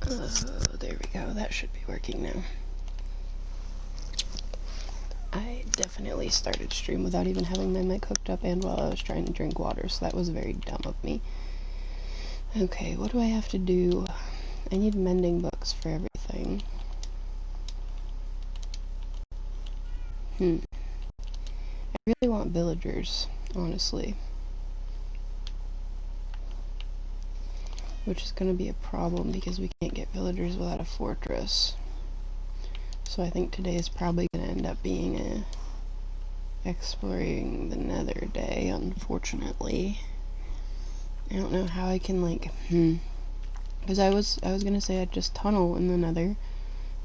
There we go. That should be working now. I definitely started stream without even having my mic hooked up and while I was trying to drink water, so that was very dumb of me. Okay, what do I have to do? I need mending books for everything. I really want villagers, honestly. Which is going to be a problem because we can't get villagers without a fortress. So I think today is probably going to end up being a exploring the Nether day, unfortunately. I don't know how I can, like, because I was gonna say I'd just tunnel in the Nether,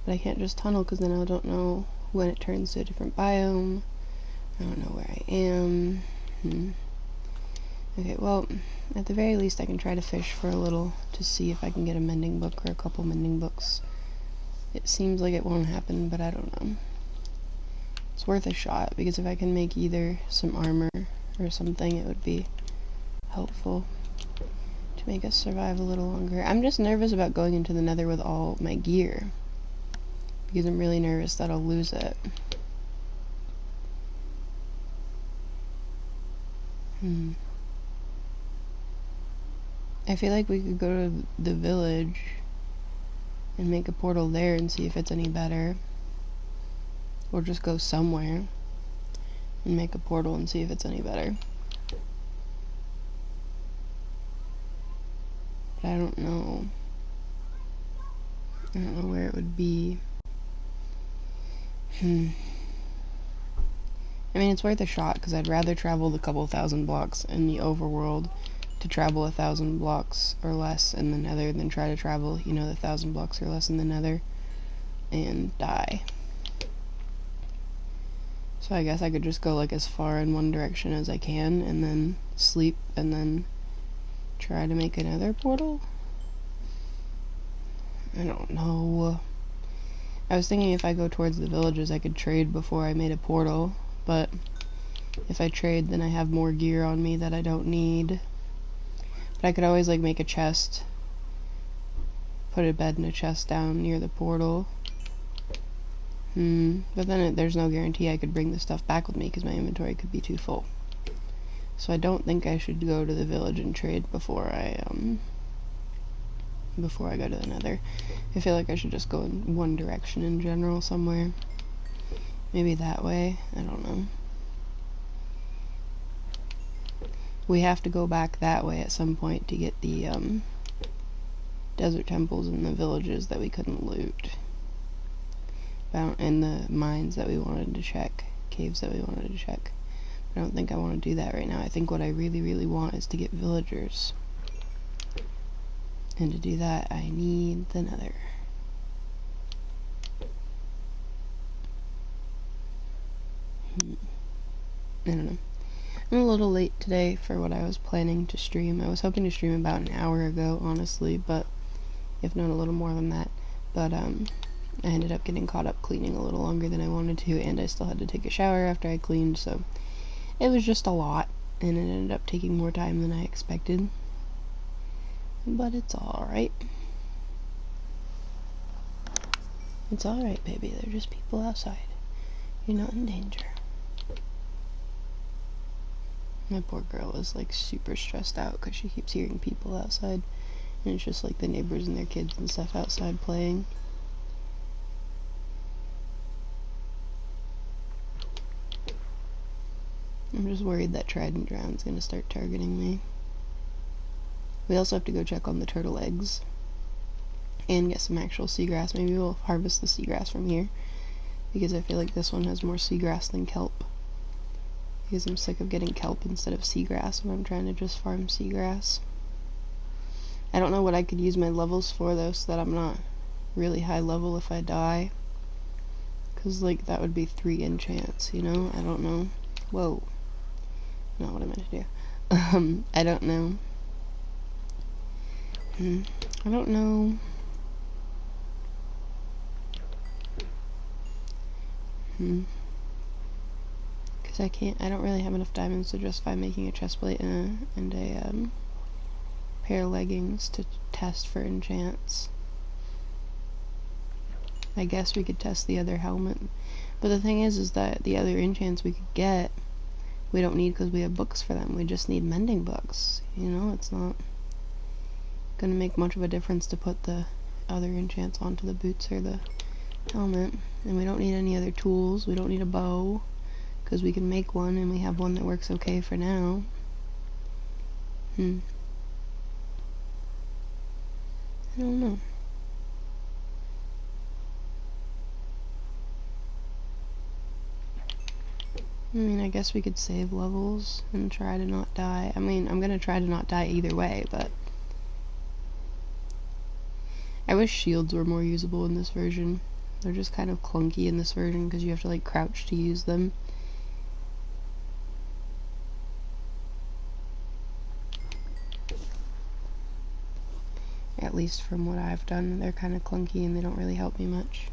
but I can't just tunnel because then I don't know when it turns to a different biome. I don't know where I am. Okay, well, at the very least I can try to fish for a little to see if I can get a mending book or a couple mending books. It seems like it won't happen, but I don't know. It's worth a shot, because if I can make either some armor or something, it would be helpful to make us survive a little longer. I'm just nervous about going into the Nether with all my gear, because I'm really nervous that I'll lose it. I feel like we could go to the village and make a portal there and see if it's any better. Or just go somewhere and make a portal and see if it's any better. But I don't know. I don't know where it would be. I mean, it's worth a shot, because I'd rather travel the couple thousand blocks in the overworld to travel 1,000 blocks or less in the Nether than try to travel, the 1,000 blocks or less in the Nether and die. So I guess I could just go, like, as far in one direction as I can and then sleep and then try to make another portal? I don't know. I was thinking if I go towards the villages I could trade before I made a portal, but if I trade then I have more gear on me that I don't need. But I could always, like, make a chest, put a bed and a chest down near the portal. But then there's no guarantee I could bring the stuff back with me because my inventory could be too full. So I don't think I should go to the village and trade before I go to the Nether. I feel like I should just go in one direction in general somewhere. Maybe that way. I don't know. We have to go back that way at some point to get the desert temples and the villages that we couldn't loot. And the mines that we wanted to check. Caves that we wanted to check. I don't think I want to do that right now. I think what I really, really want is to get villagers. And to do that, I need the Nether. I don't know. I'm a little late today for what I was planning to stream. I was hoping to stream about an hour ago, honestly, but if not a little more than that. But I ended up getting caught up cleaning a little longer than I wanted to, and I still had to take a shower after I cleaned, so it was just a lot, and it ended up taking more time than I expected. But it's alright. It's alright, baby. They're just people outside. You're not in danger. My poor girl is, like, super stressed out because she keeps hearing people outside, and it's just like the neighbors and their kids and stuff outside playing. I'm just worried that Trident Drown's gonna start targeting me. We also have to go check on the turtle eggs and get some actual seagrass. Maybe we'll harvest the seagrass from here, because I feel like this one has more seagrass than kelp. Because I'm sick of getting kelp instead of seagrass when I'm trying to just farm seagrass. I don't know what I could use my levels for, though, so that I'm not really high level if I die. Because, like, that would be 3 enchants, I don't know. Whoa. Not what I meant to do. I don't know. I don't know. Because I don't really have enough diamonds to justify making a chestplate and a pair of leggings to test for enchants. I guess we could test the other helmet. But the thing is that the other enchants we could get, we don't need because we have books for them. We just need mending books. You know, it's not gonna make much of a difference to put the other enchants onto the boots or the helmet. And we don't need any other tools. We don't need a bow because we can make one, and we have one that works okay for now. I don't know. I mean, I guess we could save levels and try to not die. I mean, I'm gonna try to not die either way, but I wish shields were more usable in this version. They're just kind of clunky in this version because you have to like crouch to use them. At least from what I've done, they're kind of clunky and they don't really help me much.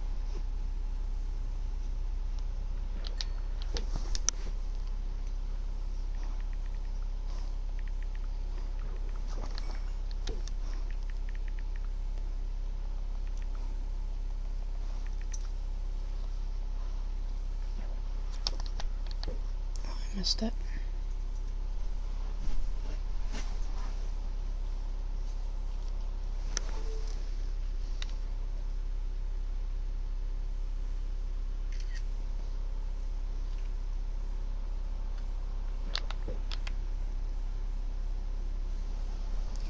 Missed it.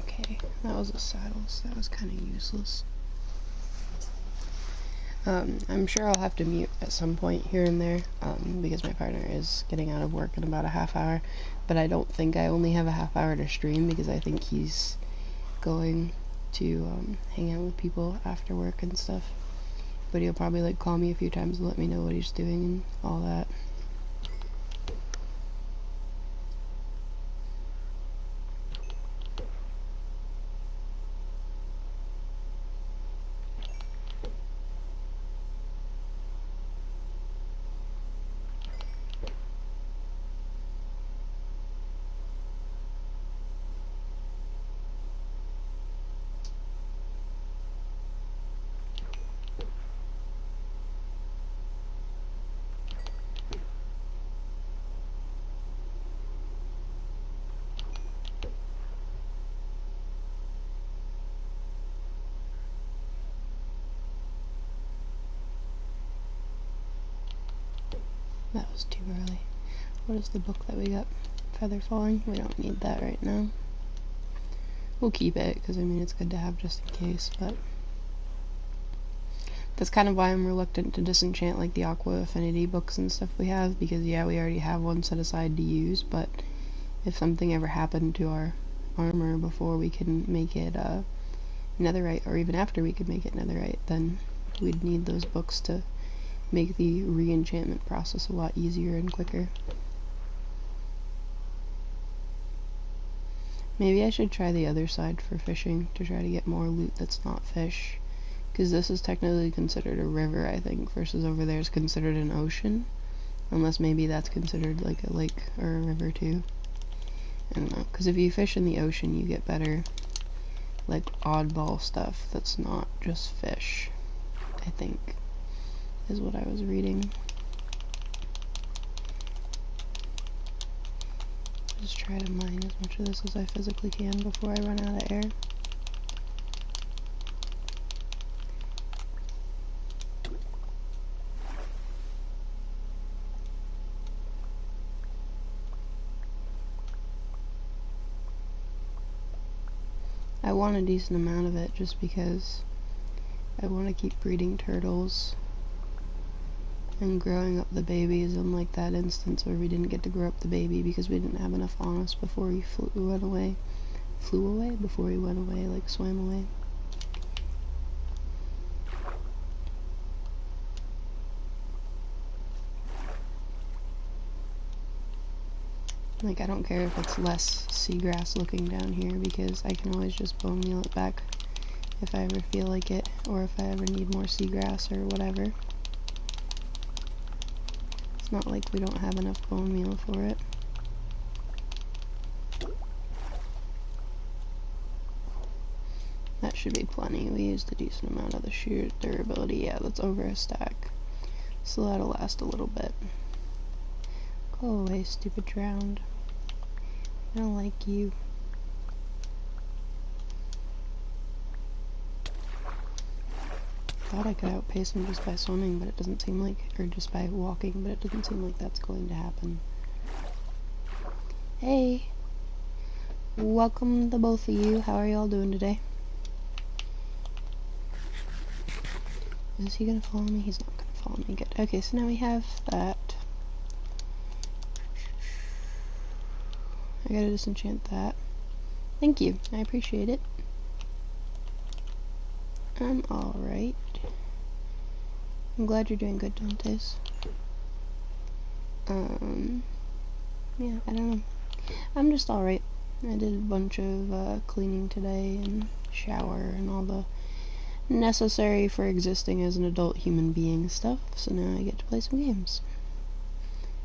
Okay, that was a saddle, so that was kind of useless. I'm sure I'll have to mute at some point here and there, because my partner is getting out of work in about a half hour, but I don't think I only have a half hour to stream because I think he's going to hang out with people after work and stuff. But he'll probably like call me a few times and let me know what he's doing and all that. That was too early. What is the book that we got? Feather Falling? We don't need that right now. We'll keep it, because I mean it's good to have just in case, but that's kind of why I'm reluctant to disenchant like the Aqua Affinity books and stuff we have, because yeah, we already have one set aside to use, but if something ever happened to our armor before we can make it netherite, or even after we could make it netherite, then we'd need those books to make the re-enchantment process a lot easier and quicker. Maybe I should try the other side for fishing to try to get more loot that's not fish, because this is technically considered a river, I think, versus over there is considered an ocean, unless maybe that's considered like a lake or a river too. I don't know, because if you fish in the ocean you get better like oddball stuff that's not just fish, I think, is what I was reading. Just try to mine as much of this as I physically can before I run out of air. I want a decent amount of it just because I want to keep breeding turtles and growing up the babies, unlike that instance where we didn't get to grow up the baby because we didn't have enough on us before he went away. Flew away? Before he went away, like swam away. Like, I don't care if it's less seagrass looking down here because I can always just bone meal it back if I ever feel like it, or if I ever need more seagrass or whatever. It's not like we don't have enough bone meal for it. That should be plenty. We used a decent amount of the shoot durability. Yeah, that's over a stack. So that'll last a little bit. Go away, stupid drowned. I don't like you. Thought I could outpace him just by swimming, but it doesn't seem like, or just by walking, but it doesn't seem like that's going to happen. Hey! Welcome to both of you. How are y'all doing today? Is he gonna follow me? He's not gonna follow me. Good. Okay, so now we have that. I gotta disenchant that. Thank you. I appreciate it. I'm alright. I'm glad you're doing good, Dantes. Yeah, I don't know. I'm just alright. I did a bunch of cleaning today and shower and all the necessary for existing as an adult human being stuff, so now I get to play some games.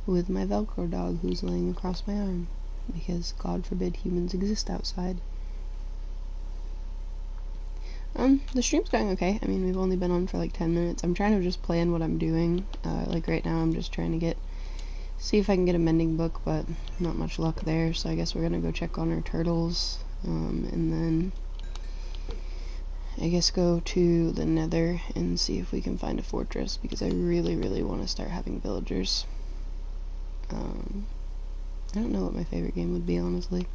With my Velcro dog who's laying across my arm, because God forbid humans exist outside. The stream's going okay. I mean, we've only been on for like 10 minutes. I'm trying to just plan what I'm doing. Like right now I'm just trying to see if I can get a mending book, but not much luck there, so I guess we're gonna go check on our turtles, and then I guess go to the Nether and see if we can find a fortress, because I really, really want to start having villagers. I don't know what my favorite game would be, honestly.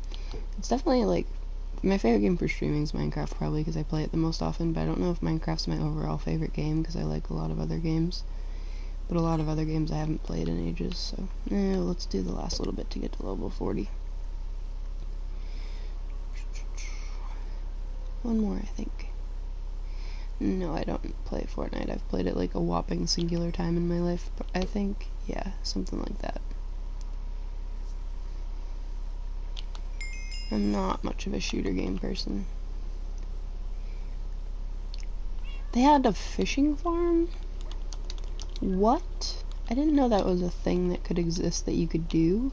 It's definitely, like, my favorite game for streaming is Minecraft, probably, because I play it the most often, but I don't know if Minecraft's my overall favorite game, because I like a lot of other games. But a lot of other games I haven't played in ages, so let's do the last little bit to get to level 40. One more, I think. No, I don't play Fortnite. I've played it like a whopping singular time in my life, but I think, yeah, something like that. I'm not much of a shooter game person. They had a fishing farm? What? I didn't know that was a thing that could exist that you could do.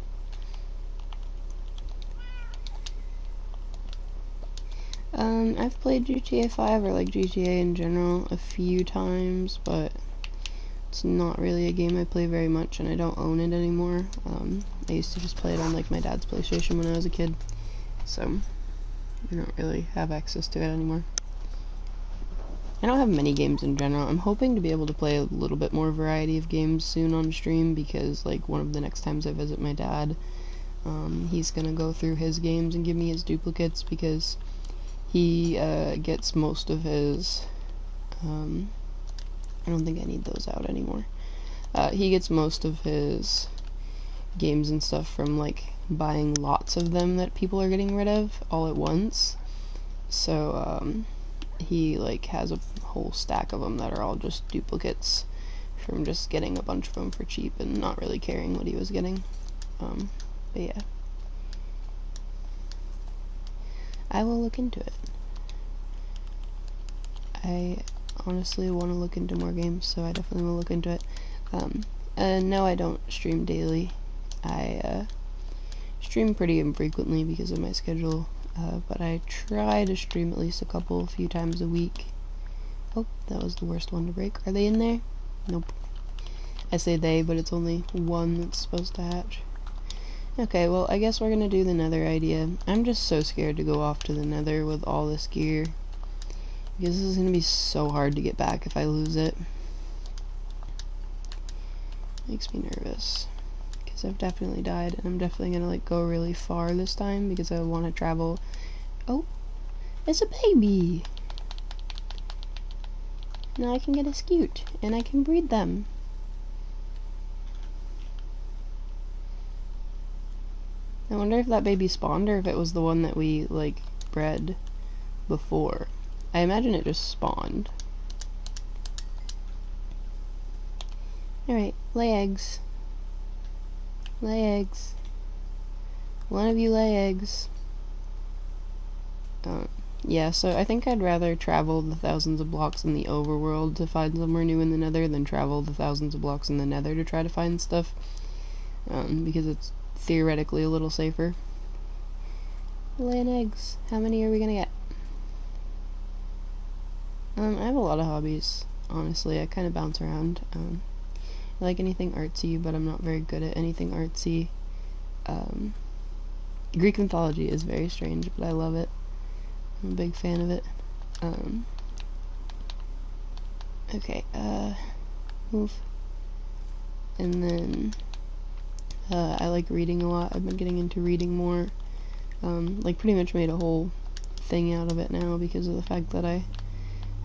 I've played GTA 5 or like GTA in general a few times, but it's not really a game I play very much, and I don't own it anymore. I used to just play it on like my dad's PlayStation when I was a kid, so I don't really have access to it anymore. I don't have many games in general. I'm hoping to be able to play a little bit more variety of games soon on stream, because like one of the next times I visit my dad, he's gonna go through his games and give me his duplicates, because he gets most of his I don't think I need those out anymore. He gets most of his games and stuff from like buying lots of them that people are getting rid of all at once. So he like has a whole stack of them that are all just duplicates from just getting a bunch of them for cheap and not really caring what he was getting. But yeah, I will look into it. I honestly want to look into more games, so I definitely will look into it. No, I don't stream daily. I stream pretty infrequently because of my schedule, but I try to stream at least a few times a week. Oh, that was the worst one to break. Are they in there? Nope. I say they, but it's only one that's supposed to hatch. Okay, well, I guess we're gonna do the Nether idea. I'm just so scared to go off to the Nether with all this gear, because this is gonna be so hard to get back if I lose it. Makes me nervous, because I've definitely died, and I'm definitely gonna like go really far this time, because I want to travel. Oh, it's a baby! Now I can get a scute, and I can breed them. I wonder if that baby spawned, or if it was the one that we, like, bred before. I imagine it just spawned. Alright, lay eggs. Lay eggs. One of you lay eggs. Yeah, so I think I'd rather travel the thousands of blocks in the overworld to find somewhere new in the Nether than travel the thousands of blocks in the Nether to try to find stuff. Because it's theoretically a little safer. Laying eggs. How many are we gonna get? I have a lot of hobbies, honestly. I kind of bounce around. I like anything artsy, but I'm not very good at anything artsy. Greek mythology is very strange, but I love it. I'm a big fan of it. Okay, move. And then, I like reading a lot. I've been getting into reading more. Like, pretty much made a whole thing out of it now because of the fact that I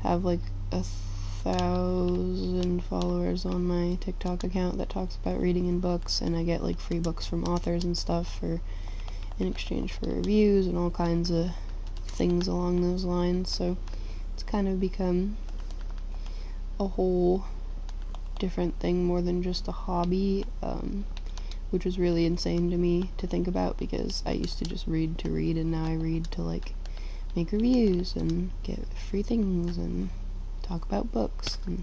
have, like, 1,000 followers on my TikTok account that talks about reading and books, and I get, like, free books from authors and stuff in exchange for reviews and all kinds of things along those lines, so it's kind of become a whole different thing more than just a hobby, which was really insane to me to think about because I used to just read to read, and now I read to, like, make reviews and get free things and talk about books and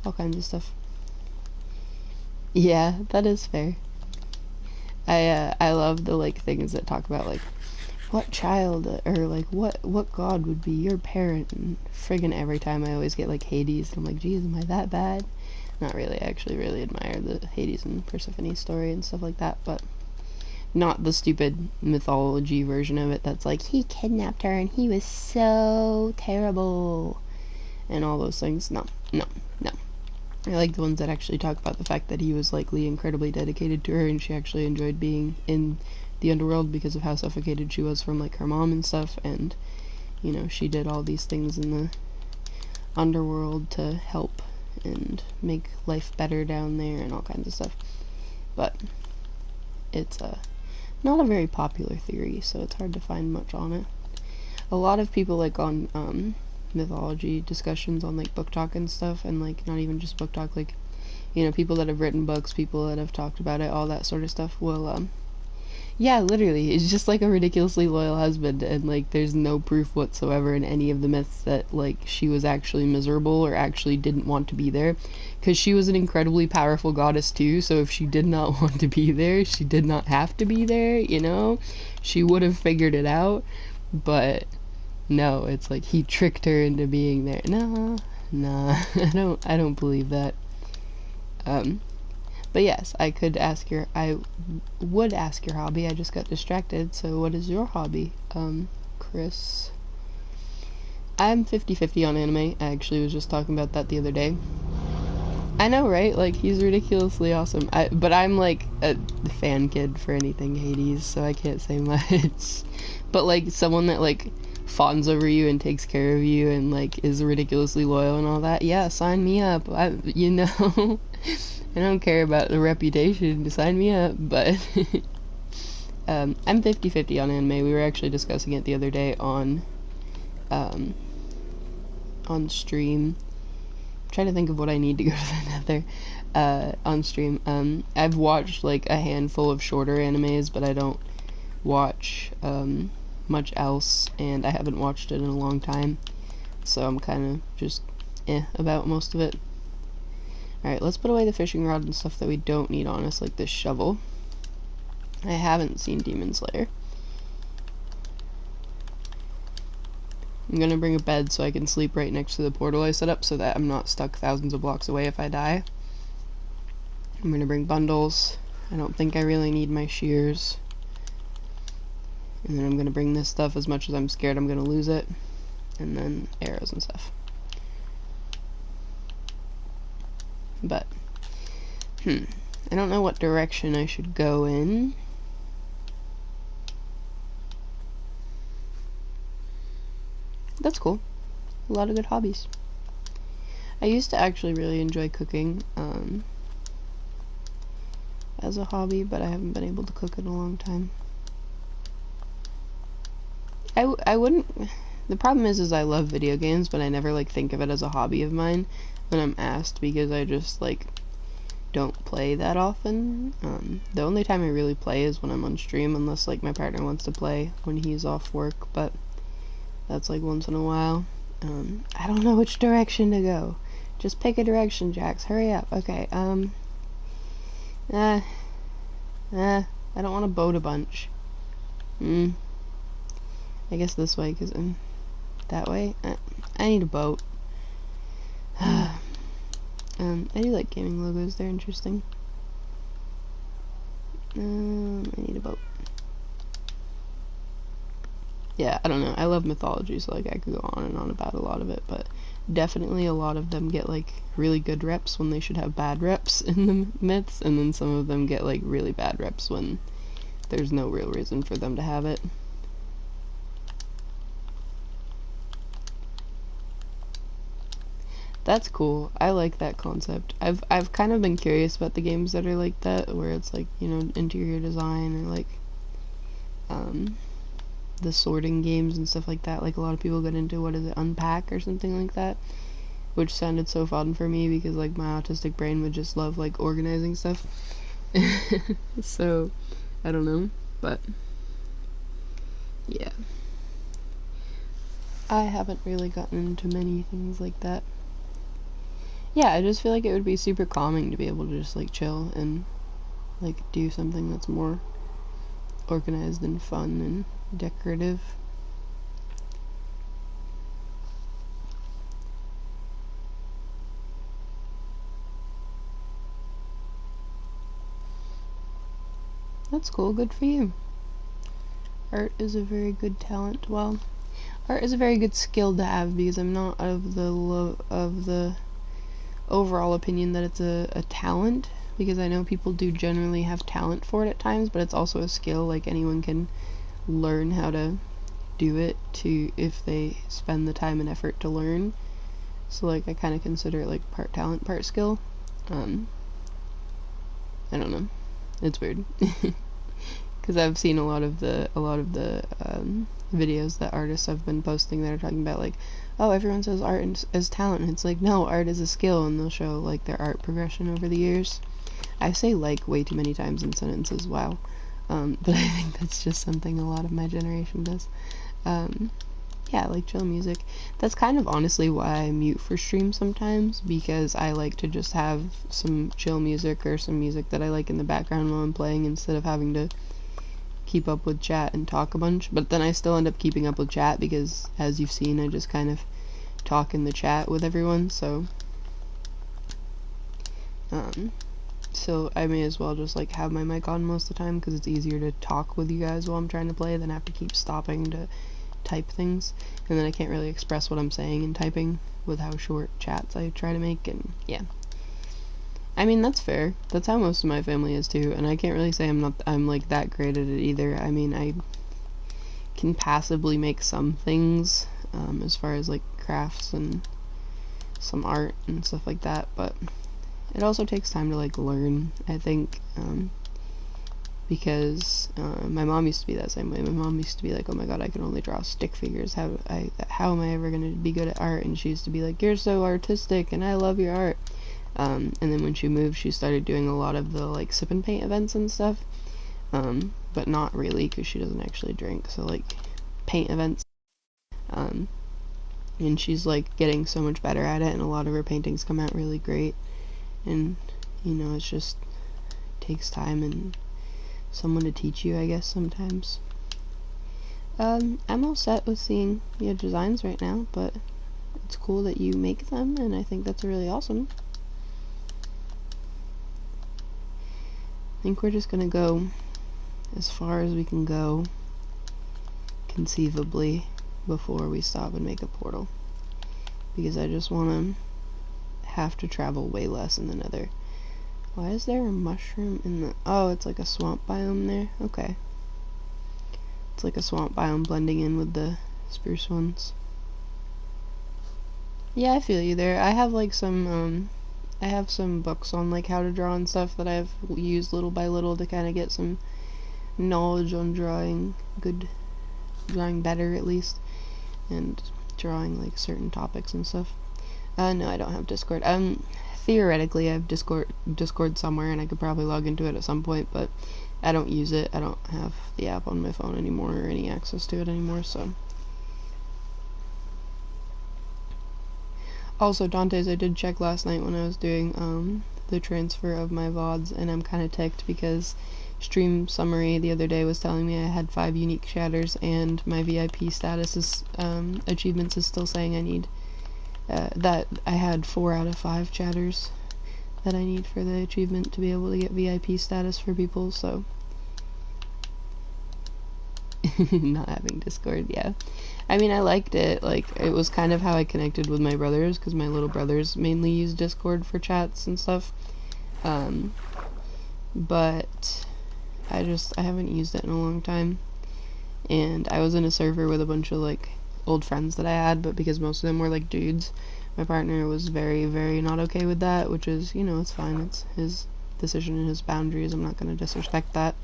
all kinds of stuff. Yeah, that is fair. I love the, like, things that talk about, like, what child, or, like, what god would be your parent, and friggin' every time I always get, like, Hades, and I'm like, geez, am I that bad? Not really. I actually really admire the Hades and Persephone story and stuff like that, but not the stupid mythology version of it that's like, he kidnapped her and he was so terrible, and all those things. No. I like the ones that actually talk about the fact that he was likely incredibly dedicated to her, and she actually enjoyed being in the underworld because of how suffocated she was from, like, her mom and stuff, and, you know, she did all these things in the underworld to help and make life better down there and all kinds of stuff. But it's not a very popular theory, so it's hard to find much on it. A lot of people, like, on mythology discussions on, like, Book Talk and stuff, and, like, not even just Book Talk, like, you know, people that have written books, people that have talked about it, all that sort of stuff will, yeah, literally, it's just, like, a ridiculously loyal husband, and, like, there's no proof whatsoever in any of the myths that, like, she was actually miserable or actually didn't want to be there, because she was an incredibly powerful goddess, too, so if she did not want to be there, she did not have to be there, you know? She would have figured it out, but no, it's like he tricked her into being there. Nah, I don't believe that. But yes, I would ask your hobby. I just got distracted. So what is your hobby, Chris? I'm 50-50 on anime. I actually was just talking about that the other day. I know, right? Like, he's ridiculously awesome. But I'm, like, a fan kid for anything Hades, so I can't say much. But, like, someone that, like, fawns over you and takes care of you and, like, is ridiculously loyal and all that, yeah, sign me up. You know, I don't care about the reputation, to sign me up, but I'm 50-50 on anime. We were actually discussing it the other day on stream. I'm trying to think of what I need to go to the Nether on stream. I've watched, like, a handful of shorter animes, but I don't watch much else, and I haven't watched it in a long time, so I'm kind of just about most of it. Alright, let's put away the fishing rod and stuff that we don't need on us, like this shovel. I haven't seen Demon Slayer. I'm gonna bring a bed so I can sleep right next to the portal I set up so that I'm not stuck thousands of blocks away if I die. I'm gonna bring bundles. I don't think I really need my shears. And then I'm going to bring this stuff as much as I'm scared I'm going to lose it. And then arrows and stuff. But, I don't know what direction I should go in. That's cool. A lot of good hobbies. I used to actually really enjoy cooking as a hobby, but I haven't been able to cook in a long time. I wouldn't. The problem is I love video games, but I never, like, think of it as a hobby of mine when I'm asked, because I just, like, don't play that often. The only time I really play is when I'm on stream, unless, like, my partner wants to play when he's off work, but that's, like, once in a while. I don't know which direction to go. Just pick a direction, Jax. Hurry up. Okay, I don't want to boat a bunch. I guess this way, because that way? I need a boat. I do like gaming logos, they're interesting. I need a boat. Yeah, I don't know, I love mythology, so like I could go on and on about a lot of it, but definitely a lot of them get like really good reps when they should have bad reps in the myths, and then some of them get like really bad reps when there's no real reason for them to have it. That's cool. I like that concept. I've kind of been curious about the games that are like that, where it's like, you know, interior design or like the sorting games and stuff like that. Like a lot of people get into, what is it, Unpack or something like that, which sounded so fun for me because like my autistic brain would just love like organizing stuff. So I don't know, but yeah, I haven't really gotten into many things like that. Yeah, I just feel like it would be super calming to be able to just like chill and like do something that's more organized and fun and decorative. That's cool, good for you. Art is a very good talent. Well, art is a very good skill to have, because I'm not of the overall opinion that it's a talent, because I know people do generally have talent for it at times, but it's also a skill. Like anyone can learn how to do it if they spend the time and effort to learn. So like I kind of consider it like part talent, part skill. I don't know. It's weird. Because I've seen a lot of the videos that artists have been posting that are talking about like, oh, everyone says art is talent, and it's like, no, art is a skill, and they'll show like their art progression over the years. I say like way too many times in sentences, wow. But I think that's just something a lot of my generation does. Yeah, I like chill music. That's kind of honestly why I mute for stream sometimes, because I like to just have some chill music or some music that I like in the background while I'm playing, instead of having to keep up with chat and talk a bunch. But then I still end up keeping up with chat because, as you've seen, I just kind of talk in the chat with everyone, so so I may as well just like have my mic on most of the time, because it's easier to talk with you guys while I'm trying to play than have to keep stopping to type things, and then I can't really express what I'm saying in typing with how short chats I try to make. And yeah, I mean, that's fair. That's how most of my family is too, and I can't really say I'm like that great at it either. I mean, I can passably make some things, as far as like crafts and some art and stuff like that, but it also takes time to like learn, I think, because my mom used to be that same way. My mom used to be like, oh my god, I can only draw stick figures, how am I ever going to be good at art? And she used to be like, you're so artistic and I love your art. And then when she moved, she started doing a lot of the like sip and paint events and stuff, but not really, because she doesn't actually drink, so like paint events, and she's like getting so much better at it, and a lot of her paintings come out really great. And you know, it's just takes time and someone to teach you, I guess, sometimes. I'm all set with seeing your designs right now, but it's cool that you make them, and I think that's really awesome. I think we're just gonna go as far as we can go, conceivably, before we stop and make a portal, because I just want to have to travel way less in the Nether. Why is there a mushroom in the... oh, it's like a swamp biome there? Okay. It's like a swamp biome blending in with the spruce ones. Yeah, I feel you there. I have like some, I have some books on like how to draw and stuff that I've used little by little to kind of get some knowledge on drawing better at least, and drawing like certain topics and stuff. No, I don't have Discord. Theoretically, I have Discord somewhere, and I could probably log into it at some point, but I don't use it. I don't have the app on my phone anymore, or any access to it anymore, so. Also, Dante's, I did check last night when I was doing, the transfer of my VODs, and I'm kind of ticked because Stream Summary the other day was telling me I had 5 unique shatters, and my VIP status is, achievements is still saying I need that I had 4 out of 5 chatters that I need for the achievement to be able to get VIP status for people, so. Not having Discord, yeah. I mean, I liked it. Like, it was kind of how I connected with my brothers, because my little brothers mainly use Discord for chats and stuff. But I haven't used it in a long time. And I was in a server with a bunch of, like, old friends that I had, but because most of them were, like, dudes, my partner was very, very not okay with that, which is, you know, it's fine. It's his decision and his boundaries. I'm not going to disrespect that.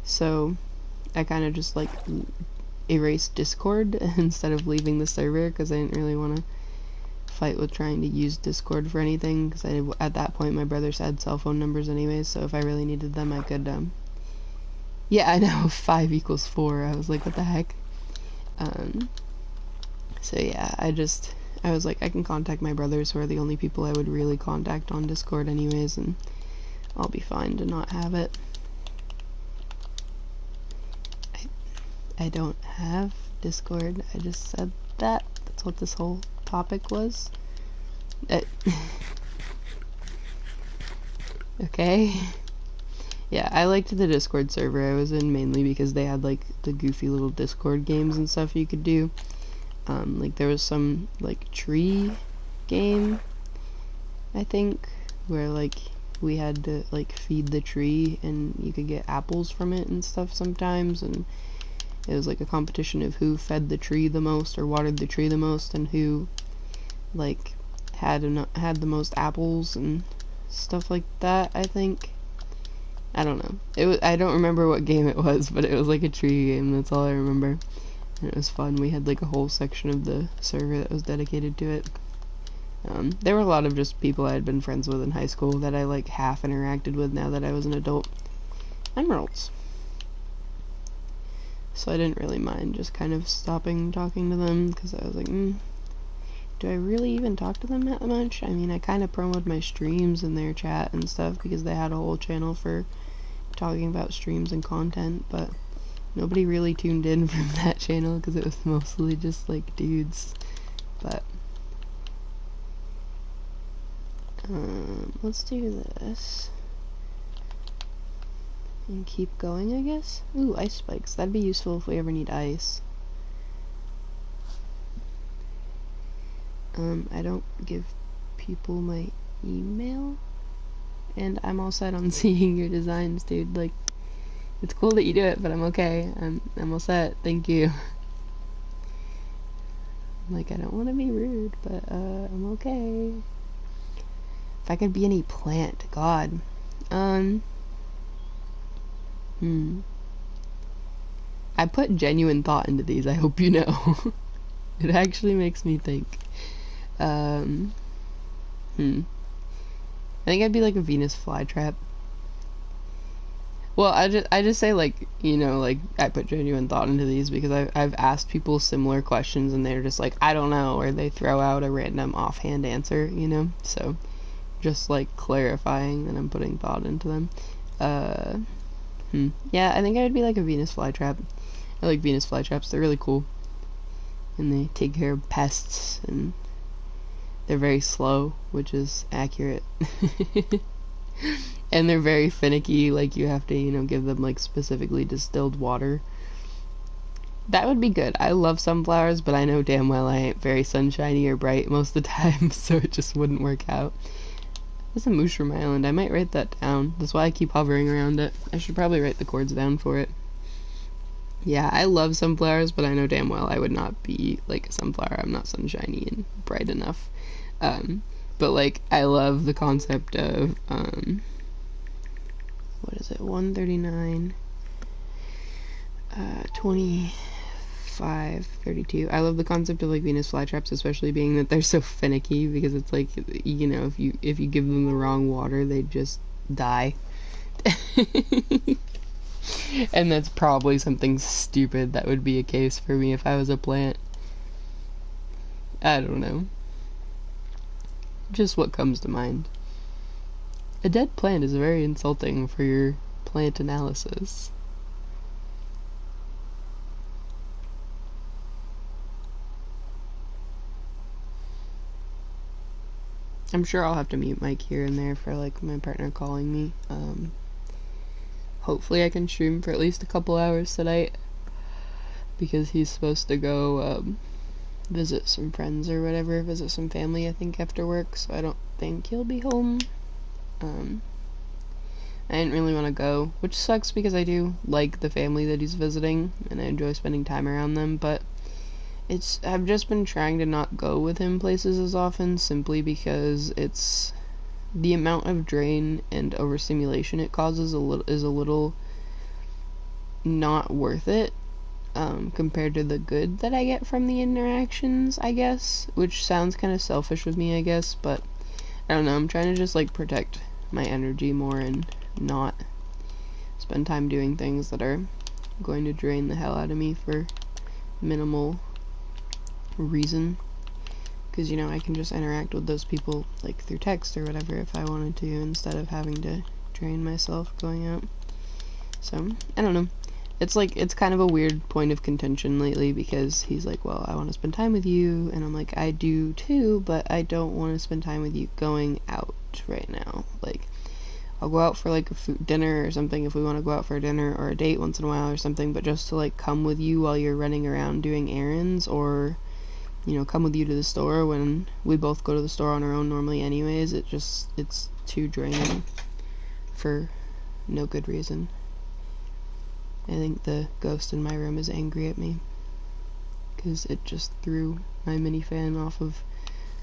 So I kind of just, like, erased Discord instead of leaving the server, because I didn't really want to fight with trying to use Discord for anything, because at that point my brothers had cell phone numbers anyways, so if I really needed them I could, yeah, I know, 5 equals 4, I was like, what the heck? So yeah, I was like, I can contact my brothers, who are the only people I would really contact on Discord anyways, and I'll be fine to not have it. I don't have Discord, I just said that. That's what this whole topic was. Okay. Yeah, I liked the Discord server I was in mainly because they had, like, the goofy little Discord games and stuff you could do. Like, there was some, like, tree game, I think, where, like, we had to, like, feed the tree and you could get apples from it and stuff sometimes, and it was, like, a competition of who fed the tree the most or watered the tree the most, and who, like, had the most apples and stuff like that, I think. I don't know. I don't remember what game it was, but it was like a tree game, that's all I remember. And it was fun. We had, like, a whole section of the server that was dedicated to it. There were a lot of just people I had been friends with in high school that I, like, half interacted with now that I was an adult. Emeralds. So I didn't really mind just kind of stopping talking to them, because I was like, do I really even talk to them that much? I mean, I kind of promoted my streams in their chat and stuff, because they had a whole channel for talking about streams and content, but nobody really tuned in from that channel, because it was mostly just, like, dudes. But let's do this and keep going, I guess. Ooh, ice spikes. That'd be useful if we ever need ice. I don't give people my email, and I'm all set on seeing your designs, dude. Like, it's cool that you do it, but I'm okay. I'm all set. Thank you. Like, I don't want to be rude, but I'm okay. If I could be any plant, God. I put genuine thought into these, I hope you know. It actually makes me think. I think I'd be like a Venus flytrap. Well, I just say, like, you know, like, I put genuine thought into these because I've asked people similar questions and they're just like, I don't know, or they throw out a random offhand answer, you know? So, just, like, clarifying that I'm putting thought into them. Yeah, I think I would be like a Venus flytrap. I like Venus flytraps, they're really cool. And they take care of pests, and they're very slow, which is accurate. And they're very finicky, like, you have to, you know, give them, like, specifically distilled water. That would be good. I love sunflowers, but I know damn well I ain't very sunshiny or bright most of the time, so it just wouldn't work out. There's a mushroom island. I might write that down. That's why I keep hovering around it. I should probably write the chords down for it. Yeah, I love sunflowers, but I know damn well I would not be like a sunflower. I'm not sunshiny and bright enough. But, like, I love the concept of, what is it, 139, 25, 32. I love the concept of, like, Venus flytraps, especially being that they're so finicky, because it's like, you know, if you give them the wrong water, they just die. And that's probably something stupid that would be a case for me if I was a plant. I don't know. Just what comes to mind. A dead plant is very insulting for your plant analysis. I'm sure I'll have to mute mic here and there for like my partner calling me. Hopefully I can stream for at least a couple hours tonight, because he's supposed to go visit some friends or whatever, visit some family I think after work, so I don't think he'll be home. I didn't really want to go, which sucks because I do like the family that he's visiting and I enjoy spending time around them, but I've just been trying to not go with him places as often, simply because it's the amount of drain and overstimulation it causes is a little not worth it, compared to the good that I get from the interactions, I guess, which sounds kind of selfish of me, I guess, but I don't know, I'm trying to just like protect my energy more and not spend time doing things that are going to drain the hell out of me for minimal reason, because you know I can just interact with those people like through text or whatever if I wanted to, instead of having to drain myself going out. So I don't know, it's like, it's kind of a weird point of contention lately, because he's like, well, I want to spend time with you, and I'm like, I do too, but I don't want to spend time with you going out right now. Like, I'll go out for like a dinner or something if we want to go out for a dinner, or a date once in a while or something, but just to like come with you while you're running around doing errands, or you know, come with you to the store when we both go to the store on our own normally anyways, it's too draining for no good reason. I think the ghost in my room is angry at me, because it just threw my mini fan off of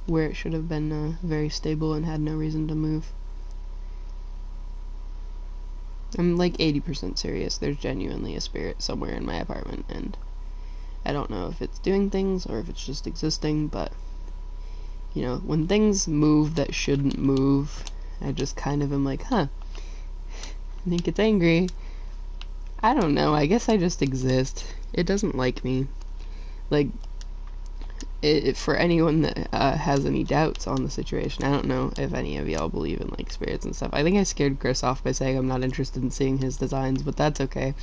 where it should have been very stable and had no reason to move. I'm like 80% serious, there's genuinely a spirit somewhere in my apartment, and I don't know if it's doing things or if it's just existing, but you know, when things move that shouldn't move, I just kind of am like, huh, I think it's angry. I don't know, I guess I just exist. It doesn't like me. Like, for anyone that has any doubts on the situation, I don't know if any of y'all believe in like spirits and stuff. I think I scared Chris off by saying I'm not interested in seeing his designs, but that's okay.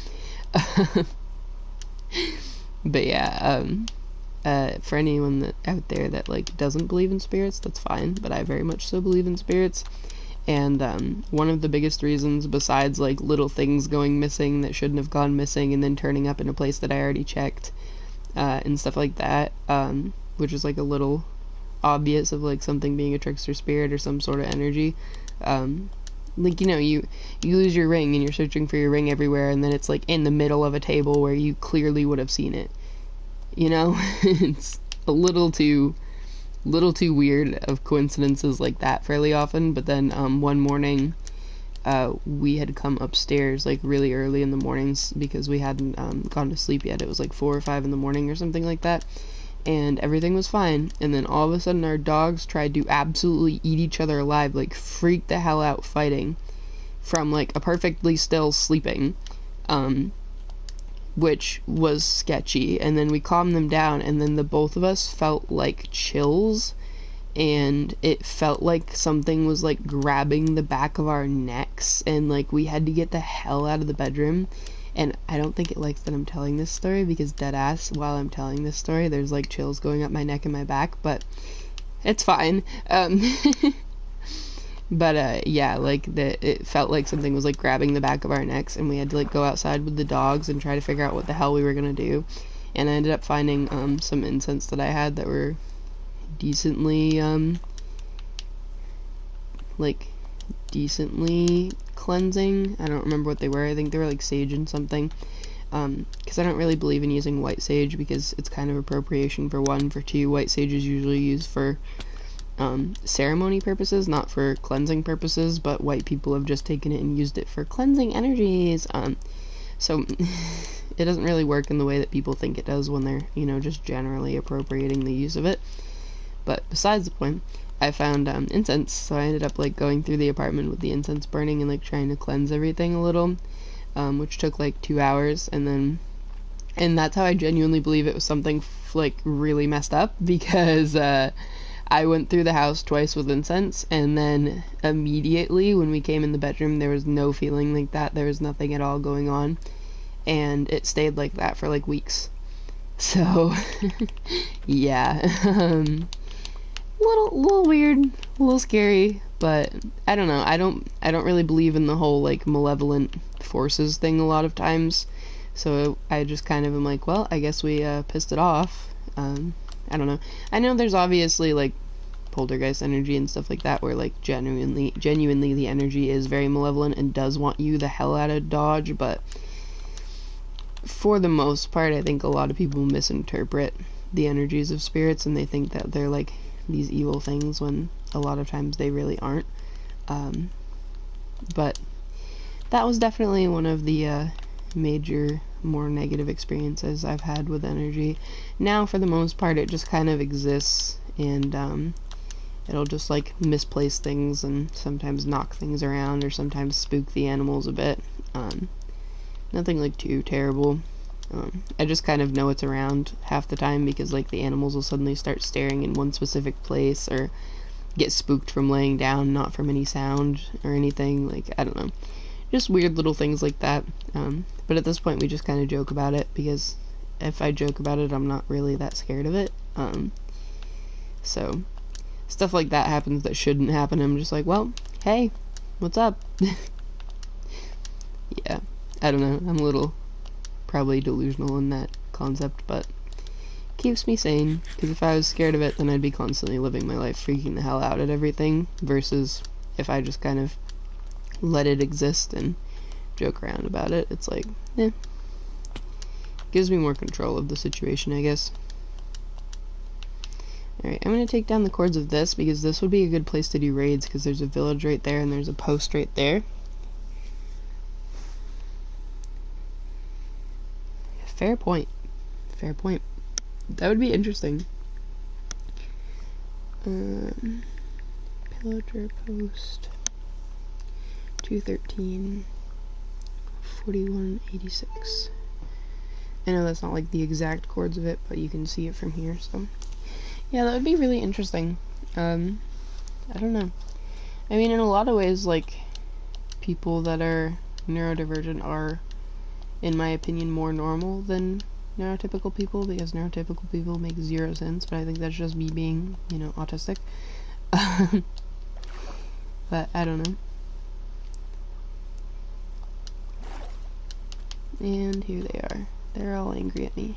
But yeah, for anyone that out there that like doesn't believe in spirits, that's fine, but I very much so believe in spirits. And one of the biggest reasons, besides like little things going missing that shouldn't have gone missing and then turning up in a place that I already checked, and stuff like that, which is like a little obvious of like something being a trickster spirit or some sort of energy, like, you know, you lose your ring and you're searching for your ring everywhere, and then it's like in the middle of a table where you clearly would have seen it, you know? It's a little too weird of coincidences like that fairly often. But then one morning we had come upstairs like really early in the mornings because we hadn't gone to sleep yet. It was like 4 or 5 in the morning or something like that, and everything was fine, and then all of a sudden our dogs tried to absolutely eat each other alive, like freak the hell out fighting from like a perfectly still sleeping, which was sketchy. And then we calmed them down, and then the both of us felt like chills, and it felt like something was like grabbing the back of our necks, and like we had to get the hell out of the bedroom. And I don't think it likes that I'm telling this story, because deadass, while I'm telling this story, there's like chills going up my neck and my back, but it's fine. But yeah, like it felt like something was like grabbing the back of our necks, and we had to like go outside with the dogs and try to figure out what the hell we were gonna do. And I ended up finding some incense that I had that were decently decently cleansing. I don't remember what they were. I think they were like sage and something, because I don't really believe in using white sage because it's kind of appropriation, for one. For two, white sage is usually used for ceremony purposes, not for cleansing purposes, but white people have just taken it and used it for cleansing energies, so it doesn't really work in the way that people think it does when they're, you know, just generally appropriating the use of it. But besides the point, I found incense, so I ended up like going through the apartment with the incense burning and like trying to cleanse everything a little, which took like 2 hours, and that's how I genuinely believe it was something like really messed up, because I went through the house twice with incense, and then immediately when we came in the bedroom there was no feeling like that. There was nothing at all going on, and it stayed like that for like weeks. So yeah. little weird, a little scary, but I don't know. I don't really believe in the whole like malevolent forces thing a lot of times. So I just kind of am like, well, I guess we pissed it off. I don't know. I know there's obviously like poltergeist energy and stuff like that where like genuinely the energy is very malevolent and does want you the hell out of Dodge, but for the most part I think a lot of people misinterpret the energies of spirits and they think that they're like these evil things when a lot of times they really aren't. But that was definitely one of the major, more negative experiences I've had with energy. Now, for the most part, it just kind of exists, and it'll just like misplace things and sometimes knock things around or sometimes spook the animals a bit. Nothing like too terrible. I just kind of know it's around half the time because like the animals will suddenly start staring in one specific place or get spooked from laying down, not from any sound or anything. Like, I don't know. Just weird little things like that. But at this point we just kind of joke about it because if I joke about it I'm not really that scared of it. So stuff like that happens that shouldn't happen. I'm just like, well, hey, what's up? Yeah, I don't know. I'm a little probably delusional in that concept, but keeps me sane, because if I was scared of it then I'd be constantly living my life freaking the hell out at everything, versus if I just kind of let it exist and joke around about it, it's like, gives me more control of the situation, I guess. Alright, I'm going to take down the cords of this, because this would be a good place to do raids, because there's a village right there, and there's a post right there. Fair point. Fair point. That would be interesting. Pillager post 213 4186. I know that's not like the exact chords of it, but you can see it from here, so yeah, that would be really interesting. I don't know. I mean, in a lot of ways, like, people that are neurodivergent are, in my opinion, more normal than neurotypical people, because neurotypical people make zero sense, but I think that's just me being, you know, autistic. But I don't know. And here they are. They're all angry at me.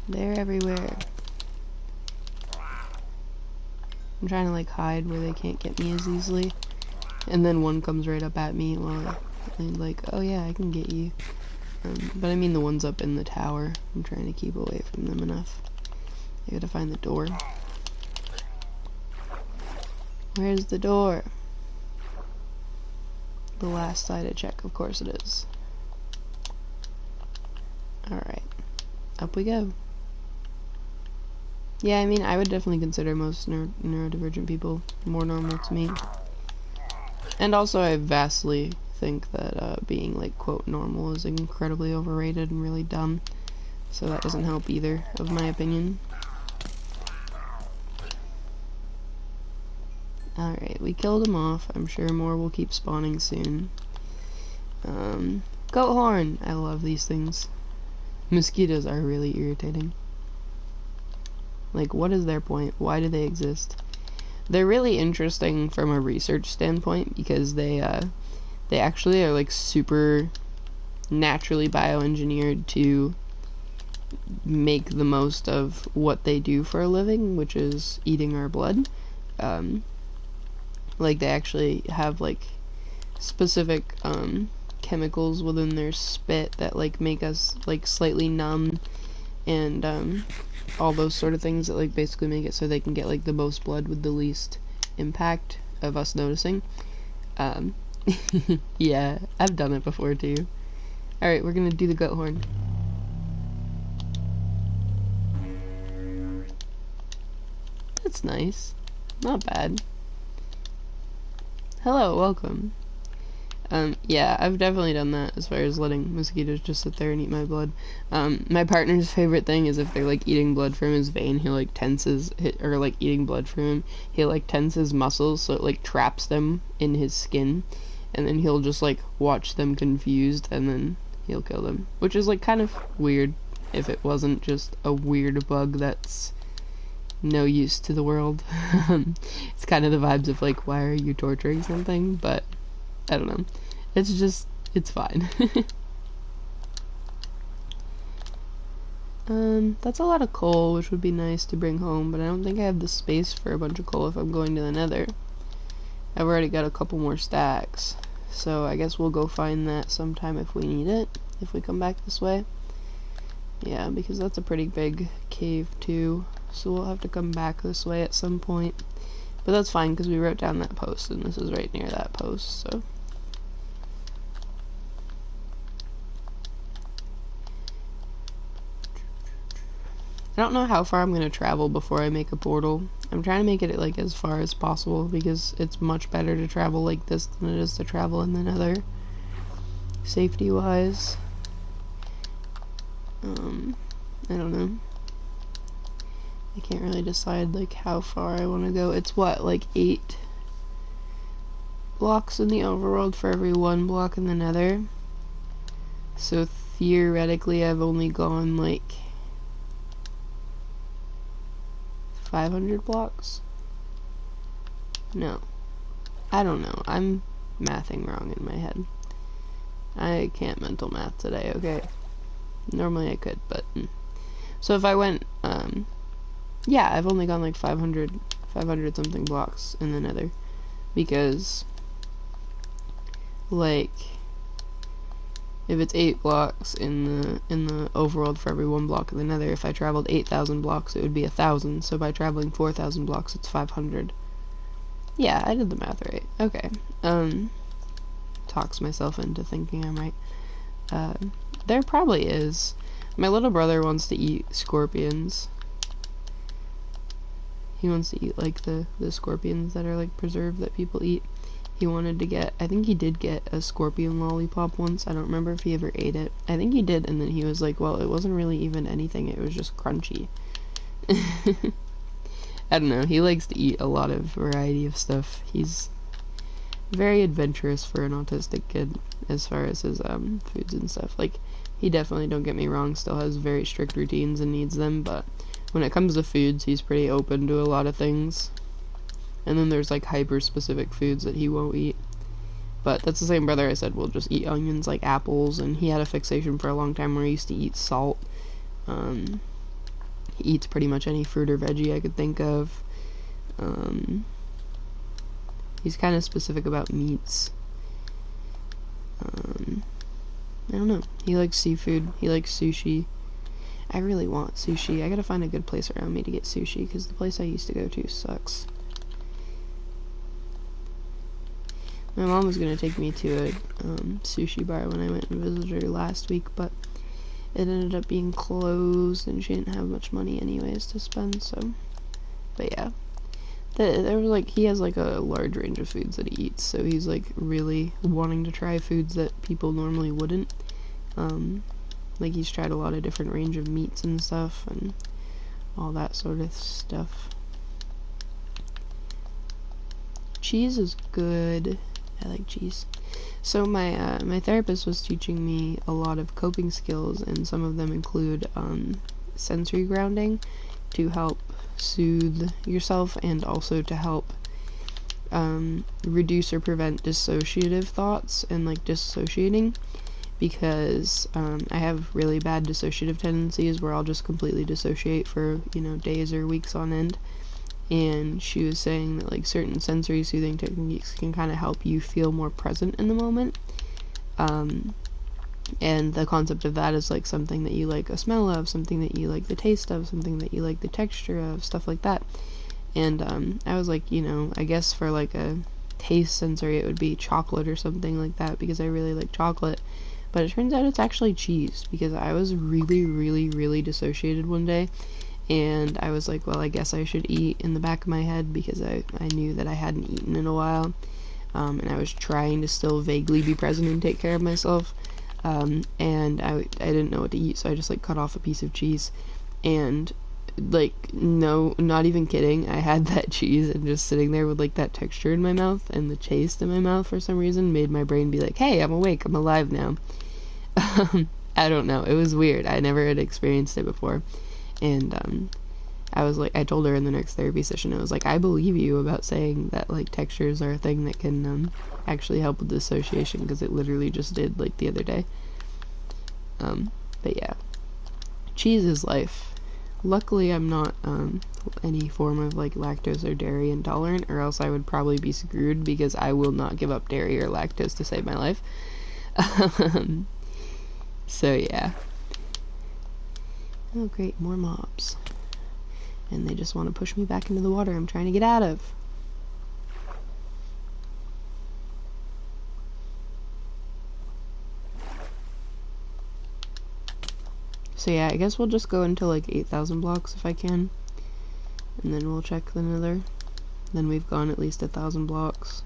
They're everywhere. I'm trying to like hide where they can't get me as easily. And then one comes right up at me while I'm like, oh yeah, I can get you. But I mean the ones up in the tower. I'm trying to keep away from them enough. I gotta find the door. Where's the door? The last side I check, of course it is. Alright. Up we go. Yeah, I mean, I would definitely consider most neurodivergent people more normal to me. And also, I vastly think that being, like, quote, normal is incredibly overrated and really dumb. So that doesn't help either, of my opinion. Alright, we killed him off. I'm sure more will keep spawning soon. Goat horn! I love these things. Mosquitoes are really irritating. Like, what is their point? Why do they exist? They're really interesting from a research standpoint because they actually are like super naturally bioengineered to make the most of what they do for a living, which is eating our blood. Like, they actually have like specific chemicals within their spit that like make us like slightly numb, and all those sort of things that like basically make it so they can get like the most blood with the least impact of us noticing. Yeah, I've done it before too. Alright, we're gonna do the goat horn. That's nice. Not bad. Hello, welcome. Yeah, I've definitely done that as far as letting mosquitoes just sit there and eat my blood. My partner's favorite thing is if they're, like, eating blood from his vein, he'll, like, or, like, eating blood from him, he'll, like, tense his muscles so it, like, traps them in his skin, and then he'll just, like, watch them confused, and then he'll kill them. Which is, like, kind of weird if it wasn't just a weird bug that's no use to the world. It's kind of the vibes of, like, why are you torturing something? But, I don't know. It's just, it's fine. That's a lot of coal, which would be nice to bring home, but I don't think I have the space for a bunch of coal if I'm going to the Nether. I've already got a couple more stacks, so I guess we'll go find that sometime if we need it, if we come back this way. Yeah, because that's a pretty big cave too, so we'll have to come back this way at some point. But that's fine, because we wrote down that post, and this is right near that post, so... I don't know how far I'm going to travel before I make a portal. I'm trying to make it like as far as possible because it's much better to travel like this than it is to travel in the Nether, safety wise. I don't know. I can't really decide like how far I want to go. It's what, like 8 blocks in the overworld for every 1 block in the Nether. So theoretically I've only gone like 500 blocks? No. I don't know. I'm mathing wrong in my head. I can't mental math today, okay? Normally I could, but... So if I went, yeah, I've only gone like 500 something blocks in the Nether. Because, like... If it's 8 blocks in the overworld for every 1 block in the Nether, if I traveled 8,000 blocks, it would be 1,000. So by traveling 4,000 blocks, it's 500. Yeah, I did the math right. Okay. Talks myself into thinking I'm right. There probably is. My little brother wants to eat scorpions. He wants to eat like the scorpions that are like preserved that people eat. He wanted to get, I think he did get a scorpion lollipop once. I don't remember if he ever ate it. I think he did, and then he was like, well, it wasn't really even anything, it was just crunchy. I don't know, he likes to eat a lot of variety of stuff. He's very adventurous for an autistic kid as far as his foods and stuff. Like, he definitely, don't get me wrong, still has very strict routines and needs them, but when it comes to foods, he's pretty open to a lot of things. And then there's like hyper-specific foods that he won't eat. But that's the same brother I said will just eat onions like apples, and he had a fixation for a long time where he used to eat salt. He eats pretty much any fruit or veggie I could think of. He's kind of specific about meats. I don't know. He likes seafood. He likes sushi. I really want sushi. I gotta find a good place around me to get sushi, because the place I used to go to sucks. My mom was going to take me to a sushi bar when I went and visited her last week, but it ended up being closed, and she didn't have much money anyways to spend, so... But yeah. There was like, he has like a large range of foods that he eats, so he's like really wanting to try foods that people normally wouldn't. Like he's tried a lot of different range of meats and stuff, and all that sort of stuff. Cheese is good. I like cheese. So my my therapist was teaching me a lot of coping skills, and some of them include sensory grounding to help soothe yourself, and also to help reduce or prevent dissociative thoughts and like dissociating, because I have really bad dissociative tendencies where I'll just completely dissociate for, you know, days or weeks on end. And she was saying that like certain sensory soothing techniques can kind of help you feel more present in the moment. And the concept of that is like something that you like a smell of, something that you like the taste of, something that you like the texture of, stuff like that. And I was like, you know, I guess for like a taste sensory it would be chocolate or something like that, because I really like chocolate. But it turns out it's actually cheese, because I was really dissociated one day. And I was like, well, I guess I should eat in the back of my head, because I knew that I hadn't eaten in a while. And I was trying to still vaguely be present and take care of myself. And I didn't know what to eat, so I just, like, cut off a piece of cheese. And, like, no, not even kidding, I had that cheese, and just sitting there with, like, that texture in my mouth and the taste in my mouth for some reason made my brain be like, hey, I'm awake, I'm alive now. I don't know. It was weird. I never had experienced it before. And I was like, I told her in the next therapy session, I was like, I believe you about saying that like textures are a thing that can actually help with dissociation, because it literally just did like the other day. But yeah, cheese is life. Luckily, I'm not any form of like lactose or dairy intolerant, or else I would probably be screwed, because I will not give up dairy or lactose to save my life. So yeah. Oh great, more mobs. And they just want to push me back into the water I'm trying to get out of. So yeah, I guess we'll just go into like 8,000 blocks if I can. And then we'll check the Nether. Then we've gone at least 1,000 blocks.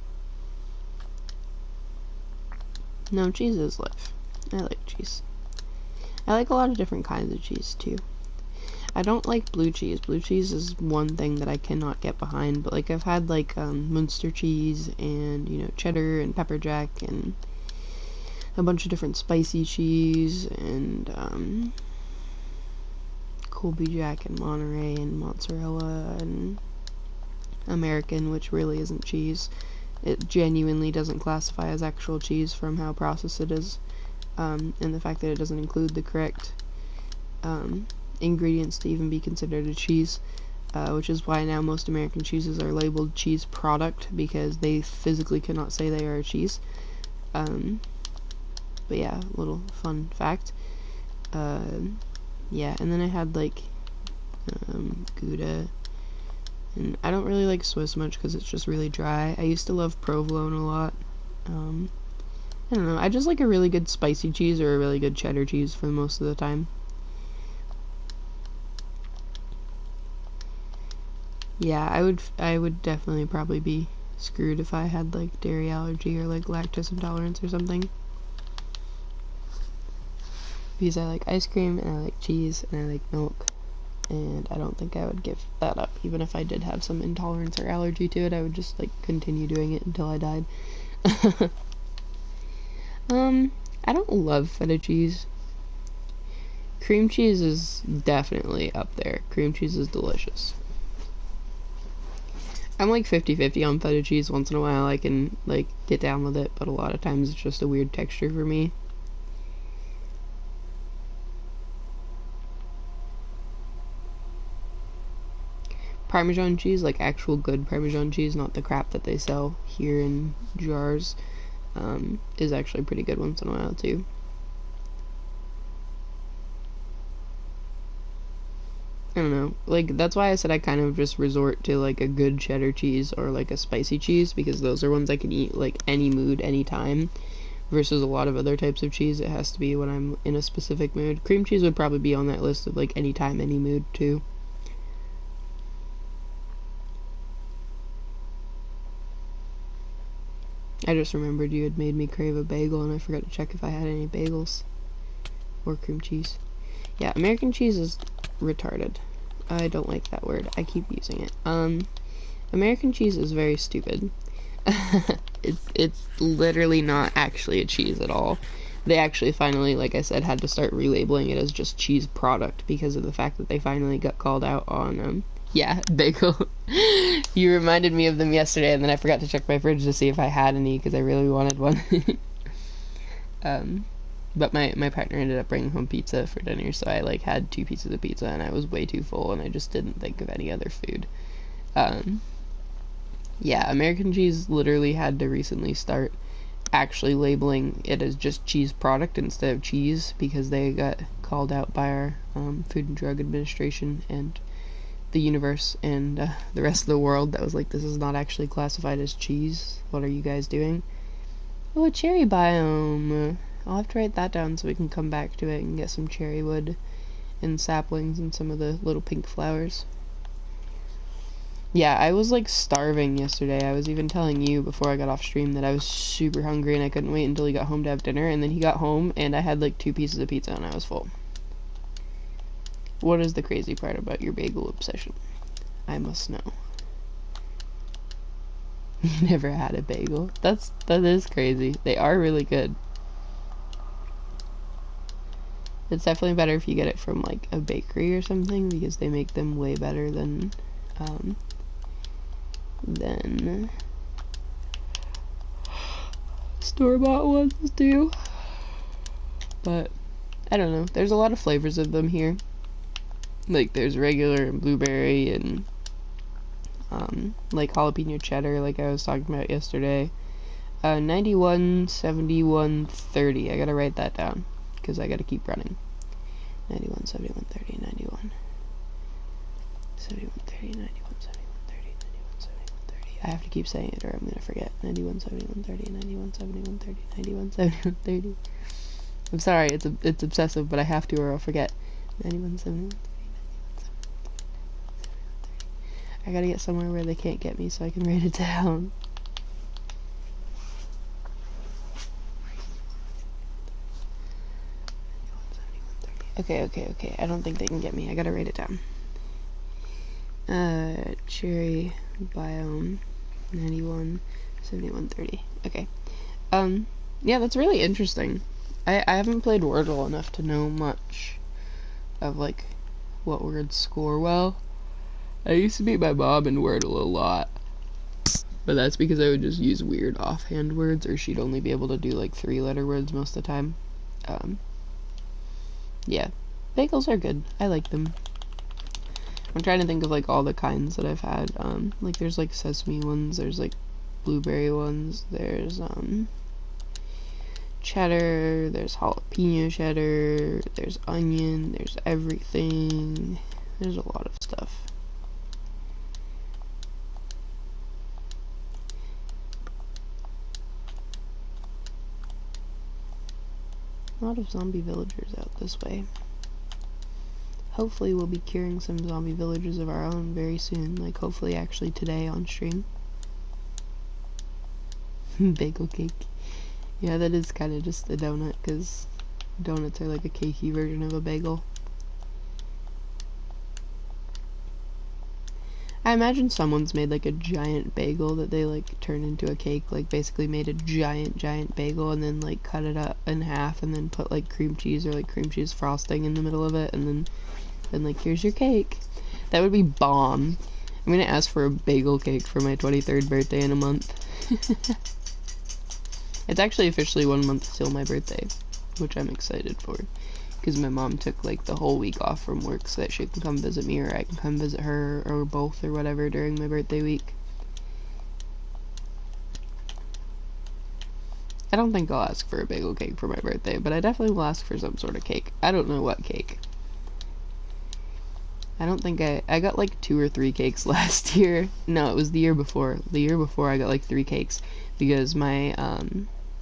No, cheese is life. I like cheese. I like a lot of different kinds of cheese too. I don't like blue cheese. Blue cheese is one thing that I cannot get behind, but like I've had like Munster cheese and, you know, cheddar and pepper jack and a bunch of different spicy cheese and Colby Jack and Monterey and mozzarella and American, which really isn't cheese. It genuinely doesn't classify as actual cheese from how processed it is, and the fact that it doesn't include the correct ingredients to even be considered a cheese, which is why now most American cheeses are labeled cheese product, because they physically cannot say they are a cheese. But yeah, little fun fact. Yeah, and then I had like Gouda, and I don't really like Swiss much because it's just really dry. I used to love provolone a lot. I don't know, I just like a really good spicy cheese or a really good cheddar cheese for most of the time. Yeah, I would definitely probably be screwed if I had like dairy allergy or like lactose intolerance or something. Because I like ice cream and I like cheese and I like milk, and I don't think I would give that up. Even if I did have some intolerance or allergy to it, I would just like continue doing it until I died. I don't love feta cheese. Cream cheese is definitely up there. Cream cheese is delicious. I'm like 50-50 on feta cheese. Once in a while I can like get down with it, but a lot of times it's just a weird texture for me. Parmesan cheese, like actual good Parmesan cheese, not the crap that they sell here in jars, is actually pretty good once in a while too. I don't know, like that's why I said I kind of just resort to like a good cheddar cheese or like a spicy cheese, because those are ones I can eat like any mood, anytime, versus a lot of other types of cheese it has to be when I'm in a specific mood. Cream cheese would probably be on that list of like anytime, any mood too. I just remembered you had made me crave a bagel, and I forgot to check if I had any bagels or cream cheese. Yeah, American cheese is retarded. I don't like that word. I keep using it. American cheese is very stupid. It's literally not actually a cheese at all. They actually finally, like I said, had to start relabeling it as just cheese product because of the fact that they finally got called out on, yeah, bagel. You reminded me of them yesterday, and then I forgot to check my fridge to see if I had any, because I really wanted one. But my partner ended up bringing home pizza for dinner, so I like had 2 pieces of pizza, and I was way too full, and I just didn't think of any other food. Yeah, American cheese literally had to recently start actually labeling it as just cheese product instead of cheese, because they got called out by our Food and Drug Administration and the universe and the rest of the world that was like, this is not actually classified as cheese. What are you guys doing? Oh, a cherry biome. I'll have to write that down so we can come back to it and get some cherry wood and saplings and some of the little pink flowers. Yeah, I was like starving yesterday. I was even telling you before I got off stream that I was super hungry and I couldn't wait until he got home to have dinner, and then he got home and I had like 2 pieces of pizza and I was full. What is the crazy part about your bagel obsession? I must know. You never had a bagel? That is crazy. They are really good. It's definitely better if you get it from like a bakery or something, because they make them way better than store-bought ones do. But I don't know, there's a lot of flavors of them here. Like there's regular and blueberry and like jalapeno cheddar, like I was talking about yesterday. 91, 71, 30. I gotta write that down because I gotta keep running. 91, 71, 30, 91, 71, 30, 91, 71, 30, 91, 71, 30. I have to keep saying it or I'm gonna forget. 91, 71, 30, 91, 71, 30, 91, 71, 30. I'm sorry, it's obsessive, but I have to or I'll forget. 91, 71, 30, 91, 71, 30. I gotta get somewhere where they can't get me so I can write it down. Okay. I don't think they can get me. I gotta write it down. Cherry biome 91, 71, 30. Okay. Yeah, that's really interesting. I haven't played Wordle enough to know much of like what words score well. I used to beat my mom in Wordle a lot, but that's because I would just use weird offhand words, or she'd only be able to do like 3-letter words most of the time. Yeah, bagels are good. I like them. I'm trying to think of like all the kinds that I've had. Like there's like sesame ones, there's like blueberry ones, there's cheddar, there's jalapeno cheddar, there's onion, there's everything. There's a lot of stuff. A lot of zombie villagers out this way. Hopefully we'll be curing some zombie villagers of our own very soon, like hopefully actually today on stream. Bagel cake. Yeah, that is kind of just a donut, because donuts are like a cakey version of a bagel. I imagine someone's made like a giant bagel that they like turn into a cake, like basically made a giant bagel and then like cut it up in half and then put like cream cheese or like cream cheese frosting in the middle of it and like here's your cake. That would be bomb. I'm gonna ask for a bagel cake for my 23rd birthday in a month. It's actually officially 1 month till my birthday, which I'm excited for. Because my mom took like the whole week off from work so that she can come visit me, or I can come visit her, or both, or whatever during my birthday week. I don't think I'll ask for a bagel cake for my birthday, but I definitely will ask for some sort of cake. I don't know what cake. I don't think I got like 2 or 3 cakes last year. No, it was the year before. The year before I got like 3 cakes because my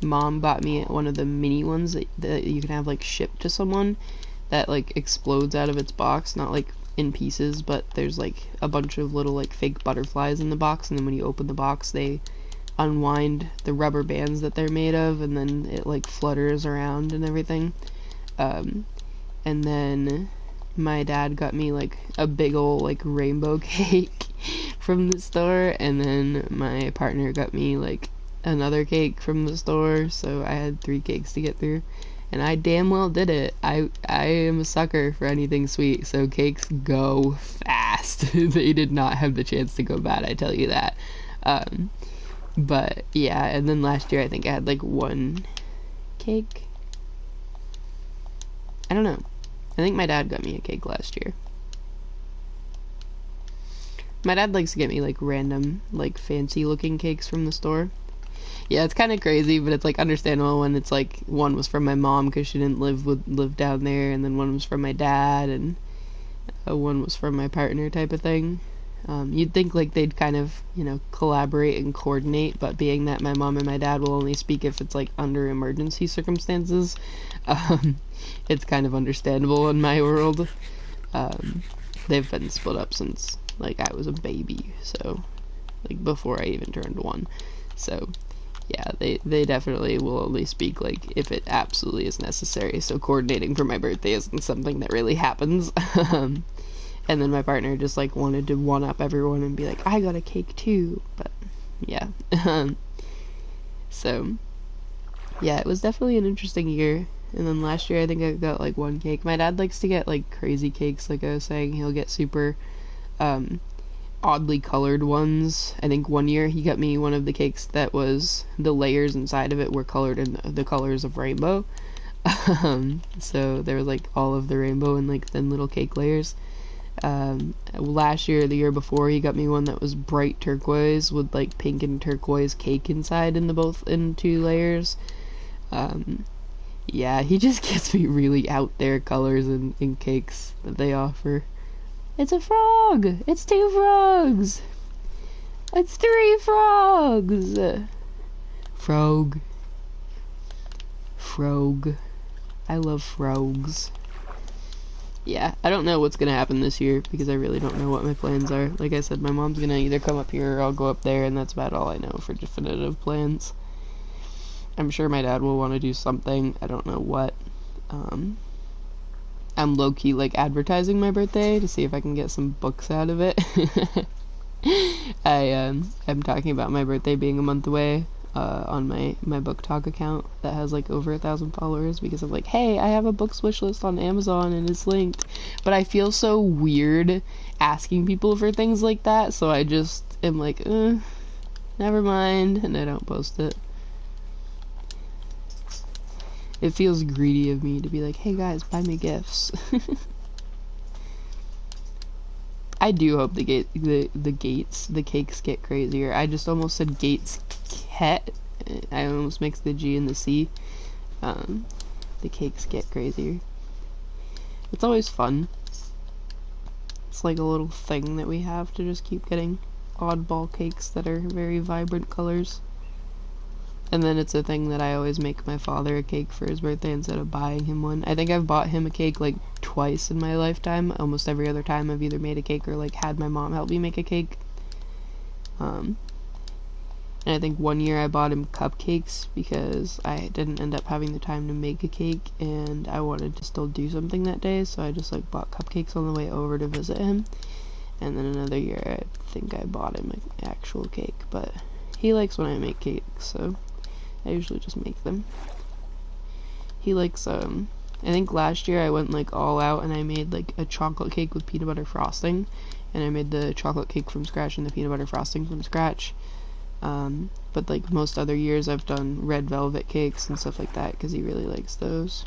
mom bought me one of the mini ones that you can have like shipped to someone that like explodes out of its box, not like in pieces, but there's like a bunch of little like fake butterflies in the box, and then when you open the box they unwind the rubber bands that they're made of, and then it like flutters around and everything. And then my dad got me like a big ol' like rainbow cake from the store, and then my partner got me like another cake from the store, so I had 3 cakes to get through, and I damn well did it. I am a sucker for anything sweet, so cakes go fast. They did not have the chance to go bad, I tell you that. But yeah, and then last year I think I had like 1 cake. I don't know. I think my dad got me a cake last year. My dad likes to get me like random, like fancy looking cakes from the store. Yeah, it's kind of crazy, but it's like understandable when it's like one was from my mom because she didn't live down there, and then one was from my dad, and one was from my partner type of thing. You'd think like they'd kind of, you know, collaborate and coordinate, but being that my mom and my dad will only speak if it's like under emergency circumstances, it's kind of understandable in my world. They've been split up since like I was a baby, so like before I even turned 1. So yeah, they definitely will only speak like if it absolutely is necessary. So coordinating for my birthday isn't something that really happens. And then my partner just like wanted to one up everyone and be like, I got a cake too. But yeah. So yeah, it was definitely an interesting year. And then last year I think I got like one cake. My dad likes to get like crazy cakes, like I was saying. He'll get super oddly colored ones. I think one year he got me one of the cakes that was the layers inside of it were colored in the colors of rainbow. So there was like all of the rainbow in like thin little cake layers. Last year, the year before, he got me one that was bright turquoise with like pink and turquoise cake inside in 2 layers. Yeah, he just gets me really out there colors in cakes that they offer. It's a frog! It's 2 frogs! It's 3 frogs! Frog. Frog. I love frogs. Yeah, I don't know what's gonna happen this year because I really don't know what my plans are. Like I said, my mom's gonna either come up here or I'll go up there, and that's about all I know for definitive plans. I'm sure my dad will want to do something. I don't know what. I'm low-key like advertising my birthday to see if I can get some books out of it. I'm talking about my birthday being a month away on my book talk account that has like over 1,000 followers because I'm like, hey, I have a books wish list on Amazon and it's linked. But I feel so weird asking people for things like that, so I just am like, never mind, and I don't post it. It feels greedy of me to be like, hey guys, buy me gifts. I do hope the cakes get crazier. I just almost said gates ket. I almost mixed the G and the C. The cakes get crazier. It's always fun. It's like a little thing that we have to just keep getting oddball cakes that are very vibrant colors. And then it's a thing that I always make my father a cake for his birthday instead of buying him one. I think I've bought him a cake like twice in my lifetime. Almost every other time I've either made a cake or like had my mom help me make a cake. And I think one year I bought him cupcakes because I didn't end up having the time to make a cake and I wanted to still do something that day, so I just like bought cupcakes on the way over to visit him. And then another year I think I bought him an actual cake, but he likes when I make cakes, so I usually just make them. He likes, I think last year I went like all out and I made like a chocolate cake with peanut butter frosting, and I made the chocolate cake from scratch and the peanut butter frosting from scratch. But like most other years I've done red velvet cakes and stuff like that because he really likes those.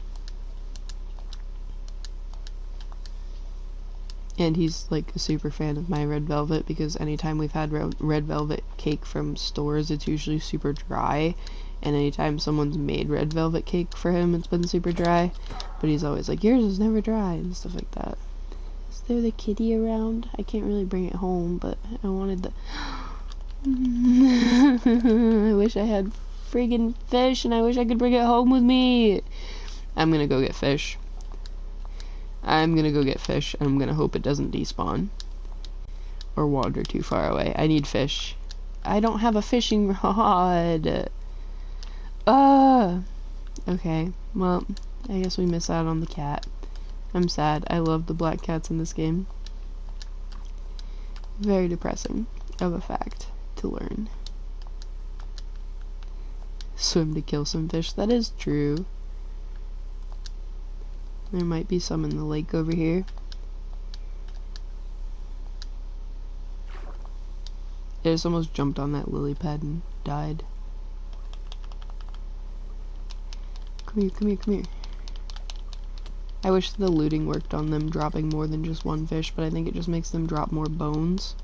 And he's like a super fan of my red velvet because anytime we've had red velvet cake from stores, it's usually super dry. And anytime someone's made red velvet cake for him, it's been super dry. But he's always like, yours is never dry, and stuff like that. Is there the kitty around? I can't really bring it home, but I wanted the... I wish I had friggin' fish, and I wish I could bring it home with me. I'm gonna go get fish. I'm gonna go get fish, and I'm gonna hope it doesn't despawn. Or wander too far away. I need fish. I don't have a fishing rod. Okay, well, I guess we miss out on the cat. I'm sad. I love the black cats in this game. Very depressing of a fact to learn. Swim to kill some fish. That is true. There might be some in the lake over here. I just almost jumped on that lily pad and died. Come here, come here, come here. I wish the looting worked on them dropping more than just one fish, but I think it just makes them drop more bones.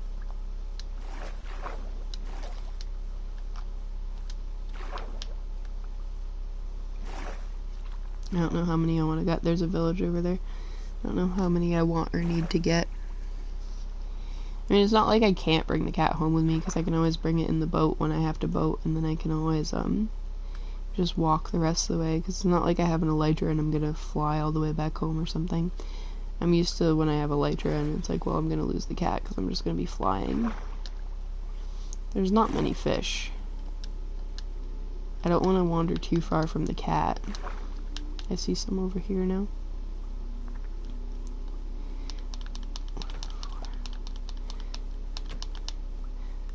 I don't know how many I want to get. There's a village over there. I don't know how many I want or need to get. I mean, it's not like I can't bring the cat home with me, because I can always bring it in the boat when I have to boat, and then I can always, just walk the rest of the way, because it's not like I have an elytra and I'm gonna fly all the way back home or something. I'm used to when I have a elytra and it's like, well, I'm gonna lose the cat because I'm just gonna be flying. There's not many fish. I don't want to wander too far from the cat. I see some over here now.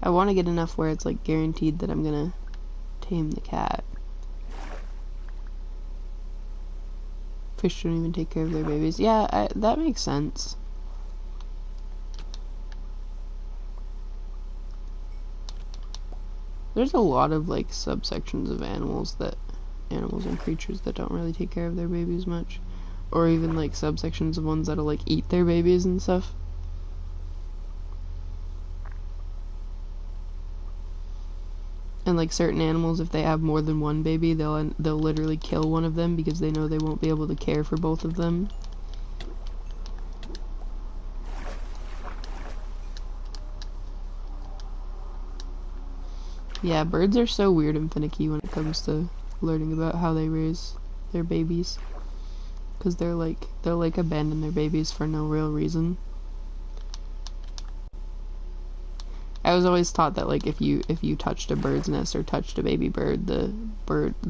I want to get enough where it's like guaranteed that I'm gonna tame the cat. Fish don't even take care of their babies. Yeah, that makes sense. There's a lot of like subsections of animals and creatures that don't really take care of their babies much, or even like subsections of ones that'll like eat their babies and stuff. And like certain animals, if they have more than one baby, they'll literally kill one of them because they know they won't be able to care for both of them. Yeah, birds are so weird and finicky when it comes to learning about how they raise their babies, because they'll like abandon their babies for no real reason. I was always taught that like if you touched a bird's nest or touched a baby bird, the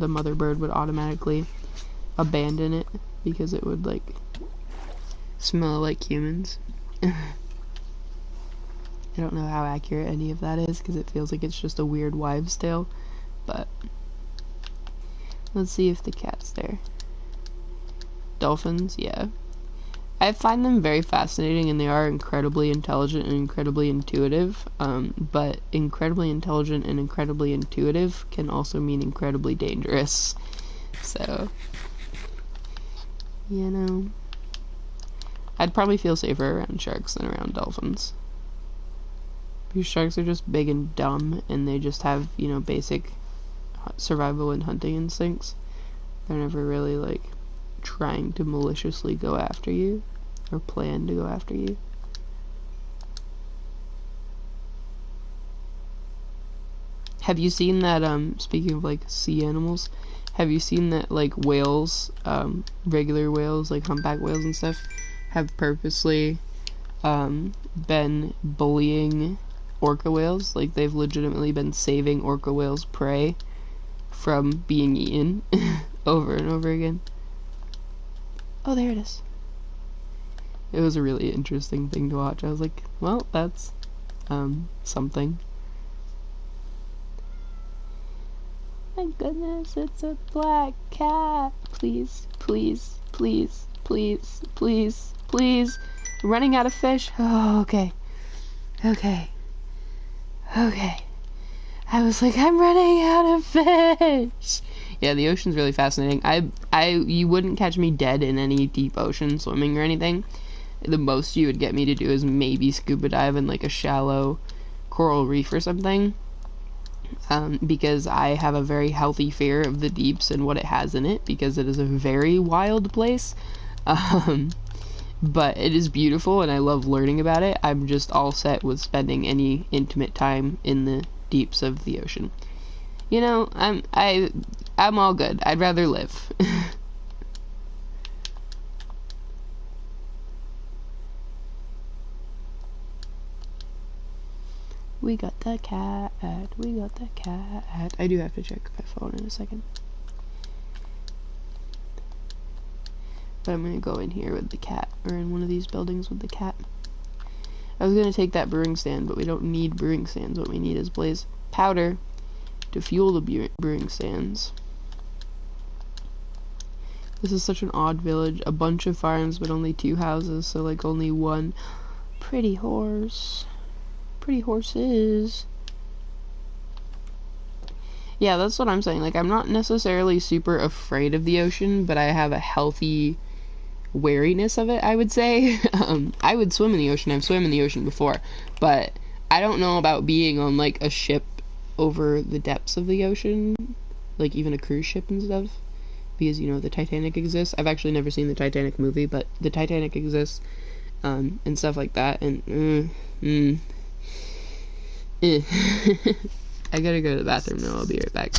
mother bird would automatically abandon it because it would like smell like humans. I don't know how accurate any of that is because it feels like it's just a weird wives' tale, but let's see if the cat's there. Dolphins, yeah. I find them very fascinating, and they are incredibly intelligent and incredibly intuitive, but incredibly intelligent and incredibly intuitive can also mean incredibly dangerous. So, you know, I'd probably feel safer around sharks than around dolphins. Because sharks are just big and dumb, and they just have, you know, basic survival and hunting instincts. They're never really, like, trying to maliciously go after you, or plan to go after you. Have you seen that, speaking of, like, sea animals, have you seen that, like, whales, regular whales, like humpback whales and stuff, have purposely, been bullying orca whales? Like, they've legitimately been saving orca whales' prey from being eaten over and over again. Oh, there it is. It was a really interesting thing to watch. I was like, well, that's, something. My goodness, it's a black cat. Please, please, please, please, please, please. I'm running out of fish. Oh, okay. Okay. Okay. I was like, I'm running out of fish. Yeah, the ocean's really fascinating. You wouldn't catch me dead in any deep ocean swimming or anything. The most you would get me to do is maybe scuba dive in like a shallow coral reef or something. Because I have a very healthy fear of the deeps and what it has in it, because it is a very wild place. But it is beautiful and I love learning about it. I'm just all set with spending any intimate time in the deeps of the ocean. You know, I'm all good. I'd rather live. We got the cat. We got the cat. I do have to check my phone in a second. But I'm gonna go in here with the cat, or in one of these buildings with the cat. I was gonna take that brewing stand, but we don't need brewing stands. What we need is blaze powder to fuel the brewing stands. This is such an odd village. A bunch of farms, but only 2 houses, so like only one. Pretty horse. Pretty horses. Yeah, that's what I'm saying. Like, I'm not necessarily super afraid of the ocean, but I have a healthy wariness of it, I would say. I would swim in the ocean. I've swum in the ocean before, but I don't know about being on, like, a ship over the depths of the ocean, like, even a cruise ship and stuff, because, you know, the Titanic exists. I've actually never seen the Titanic movie, but the Titanic exists, and stuff like that, and, I gotta go to the bathroom now. I'll be right back.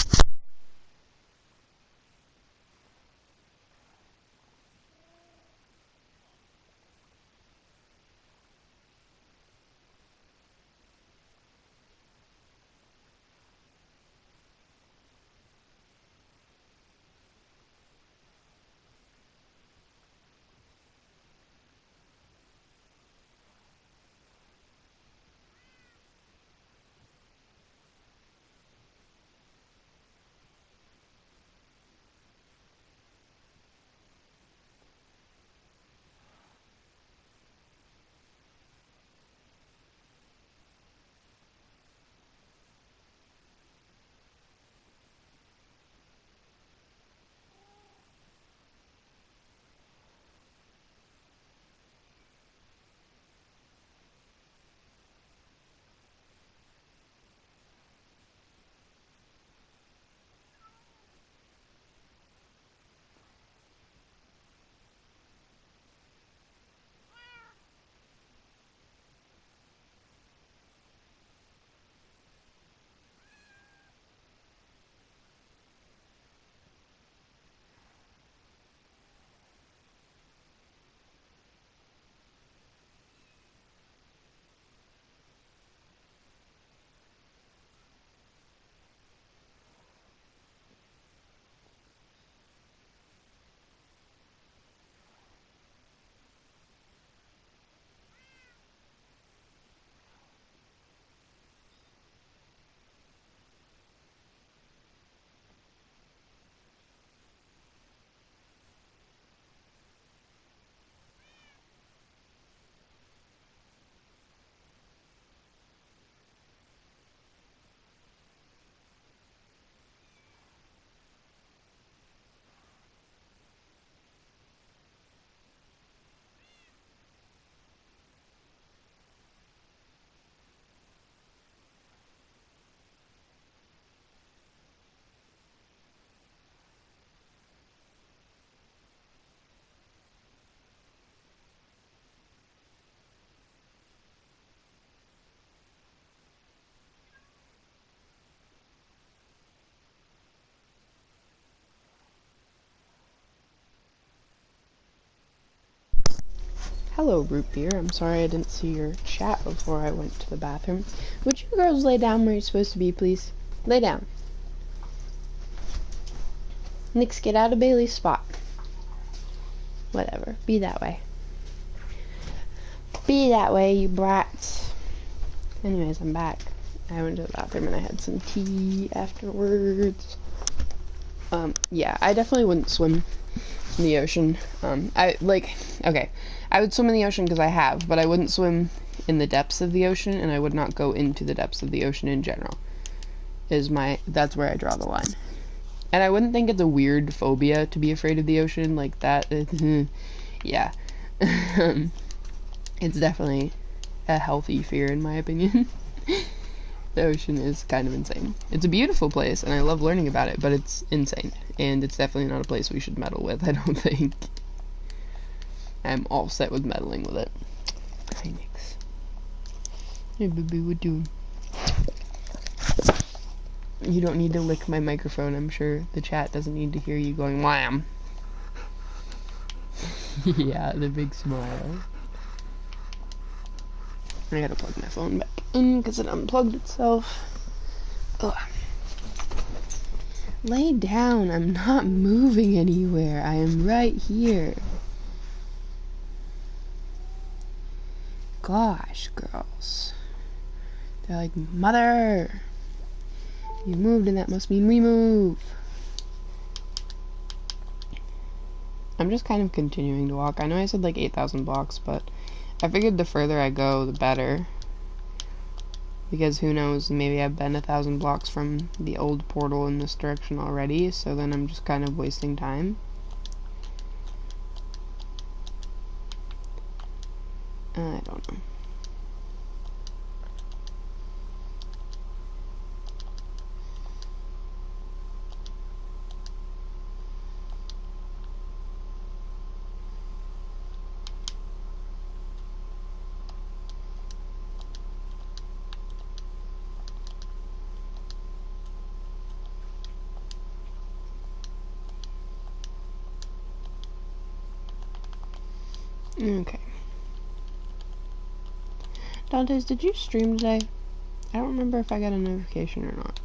Hello, Root Beer. I'm sorry I didn't see your chat before I went to the bathroom. Would you girls lay down where you're supposed to be, please? Lay down. Nix, get out of Bailey's spot. Whatever. Be that way. Be that way, you brats. Anyways, I'm back. I went to the bathroom and I had some tea afterwards. Yeah, I definitely wouldn't swim in the ocean. I would swim in the ocean because I have, but I wouldn't swim in the depths of the ocean, and I would not go into the depths of the ocean in general. That's where I draw the line. And I wouldn't think it's a weird phobia to be afraid of the ocean, like that. Yeah. It's definitely a healthy fear, in my opinion. The ocean is kind of insane. It's a beautiful place, and I love learning about it, but it's insane. And it's definitely not a place we should meddle with, I don't think. I'm all set with meddling with it. Hi, Nix. Hey, baby, what doing? You don't need to lick my microphone. I'm sure the chat doesn't need to hear you going wham. Yeah, the big smile. I gotta plug my phone back in because it unplugged itself. Ugh. Lay down. I'm not moving anywhere. I am right here. Gosh, girls. They're like, Mother, you moved and that must mean we move. I'm just kind of continuing to walk. I know I said like 8,000 blocks, but I figured the further I go, the better. Because who knows, maybe I've been 1,000 blocks from the old portal in this direction already, so then I'm just kind of wasting time. I don't know. Okay. Dantes, did you stream today? I don't remember if I got a notification or not.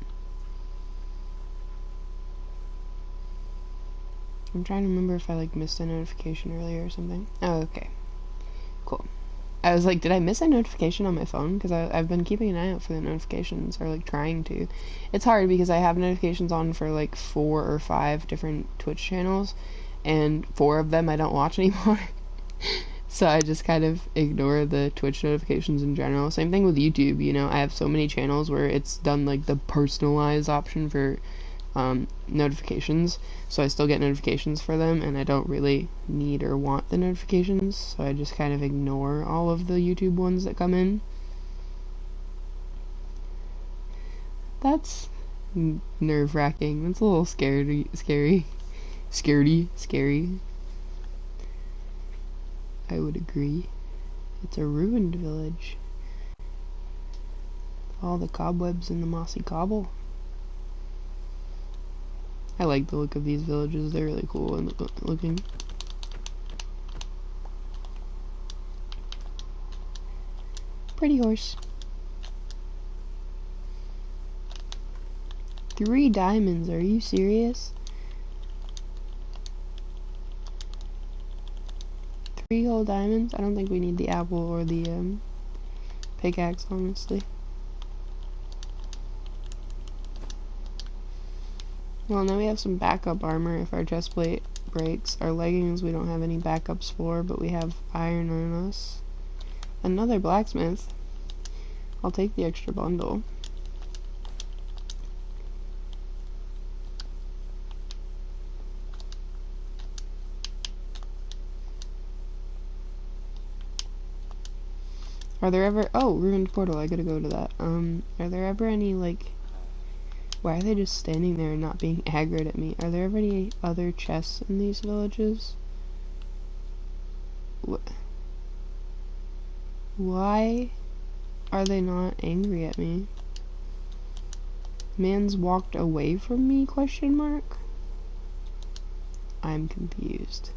I'm trying to remember if I like missed a notification earlier or something. Oh, okay. Cool. I was like, did I miss a notification on my phone? Because I've been keeping an eye out for the notifications, or like trying to. It's hard because I have notifications on for like 4 or 5 different Twitch channels, and 4 of them I don't watch anymore. So I just kind of ignore the Twitch notifications in general. Same thing with YouTube, you know, I have so many channels where it's done like the personalized option for notifications, so I still get notifications for them, and I don't really need or want the notifications, so I just kind of ignore all of the YouTube ones that come in. That's nerve-wracking. That's a little scary. I would agree. It's a ruined village. All the cobwebs in the mossy cobble. I like the look of these villages. They're really cool and looking. Pretty horse. 3 diamonds. Are you serious? 3 whole diamonds? I don't think we need the apple or the pickaxe, honestly. Well, now we have some backup armor if our chestplate breaks. Our leggings we don't have any backups for, but we have iron on us. Another blacksmith. I'll take the extra bundle. Are there ever... Oh, ruined portal. I gotta go to that. Are there ever any, like... Why are they just standing there and not being aggroed at me? Are there ever any other chests in these villages? Why are they not angry at me? Man's walked away from me, question mark? I'm confused.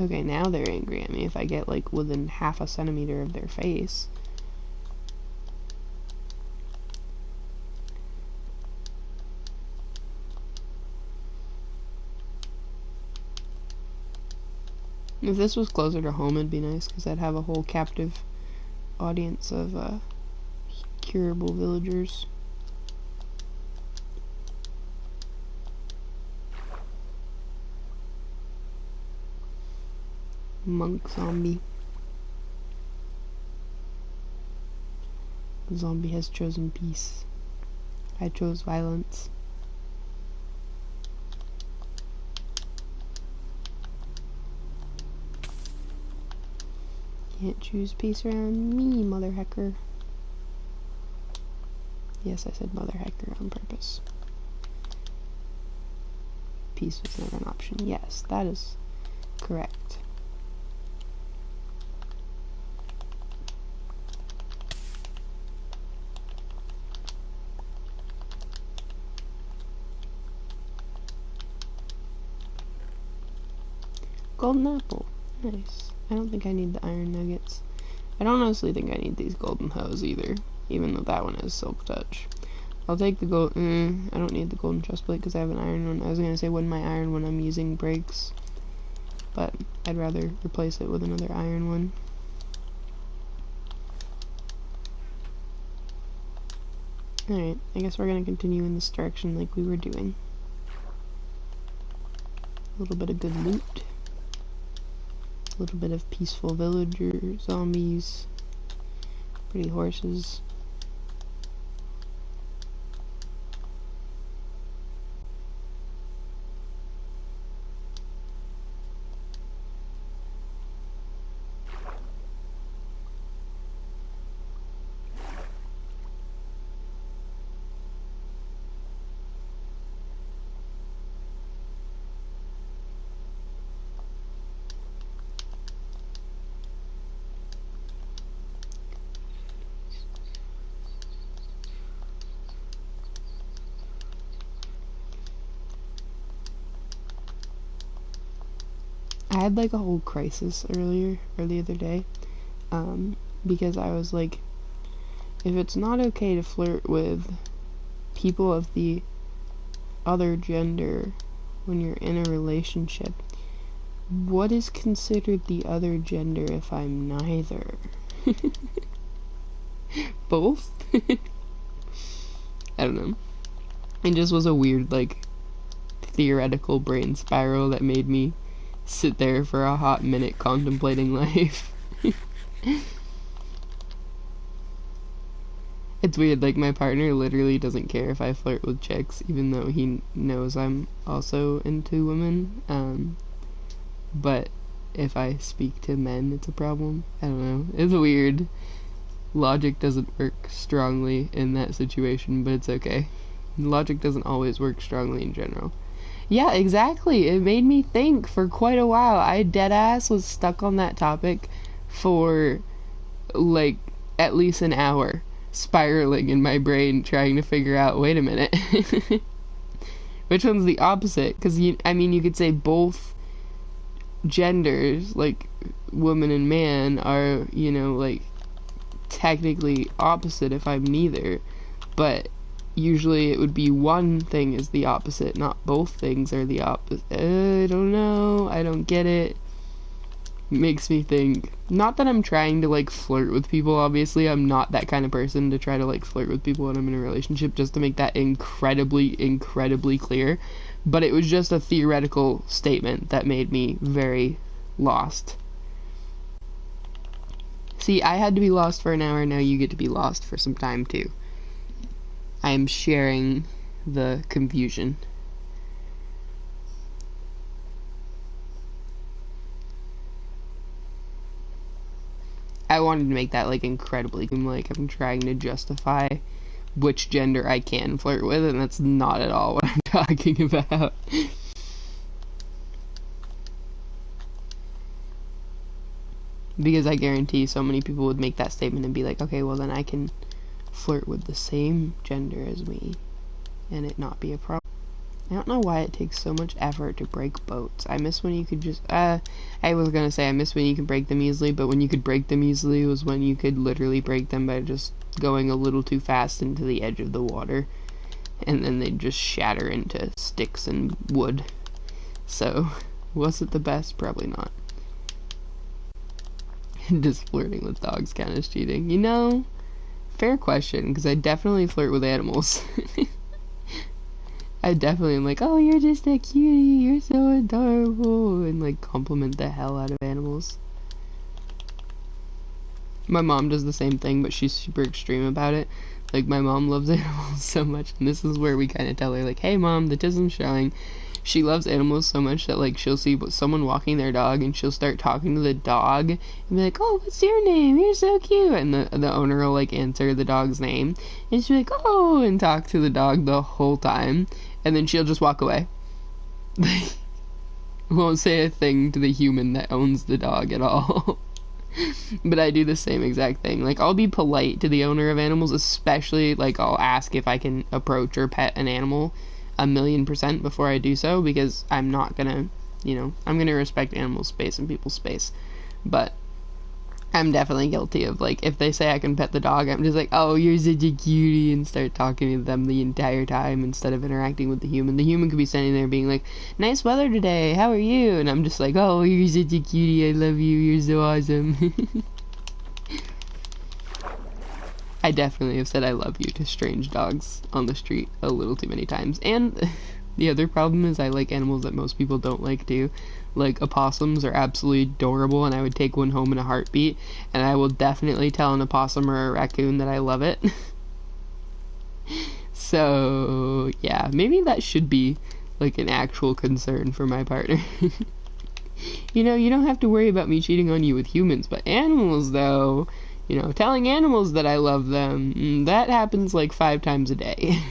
Okay, now they're angry at me if I get, like, within half a centimeter of their face. If this was closer to home, it'd be nice, because I'd have a whole captive audience of, curable villagers. Monk zombie. The zombie has chosen peace. I chose violence. Can't choose peace around me, mother hecker. Yes, I said mother hecker on purpose. Peace was never an option. Yes, that is correct. Golden apple. Nice. I don't think I need the iron nuggets. I don't honestly think I need these golden hoes either, even though that one has silk touch. I'll take the gold. I don't need the golden chest plate because I have an iron one. I was gonna say when my iron one I'm using breaks, but I'd rather replace it with another iron one. Alright, I guess we're gonna continue in this direction like we were doing. A little bit of good loot. A little bit of peaceful villager zombies. Pretty horses. I had like a whole crisis the other day, because I was like, if it's not okay to flirt with people of the other gender when you're in a relationship, what is considered the other gender if I'm neither? Both? I don't know. It just was a weird, like, theoretical brain spiral that made me sit there for a hot minute contemplating life. It's weird, like, my partner literally doesn't care if I flirt with chicks, even though he knows I'm also into women, but if I speak to men, it's a problem. I don't know. It's weird. Logic doesn't work strongly in that situation, but it's okay. Logic doesn't always work strongly in general. Yeah, exactly. It made me think for quite a while. I deadass was stuck on that topic for, like, at least an hour, spiraling in my brain, trying to figure out, wait a minute, which one's the opposite? Because, I mean, you could say both genders, like, woman and man, are, you know, like, technically opposite if I'm neither, but usually it would be one thing is the opposite, not both things are the opposite. I don't know. I don't get it. Makes me think. Not that I'm trying to, like, flirt with people, obviously. I'm not that kind of person to try to, like, flirt with people when I'm in a relationship, just to make that incredibly, incredibly clear. But it was just a theoretical statement that made me very lost. See, I had to be lost for an hour, now you get to be lost for some time, too. I am sharing the confusion. I wanted to make that, like, incredibly, like, I'm trying to justify which gender I can flirt with, and that's not at all what I'm talking about. Because I guarantee so many people would make that statement and be like, okay, well then I can flirt with the same gender as me and it not be a problem. I don't know why it takes so much effort to break boats. I miss when you could just, I was gonna say I miss when you could break them easily, but when you could break them easily was when you could literally break them by just going a little too fast into the edge of the water, and then they'd just shatter into sticks and wood. So, was it the best? Probably not. Just flirting with dogs kind of cheating. You know, fair question, because I definitely flirt with animals. I definitely am like, oh, you're just a cutie, you're so adorable, and like compliment the hell out of animals. My mom does the same thing, but she's super extreme about it. Like, my mom loves animals so much, and this is where we kind of tell her, like, hey mom, the tism's showing. She loves animals so much that, like, she'll see someone walking their dog, and she'll start talking to the dog, and be like, oh, what's your name? You're so cute. And the owner will, like, answer the dog's name, and she'll be like, oh, and talk to the dog the whole time, and then she'll just walk away. Won't say a thing to the human that owns the dog at all. But I do the same exact thing. Like, I'll be polite to the owner of animals, especially, like, I'll ask if I can approach or pet an animal 1,000,000% before I do so, because I'm not gonna, you know, I'm gonna respect animal space and people's space. But I'm definitely guilty of, like, if they say I can pet the dog, I'm just like, oh, you're such a cutie, and start talking to them the entire time instead of interacting with the human. The human could be standing there being like, nice weather today, how are you? And I'm just like, oh, you're such a cutie, I love you, you're so awesome. I definitely have said I love you to strange dogs on the street a little too many times. And the other problem is I like animals that most people don't like too. Like, opossums are absolutely adorable, and I would take one home in a heartbeat, and I will definitely tell an opossum or a raccoon that I love it. So, yeah, maybe that should be, like, an actual concern for my partner. You know, you don't have to worry about me cheating on you with humans, but animals, though, you know, telling animals that I love them, that happens like 5 times a day.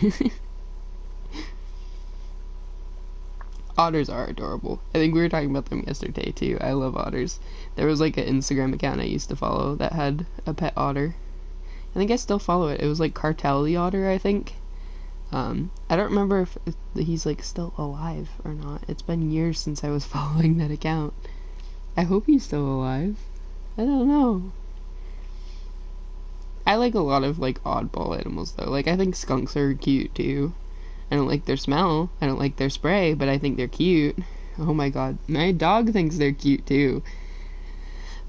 Otters are adorable. I think we were talking about them yesterday too. I love otters. There was like an Instagram account I used to follow that had a pet otter. I think I still follow it. It was like Cartel the Otter, I think. I don't remember if he's like still alive or not. It's been years since I was following that account. I hope he's still alive. I don't know. I like a lot of like oddball animals though. Like, I think skunks are cute too. I don't like their smell. I don't like their spray, but I think they're cute. Oh my god. My dog thinks they're cute too.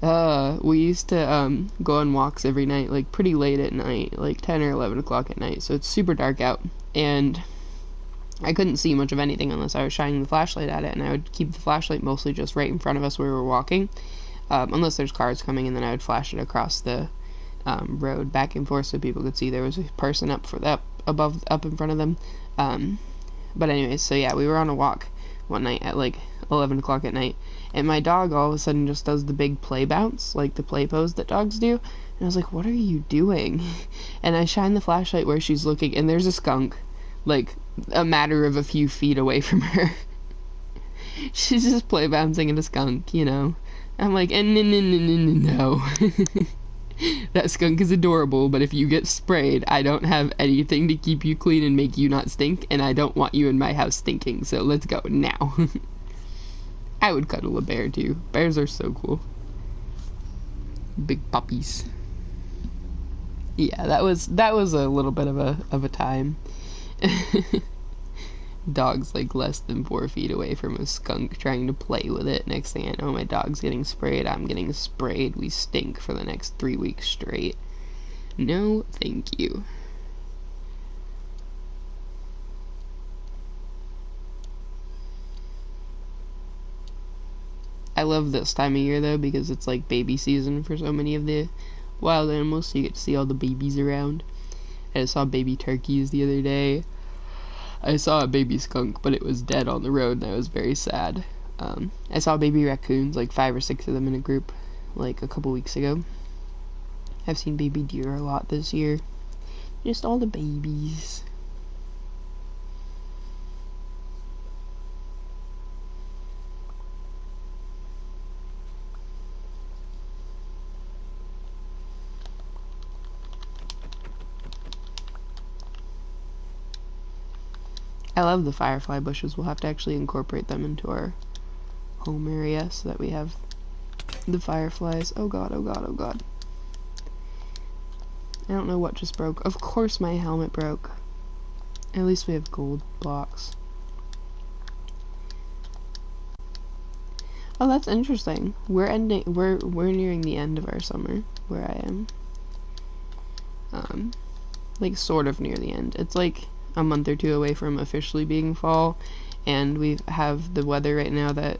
We used to go on walks every night, like pretty late at night, like 10 or 11 o'clock at night, so it's super dark out, and I couldn't see much of anything unless I was shining the flashlight at it, and I would keep the flashlight mostly just right in front of us where we were walking, unless there's cars coming, and then I would flash it across the road back and forth so people could see there was a person up in front of them. But anyways, so yeah, we were on a walk one night at like 11 o'clock at night, and my dog all of a sudden just does the big play bounce, like the play pose that dogs do, and I was like, what are you doing? And I shine the flashlight where she's looking, and there's a skunk, like, a matter of a few feet away from her. She's just play bouncing at a skunk, you know. I'm like, no. That skunk is adorable, but if you get sprayed, I don't have anything to keep you clean and make you not stink, and I don't want you in my house stinking, so let's go now. I would cuddle a bear too. Bears are so cool. Big puppies. Yeah, that was a little bit of a time. Dog's like less than 4 feet away from a skunk trying to play with it. Next thing I know, my dog's getting sprayed. I'm getting sprayed. We stink for the next 3 weeks straight. No, thank you. I love this time of year though, because it's like baby season for so many of the wild animals, so you get to see all the babies around. I saw baby turkeys the other day. I saw a baby skunk, but it was dead on the road, and I was very sad. I saw baby raccoons, like 5 or 6 of them in a group, like a couple weeks ago. I've seen baby deer a lot this year. Just all the babies. I love the firefly bushes. We'll have to actually incorporate them into our home area so that we have the fireflies. Oh god, oh god, oh god. I don't know what just broke. Of course my helmet broke. At least we have gold blocks. Oh, that's interesting. We're nearing the end of our summer where I am. Like sort of near the end. It's like a month or two away from officially being fall, and we have the weather right now that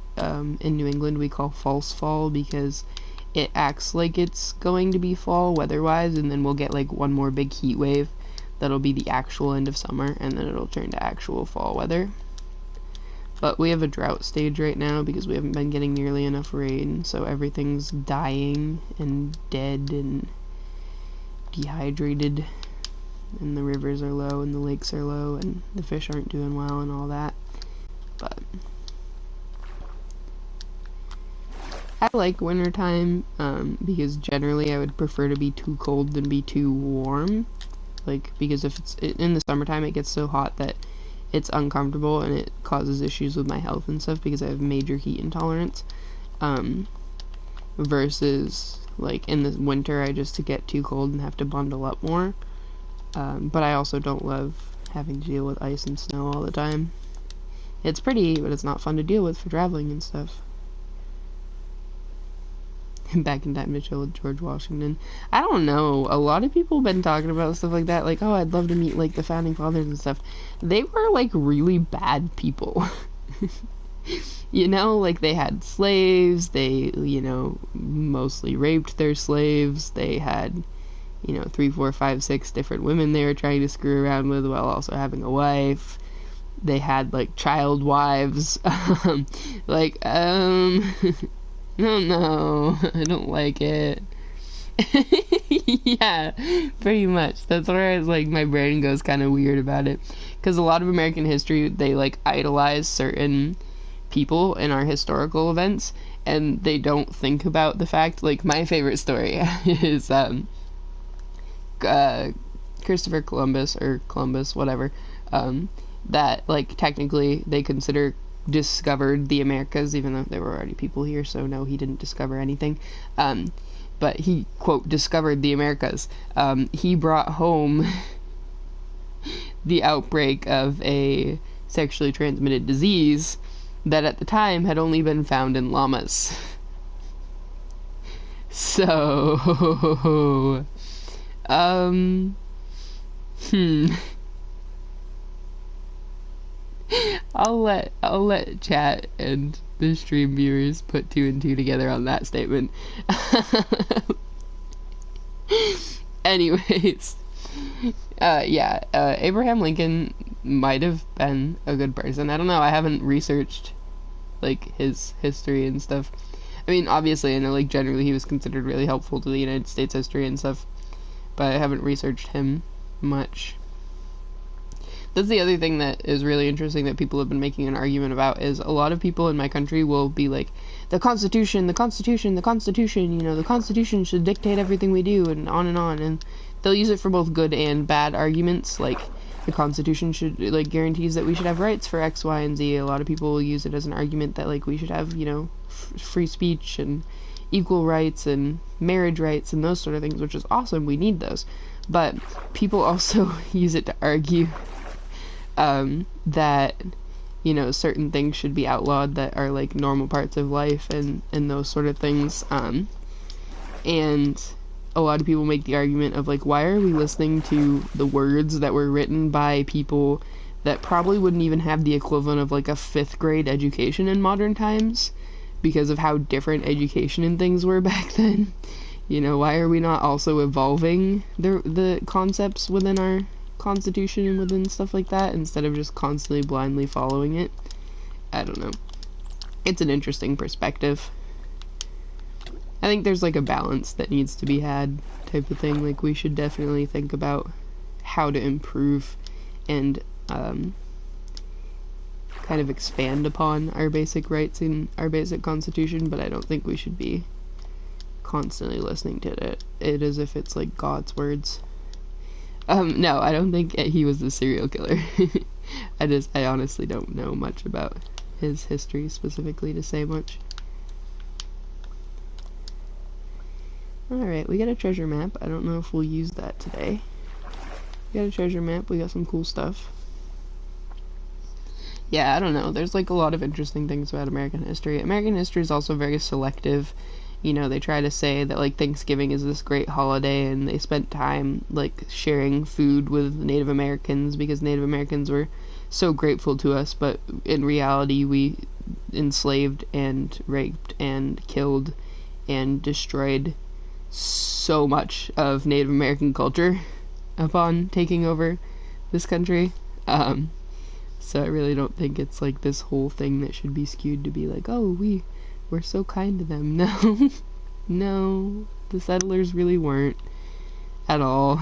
in New England we call false fall, because it acts like it's going to be fall weather-wise, and then we'll get like one more big heat wave that'll be the actual end of summer, and then it'll turn to actual fall weather. But we have a drought stage right now because we haven't been getting nearly enough rain, so everything's dying and dead and dehydrated, and the rivers are low and the lakes are low and the fish aren't doing well and all that. But I like wintertime because generally I would prefer to be too cold than be too warm. Like, because if it's in the summertime it gets so hot that it's uncomfortable and it causes issues with my health and stuff because I have major heat intolerance. Versus like in the winter I just get too cold and have to bundle up more. But I also don't love having to deal with ice and snow all the time. It's pretty, but it's not fun to deal with for traveling and stuff. Back in time to chill with George Washington. I don't know. A lot of people have been talking about stuff like that. Like, oh, I'd love to meet, like, the founding fathers and stuff. They were, like, really bad people. You know, like, they had slaves. They, you know, mostly raped their slaves. They had, you know, 3, 4, 5, 6 different women they were trying to screw around with while also having a wife. They had, like, child wives. No, I don't like it. Yeah, pretty much. That's where it's like my brain goes kind of weird about it. Because a lot of American history, they like idolize certain people in our historical events, and they don't think about the fact, like my favorite story is Christopher Columbus, or Columbus, whatever, that like technically they consider discovered the Americas, even though there were already people here, so no, he didn't discover anything. But he, quote, discovered the Americas. He brought home the outbreak of a sexually transmitted disease that at the time had only been found in llamas. So, I'll let chat and the stream viewers put 2 and 2 together on that statement. Anyways, Abraham Lincoln might have been a good person. I don't know. I haven't researched like his history and stuff. I mean, obviously, I know like generally he was considered really helpful to the United States history and stuff, but I haven't researched him much. That's the other thing that is really interesting that people have been making an argument about, is a lot of people in my country will be like, the Constitution, the Constitution, the Constitution, you know, the Constitution should dictate everything we do, and on, and they'll use it for both good and bad arguments, like, the Constitution should, like, guarantees that we should have rights for X, Y, and Z. A lot of people will use it as an argument that, like, we should have, you know, free speech and equal rights and marriage rights and those sort of things, which is awesome, we need those. But people also use it to argue that, you know, certain things should be outlawed that are like normal parts of life and those sort of things. And a lot of people make the argument of like, why are we listening to the words that were written by people that probably wouldn't even have the equivalent of like a 5th grade education in modern times, because of how different education and things were back then? You know, why are we not also evolving the concepts within our Constitution and within stuff like that, instead of just constantly blindly following it? I don't know. It's an interesting perspective. I think there's like a balance that needs to be had, type of thing. Like, we should definitely think about how to improve and kind of expand upon our basic rights in our basic Constitution, but I don't think we should be constantly listening to it as if it's like God's words. No, I don't think he was the serial killer. I honestly don't know much about his history specifically to say much. Alright, we got a treasure map. I don't know if we'll use that today. We got a treasure map. We got some cool stuff. Yeah, I don't know. There's like a lot of interesting things about American history. American history is also very selective. You know, they try to say that like Thanksgiving is this great holiday, and they spent time like sharing food with Native Americans because Native Americans were so grateful to us, but in reality we enslaved and raped and killed and destroyed so much of Native American culture upon taking over this country. So I really don't think it's like this whole thing that should be skewed to be like, oh, we're so kind to them. No. No, the settlers really weren't at all.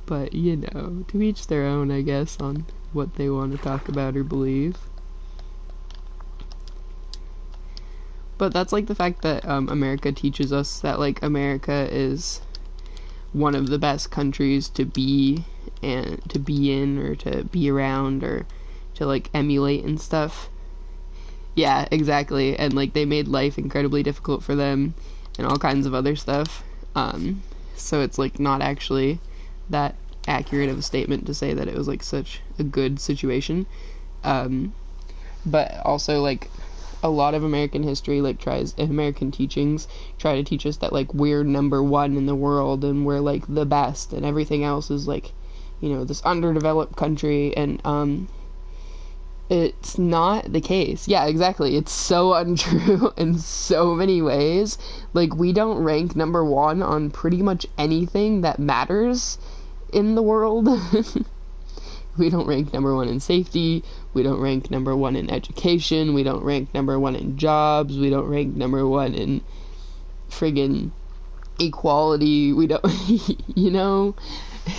But, you know, to each their own, I guess, on what they want to talk about or believe. But that's like the fact that America teaches us that like America is one of the best countries to be in or to be around or to like emulate and stuff. Yeah, exactly. And like they made life incredibly difficult for them and all kinds of other stuff. So it's like not actually that accurate of a statement to say that it was like such a good situation. But also like a lot of American history like American teachings try to teach us that like we're number one in the world and we're like the best and everything else is like, you know, this underdeveloped country, and it's not the case. Yeah, exactly. It's so untrue in so many ways. Like, we don't rank number one on pretty much anything that matters in the world. We don't rank number one in safety. We don't rank number one in education. We don't rank number one in jobs. We don't rank number one in friggin' equality. We don't, you know?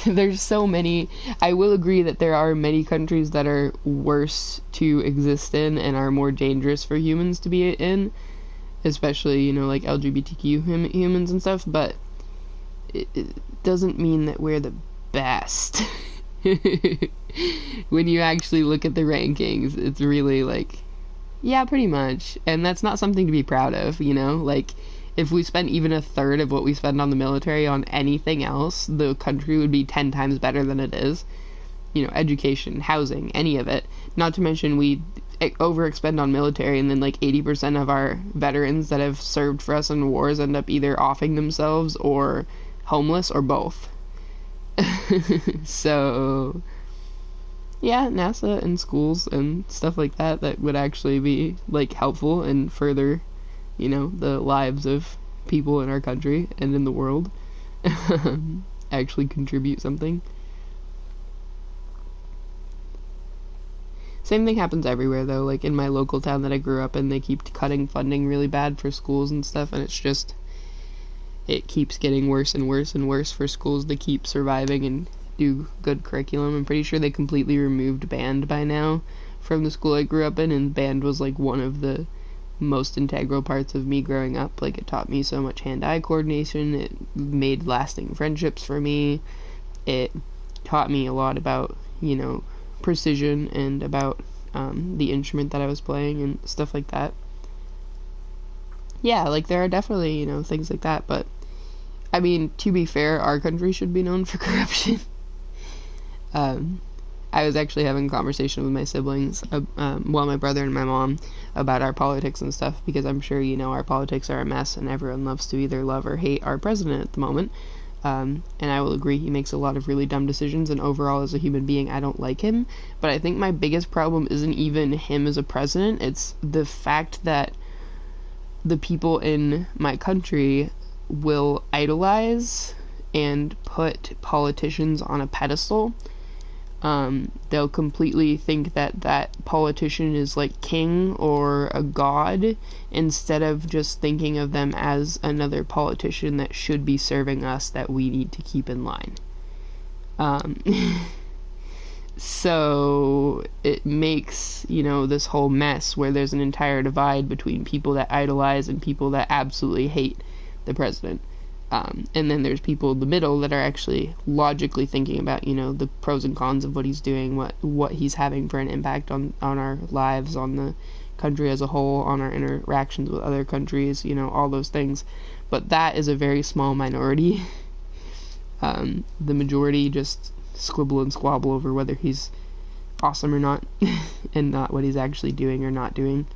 There's so many. I will agree that there are many countries that are worse to exist in and are more dangerous for humans to be in, especially, you know, like LGBTQ humans and stuff, but it doesn't mean that we're the best. When you actually look at the rankings, it's really like, yeah, pretty much. And that's not something to be proud of, you know? Like, if we spent even a third of what we spend on the military on anything else, the country would be 10 times better than it is. You know, education, housing, any of it. Not to mention we overexpend on military, and then like 80% of our veterans that have served for us in wars end up either offing themselves or homeless or both. So yeah, NASA and schools and stuff like that would actually be like helpful and further, you know, the lives of people in our country and in the world. Actually contribute something. Same thing happens everywhere though. Like in my local town that I grew up in, they keep cutting funding really bad for schools and stuff, and it's just, it keeps getting worse and worse and worse for schools to keep surviving and do good curriculum. I'm pretty sure they completely removed band by now from the school I grew up in, and band was like one of the most integral parts of me growing up. Like, it taught me so much hand-eye coordination, it made lasting friendships for me, it taught me a lot about, you know, precision and about the instrument that I was playing and stuff like that. Yeah, like there are definitely, you know, things like that, but I mean, to be fair, our country should be known for corruption. I was actually having a conversation with my siblings, my brother and my mom, about our politics and stuff, because I'm sure you know our politics are a mess and everyone loves to either love or hate our president at the moment. And I will agree, he makes a lot of really dumb decisions, and overall as a human being I don't like him. But I think my biggest problem isn't even him as a president, it's the fact that the people in my country will idolize and put politicians on a pedestal. They'll completely think that that politician is like king or a god, instead of just thinking of them as another politician that should be serving us, that we need to keep in line. So it makes, you know, this whole mess where there's an entire divide between people that idolize and people that absolutely hate the president. And then there's people in the middle that are actually logically thinking about, you know, the pros and cons of what he's doing, what he's having for an impact on our lives, on the country as a whole, on our interactions with other countries, you know, all those things. But that is a very small minority. The majority just squibble and squabble over whether he's awesome or not, and not what he's actually doing or not doing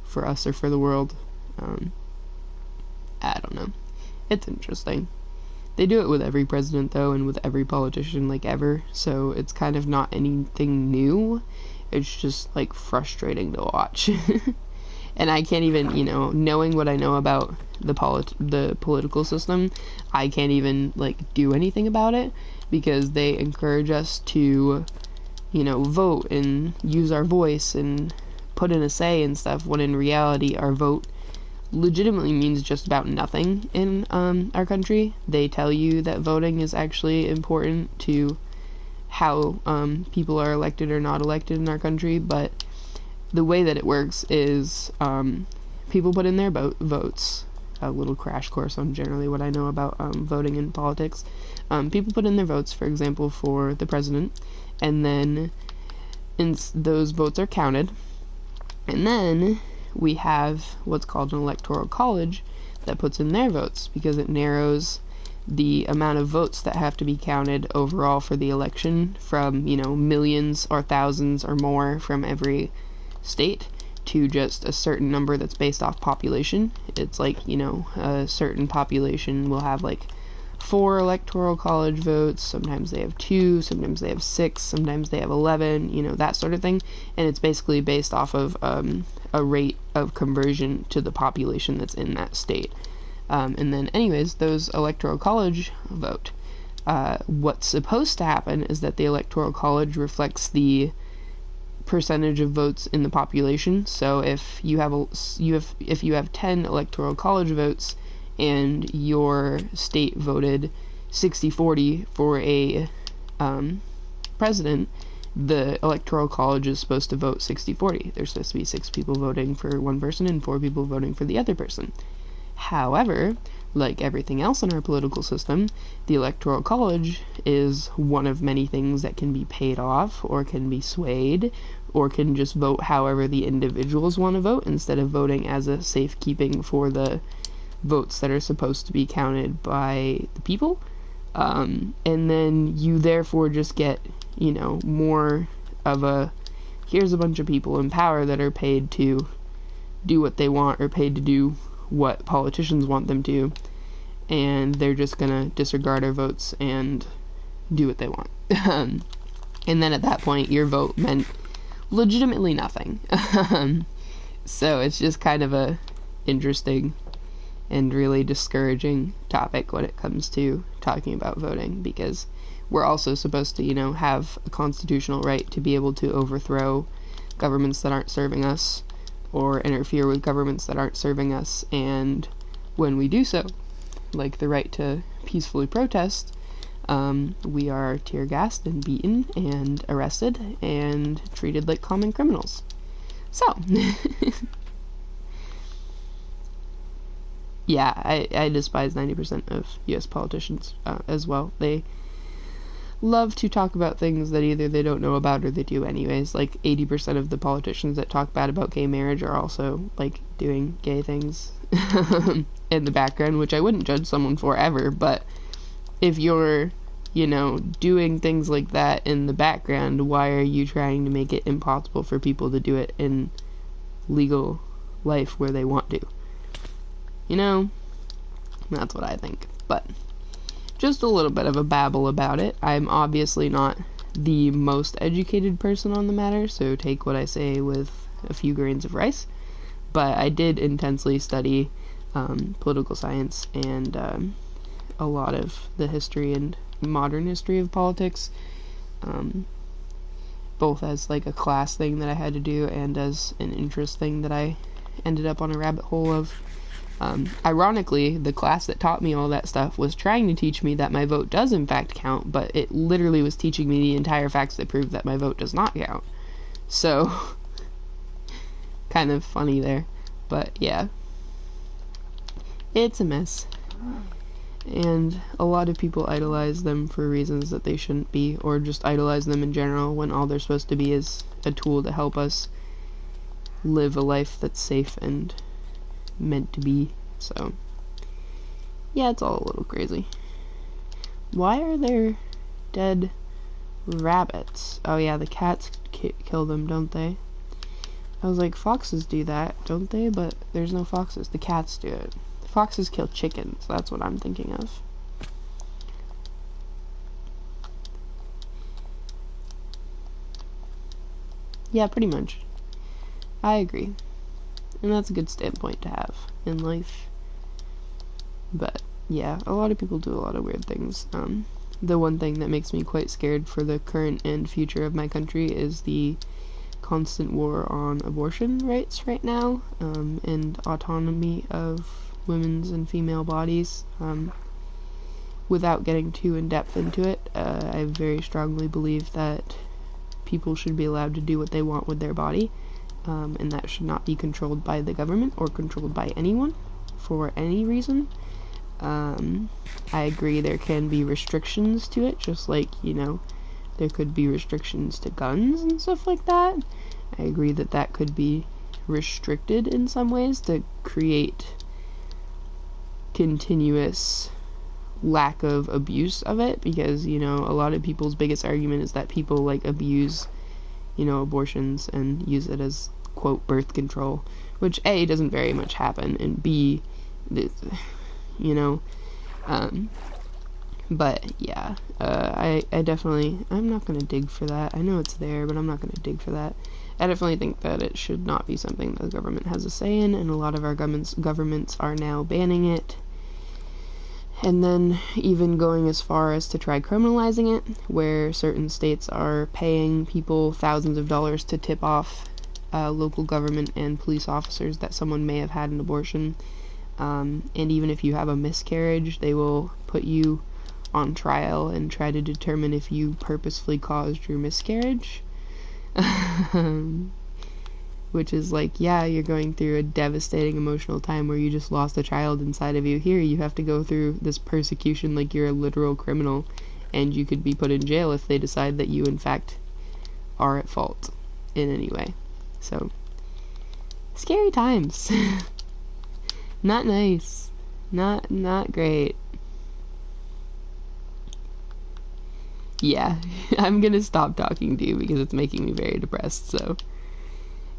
for us or for the world. I don't know. It's interesting. They do it with every president, though, and with every politician, like, ever, so it's kind of not anything new. It's just, like, frustrating to watch. And I can't even, you know, knowing what I know about the political system, I can't even, like, do anything about it, because they encourage us to, you know, vote and use our voice and put in a say and stuff, when in reality our vote legitimately means just about nothing in our country. They tell you that voting is actually important to how people are elected or not elected in our country, but the way that it works is people put in their votes. A little crash course on generally what I know about voting in politics. People put in their votes, for example, for the president, and then those votes are counted, and then we have what's called an electoral college that puts in their votes, because it narrows the amount of votes that have to be counted overall for the election from, you know, millions or thousands or more from every state to just a certain number that's based off population. It's like, you know, a certain population will have like 4 electoral college votes, sometimes they have 2, sometimes they have 6, sometimes they have 11, you know, that sort of thing, and it's basically based off of a rate of conversion to the population that's in that state. And then anyways, those electoral college vote. What's supposed to happen is that the electoral college reflects the percentage of votes in the population. So if you have 10 electoral college votes and your state voted 60-40 for a president, the electoral college is supposed to vote 60-40. There's supposed to be 6 people voting for one person and 4 people voting for the other person. However, like everything else in our political system, the electoral college is one of many things that can be paid off, or can be swayed, or can just vote however the individuals want to vote, instead of voting as a safekeeping for the votes that are supposed to be counted by the people. And then you therefore just get, you know, more of a, here's a bunch of people in power that are paid to do what they want, or paid to do what politicians want them to, and they're just gonna disregard our votes and do what they want. And then at that point, your vote meant legitimately nothing. So it's just kind of a interesting and really discouraging topic when it comes to talking about voting, because we're also supposed to, you know, have a constitutional right to be able to overthrow governments that aren't serving us, or interfere with governments that aren't serving us, and when we do so, like the right to peacefully protest, we are tear gassed and beaten and arrested and treated like common criminals. So, yeah, I despise 90% of US politicians as well. They love to talk about things that either they don't know about or they do anyways. Like 80% of the politicians that talk bad about gay marriage are also like doing gay things in the background, which I wouldn't judge someone for ever, but if you're, you know, doing things like that in the background, why are you trying to make it impossible for people to do it in legal life where they want to? You know, that's what I think. But just a little bit of a babble about it. I'm obviously not the most educated person on the matter, so take what I say with a few grains of rice. But I did intensely study political science and a lot of the history and modern history of politics, both as like a class thing that I had to do and as an interest thing that I ended up on a rabbit hole of. Ironically, the class that taught me all that stuff was trying to teach me that my vote does in fact count, but it literally was teaching me the entire facts that prove that my vote does not count. So, kind of funny there. But yeah, it's a mess. And a lot of people idolize them for reasons that they shouldn't be, or just idolize them in general when all they're supposed to be is a tool to help us live a life that's safe and meant to be. So, yeah, it's all a little crazy. Why are there dead rabbits? Oh yeah, the cats kill them, don't they? I was like, foxes do that, don't they? But there's no foxes. The cats do it. The foxes kill chickens. That's what I'm thinking of. Yeah, pretty much. I agree. And that's a good standpoint to have in life. But, yeah, a lot of people do a lot of weird things. The one thing that makes me quite scared for the current and future of my country is the constant war on abortion rights right now, and autonomy of women's and female bodies. Without getting too in-depth into it, I very strongly believe that people should be allowed to do what they want with their body, and that should not be controlled by the government or controlled by anyone for any reason. I agree there can be restrictions to it, just like, you know, there could be restrictions to guns and stuff like that. I agree that that could be restricted in some ways to create continuous lack of abuse of it, because, you know, a lot of people's biggest argument is that people, like, abuse, you know, abortions and use it as, quote, birth control, which A, doesn't very much happen, and B, you know, but yeah, I definitely, I'm not gonna dig for that. I know it's there, but I'm not gonna dig for that. I definitely think that it should not be something that the government has a say in, and a lot of our governments are now banning it, and then even going as far as to try criminalizing it, where certain states are paying people thousands of dollars to tip off local government and police officers that someone may have had an abortion. And even if you have a miscarriage, they will put you on trial and try to determine if you purposefully caused your miscarriage. Which is like, yeah, you're going through a devastating emotional time where you just lost a child inside of you. Here, you have to go through this persecution like you're a literal criminal, and you could be put in jail if they decide that you, in fact, are at fault in any way. So, scary times. Not nice. Not great. Yeah, I'm gonna stop talking to you because it's making me very depressed, so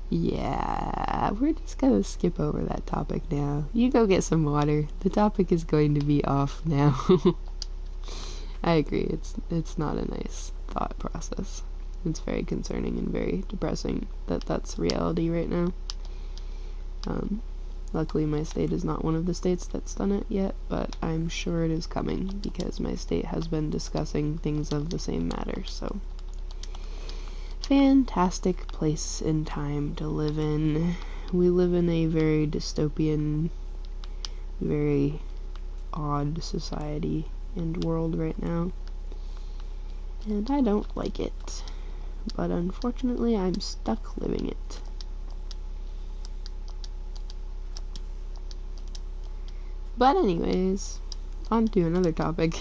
yeah, we're just gonna skip over that topic now. You go get some water. The topic is going to be off now. I agree, it's not a nice thought process. It's very concerning and very depressing that that's reality right now. Luckily my state is not one of the states that's done it yet, but I'm sure it is coming because my state has been discussing things of the same matter, so fantastic place and time to live in. We live in a very dystopian, very odd society and world right now, and I don't like it, but unfortunately I'm stuck living it. But anyways, on to another topic.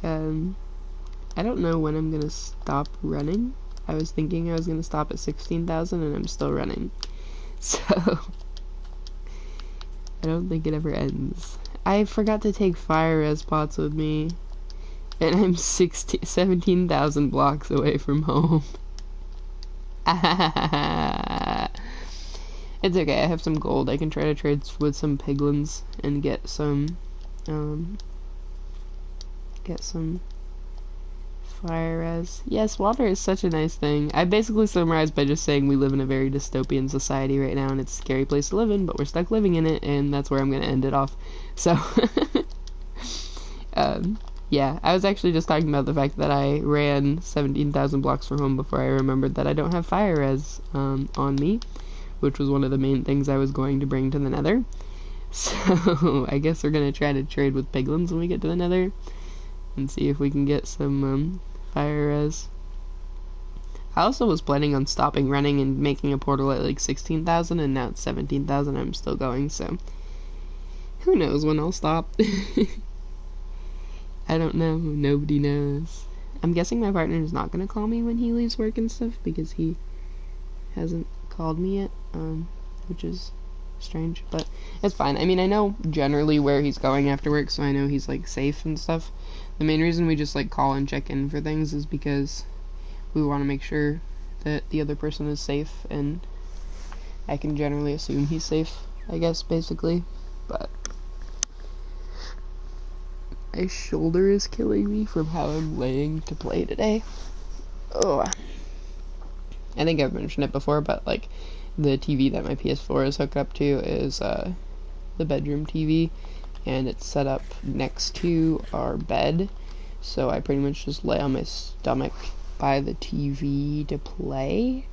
I don't know when I'm gonna stop running. I was thinking I was gonna stop at 16,000 and I'm still running. So, I don't think it ever ends. I forgot to take fire res pots with me, and I'm 17,000 blocks away from home. It's okay, I have some gold. I can try to trade with some piglins and get some fire res. Yes, water is such a nice thing. I basically summarized by just saying we live in a very dystopian society right now, and it's a scary place to live in, but we're stuck living in it, and that's where I'm gonna end it off. So, yeah, I was actually just talking about the fact that I ran 17,000 blocks from home before I remembered that I don't have fire res on me, which was one of the main things I was going to bring to the Nether. So, I guess we're gonna try to trade with piglins when we get to the Nether and see if we can get some fire res. I also was planning on stopping running and making a portal at like 16,000, and now it's 17,000. I'm still going, so Who knows when I'll stop? I don't know. Nobody knows. I'm guessing my partner is not gonna call me when he leaves work and stuff because he hasn't called me yet, which is strange, but it's fine. I mean, I know generally where he's going after work, so I know he's like safe and stuff. The main reason we just like call and check in for things is because we want to make sure that the other person is safe, and I can generally assume he's safe, I guess, basically. But my shoulder is killing me from how I'm laying to play today. Oh, I think I've mentioned it before, but like the TV that my PS4 is hooked up to is the bedroom TV, and it's set up next to our bed, so I pretty much just lay on my stomach by the TV to play,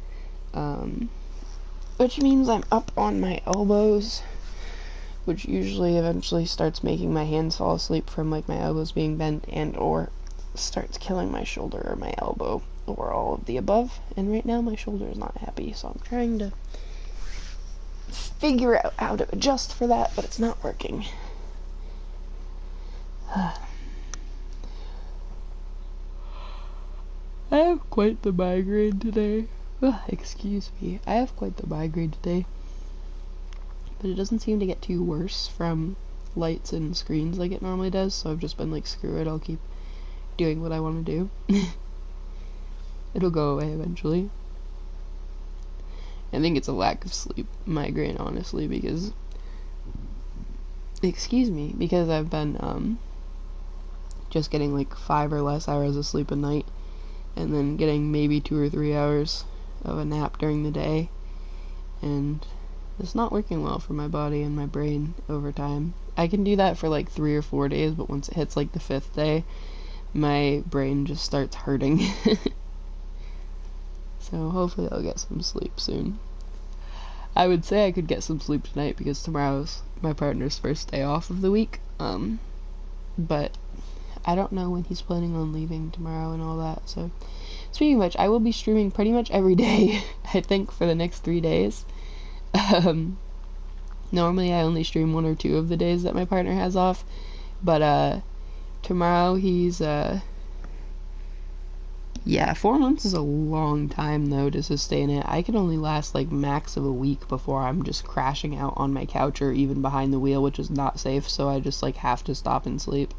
which means I'm up on my elbows, which usually eventually starts making my hands fall asleep from like my elbows being bent, and or starts killing my shoulder or my elbow, or all of the above. And right now my shoulder is not happy, so I'm trying to figure out how to adjust for that, but it's not working. I have quite the migraine today. Excuse me. I have quite the migraine today. But it doesn't seem to get too worse from lights and screens like it normally does, so I've just been like, screw it, I'll keep doing what I want to do. It'll go away eventually. I think it's a lack of sleep migraine, honestly, because because I've been just getting like 5 or less hours of sleep a night, and then getting maybe 2 or 3 hours of a nap during the day, and it's not working well for my body and my brain over time. I can do that for like 3 or 4 days, but once it hits like the 5th day, my brain just starts hurting. So hopefully I'll get some sleep soon. I would say I could get some sleep tonight because tomorrow's my partner's first day off of the week, but I don't know when he's planning on leaving tomorrow and all that. So speaking of which, I will be streaming pretty much every day, I think, for the next 3 days. Normally I only stream 1 or 2 of the days that my partner has off, but tomorrow he's 4 months is a long time though to sustain it. I can only last like max of a week before I'm just crashing out on my couch or even behind the wheel, which is not safe, so I just like have to stop and sleep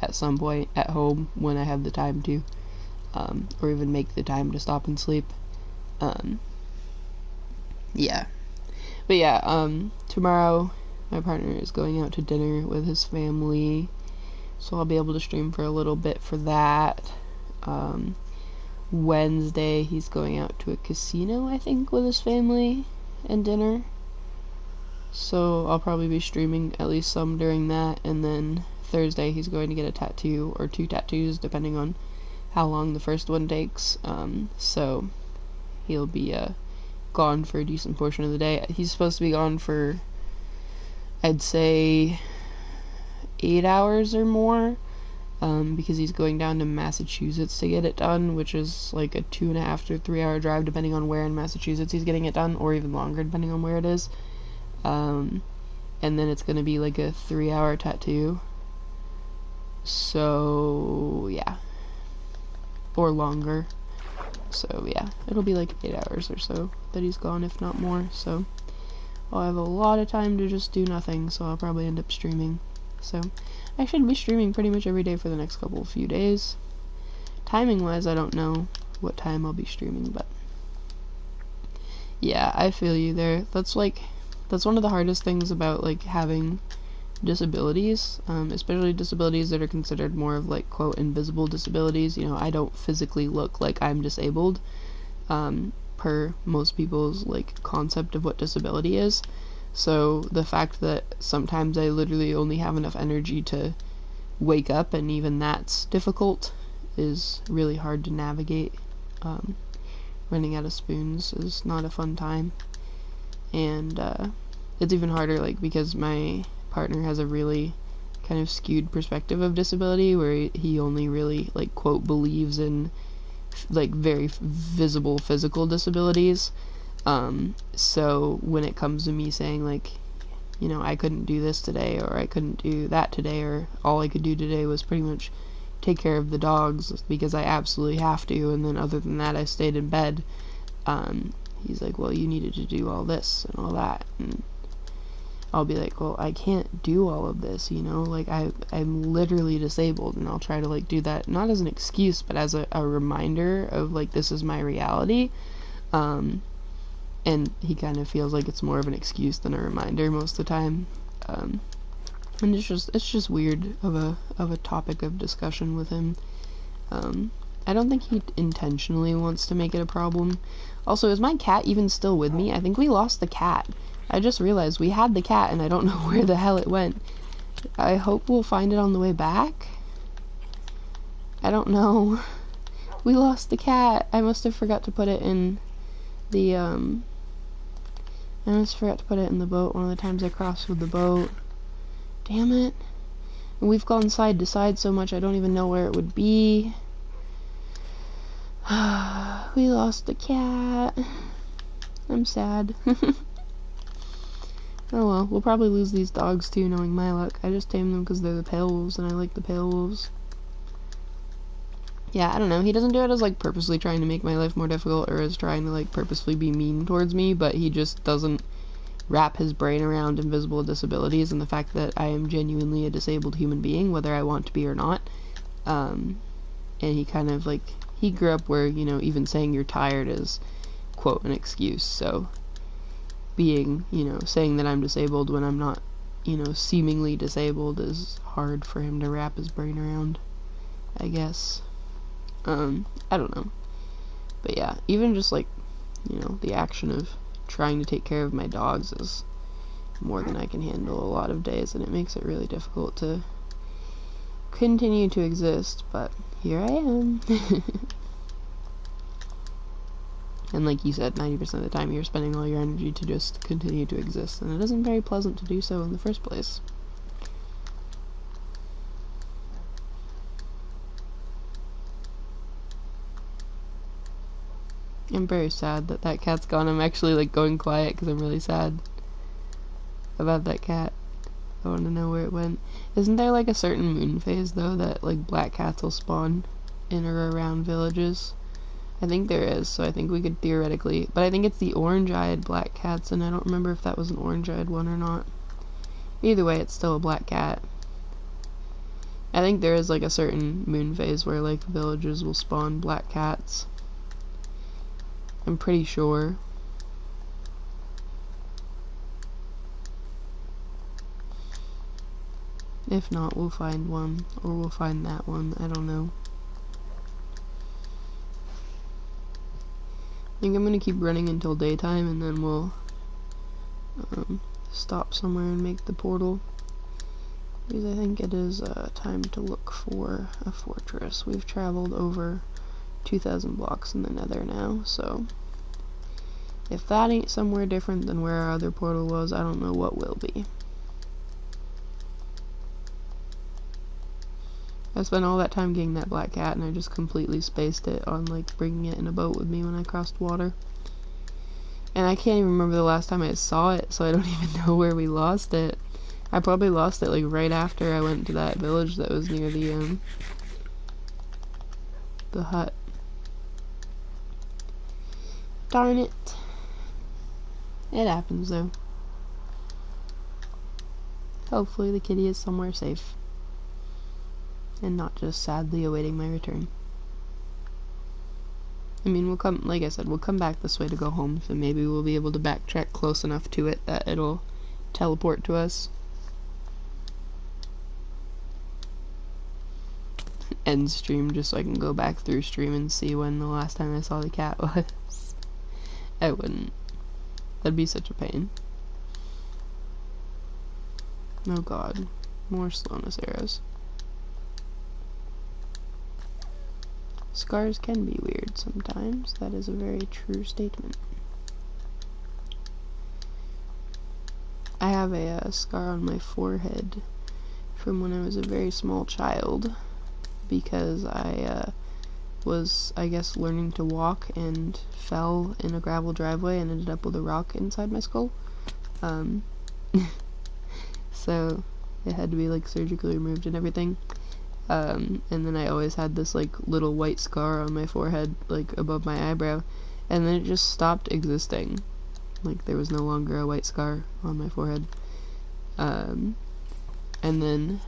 at some point at home when I have the time to, or even make the time to stop and sleep. Tomorrow my partner is going out to dinner with his family, so I'll be able to stream for a little bit for that. Wednesday he's going out to a casino, I think, with his family and dinner, so I'll probably be streaming at least some during that. And then Thursday he's going to get a tattoo or 2 tattoos depending on how long the first one takes, so he'll be gone for a decent portion of the day. He's supposed to be gone for, I'd say, 8 hours or more, because he's going down to Massachusetts to get it done, which is like a 2.5 to 3 hour drive depending on where in Massachusetts he's getting it done, or even longer depending on where it is. And then it's going to be like a 3-hour tattoo, so yeah, or longer. So yeah, it'll be like 8 hours or so that he's gone, if not more, so I'll have a lot of time to just do nothing, so I'll probably end up streaming. So I should be streaming pretty much every day for the next few days. Timing wise, I don't know what time I'll be streaming, but yeah, I feel you there. That's one of the hardest things about like having disabilities, especially disabilities that are considered more of like quote invisible disabilities. You know, I don't physically look like I'm disabled, per most people's like concept of what disability is. So the fact that sometimes I literally only have enough energy to wake up, and even that's difficult, is really hard to navigate. Running out of spoons is not a fun time, and it's even harder like because my partner has a really kind of skewed perspective of disability, where he only really like quote believes in like very visible physical disabilities. So when it comes to me saying like, you know, I couldn't do this today, or I couldn't do that today, or all I could do today was pretty much take care of the dogs because I absolutely have to, and then other than that I stayed in bed. He's like, well, you needed to do all this and all that, and I'll be like, well, I can't do all of this, you know, like, I'm literally disabled, and I'll try to, like, do that, not as an excuse, but as a reminder of, like, this is my reality, and he kind of feels like it's more of an excuse than a reminder most of the time, and it's just weird of a topic of discussion with him. I don't think he intentionally wants to make it a problem. Also, is my cat even still with me? I think we lost the cat. I just realized we had the cat and I don't know where the hell it went. I hope we'll find it on the way back. I don't know. We lost the cat. I must have forgot to put it in the, I must have forgot to put it in the boat one of the times I crossed with the boat. Damn it. And we've gone side to side so much I don't even know where it would be. We lost the cat. I'm sad. Oh well, we'll probably lose these dogs too, knowing my luck. I just tamed them because they're the pale wolves, and I like the pale wolves. Yeah, I don't know. He doesn't do it as, like, purposely trying to make my life more difficult, or as trying to, like, purposefully be mean towards me, but he just doesn't wrap his brain around invisible disabilities and the fact that I am genuinely a disabled human being, whether I want to be or not. And he kind of, like, he grew up where, you know, even saying you're tired is, quote, an excuse, so being, you know, saying that I'm disabled when I'm not, you know, seemingly disabled is hard for him to wrap his brain around, I guess. I don't know. But yeah, even just, like, you know, the action of trying to take care of my dogs is more than I can handle a lot of days, and it makes it really difficult to continue to exist, but here I am. And like you said, 90% of the time you're spending all your energy to just continue to exist, and it isn't very pleasant to do so in the first place. I'm very sad that that cat's gone. I'm actually, like, going quiet because I'm really sad about that cat. I want to know where it went. Isn't there, like, a certain moon phase, though, that, like, black cats will spawn in or around villages? I think there is, so I think we could theoretically... But I think it's the orange-eyed black cats, and I don't remember if that was an orange-eyed one or not. Either way, it's still a black cat. I think there is, like, a certain moon phase where, like, villages will spawn black cats. I'm pretty sure. If not, we'll find one, or we'll find that one, I don't know. I think I'm gonna keep running until daytime, and then we'll stop somewhere and make the portal. Because I think it is time to look for a fortress. We've traveled over 2,000 blocks in the Nether now, so if that ain't somewhere different than where our other portal was, I don't know what will be. I spent all that time getting that black cat, and I just completely spaced it on, like, bringing it in a boat with me when I crossed water. And I can't even remember the last time I saw it, so I don't even know where we lost it. I probably lost it, like, right after I went to that village that was near the hut. Darn it. It happens, though. Hopefully the kitty is somewhere safe, and not just sadly awaiting my return. I mean, we'll come, like I said, we'll come back this way to go home, so maybe we'll be able to backtrack close enough to it that it'll teleport to us. End stream just so I can go back through stream and see when the last time I saw the cat was. I wouldn't. That'd be such a pain. Oh god. More slowness arrows. Scars can be weird sometimes. That is a very true statement. I have a scar on my forehead from when I was a very small child, because I was, I guess, learning to walk and fell in a gravel driveway and ended up with a rock inside my skull. so it had to be like surgically removed and everything. And then I always had this like little white scar on my forehead, like above my eyebrow, and then it just stopped existing. Like there was no longer a white scar on my forehead. And then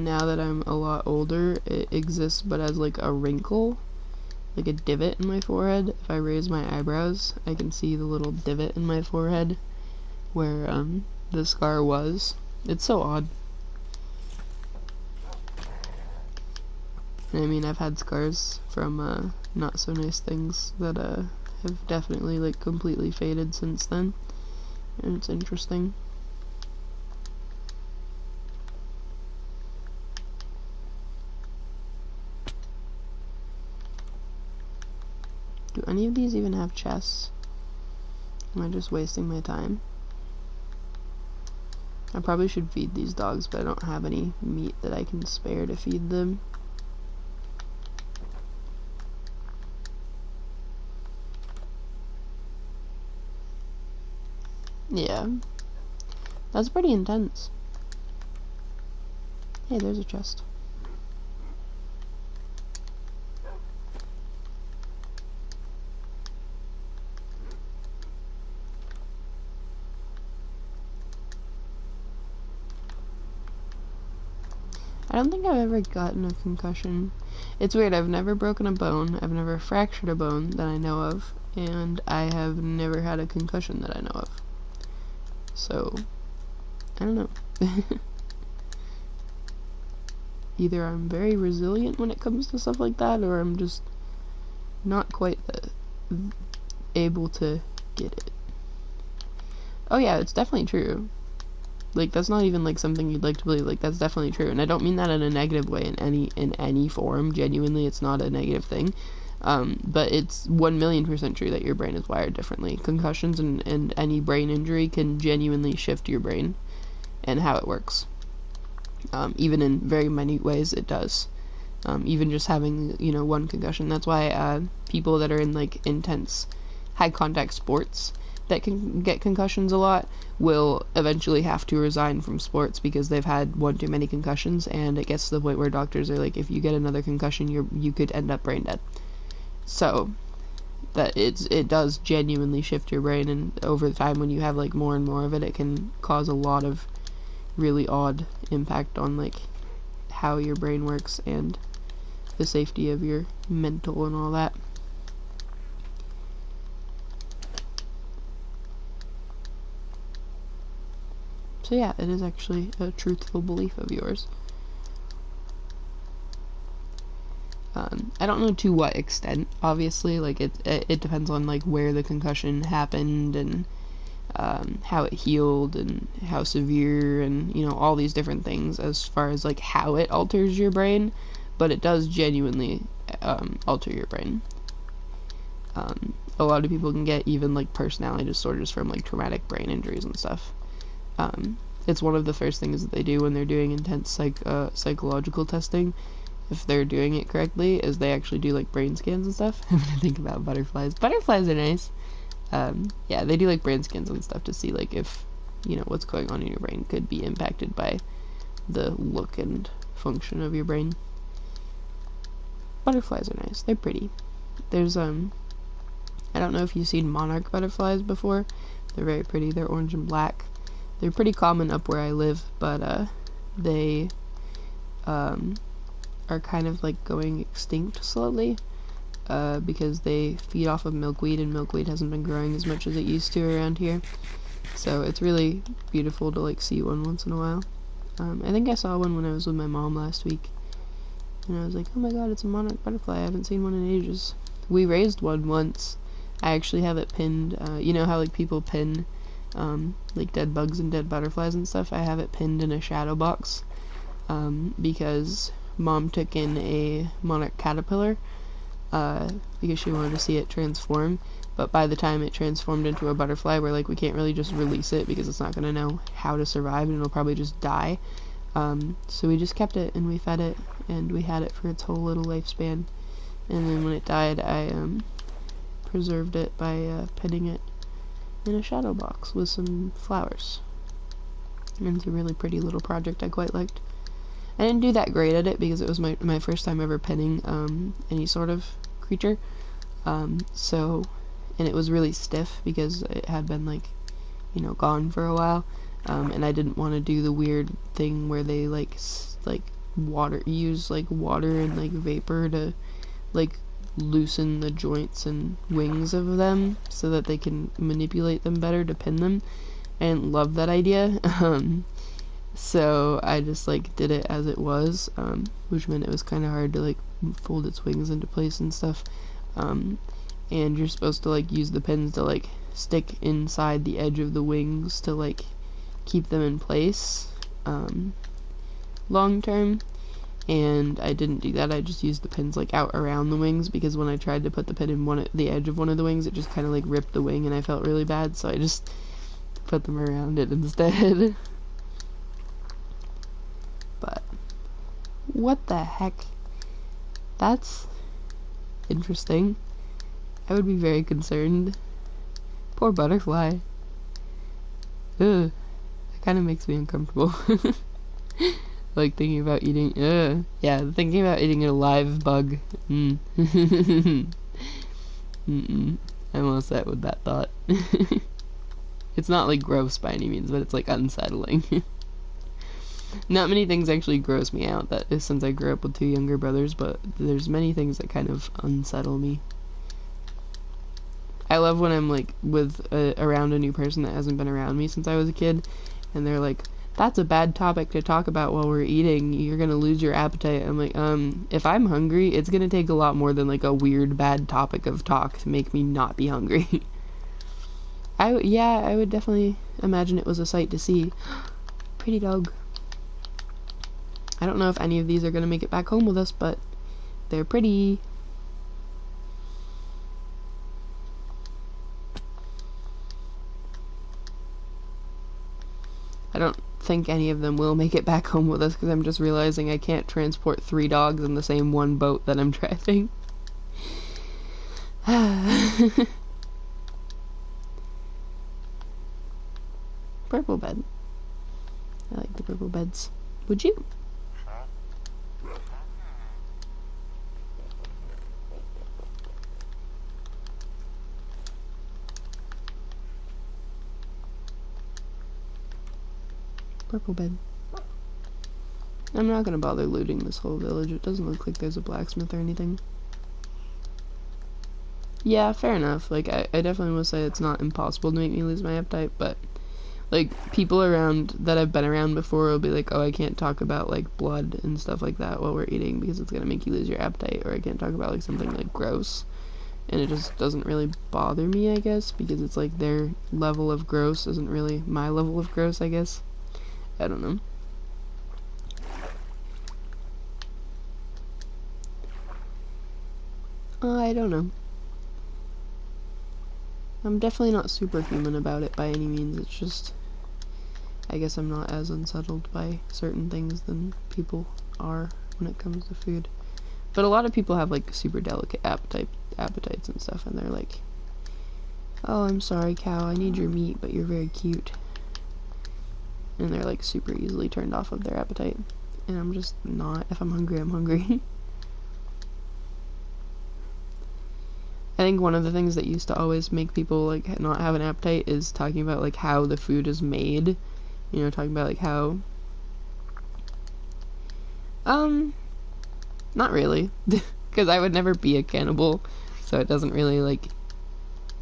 now that I'm a lot older, it exists but as like a wrinkle, like a divot in my forehead. If I raise my eyebrows, I can see the little divot in my forehead where the scar was. It's so odd. I mean, I've had scars from not so nice things that have definitely like completely faded since then, and it's interesting. Do any of these even have chests? Am I just wasting my time? I probably should feed these dogs, but I don't have any meat that I can spare to feed them. Yeah. That's pretty intense. Hey, there's a chest. I don't think I've ever gotten a concussion. It's weird, I've never broken a bone, I've never fractured a bone that I know of, and I have never had a concussion that I know of. So, I don't know. Either I'm very resilient when it comes to stuff like that, or I'm just not quite able to get it. Oh yeah, it's definitely true. Like, that's not even like something you'd like to believe. Like, that's definitely true, and I don't mean that in a negative way in any form. Genuinely, it's not a negative thing. But it's 1,000,000% true that your brain is wired differently. Concussions and any brain injury can genuinely shift your brain and how it works. Even in very minute ways, it does. Even just having, you know, one concussion. That's why people that are in like intense high contact sports that can get concussions a lot will eventually have to resign from sports because they've had one too many concussions, and it gets to the point where doctors are like, if you get another concussion, you could end up brain dead. So that it does genuinely shift your brain, and over time when you have like more and more of it, it can cause a lot of really odd impact on like how your brain works and the safety of your mental and all that. So yeah, it is actually a truthful belief of yours. I don't know to what extent, obviously, like it depends on like where the concussion happened and how it healed and how severe and, you know, all these different things as far as like how it alters your brain, but it does genuinely alter your brain. A lot of people can get even like personality disorders from like traumatic brain injuries and stuff. It's one of the first things that they do when they're doing intense psychological testing, if they're doing it correctly, is they actually do like brain scans and stuff. I'm gonna think about butterflies. Butterflies are nice. Yeah, they do like brain scans and stuff to see like if, you know, what's going on in your brain could be impacted by the look and function of your brain. Butterflies are nice. They're pretty. There's I don't know if you've seen monarch butterflies before. They're very pretty. They're orange and black. They're pretty common up where I live, but they are kind of like going extinct slowly because they feed off of milkweed, and milkweed hasn't been growing as much as it used to around here. So it's really beautiful to like see one once in a while. I think I saw one when I was with my mom last week, and I was like, oh my god, it's a monarch butterfly. I haven't seen one in ages. We raised one once. I actually have it pinned. You know how like people pin like dead bugs and dead butterflies and stuff? I have it pinned in a shadow box because mom took in a monarch caterpillar because she wanted to see it transform, but by the time it transformed into a butterfly, we're like, we can't really just release it because it's not going to know how to survive and it'll probably just die. So we just kept it and we fed it and we had it for its whole little lifespan, and then when it died, I preserved it by putting it in a shadow box with some flowers. And it's a really pretty little project I quite liked. I didn't do that great at it because it was my first time ever pinning any sort of creature. And it was really stiff because it had been like, you know, gone for a while. And I didn't want to do the weird thing where they use water and like vapor to like loosen the joints and wings of them so that they can manipulate them better to pin them. I didn't love that idea. So I just like did it as it was, which meant it was kind of hard to like fold its wings into place and stuff. And you're supposed to like use the pins to like stick inside the edge of the wings to like keep them in place long term. And I didn't do that. I just used the pins like out around the wings, because when I tried to put the pin in the edge of one of the wings, it just kind of like ripped the wing and I felt really bad, so I just put them around it instead. But what the heck? That's interesting. I would be very concerned. Poor butterfly. Ugh. That kind of makes me uncomfortable. Like thinking about eating. Yeah, thinking about eating a live bug. I'm all set with that thought. It's not like gross by any means, but it's like unsettling. Not many things actually gross me out, that is, since I grew up with two younger brothers, but there's many things that kind of unsettle me. I love when I'm like around a new person that hasn't been around me since I was a kid, and they're like, that's a bad topic to talk about while we're eating, you're gonna lose your appetite. I'm like, if I'm hungry, it's gonna take a lot more than like a weird bad topic of talk to make me not be hungry. I would definitely imagine it was a sight to see. Pretty dog. I don't know if any of these are gonna make it back home with us, but they're pretty. I don't think any of them will make it back home with us, because I'm just realizing I can't transport 3 dogs in the same one boat that I'm driving. Purple bed. I like the purple beds. Would you? Purple bed. I'm not gonna bother looting this whole village. It doesn't look like there's a blacksmith or anything. Yeah, fair enough. Like, I definitely will say it's not impossible to make me lose my appetite, but like, people around that I've been around before will be like, oh, I can't talk about like blood and stuff like that while we're eating because it's gonna make you lose your appetite, or I can't talk about like something like gross. And it just doesn't really bother me, I guess, because it's like their level of gross isn't really my level of gross, I guess. I don't know. I don't know. I'm definitely not superhuman about it by any means. It's just, I guess I'm not as unsettled by certain things than people are when it comes to food. But a lot of people have like super delicate appetites and stuff, and they're like, oh, I'm sorry, cow, I need your meat, but you're very cute. And they're like super easily turned off of their appetite. And I'm just not. If I'm hungry, I'm hungry. I think one of the things that used to always make people like not have an appetite is talking about like how the food is made. You know, talking about like how not really, because I would never be a cannibal, so it doesn't really like,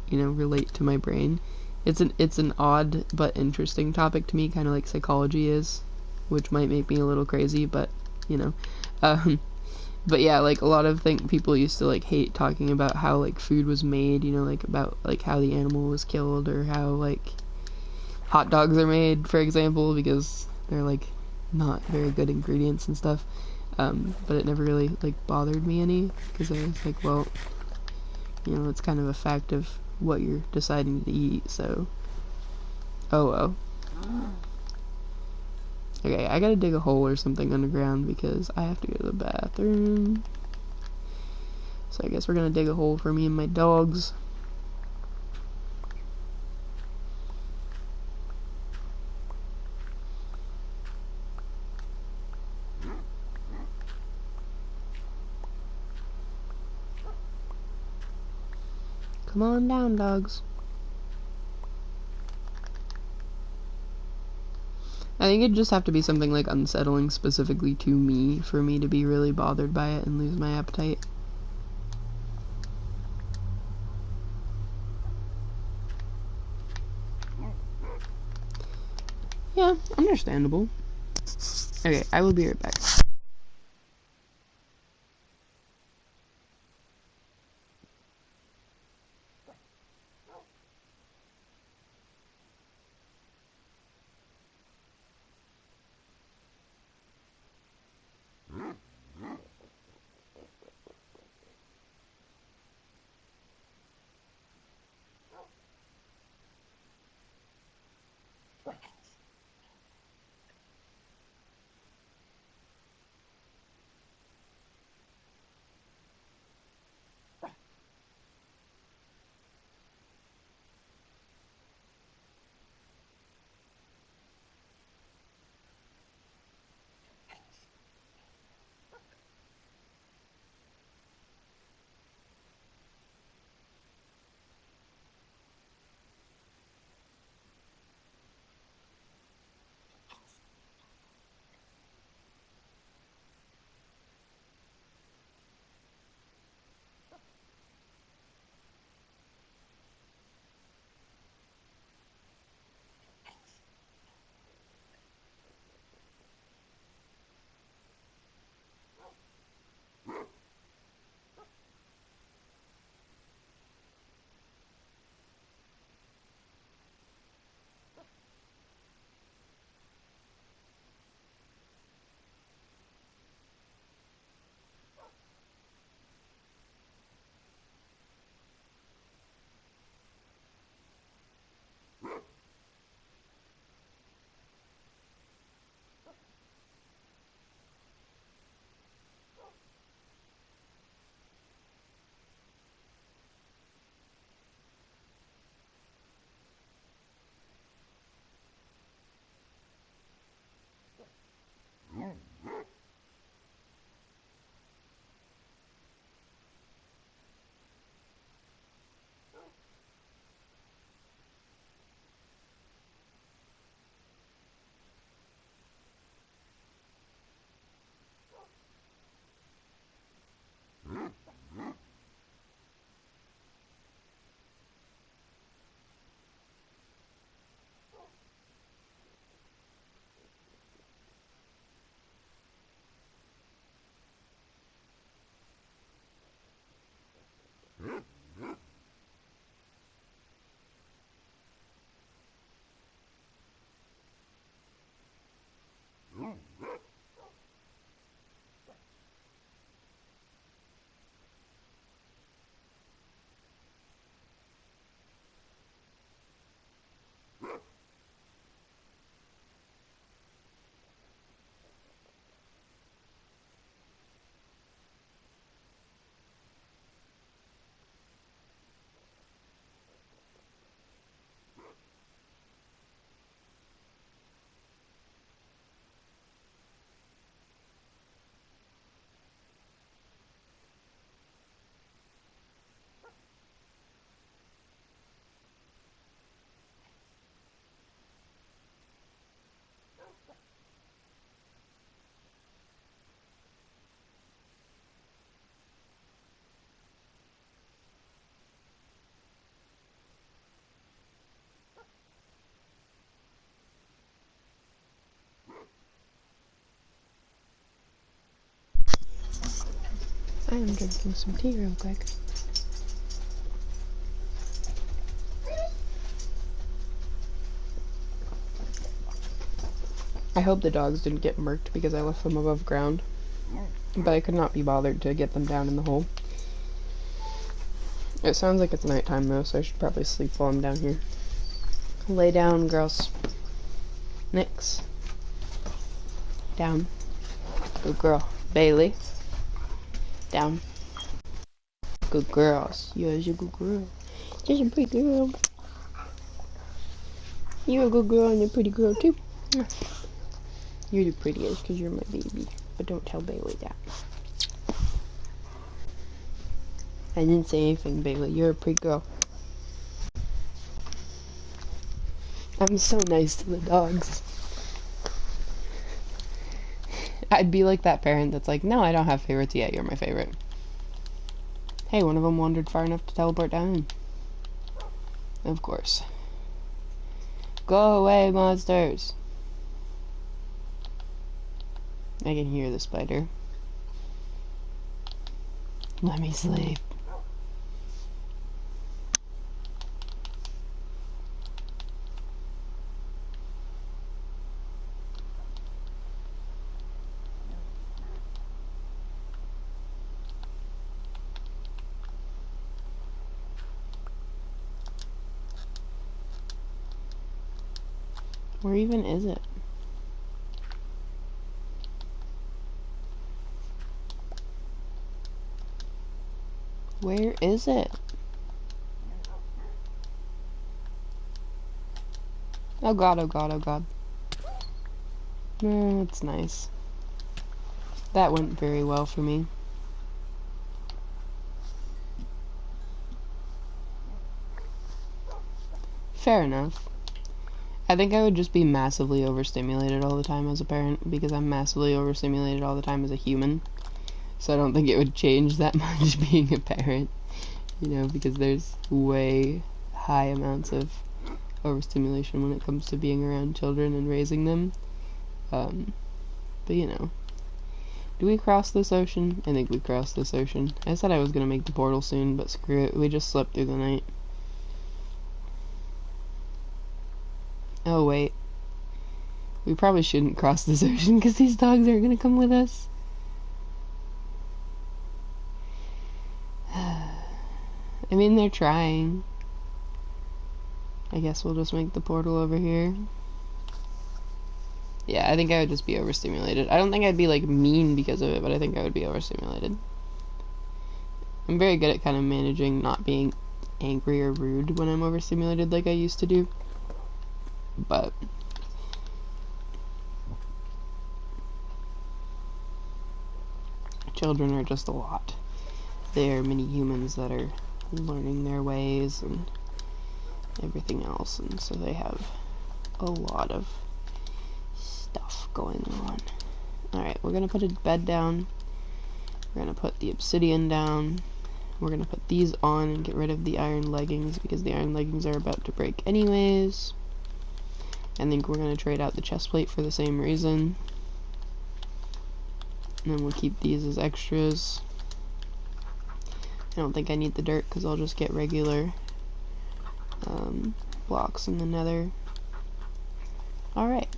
you know, relate to my brain. It's an odd but interesting topic to me, kind of like psychology is, which might make me a little crazy, but you know. But yeah, like a lot of people used to like hate talking about how like food was made, you know, like about like how the animal was killed, or how like hot dogs are made, for example, because they're like not very good ingredients and stuff. But it never really like bothered me any, because I was like, well, you know, it's kind of a fact of what you're deciding to eat, so oh well. Okay, I gotta dig a hole or something underground because I have to go to the bathroom. So I guess we're gonna dig a hole for me and my dogs. Come on down, dogs. I think it'd just have to be something like unsettling specifically to me for me to be really bothered by it and lose my appetite. Yeah, understandable. Okay, I will be right back. I am drinking some tea real quick. I hope the dogs didn't get murked because I left them above ground. But I could not be bothered to get them down in the hole. It sounds like it's nighttime though, so I should probably sleep while I'm down here. Lay down, girls. Nix. Down. Good girl. Bailey. Down. Good girls. You're a good girl. Just a pretty girl. You're a good girl and a pretty girl too. You're the prettiest because you're my baby. But don't tell Bailey that. I didn't say anything, Bailey. You're a pretty girl. I'm so nice to the dogs. I'd be like that parent that's like, no, I don't have favorites yet, you're my favorite. Hey, one of them wandered far enough to teleport down. Of course. Go away, monsters! I can hear the spider. Let me sleep. Where even is it? Where is it? Oh god, oh god, oh god. That's nice. That went very well for me. Fair enough. I think I would just be massively overstimulated all the time as a parent, because I'm massively overstimulated all the time as a human. So I don't think it would change that much being a parent, you know, because there's way high amounts of overstimulation when it comes to being around children and raising them. But you know. Do we cross this ocean? I think we crossed this ocean. I said I was gonna make the portal soon, but screw it, we just slept through the night. Oh wait. We probably shouldn't cross this ocean because these dogs aren't gonna come with us. I mean, they're trying. I guess we'll just make the portal over here. Yeah, I think I would just be overstimulated. I don't think I'd be, like, mean because of it, but I think I would be overstimulated. I'm very good at kind of managing not being angry or rude when I'm overstimulated like I used to do. But children are just a lot. They are mini humans that are learning their ways and everything else, and so they have a lot of stuff going on. Alright, we're gonna put a bed down. We're gonna put the obsidian down. We're gonna put these on and get rid of the iron leggings because the iron leggings are about to break anyways. I think we're gonna trade out the chest plate for the same reason. And then we'll keep these as extras. I don't think I need the dirt because I'll just get regular blocks in the nether. Alright.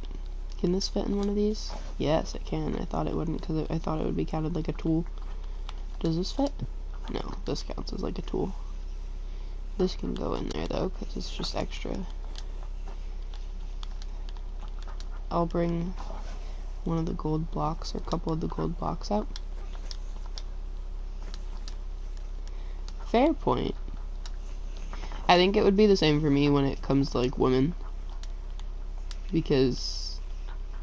Can this fit in one of these? Yes, it can. I thought it wouldn't because I thought it would be counted like a tool. Does this fit? No, this counts as like a tool. This can go in there though because it's just extra. I'll bring one of the gold blocks or a couple of the gold blocks out. Fair point. I think it would be the same for me when it comes to like women. Because,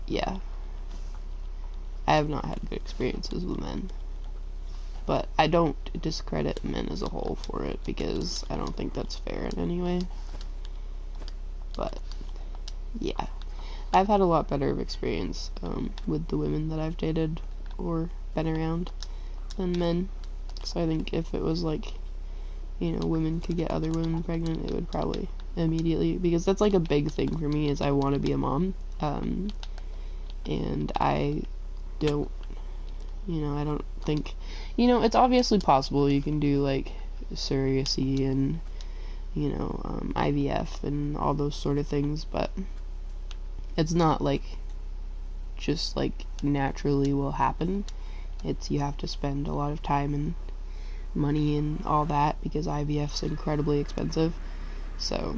yeah. I have not had good experiences with men. But I don't discredit men as a whole for it because I don't think that's fair in any way. But, yeah. I've had a lot better of experience with the women that I've dated or been around than men. So I think if it was like, you know, women could get other women pregnant, it would probably immediately, because that's like a big thing for me is I want to be a mom. And I don't, you know, I don't think, you know, it's obviously possible you can do like surrogacy and, you know, IVF and all those sort of things, but it's not like just like naturally will happen. It's you have to spend a lot of time and money and all that because IVF's incredibly expensive. So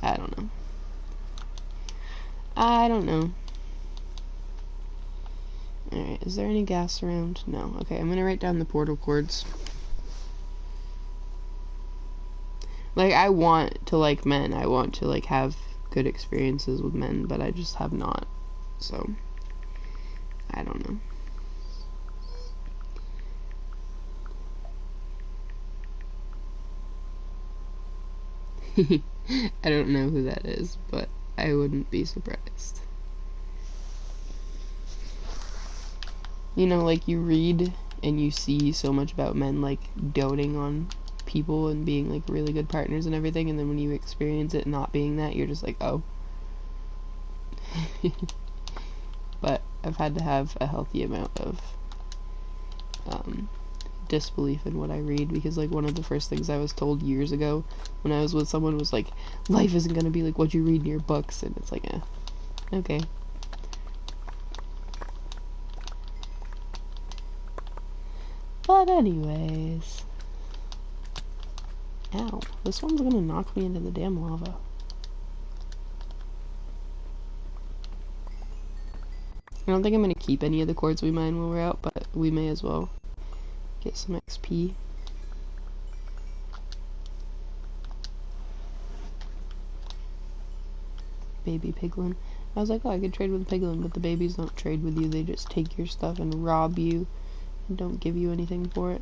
I don't know. Alright, is there any gas around? No. Okay, I'm gonna write down the portal codes. Like, I want to like men. I want to like have good experiences with men, but I just have not. So I don't know. I don't know who that is, but I wouldn't be surprised. You know, like, you read and you see so much about men, like, doting on people and being, like, really good partners and everything, and then when you experience it not being that, you're just like, oh. But I've had to have a healthy amount of disbelief in what I read, because, like, one of the first things I was told years ago when I was with someone was, like, life isn't gonna be like what you read in your books, and it's like, okay. But anyways, ow, this one's gonna knock me into the damn lava. I don't think I'm gonna keep any of the quartz we mine while we're out, but we may as well get some XP. Baby piglin. I was like, oh, I could trade with a piglin, but the babies don't trade with you. They just take your stuff and rob you and don't give you anything for it.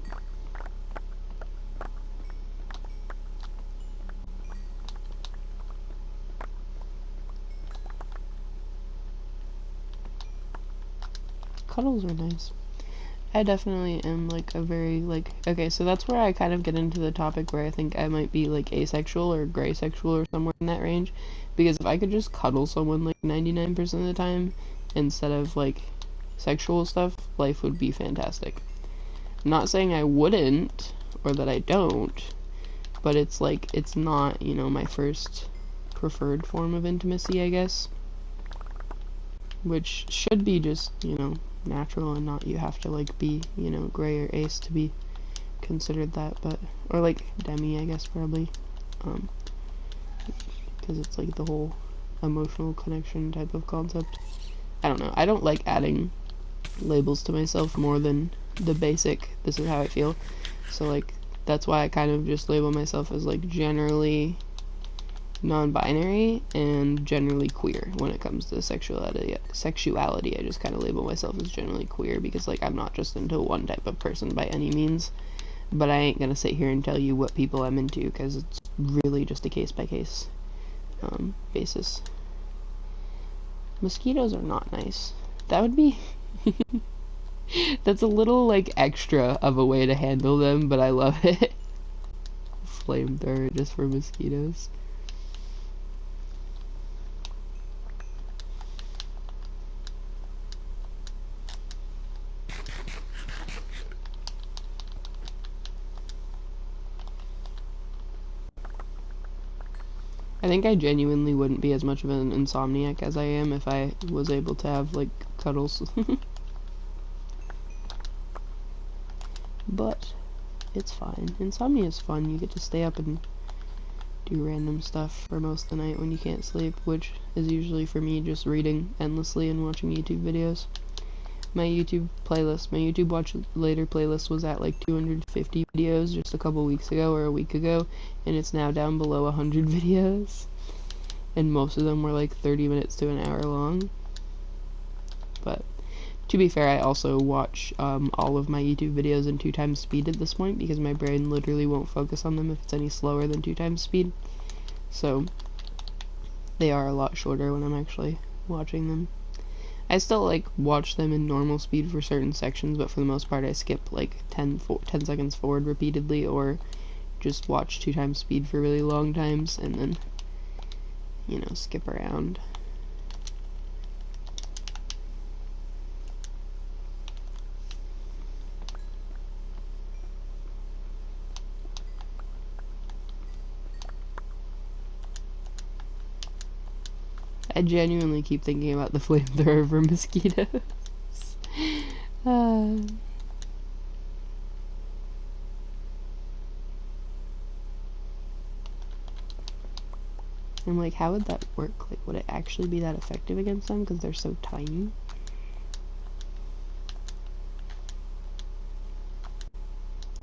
Cuddles are nice. I definitely am, like, a very, like, okay, so that's where I kind of get into the topic where I think I might be, like, asexual or gray sexual or somewhere in that range, because if I could just cuddle someone, like, 99% of the time, instead of, like, sexual stuff, life would be fantastic. I'm not saying I wouldn't, or that I don't, but it's, like, it's not, you know, my first preferred form of intimacy, I guess, which should be just, you know, natural and not you have to, like, be, you know, gray or ace to be considered that, but, or, like, demi, I guess, probably, because it's, like, the whole emotional connection type of concept. I don't know, I don't like adding labels to myself more than the basic, this is how I feel, so, like, that's why I kind of just label myself as, like, generally non-binary and generally queer when it comes to sexuality. I just kind of label myself as generally queer because, like, I'm not just into one type of person by any means, but I ain't gonna sit here and tell you what people I'm into because it's really just a case-by-case basis. Mosquitoes are not nice. That would be that's a little, like, extra of a way to handle them, but I love it. Flamethrower just for mosquitoes. I think I genuinely wouldn't be as much of an insomniac as I am if I was able to have, like, cuddles. But it's fine. Insomnia is fun. You get to stay up and do random stuff for most of the night when you can't sleep, which is usually for me just reading endlessly and watching YouTube videos. My YouTube Watch Later playlist was at, like, 250 videos just a couple weeks ago or a week ago, and it's now down below 100 videos. And most of them were, like, 30 minutes to an hour long. But to be fair, I also watch all of my YouTube videos in 2 times speed at this point because my brain literally won't focus on them if it's any slower than 2 times speed. So they are a lot shorter when I'm actually watching them. I still, like, watch them in normal speed for certain sections, but for the most part I skip, like, 10 seconds forward repeatedly, or just watch 2 times speed for really long times, and then, you know, skip around. I genuinely keep thinking about the flamethrower for mosquitoes. I'm like, how would that work? Like, would it actually be that effective against them because they're so tiny?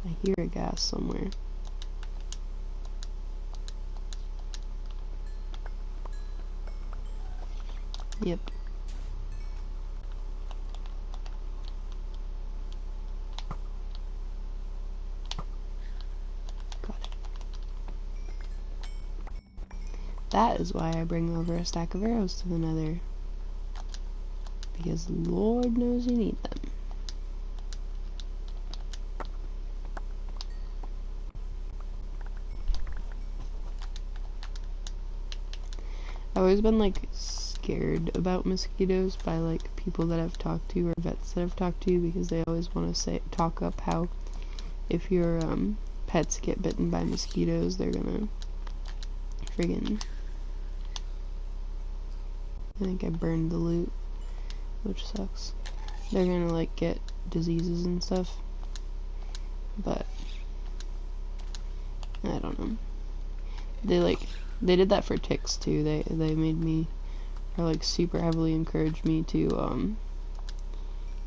I hear a gas somewhere. Yep. Got it. That is why I bring over a stack of arrows to the Nether. Because Lord knows you need them. I've always been like scared about mosquitoes by like people that I've talked to or vets that I've talked to, because they always want to talk up how if your pets get bitten by mosquitoes, they're gonna friggin', I think I burned the loot, which sucks. They're gonna like get diseases and stuff, but I don't know. They did that for ticks too. They made me, or like super heavily encouraged me to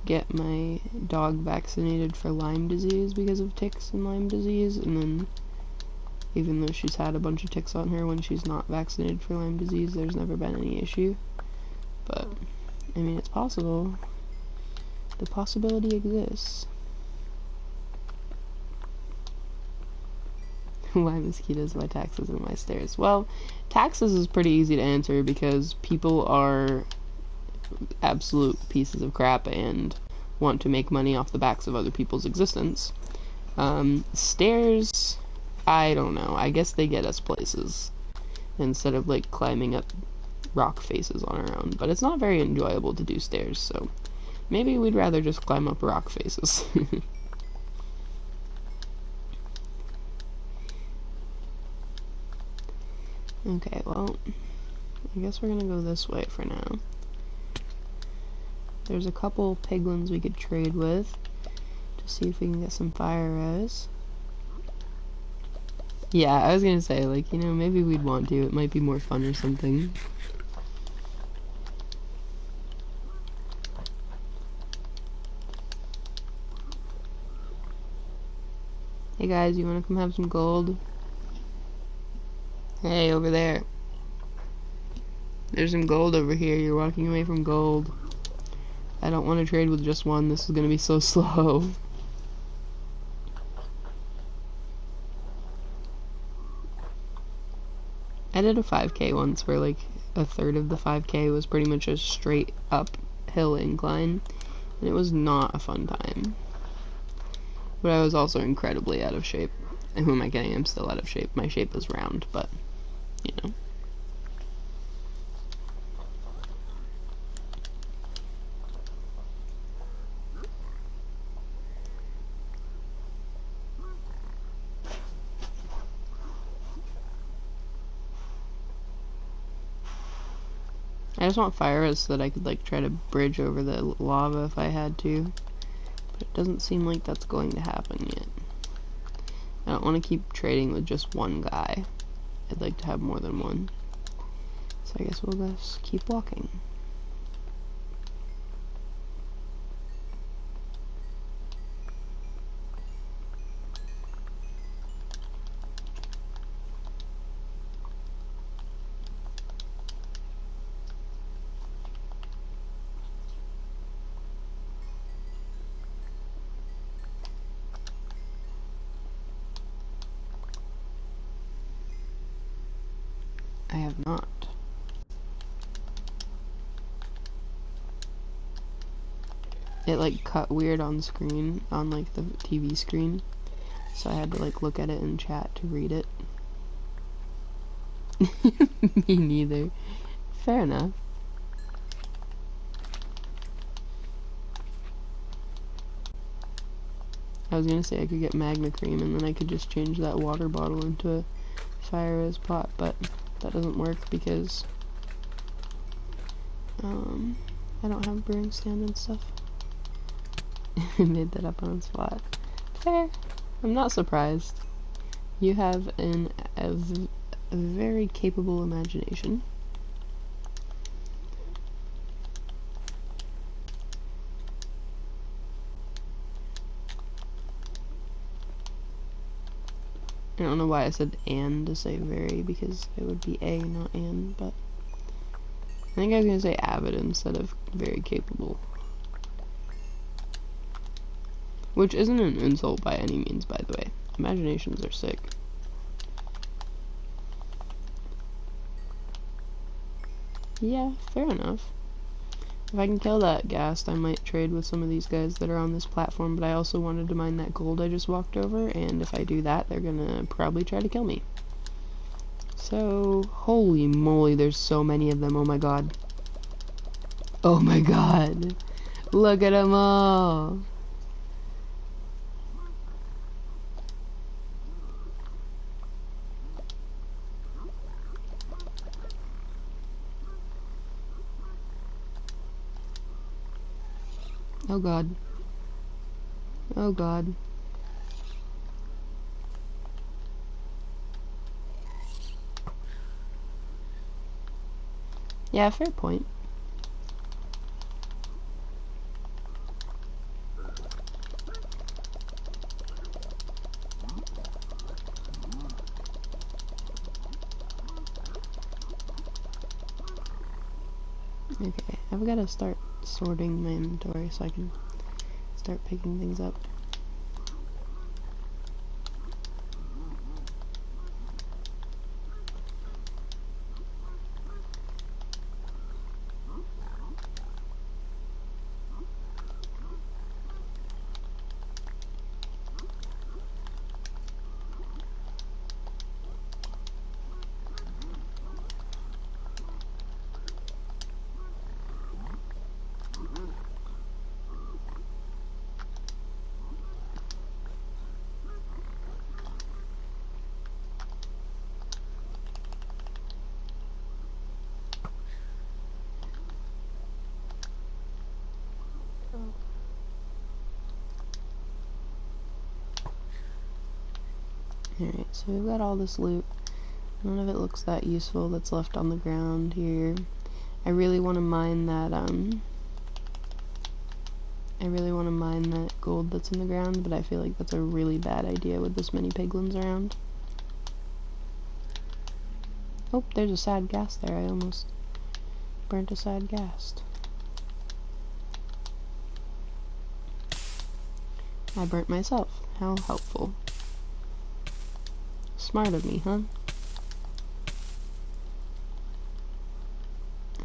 get my dog vaccinated for Lyme disease because of ticks and Lyme disease, and then even though she's had a bunch of ticks on her, when she's not vaccinated for Lyme disease, there's never been any issue. But I mean, it's possible. The possibility exists. Why mosquitoes, why taxes, and why stairs? Well, taxes is pretty easy to answer because people are absolute pieces of crap and want to make money off the backs of other people's existence. Stairs, I don't know. I guess they get us places instead of like climbing up rock faces on our own. But it's not very enjoyable to do stairs, so maybe we'd rather just climb up rock faces. Okay, well, I guess we're gonna go this way for now. There's a couple piglins we could trade with to see if we can get some fire res. Yeah, I was gonna say, like, you know, maybe we'd want to. It might be more fun or something. Hey guys, you wanna come have some gold? Hey, over there. There's some gold over here. You're walking away from gold. I don't want to trade with just one. This is going to be so slow. I did a 5k once where like a third of the 5k was pretty much a straight uphill incline. And it was not a fun time. But I was also incredibly out of shape. And who am I kidding? I'm still out of shape. My shape is round, but, you know. I just want fire so that I could like try to bridge over the lava if I had to. But it doesn't seem like that's going to happen yet. I don't want to keep trading with just one guy. I'd like to have more than one. So I guess we'll just keep walking. I have not. It like cut weird on screen, on like the TV screen, so I had to like look at it in chat to read it. Me neither. Fair enough. I was gonna say I could get magma cream and then I could just change that water bottle into a fire res pot, but that doesn't work because I don't have brewing stand and stuff. I made that up on the spot. Fair. I'm not surprised. You have a very capable imagination. I don't know why I said "and" to say very, because it would be a, not "and," but I think I was going to say avid instead of very capable. Which isn't an insult by any means, by the way. Imaginations are sick. Yeah, fair enough. If I can kill that ghast, I might trade with some of these guys that are on this platform, but I also wanted to mine that gold I just walked over, and if I do that, they're gonna probably try to kill me. So, holy moly, there's so many of them, oh my god. Oh my god. Look at them all. Oh god. Oh god. Yeah, fair point. Okay, I've got to start sorting my inventory so I can start picking things up. Alright, so we've got all this loot. None of it looks that useful that's left on the ground here. I really want to mine that, gold that's in the ground, but I feel like that's a really bad idea with this many piglins around. Oh, there's a sad ghast there. I almost burnt a sad ghast. I burnt myself. How helpful. Smart of me, huh?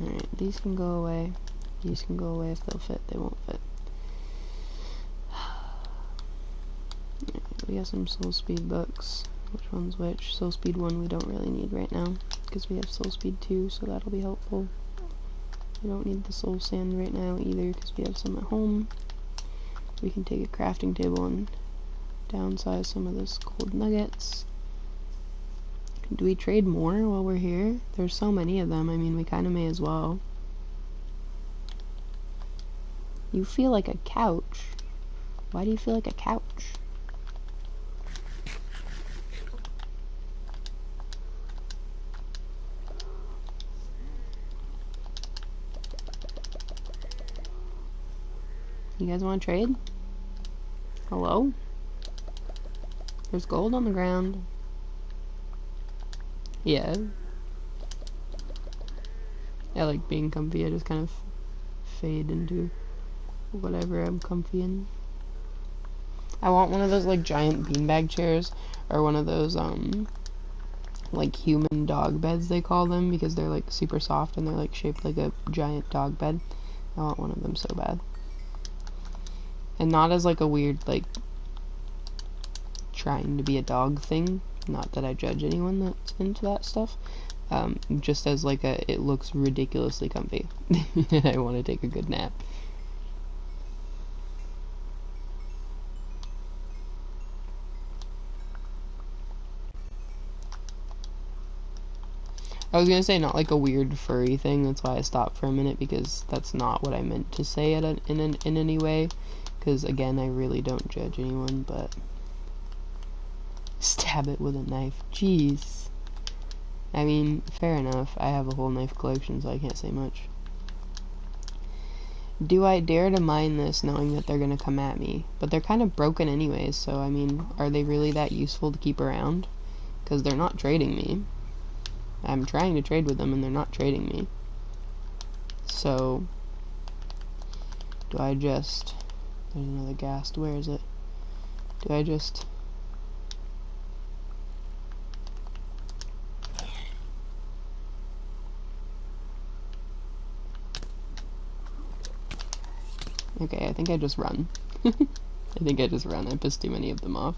Alright, these can go away. These can go away if they'll fit. They won't fit. We got some soul speed books. Which one's which? Soul speed 1 we don't really need right now, because we have soul speed 2, so that'll be helpful. We don't need the soul sand right now either, because we have some at home. We can take a crafting table and downsize some of this gold nuggets. Do we trade more while we're here? There's so many of them, I mean, we kind of may as well. You feel like a couch. Why do you feel like a couch? You guys want to trade? Hello? There's gold on the ground. Yeah. I like being comfy. I just kind of fade into whatever I'm comfy in. I want one of those like giant beanbag chairs, or one of those like human dog beds they call them, because they're like super soft and they're like shaped like a giant dog bed. I want one of them so bad. And not as like a weird like trying to be a dog thing, not that I judge anyone that's into that stuff, just as like it looks ridiculously comfy and I want to take a good nap. I was gonna say not like a weird furry thing, that's why I stopped for a minute, because that's not what I meant to say in any way, because again I really don't judge anyone, but stab it with a knife, jeez. I mean, fair enough, I have a whole knife collection, so I can't say much. Do I dare to mine this knowing that they're gonna come at me? But they're kind of broken anyways, so I mean, are they really that useful to keep around? Because they're not trading me. I'm trying to trade with them and they're not trading me. So, do I just... There's another ghast, where is it? Do I just... Okay, I think I just run. I think I just run. I pissed too many of them off.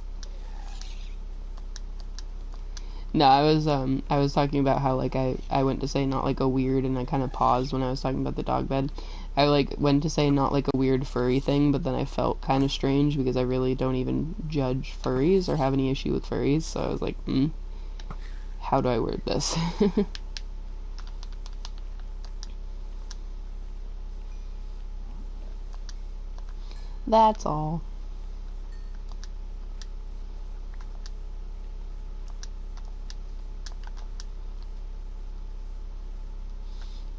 No, I was talking about how, like, I went to say not like a weird, and I kind of paused when I was talking about the dog bed. I, like, went to say not like a weird furry thing, but then I felt kind of strange because I really don't even judge furries or have any issue with furries, so I was like, how do I word this? That's all.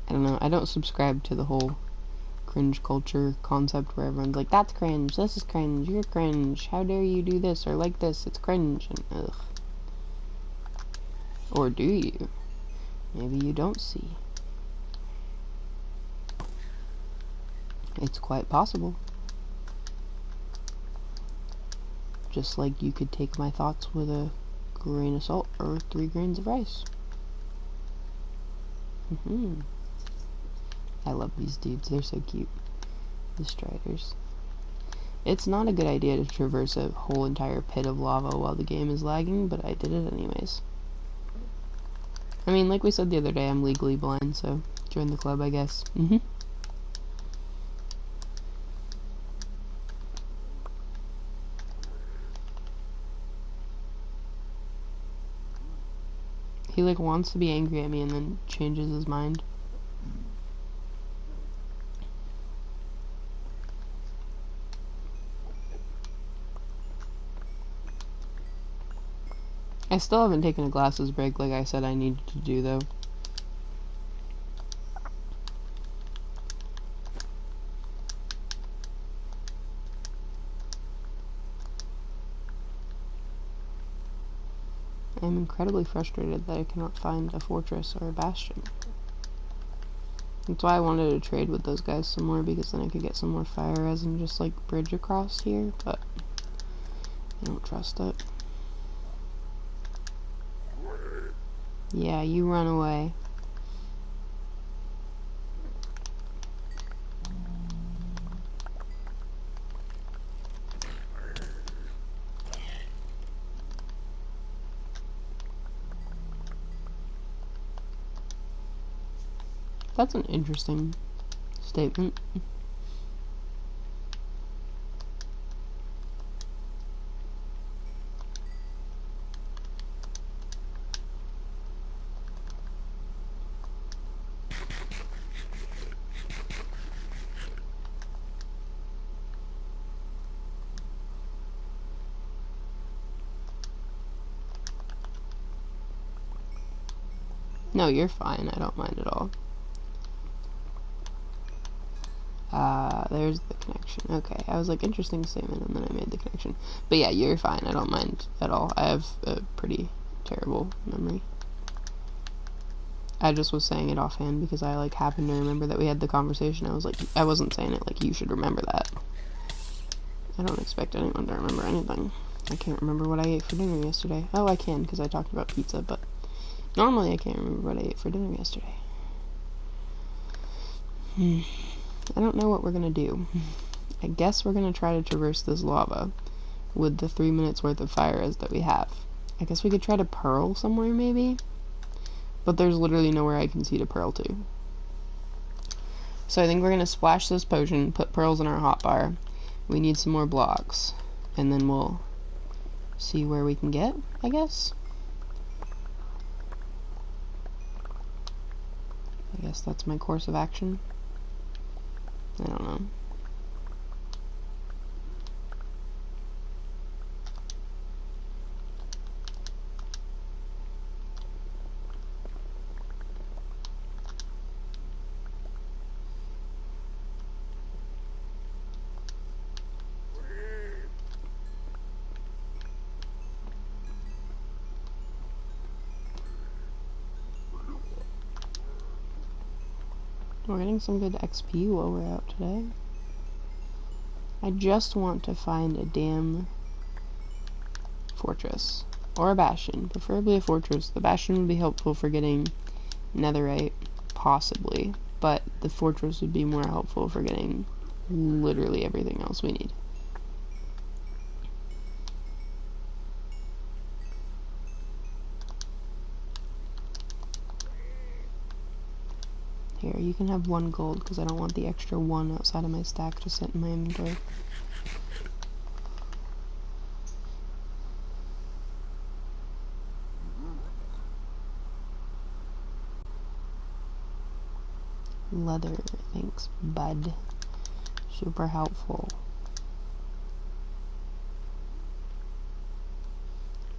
I don't know, I don't subscribe to the whole cringe culture concept where everyone's like, that's cringe, this is cringe, you're cringe, how dare you do this or like this, it's cringe, and ugh. Or do you? Maybe you don't see. It's quite possible. Just like you could take my thoughts with a grain of salt or 3 grains of rice. I love these dudes, they're so cute. The Striders. It's not a good idea to traverse a whole entire pit of lava while the game is lagging, but I did it anyways. I mean, like we said the other day, I'm legally blind, so join the club, I guess. He, like, wants to be angry at me and then changes his mind. I still haven't taken a glasses break like I said I needed to do, though. I am incredibly frustrated that I cannot find a fortress or a bastion. That's why I wanted to trade with those guys some more, because then I could get some more fire res and just, like, bridge across here, but I don't trust it. Yeah, you run away. That's an interesting statement. No, you're fine. I don't mind at all. There's the connection. Okay, I was like, interesting statement, and then I made the connection. But yeah, you're fine. I don't mind at all. I have a pretty terrible memory. I just was saying it offhand because I, like, happened to remember that we had the conversation. I was like, I wasn't saying it like you should remember that. I don't expect anyone to remember anything. I can't remember what I ate for dinner yesterday. Oh, I can, because I talked about pizza, but normally I can't remember what I ate for dinner yesterday. I don't know what we're gonna do. I guess we're gonna try to traverse this lava with the 3 minutes worth of fire res that we have. I guess we could try to pearl somewhere, maybe? But there's literally nowhere I can see to pearl to. So I think we're gonna splash this potion, put pearls in our hotbar. We need some more blocks, and then we'll see where we can get, I guess. I guess that's my course of action. I don't know. We're getting some good XP while we're out today. I just want to find a damn fortress. Or a bastion. Preferably a fortress. The bastion would be helpful for getting netherite, possibly. But the fortress would be more helpful for getting literally everything else we need. Here, you can have 1 gold, because I don't want the extra 1 outside of my stack to sit in my inventory. Leather, thanks, bud. Super helpful.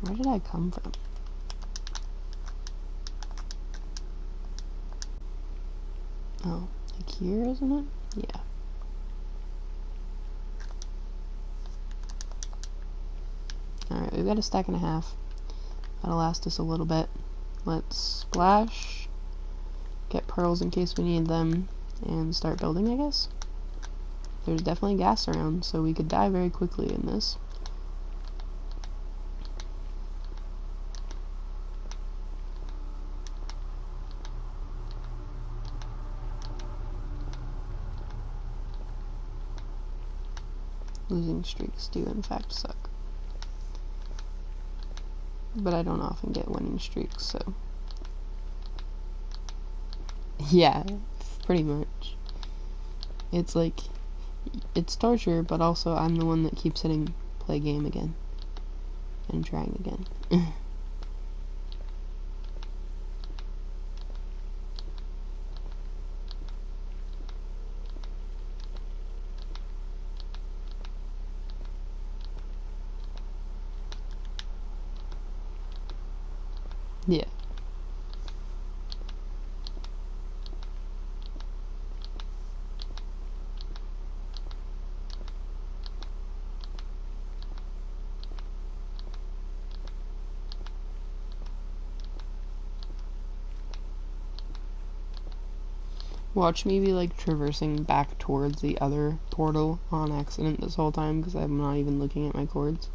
Where did I come from? Oh, like here, isn't it? Yeah. Alright, we've got a stack and a half. That'll last us a little bit. Let's splash, get pearls in case we need them, and start building, I guess. There's definitely gas around, so we could die very quickly in this. Losing streaks do in fact suck. But I don't often get winning streaks, so... Yeah, pretty much. It's like... It's torture, but also I'm the one that keeps hitting play game again. And trying again. Yeah. Watch me be like traversing back towards the other portal on accident this whole time because I'm not even looking at my cords.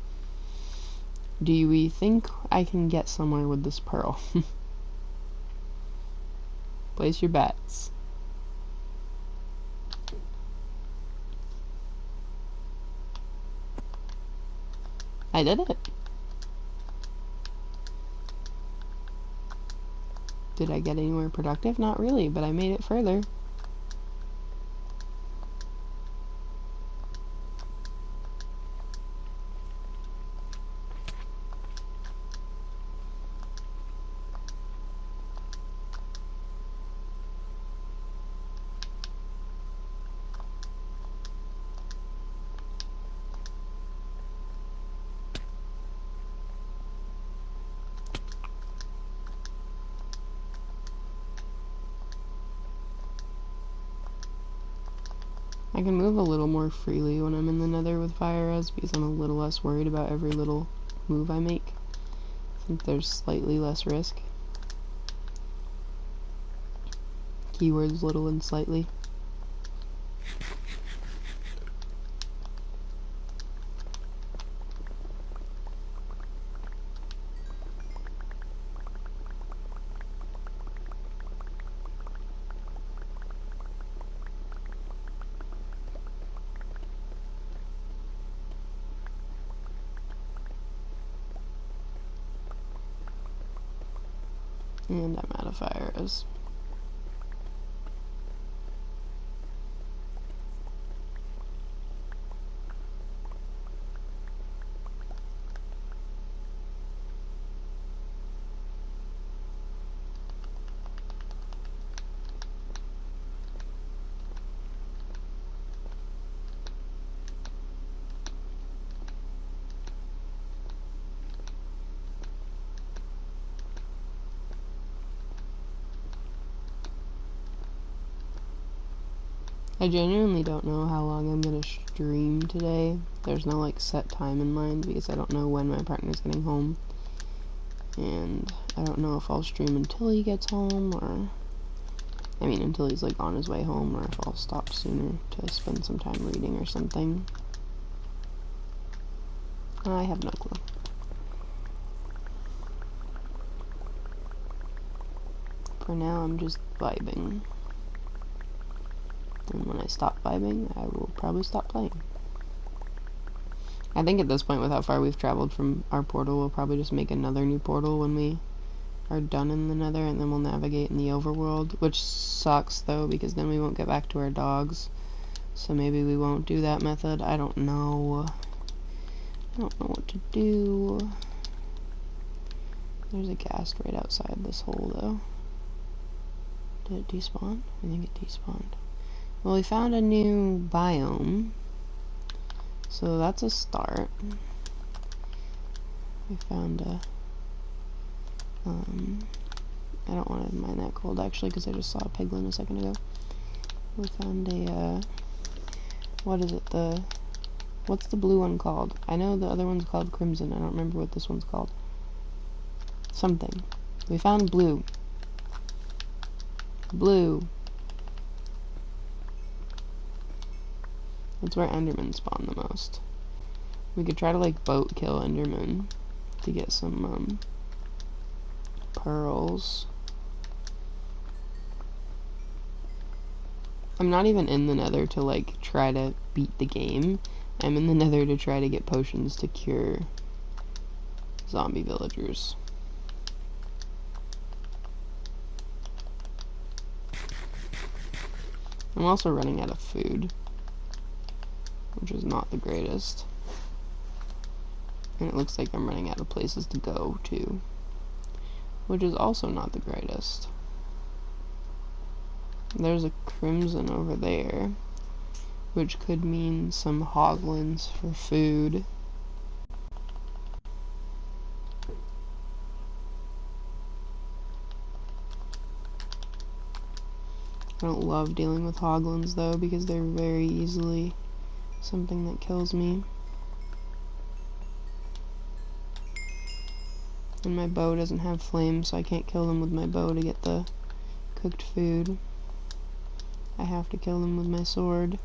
Do we think I can get somewhere with this pearl? Place your bets. I did it. Did I get anywhere productive? Not really, but I made it further. I can move a little more freely when I'm in the Nether with fire res because I'm a little less worried about every little move I make. I think there's slightly less risk. Keywords little and slightly. And I'm out of fire res. I genuinely don't know how long I'm gonna stream today. There's no like set time in mind because I don't know when my partner's getting home. And I don't know if I'll stream until he gets home or... I mean until he's like on his way home, or if I'll stop sooner to spend some time reading or something. I have no clue. For now I'm just vibing. And when I stop vibing, I will probably stop playing. I think at this point, with how far we've traveled from our portal, we'll probably just make another new portal when we are done in the Nether, and then we'll navigate in the overworld, which sucks though, because then we won't get back to our dogs. So maybe we won't do that method. I don't know. I don't know what to do. There's a ghast right outside this hole though. Did it despawn? I think it despawned. Well, we found a new biome, so that's a start. We found a I don't want to mine that gold actually, because I just saw a piglin a second ago. We found a what is it, what's the blue one called? I know the other one's called crimson. I don't remember what this one's called. Something. We found blue. Blue. That's where endermen spawn the most. We could try to like boat kill endermen to get some pearls. I'm not even in the Nether to like try to beat the game. I'm in the Nether to try to get potions to cure zombie villagers. I'm also running out of food, which is not the greatest. And it looks like I'm running out of places to go to, which is also not the greatest. There's a crimson over there, which could mean some hoglins for food. I don't love dealing with hoglins though, because they're very easily something that kills me. And my bow doesn't have flames, so I can't kill them with my bow to get the cooked food. I have to kill them with my sword,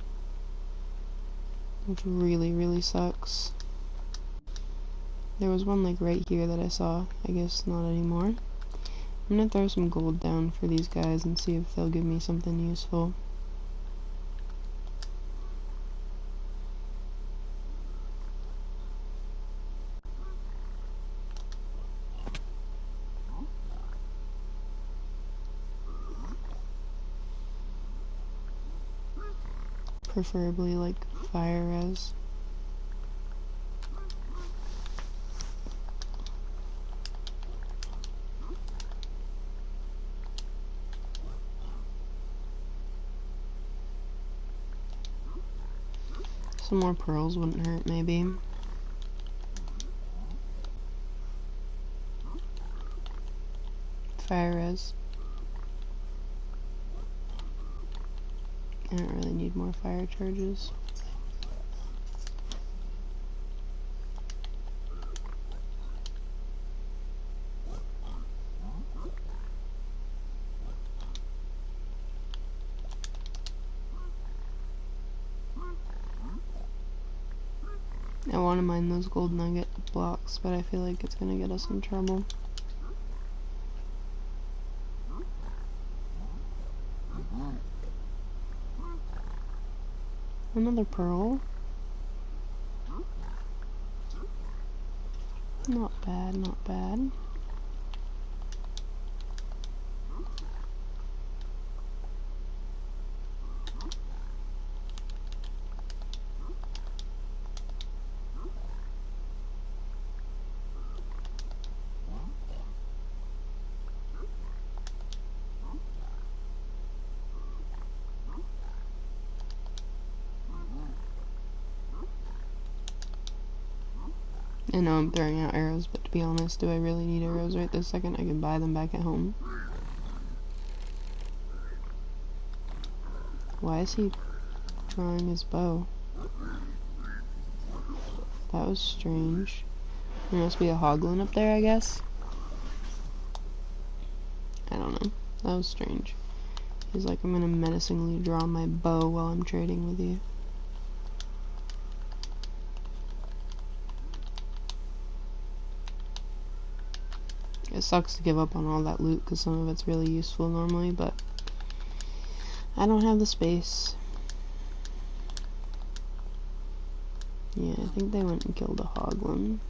which really, really sucks. There was one like right here that I saw. I guess not anymore. I'm gonna throw some gold down for these guys and see if they'll give me something useful. Preferably like fire res. Some more pearls wouldn't hurt, maybe. Fire res. I don't really need more fire charges. I want to mine those gold nugget blocks, but I feel like it's gonna get us in trouble. Another pearl. Not bad, not bad. I know I'm throwing out arrows, but to be honest, do I really need arrows right this second? I can buy them back at home. Why is he drawing his bow? That was strange. There must be a hoglin up there, I guess. I don't know. That was strange. He's like, I'm gonna menacingly draw my bow while I'm trading with you. It sucks to give up on all that loot because some of it's really useful normally, but I don't have the space. Yeah, I think they went and killed a hoglin.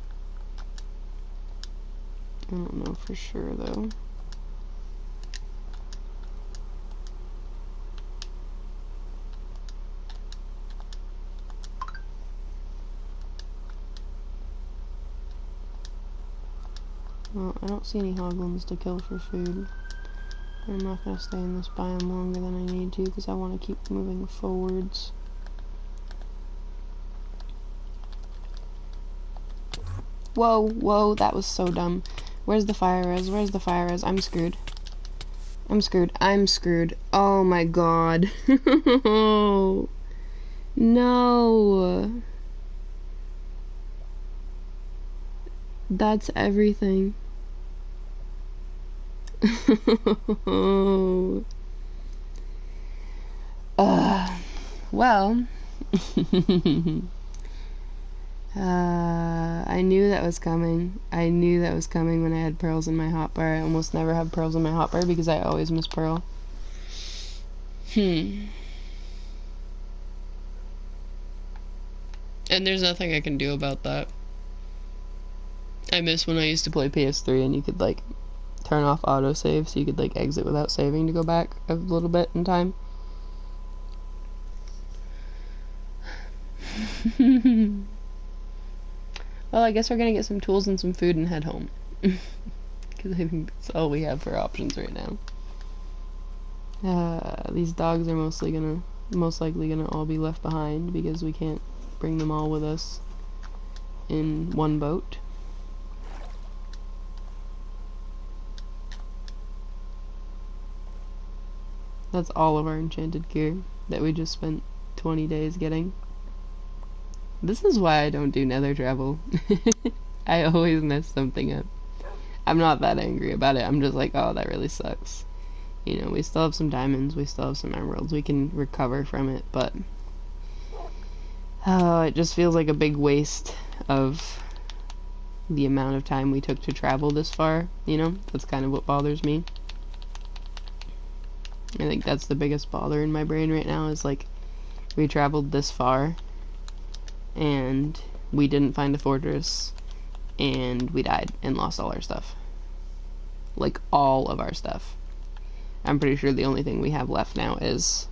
I don't know for sure, though. Well, I don't see any hoglins to kill for food. I'm not going to stay in this biome longer than I need to because I want to keep moving forwards. Whoa, whoa, that was so dumb. Where's the fire res? Where's the fire res? I'm screwed. I'm screwed. I'm screwed. Oh my god. No. That's everything. Well. I knew that was coming. I knew that was coming when I had pearls in my hotbar. I almost never have pearls in my hotbar because I always miss pearl. And there's nothing I can do about that. I miss when I used to play PS3 and you could, like, turn off autosave so you could, like, exit without saving to go back a little bit in time. Well, I guess we're gonna get some tools and some food and head home. Because I think that's all we have for options right now. These dogs are most likely gonna all be left behind because we can't bring them all with us in one boat. That's all of our enchanted gear that we just spent 20 days getting. This is why I don't do nether travel. I always mess something up. I'm not that angry about it. I'm just like, oh, that really sucks. You know, we still have some diamonds, we still have some emeralds. We can recover from it, but it just feels like a big waste of the amount of time we took to travel this far, you know? That's kind of what bothers me. I think that's the biggest bother in my brain right now is, like, we traveled this far and we didn't find a fortress and we died and lost all our stuff. Like, all of our stuff. I'm pretty sure the only thing we have left now is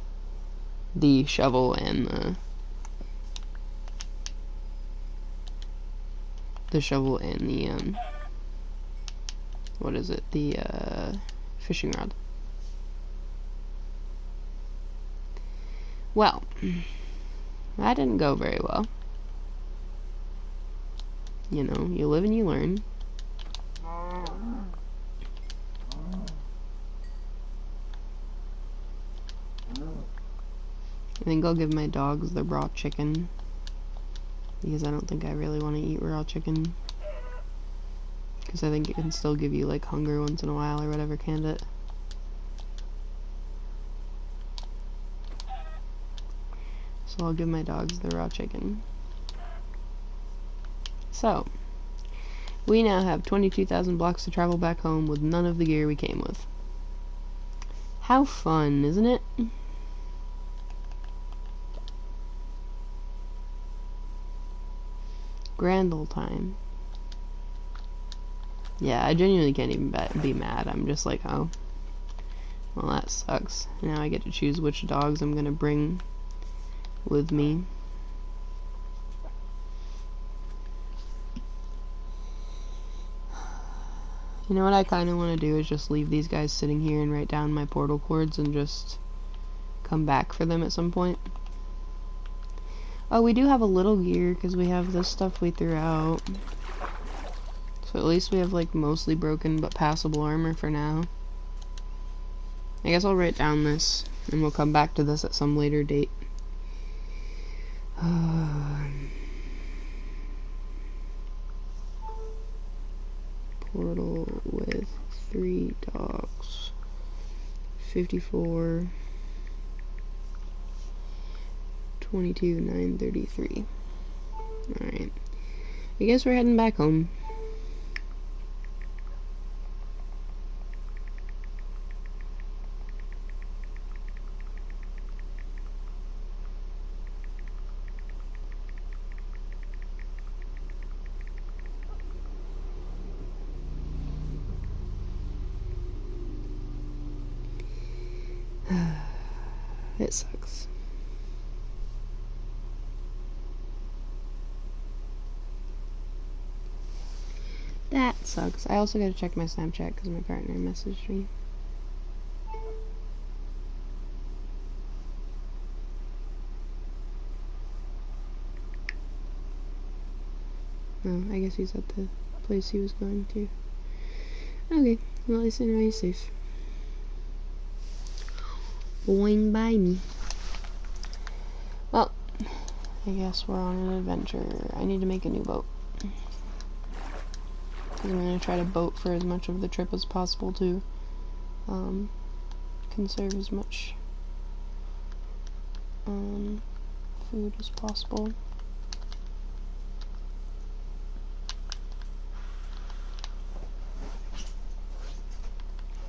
the shovel and the shovel and the what is it? The fishing rod. Well, that didn't go very well. You know, you live and you learn. I think I'll give my dogs the raw chicken because I don't think I really want to eat raw chicken because I think it can still give you, like, hunger once in a while or whatever, can't it? So I'll give my dogs the raw chicken. So, we now have 22,000 blocks to travel back home with none of the gear we came with. How fun, isn't it? Grand old time. Yeah, I genuinely can't even be mad. I'm just like, oh, well, that sucks. Now I get to choose which dogs I'm gonna bring with me. You know what I kind of want to do is just leave these guys sitting here and write down my portal codes and just come back for them at some point. Oh, we do have a little gear because we have this stuff we threw out. So at least we have, like, mostly broken but passable armor for now. I guess I'll write down this and we'll come back to this at some later date. Portal with 3 dogs. 54. 22, 933. Alright. I guess we're heading back home. It sucks. That sucks. I also gotta check my Snapchat because my partner messaged me. Oh, I guess he's at the place he was going to. Okay, well at least I know he's safe. Going by me. Well, I guess we're on an adventure. I need to make a new boat. I'm gonna try to boat for as much of the trip as possible to conserve as much food as possible.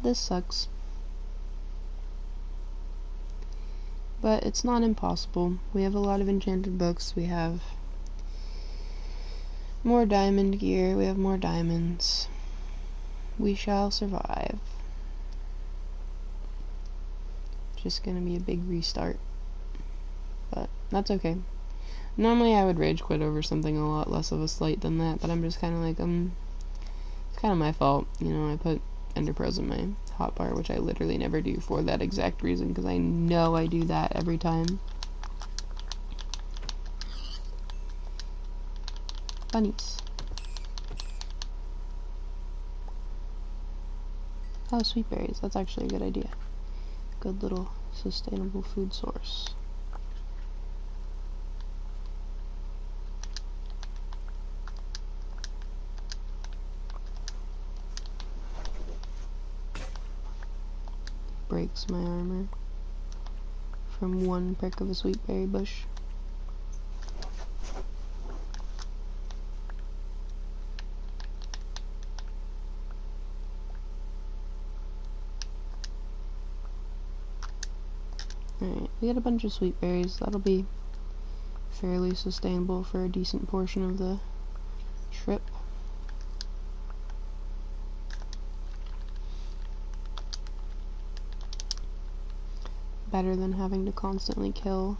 This sucks. But it's not impossible. We have a lot of enchanted books. We have more diamond gear. We have more diamonds. We shall survive. Just gonna be a big restart. But that's okay. Normally I would rage quit over something a lot less of a slight than that, but I'm just kind of like, it's kind of my fault. You know, I put Ender Pearls in my hotbar, which I literally never do for that exact reason, because I know I do that every time. Bunnies. Oh, sweet berries. That's actually a good idea. Good little sustainable food source. Breaks my armor from one prick of a sweet berry bush. Alright, we got a bunch of sweet berries. That'll be fairly sustainable for a decent portion of the trip. Better than having to constantly kill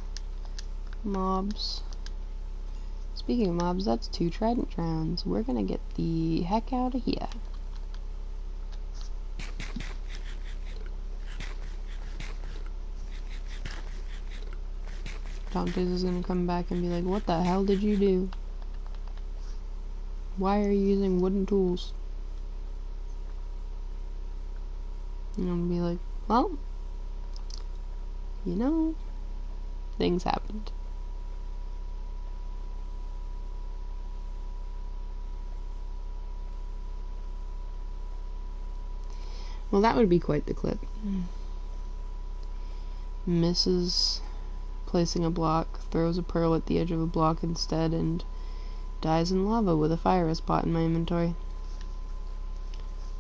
mobs. Speaking of mobs, that's 2 trident rounds. We're gonna get the heck out of here. Dantes is gonna come back and be like, what the hell did you do? Why are you using wooden tools? And I'm gonna be like, well, you know, things happened. Well, that would be quite the clip. Misses placing a block, throws a pearl at the edge of a block instead, and dies in lava with a fire spot in my inventory.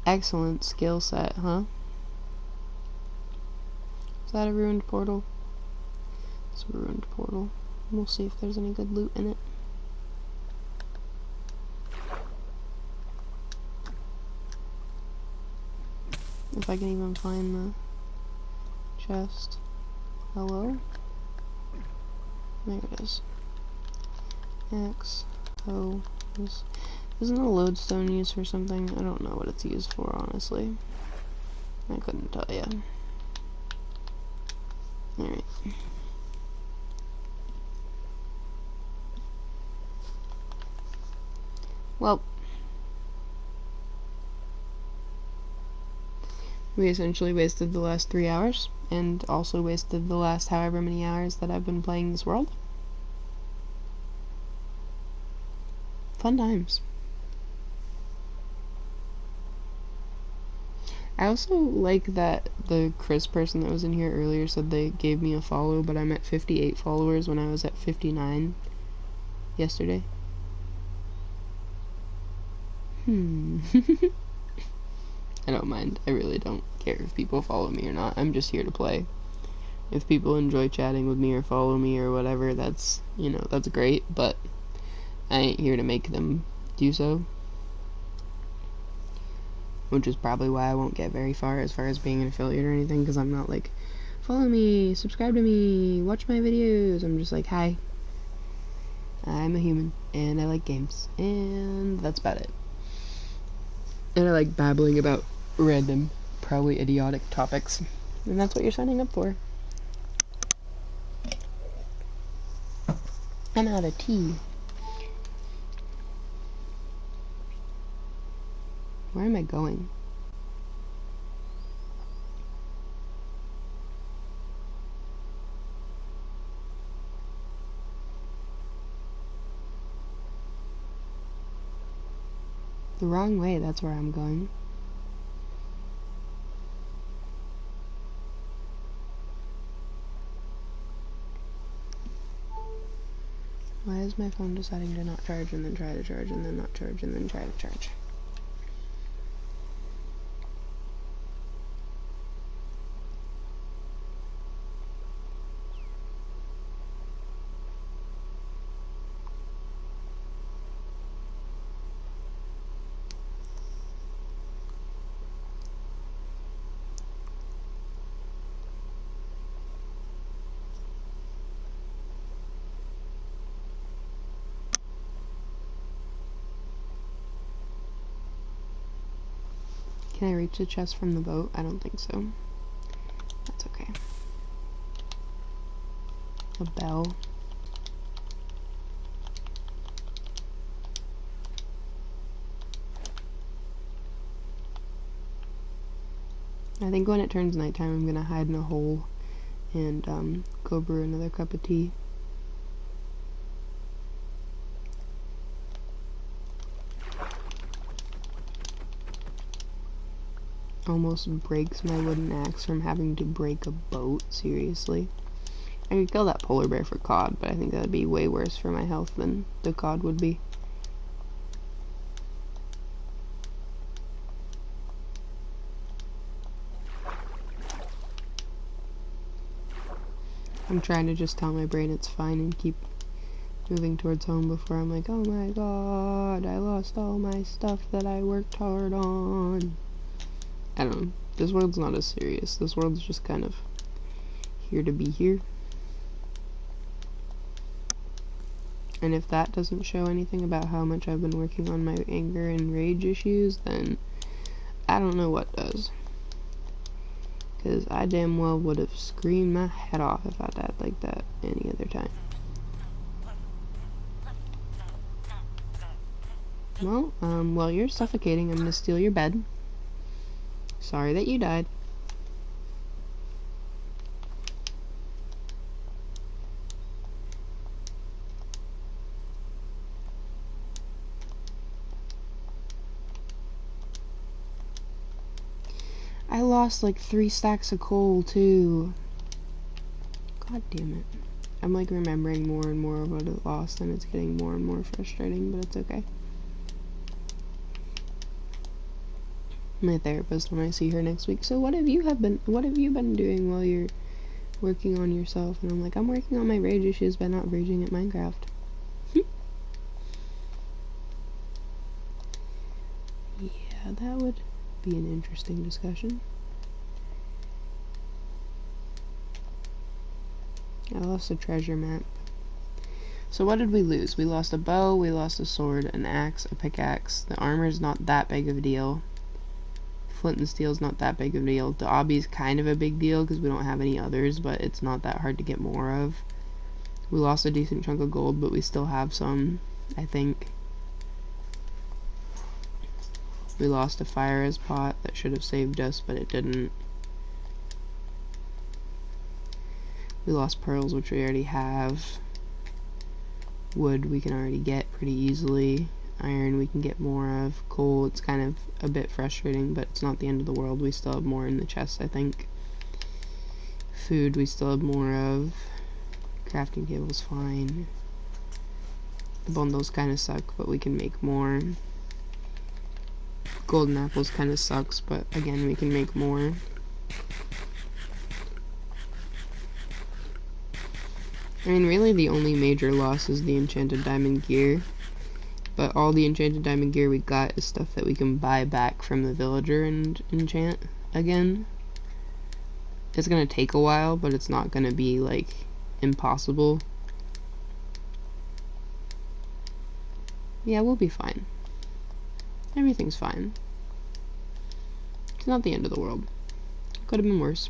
Excellent skill set, huh? Is that a ruined portal? It's a ruined portal. We'll see if there's any good loot in it. If I can even find the chest. Hello? There it is. X. O. Isn't a lodestone used for something? I don't know what it's used for, honestly. I couldn't tell you. Alright. Well, we essentially wasted the last 3 hours, and also wasted the last however many hours that I've been playing this world. Fun times. I also like that the Chris person that was in here earlier said they gave me a follow, but I'm at 58 followers when I was at 59 yesterday. I don't mind. I really don't care if people follow me or not. I'm just here to play. If people enjoy chatting with me or follow me or whatever, that's, you know, that's great, but I ain't here to make them do so. Which is probably why I won't get very far as being an affiliate or anything, because I'm not like, follow me, subscribe to me, watch my videos. I'm just like, hi, I'm a human, and I like games, and that's about it. And I like babbling about random, probably idiotic topics, and that's what you're signing up for. I'm out of tea. Where am I going? The wrong way, that's where I'm going. Why is my phone deciding to not charge and then try to charge and then not charge and then try to charge? Can I reach the chest from the boat? I don't think so. That's okay. A bell. I think when it turns nighttime, I'm gonna hide in a hole and go brew another cup of tea. Almost breaks my wooden axe from having to break a boat, seriously. I could kill that polar bear for cod, but I think that would be way worse for my health than the cod would be. I'm trying to just tell my brain it's fine and keep moving towards home before I'm like, oh my god, I lost all my stuff that I worked hard on. I don't know. This world's not as serious. This world's just kind of here to be here. And if that doesn't show anything about how much I've been working on my anger and rage issues, then I don't know what does. Because I damn well would have screamed my head off if I died like that any other time. Well, while you're suffocating, I'm gonna steal your bed. Sorry that you died. I lost like 3 stacks of coal too. God damn it. I'm like remembering more and more of what I lost, and it's getting more and more frustrating, but it's okay. My therapist when I see her next week. So what have you been doing while you're working on yourself? And I'm like, I'm working on my rage issues by not raging at Minecraft. Yeah, that would be an interesting discussion. I lost a treasure map. So what did we lose? We lost a bow, we lost a sword, an axe, a pickaxe. The armor's not that big of a deal. Flint and steel's not that big of a deal. The obby's kind of a big deal because we don't have any others, but it's not that hard to get more of. We lost a decent chunk of gold, but we still have some, I think. We lost a fire as pot that should have saved us, but it didn't. We lost pearls, which we already have. Wood we can already get pretty easily. Iron we can get more of. Coal, it's kind of a bit frustrating, but it's not the end of the world. We still have more in the chest, I think. Food we still have more of. Crafting table's fine. The bundles kind of suck, but we can make more. Golden apples kind of sucks, but again, we can make more. I mean, really the only major loss is the enchanted diamond gear. But all the enchanted diamond gear we got is stuff that we can buy back from the villager and enchant again. It's gonna take a while, but it's not gonna be, like, impossible. Yeah, we'll be fine. Everything's fine. It's not the end of the world. It could have been worse.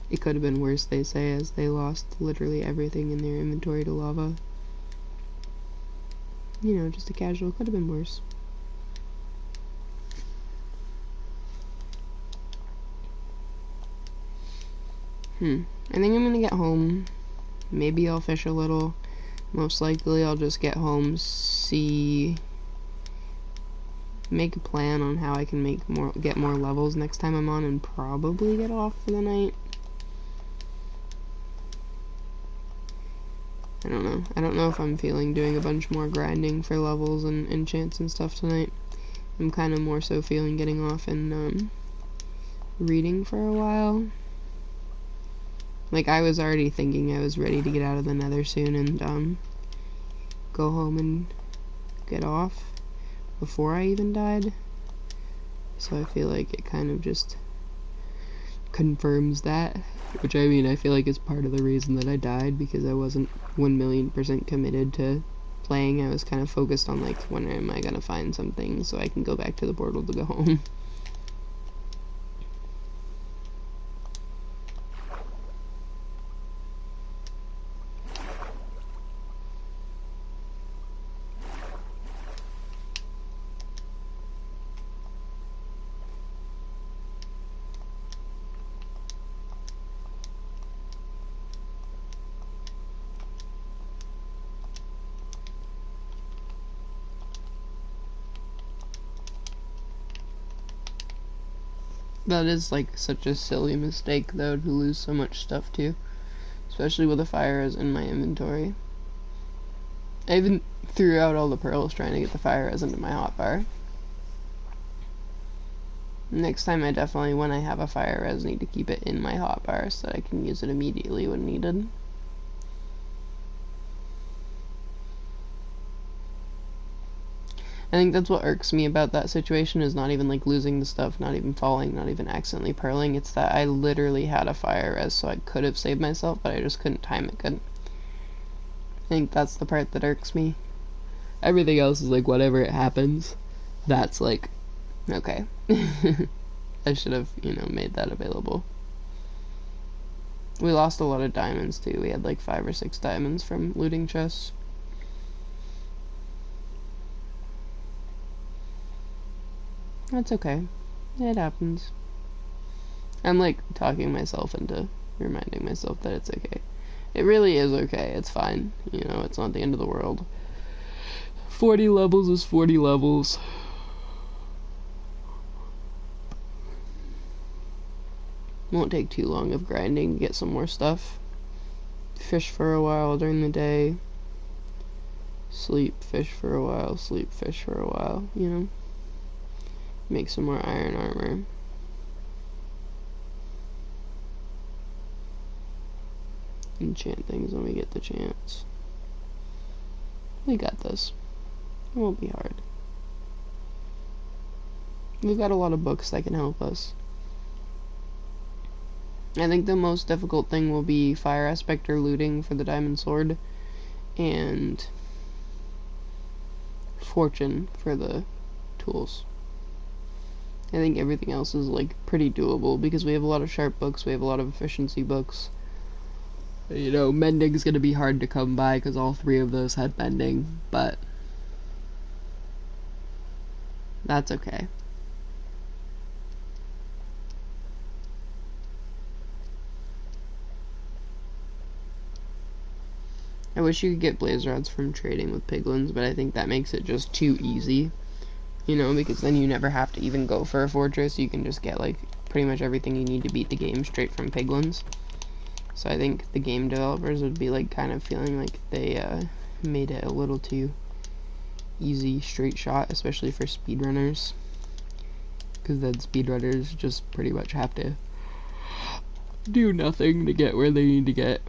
It could have been worse, they say, as they lost literally everything in their inventory to lava. You know, just a casual, could have been worse. I think I'm gonna get home. Maybe I'll fish a little. Most likely I'll just get home, make a plan on how I can get more levels next time I'm on, and probably get off for the night. I don't know. I don't know if I'm feeling doing a bunch more grinding for levels and enchants and stuff tonight. I'm kind of more so feeling getting off and reading for a while. Like, I was already thinking I was ready to get out of the Nether soon and go home and get off before I even died. So I feel like it kind of just confirms that. Which, I mean, I feel like is part of the reason that I died, because I wasn't 1,000,000% committed to playing. I was kind of focused on, like, when am I gonna find something so I can go back to the portal to go home. That is, like, such a silly mistake, though, to lose so much stuff, too. Especially with the fire res in my inventory. I even threw out all the pearls trying to get the fire res into my hotbar. Next time I definitely, when I have a fire res, need to keep it in my hotbar so that I can use it immediately when needed. I think that's what irks me about that situation, is not even, like, losing the stuff, not even falling, not even accidentally pearling. It's that I literally had a fire res, so I could have saved myself, but I just couldn't time it good. I think that's the part that irks me. Everything else is, like, whatever it happens, that's, like, okay. I should have, you know, made that available. We lost a lot of diamonds, too. We had, like, 5 or 6 diamonds from looting chests. That's okay. It happens. I'm, like, talking myself into reminding myself that it's okay. It really is okay. It's fine. You know, it's not the end of the world. 40 levels is 40 levels. Won't take too long of grinding to get some more stuff. Fish for a while during the day. Sleep, fish for a while. Sleep, fish for a while, you know? Make some more iron armor. Enchant things when we get the chance. We got this. It won't be hard. We've got a lot of books that can help us. I think the most difficult thing will be fire aspect or looting for the diamond sword, and fortune for the tools. I think everything else is, like, pretty doable, because we have a lot of sharp books, we have a lot of efficiency books. You know, mending's gonna be hard to come by, because all 3 of those had mending, but that's okay. I wish you could get blaze rods from trading with piglins, but I think that makes it just too easy. You know, because then you never have to even go for a fortress. You can just get, like, pretty much everything you need to beat the game straight from piglins. So I think the game developers would be, like, kind of feeling like they made it a little too easy straight shot, especially for speedrunners. Because then speedrunners just pretty much have to do nothing to get where they need to get.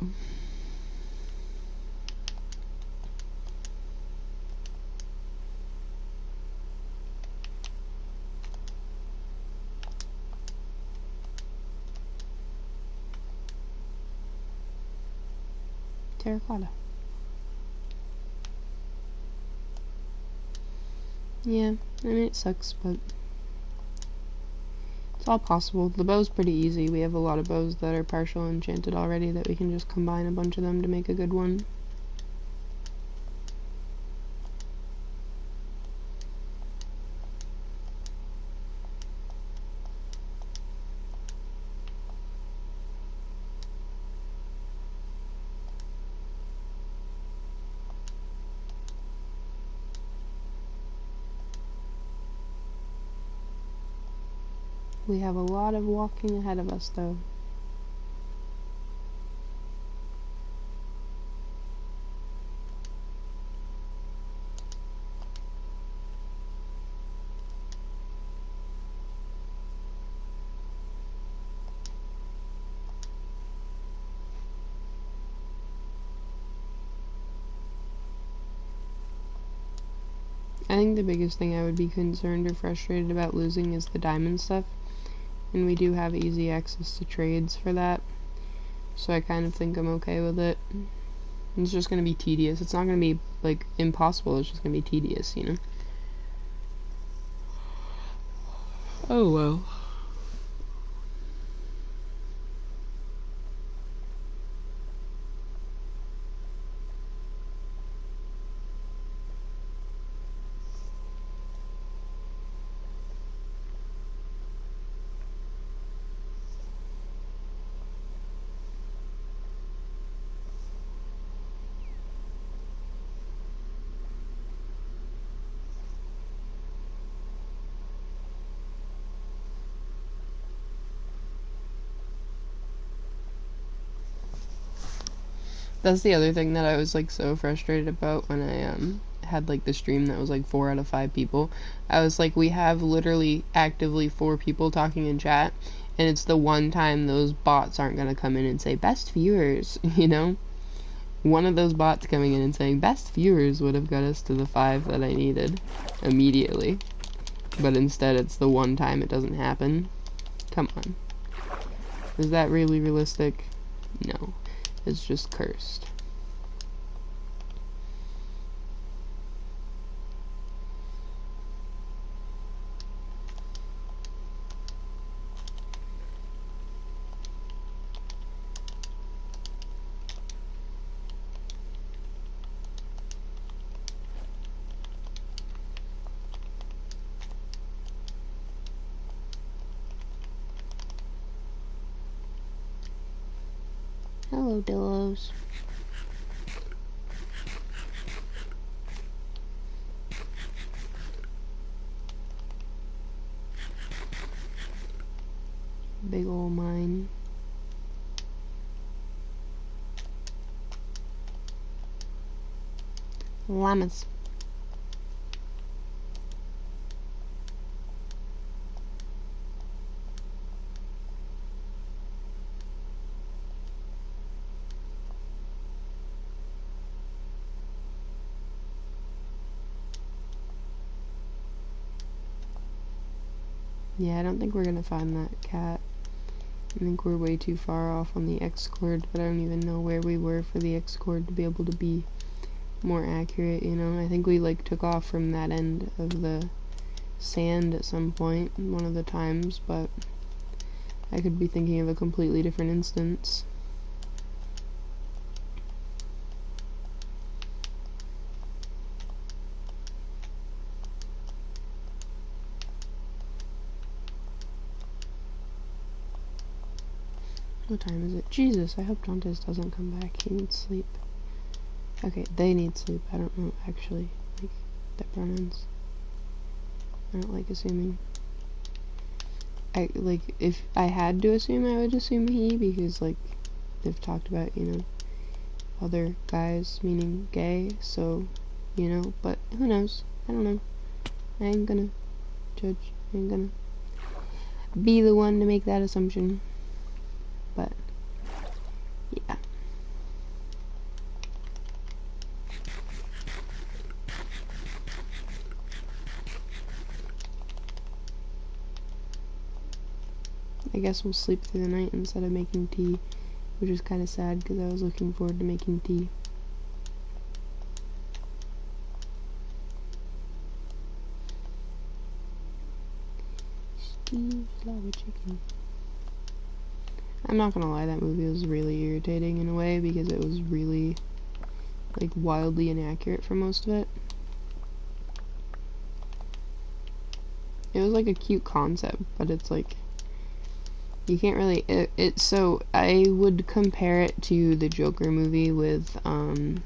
terracotta. Yeah, I mean, it sucks, but it's all possible. The bow's pretty easy. We have a lot of bows that are partial enchanted already that we can just combine a bunch of them to make a good one. We have a lot of walking ahead of us, though. I think the biggest thing I would be concerned or frustrated about losing is the diamond stuff. And we do have easy access to trades for that. So I kind of think I'm okay with it. It's just going to be tedious. It's not going to be, like, impossible. It's just going to be tedious, you know? Oh, well. That's the other thing that I was, like, so frustrated about when I had, like, the stream that was, like, 4 out of 5 people. I was like, we have literally actively 4 people talking in chat, and it's the one time those bots aren't gonna come in and say, best viewers, you know? One of those bots coming in and saying, best viewers would have got us to the 5 that I needed immediately. But instead, it's the one time it doesn't happen. Come on. Is that really realistic? No. It's just cursed. Hello, Dillos. Big ol' mine. Llamas. Yeah, I don't think we're gonna find that cat. I think we're way too far off on the X cord, but I don't even know where we were for the X cord to be able to be more accurate, you know? I think we, like, took off from that end of the sand at some point, one of the times, but I could be thinking of a completely different instance. What time is it? Jesus, I hope Dantes doesn't come back. He needs sleep. Okay, they need sleep. I don't know, actually, like, the pronouns. I don't like assuming. Like, if I had to assume, I would assume he, because, like, they've talked about, you know, other guys, meaning gay, so, you know, but who knows? I don't know. I ain't gonna judge. I ain't gonna be the one to make that assumption. But, yeah. I guess we'll sleep through the night instead of making tea which is kind of sad because I was looking forward to making tea. Steve's Lava Chicken. I'm not gonna lie, that movie was really irritating in a way because it was really, like, wildly inaccurate for most of it. It was like a cute concept, but it's like, you can't really, so I would compare it to the Joker movie with, God,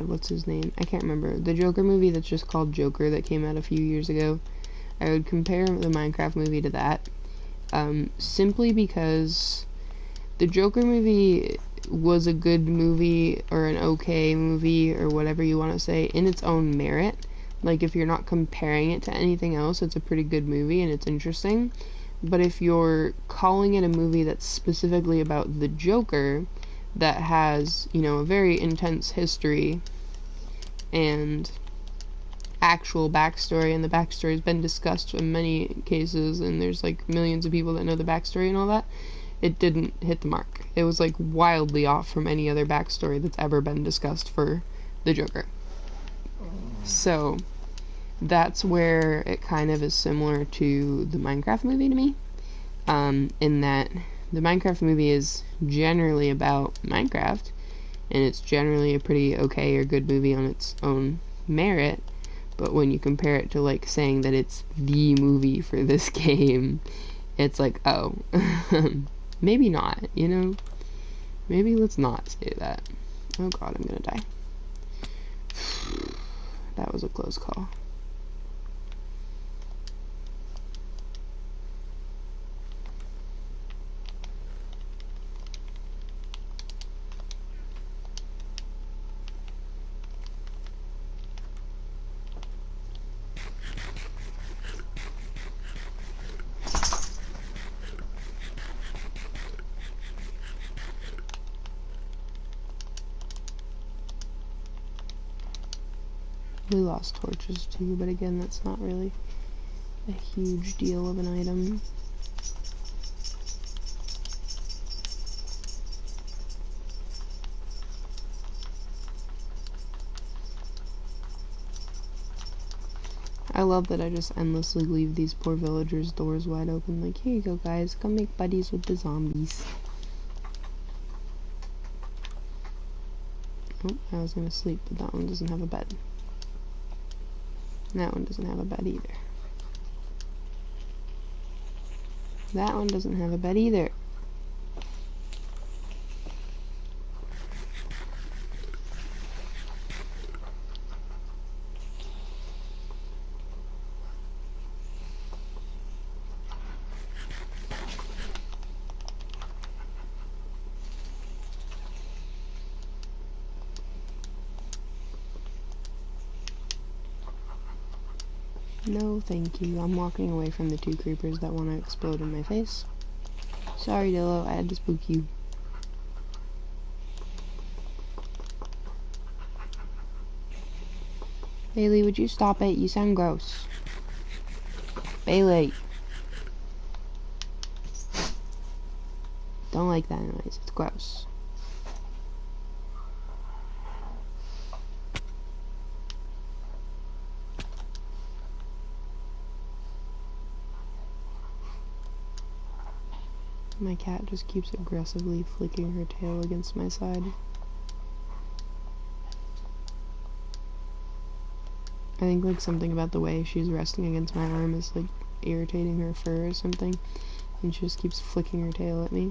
what's his name? I can't remember. The Joker movie that's just called Joker that came out a few years ago. I would compare the Minecraft movie to that. Simply because the Joker movie was a good movie, or an okay movie, or whatever you want to say, in its own merit. Like, if you're not comparing it to anything else, it's a pretty good movie, and it's interesting. But if you're calling it a movie that's specifically about the Joker, that has, you know, a very intense history, and actual backstory, and the backstory has been discussed in many cases, and there's like millions of people that know the backstory and all that, it didn't hit the mark. It was like wildly off from any other backstory that's ever been discussed for the Joker. So that's where it kind of is similar to the Minecraft movie to me, in that the Minecraft movie is generally about Minecraft, and it's generally a pretty okay or good movie on its own merit. But when you compare it to, like, saying that it's the movie for this game, it's like, oh, maybe not, you know? Maybe let's not say that. Oh god, I'm gonna die. That was a close call. We lost torches too, but again, that's not really a huge deal of an item. I love that I just endlessly leave these poor villagers' doors wide open, like, here you go guys, come make buddies with the zombies. Oh, I was gonna sleep, but that one doesn't have a bed. That one doesn't have a bed either. That one doesn't have a bed either. No, thank you. I'm walking away from the 2 creepers that want to explode in my face. Sorry, Dillo, I had to spook you. Bailey, would you stop it? You sound gross. Bailey. Don't like that noise. It's gross. My cat just keeps aggressively flicking her tail against my side. I think, like, something about the way she's resting against my arm is, like, irritating her fur or something, and she just keeps flicking her tail at me.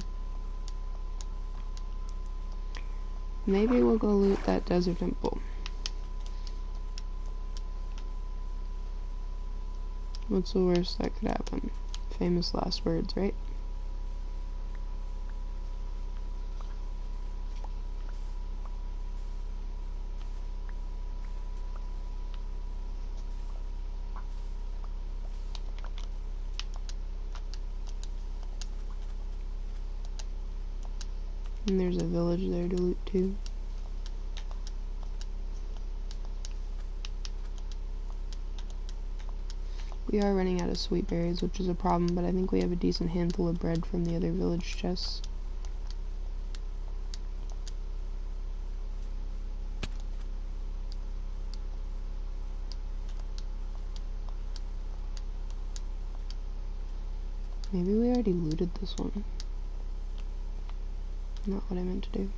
Maybe we'll go loot that desert temple. What's the worst that could happen? Famous last words, right? And there's a village there to loot too. We are running out of sweet berries, which is a problem, but I think we have a decent handful of bread from the other village chests. Maybe we already looted this one. Not what I meant to do.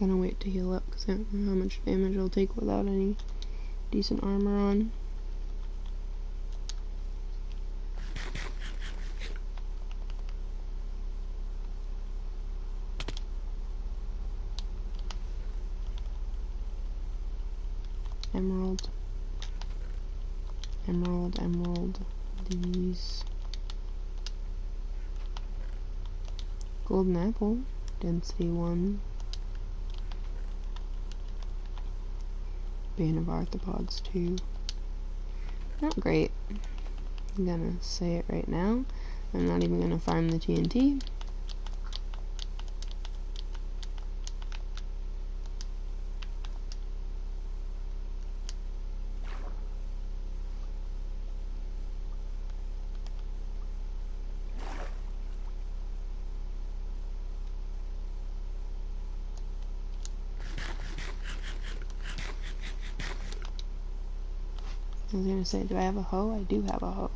I'm gonna wait to heal up because I don't know how much damage I'll take without any decent armor on. Emerald. Emerald, emerald. These. Golden apple. Density 1. Bane of arthropods 2. Not great. I'm gonna say it right now. I'm not even gonna farm the TNT. I was gonna say, do I have a hoe? I do have a hoe.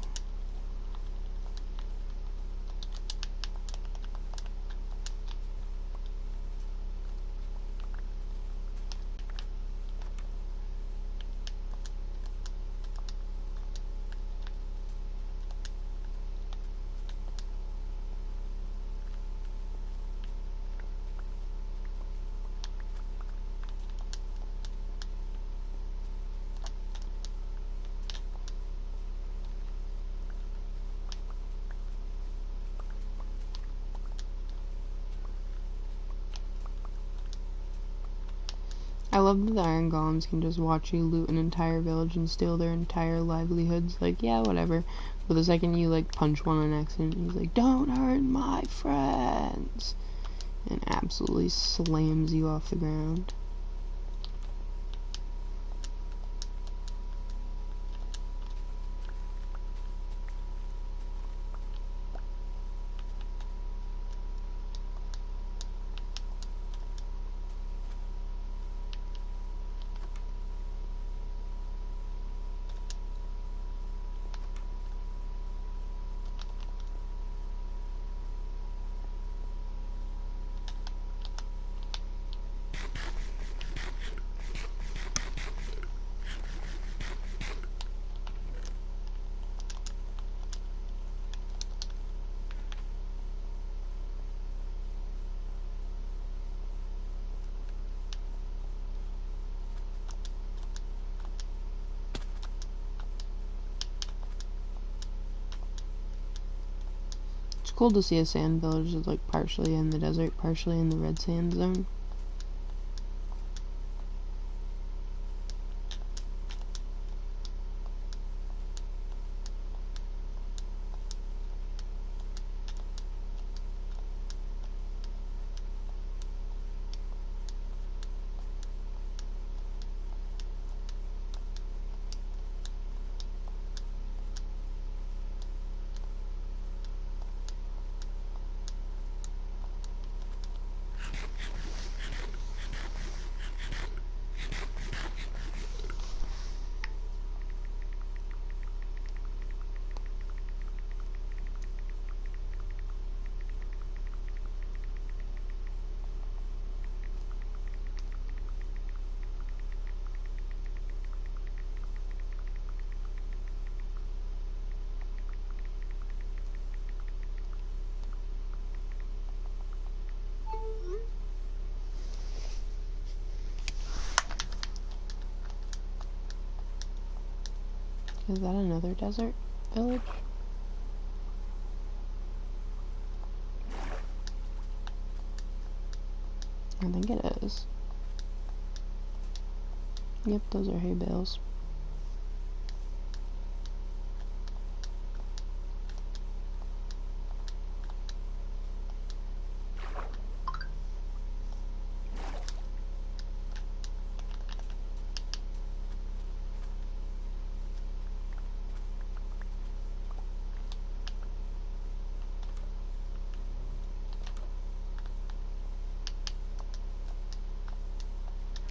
I love that the iron golems can just watch you loot an entire village and steal their entire livelihoods. Like, yeah, whatever. But the second you, like, punch one on accident, he's like, don't hurt my friends! And absolutely slams you off the ground. It's cool to see a sand village that's like partially in the desert, partially in the red sand zone. Is that another desert village? I think it is. Yep, those are hay bales.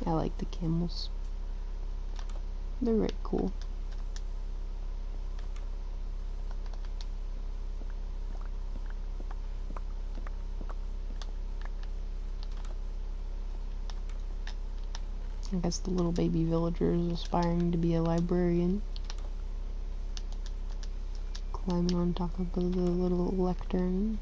I like the camels. They're very cool. I guess the little baby villager is aspiring to be a librarian. Climbing on top of the little lectern.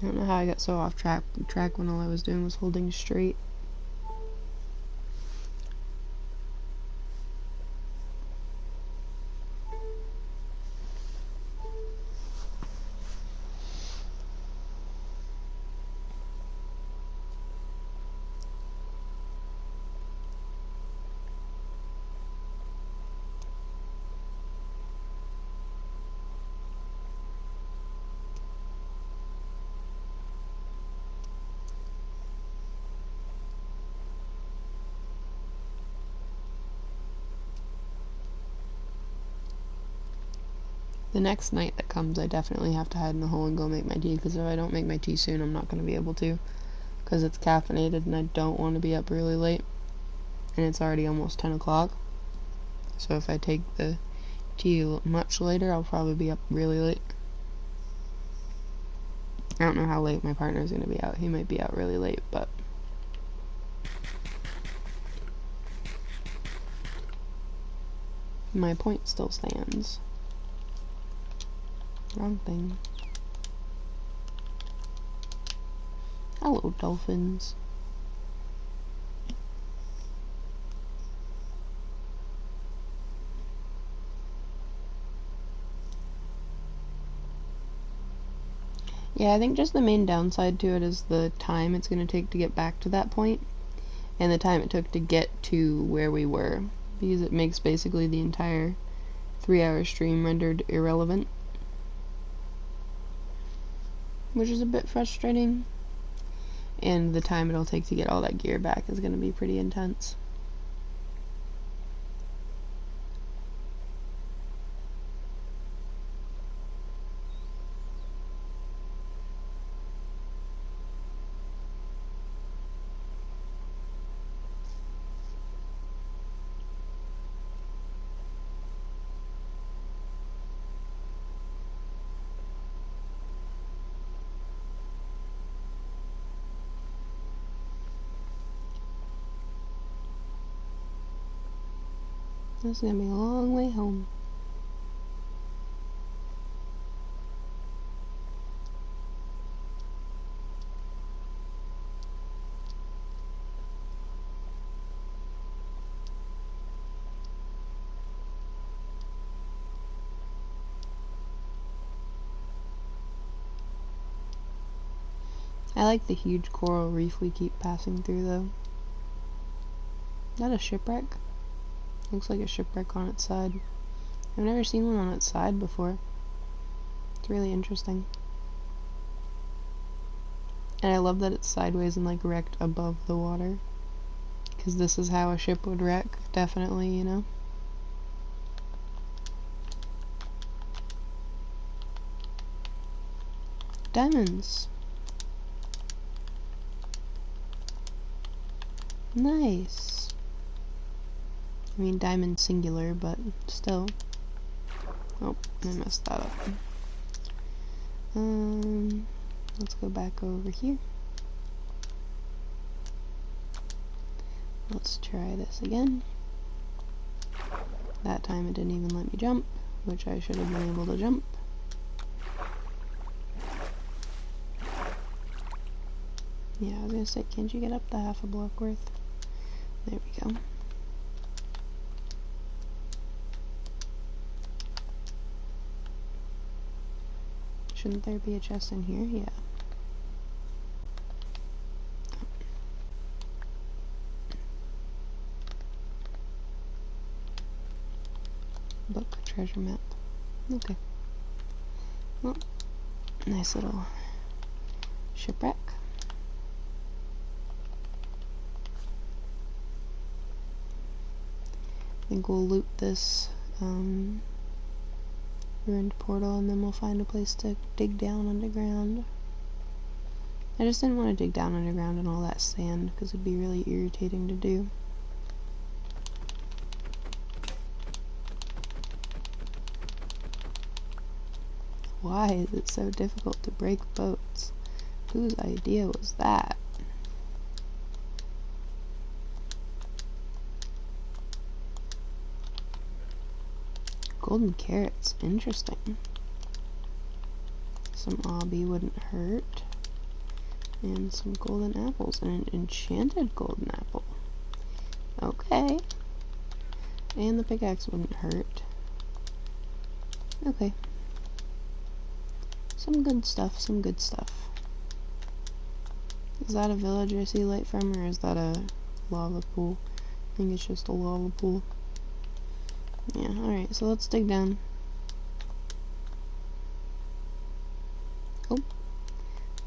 I don't know how I got so off track when all I was doing was holding straight. The next night that comes, I definitely have to hide in the hole and go make my tea, because if I don't make my tea soon, I'm not going to be able to, because it's caffeinated and I don't want to be up really late, and it's already almost 10 o'clock, so if I take the tea much later, I'll probably be up really late. I don't know how late my partner's going to be out. He might be out really late, but my point still stands. Wrong thing. Hello, dolphins. Yeah, I think just the main downside to it is the time it's going to take to get back to that point, and the time it took to get to where we were, because it makes basically the entire 3-hour stream rendered irrelevant, which is a bit frustrating, and the time it'll take to get all that gear back is going to be pretty intense. This is going to be a long way home. I like the huge coral reef we keep passing through, though. Is that a shipwreck? Looks like a shipwreck on its side. I've never seen one on its side before. It's really interesting. And I love that it's sideways and like wrecked above the water. Because this is how a ship would wreck, definitely, you know? Diamonds! Nice! I mean, diamond singular, but still. Oh, I messed that up. Let's go back over here. Let's try this again. That time it didn't even let me jump, which I should have been able to jump. Yeah, I was gonna say, can't you get up the half a block worth? There we go. Shouldn't there be a chest in here? Yeah. Book, treasure map. Okay. Well, nice little shipwreck. I think we'll loot this ruined portal and then we'll find a place to dig down underground. I just didn't want to dig down underground in all that sand because it'd be really irritating to do. Why is it so difficult to break boats? Whose idea was that? Golden carrots, interesting. Some obby wouldn't hurt. And some golden apples, and an enchanted golden apple. Okay. And the pickaxe wouldn't hurt. Okay. Some good stuff, some good stuff. Is that a village I see light from, or is that a lava pool? I think it's just a lava pool. Yeah, alright, so let's dig down. Oh,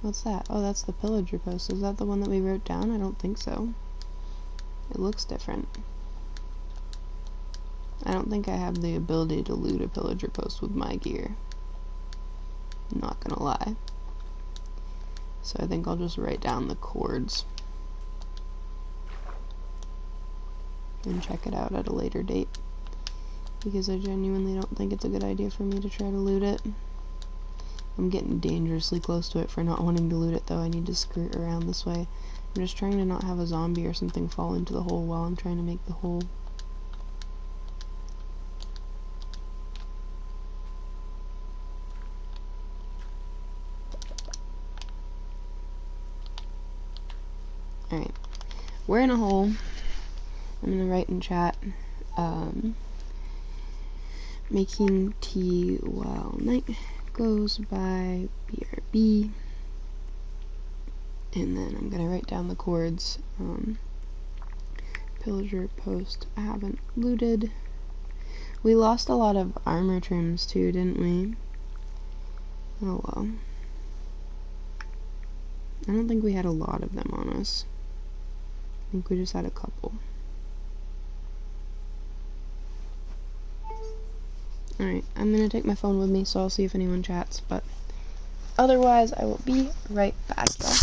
what's that? Oh, that's the pillager post. Is that the one that we wrote down? I don't think so. It looks different. I don't think I have the ability to loot a pillager post with my gear. Not gonna lie. So I think I'll just write down the chords and check it out at a later date. Because I genuinely don't think it's a good idea for me to try to loot it. I'm getting dangerously close to it for not wanting to loot it, though. I need to skirt around this way. I'm just trying to not have a zombie or something fall into the hole while I'm trying to make the hole. Alright. We're in a hole. I'm gonna write in chat. Making tea while night goes by, BRB. And then I'm gonna write down the chords. Pillager post I haven't looted. We lost a lot of armor trims too, didn't we? Oh well. I don't think we had a lot of them on us. I think we just had a couple. Alright, I'm gonna take my phone with me, so I'll see if anyone chats, but otherwise I will be right back, y'all.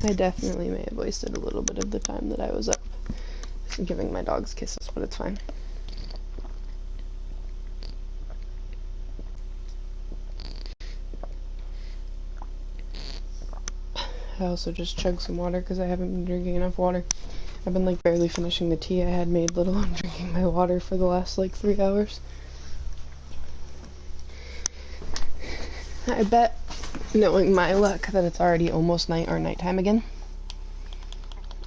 I definitely may have wasted a little bit of the time that I was up giving my dogs kisses, but it's fine. I also just chugged some water because I haven't been drinking enough water. I've been like barely finishing the tea I had made, let alone drinking my water for the last like 3 hours. I bet, knowing my luck, that it's already almost night or nighttime again.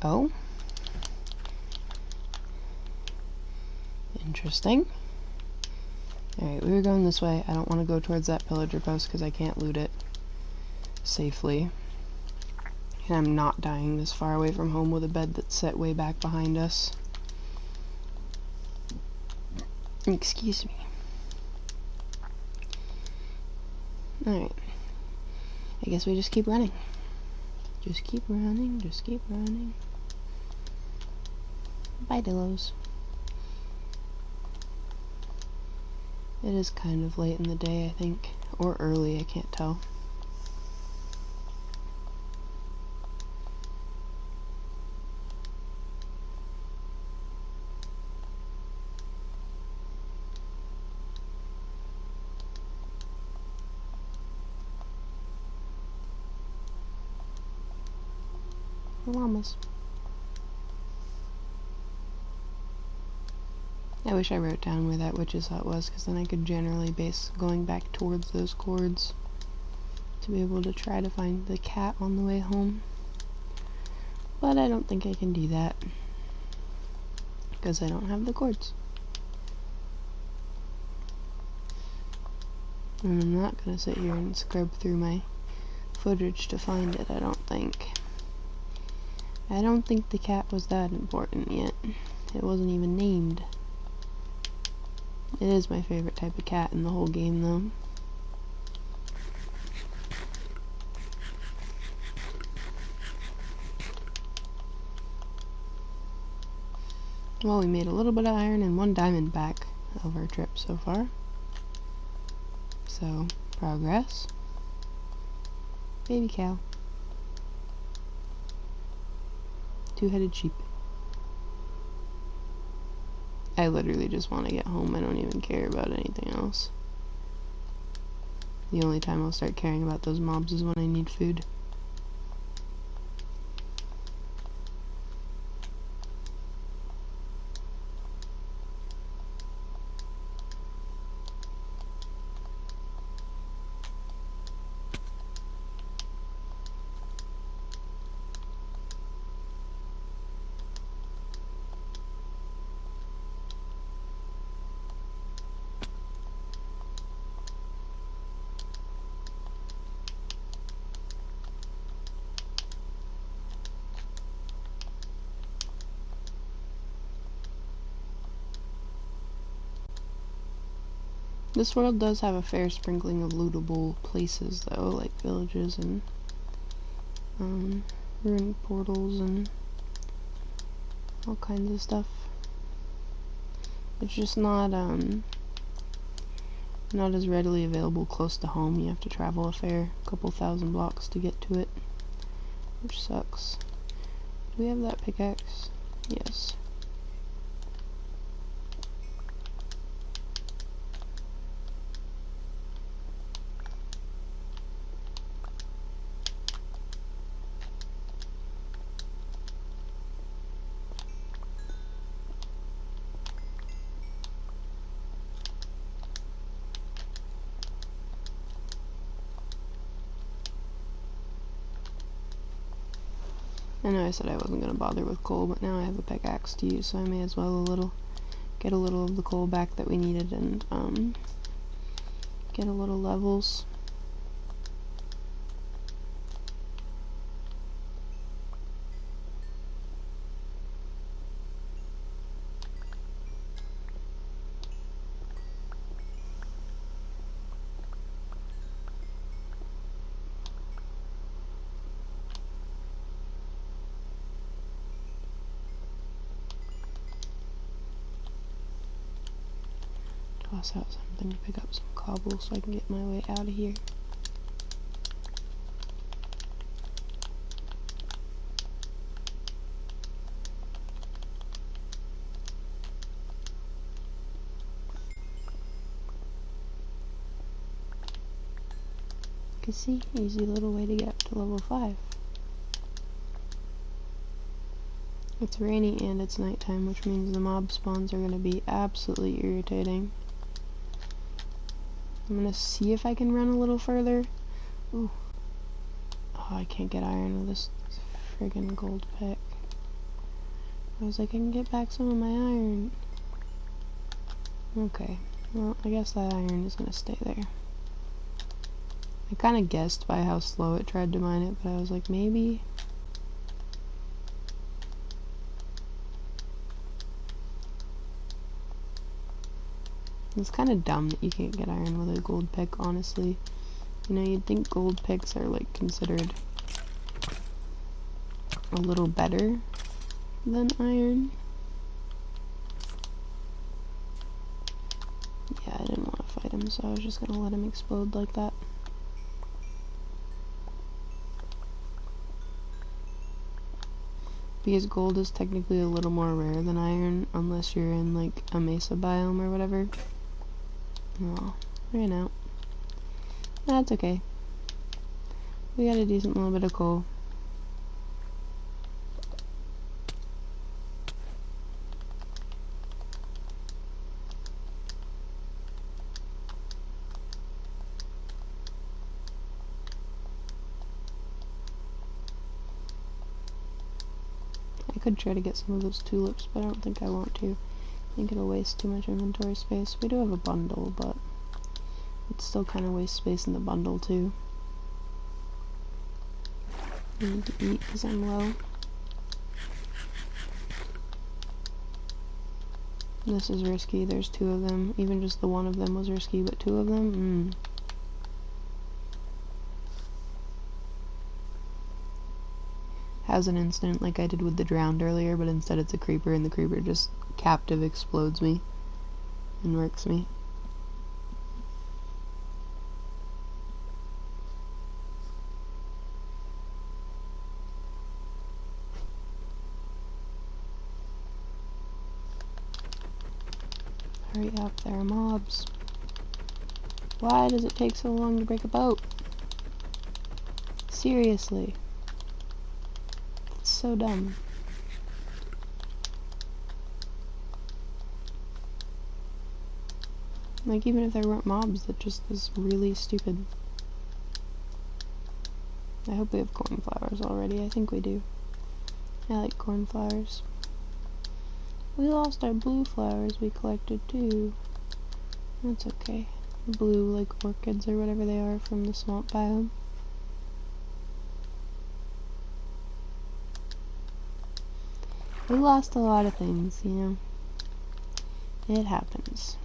Oh. Interesting. Alright, we were going this way. I don't want to go towards that pillager post because I can't loot it safely. And I'm not dying this far away from home with a bed that's set way back behind us. Excuse me. Alright. I guess we just keep running. Just keep running, just keep running. Bye, Dillos. It is kind of late in the day, I think. Or early, I can't tell. Llamas. I wish I wrote down where that witch's hut was, because then I could generally base going back towards those cords to be able to try to find the cat on the way home. But I don't think I can do that, because I don't have the cords. And I'm not going to sit here and scrub through my footage to find it, I don't think. I don't think the cat was that important yet. It wasn't even named. It is my favorite type of cat in the whole game, though. Well, we made a little bit of iron and 1 diamond back of our trip so far. So, progress. Baby cow. 2-headed sheep. I literally just want to get home. I don't even care about anything else. The only time I'll start caring about those mobs is when I need food. This world does have a fair sprinkling of lootable places, though, like villages and ruined portals and all kinds of stuff. It's just not as readily available close to home. You have to travel a fair couple thousand blocks to get to it, which sucks. Do we have that pickaxe? Yes. I know I said I wasn't going to bother with coal, but now I have a pickaxe to use, so I may as well get a little of the coal back that we needed and get a little levels. Toss out something to pick up some cobble so I can get my way out of here. You see, easy little way to get up to level 5. It's rainy and it's nighttime, which means the mob spawns are going to be absolutely irritating. I'm going to see if I can run a little further. Ooh. Oh, I can't get iron with this friggin' gold pick. I was like, I can get back some of my iron. Okay, well, I guess that iron is going to stay there. I kind of guessed by how slow it tried to mine it, but I was like, maybe... It's kind of dumb that you can't get iron with a gold pick, honestly. You know, you'd think gold picks are, like, considered a little better than iron. Yeah, I didn't want to fight him, so I was just gonna let him explode like that. Because gold is technically a little more rare than iron, unless you're in, like, a mesa biome or whatever. Oh, ran out. That's okay. We got a decent little bit of coal. I could try to get some of those tulips, but I don't think I want to. I think it'll waste too much inventory space. We do have a bundle, but it still kind of wastes space in the bundle, too. I need to eat because I'm low. This is risky. There's 2 of them. Even just the one of them was risky, but 2 of them? Has an instant like I did with the drowned earlier, but instead it's a creeper, and the creeper just captive explodes me and wrecks me. Hurry up, there are mobs. Why does it take so long to break a boat? Seriously. It's so dumb. Like, even if there weren't mobs, that just is really stupid. I hope we have cornflowers already. I think we do. I like cornflowers. We lost our blue flowers we collected too. That's okay. Blue, like orchids or whatever they are from the swamp biome. We lost a lot of things, you know. It happens.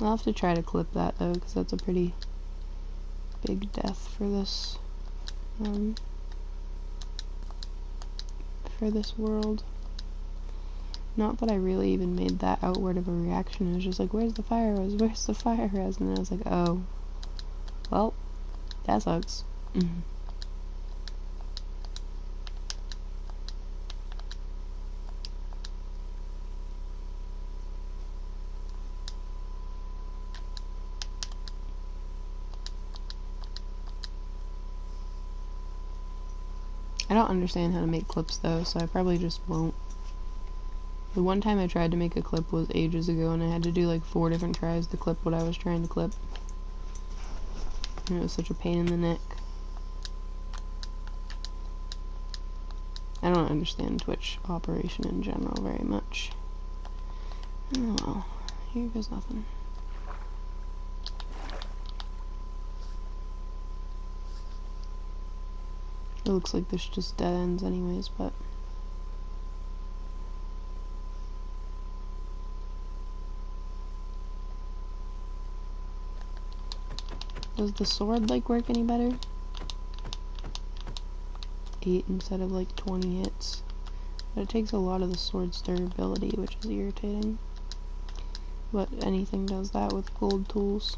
I'll have to try to clip that though, because that's a pretty big death for this, world. Not that I really even made that outward of a reaction. It was just like, where's the fire res? Where's the fire res? And then I was like, oh, well, that sucks. I don't understand how to make clips though, so I probably just won't. The one time I tried to make a clip was ages ago, and I had to do like 4 different tries to clip what I was trying to clip. And it was such a pain in the neck. I don't understand Twitch operation in general very much. Oh well, here goes nothing. It looks like there's just dead ends anyways, but... Does the sword, like, work any better? 8 instead of, like, 20 hits. But it takes a lot of the sword's durability, which is irritating. But anything does that with gold tools.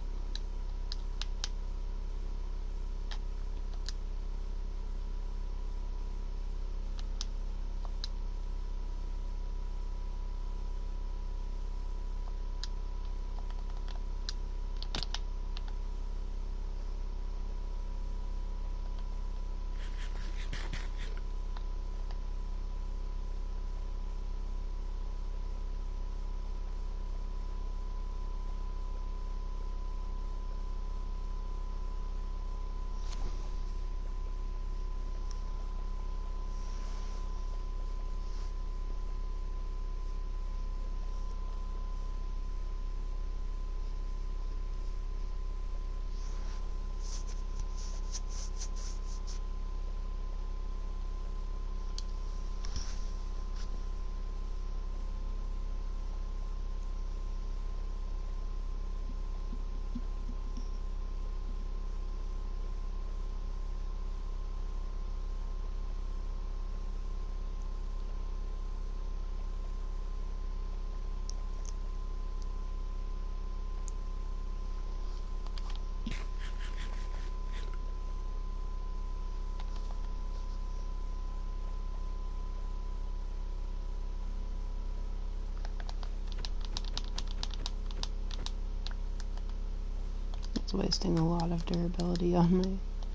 It's wasting a lot of durability on my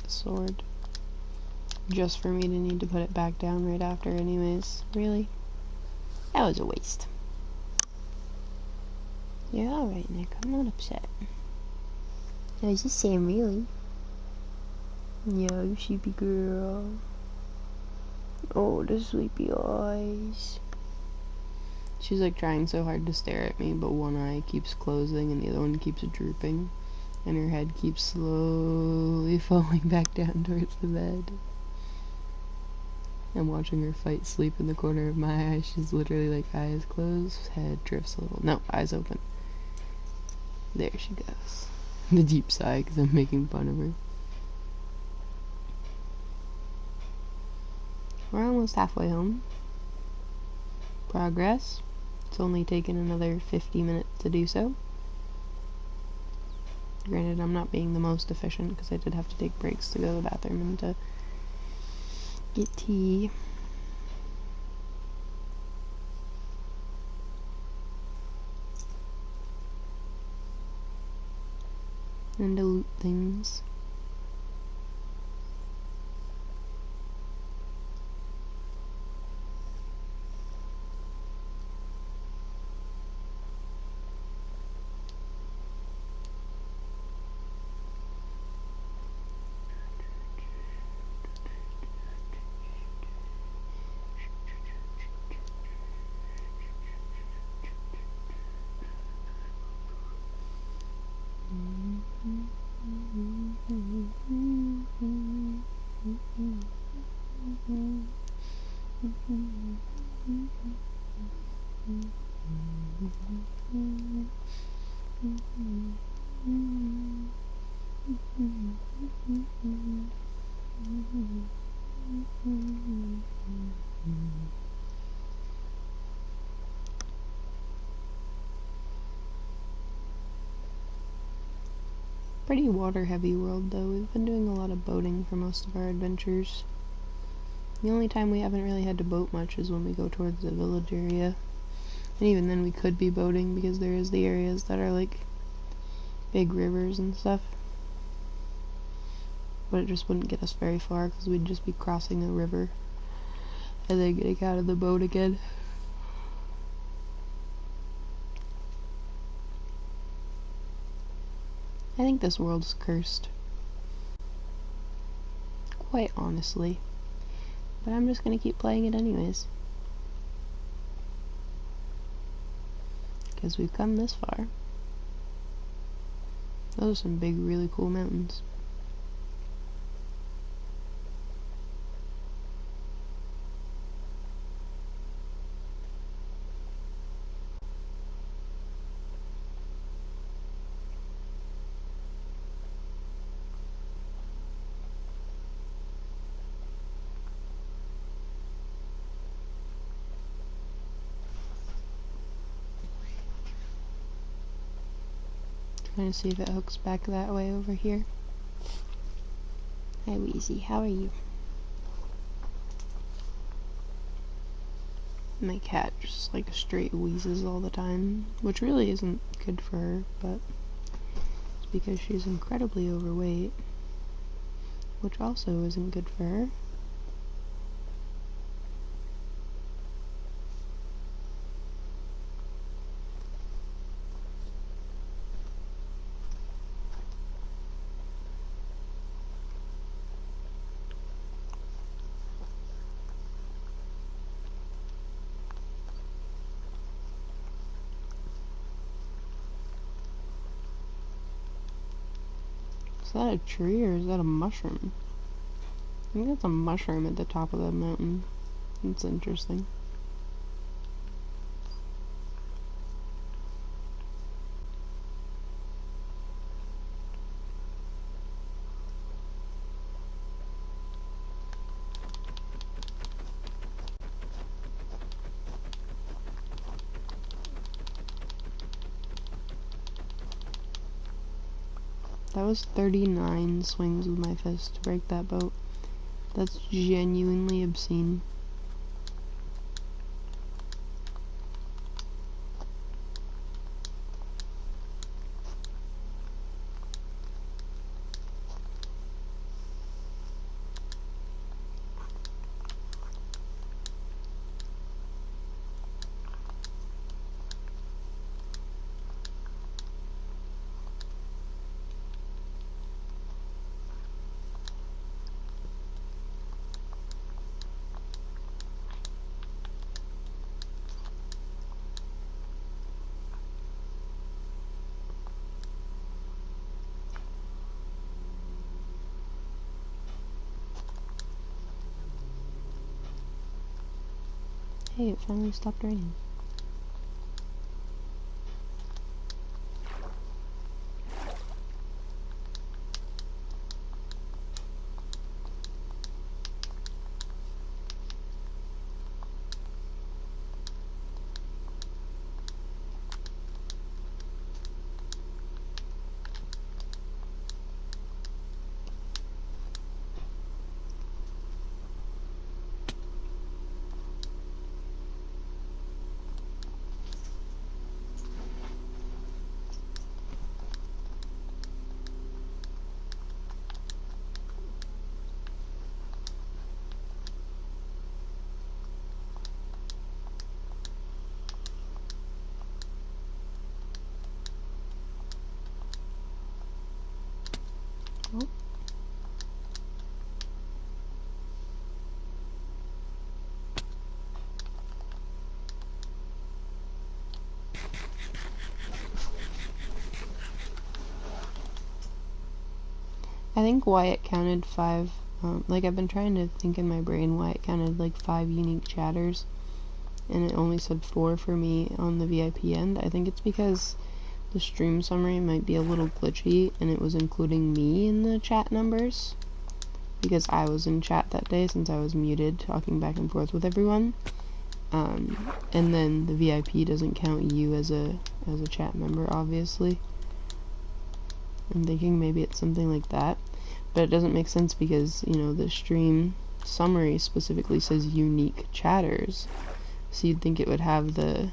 sword. Just for me to need to put it back down right after anyways. Really? That was a waste. You're alright, Nick. I'm not upset. I was just saying, really. Yeah, you sleepy girl. Oh, the sleepy eyes. She's like trying so hard to stare at me, but one eye keeps closing and the other one keeps drooping. And her head keeps slowly falling back down towards the bed. I'm watching her fight sleep in the corner of my eye. She's literally like eyes closed, head drifts a little. No, eyes open. There she goes. The deep sigh because I'm making fun of her. We're almost halfway home. Progress. It's only taken another 50 minutes to do so. Granted, I'm not being the most efficient because I did have to take breaks to go to the bathroom and to get tea. And to loot things. Pretty water heavy world though. We've been doing a lot of boating for most of our adventures. The only time we haven't really had to boat much is when we go towards the village area. And even then we could be boating because there is the areas that are like big rivers and stuff. But it just wouldn't get us very far because we'd just be crossing a river and then getting out of the boat again. I think this world's cursed. Quite honestly. But I'm just gonna keep playing it anyways. Because we've come this far. Those are some big, really cool mountains. Trying to see if it hooks back that way over here. Hi Weezy, how are you? My cat just like straight wheezes all the time, which really isn't good for her, but it's because she's incredibly overweight, which also isn't good for her. Is that a tree or is that a mushroom? I think that's a mushroom at the top of the mountain. That's interesting. That was 39 swings with my fist to break that boat. That's genuinely obscene. Hey, it finally stopped raining. Oh. I think why it counted 5, like I've been trying to think in my brain why it counted like 5 unique chatters, and it only said 4 for me on the VIP end. I think it's because the stream summary might be a little glitchy, and it was including me in the chat numbers, because I was in chat that day since I was muted, talking back and forth with everyone. And then the VIP doesn't count you as a chat member, obviously. I'm thinking maybe it's something like that, but it doesn't make sense because, you know, the stream summary specifically says unique chatters, so you'd think it would have the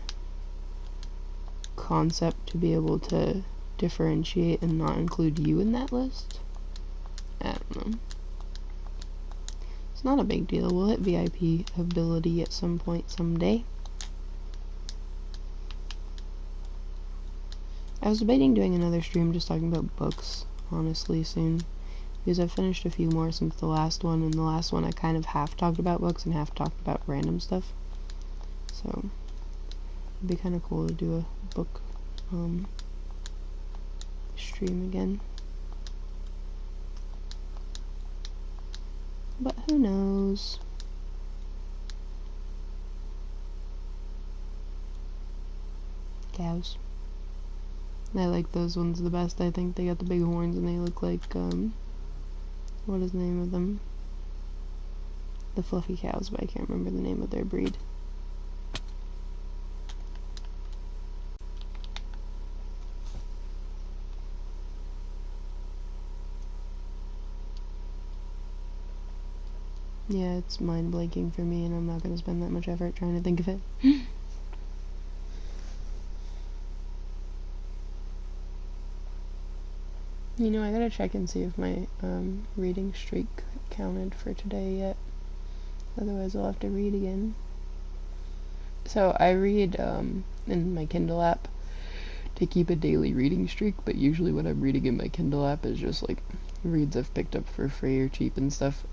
concept to be able to differentiate and not include you in that list. I don't know. It's not a big deal. We'll hit VIP ability at some point someday. I was debating doing another stream just talking about books, honestly, soon. Because I've finished a few more since the last one, and the last one I kind of half talked about books and half talked about random stuff. So, it'd be kind of cool to do a book stream again. But who knows? Cows. I like those ones the best. I think they got the big horns and they look like, what is the name of them? The fluffy cows, but I can't remember the name of their breed. Yeah, it's mind blanking for me, and I'm not gonna spend that much effort trying to think of it. You know, I gotta check and see if my reading streak counted for today yet. Otherwise, I'll have to read again. So I read in my Kindle app to keep a daily reading streak, but usually what I'm reading in my Kindle app is just like reads I've picked up for free or cheap and stuff.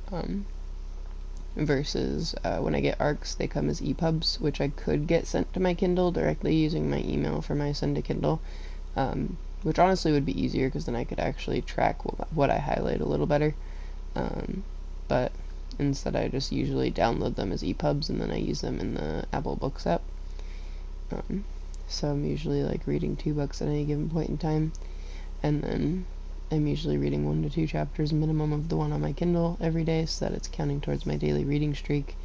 Versus when I get ARCs, they come as EPUBs, which I could get sent to my Kindle directly using my email for my send to Kindle. Which honestly would be easier because then I could actually track what I highlight a little better. But instead I just usually download them as EPUBs and then I use them in the Apple Books app. So I'm usually like reading 2 books at any given point in time, and then I'm usually reading 1 to 2 chapters minimum of the one on my Kindle every day so that it's counting towards my daily reading streak,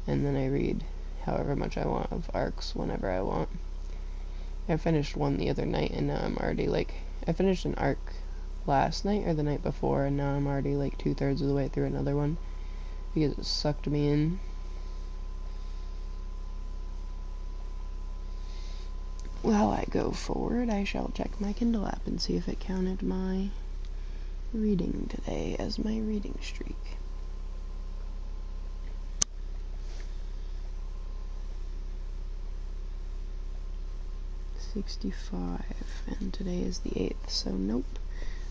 and then I read however much I want of ARCs whenever I want. I finished one the other night, and now I'm already like, I finished an ARC last night or the night before, and now I'm already like 2/3 of the way through another one because it sucked me in. While I go forward, I shall check my Kindle app and see if it counted my reading today as my reading streak. '65, and today is the 8th, so nope.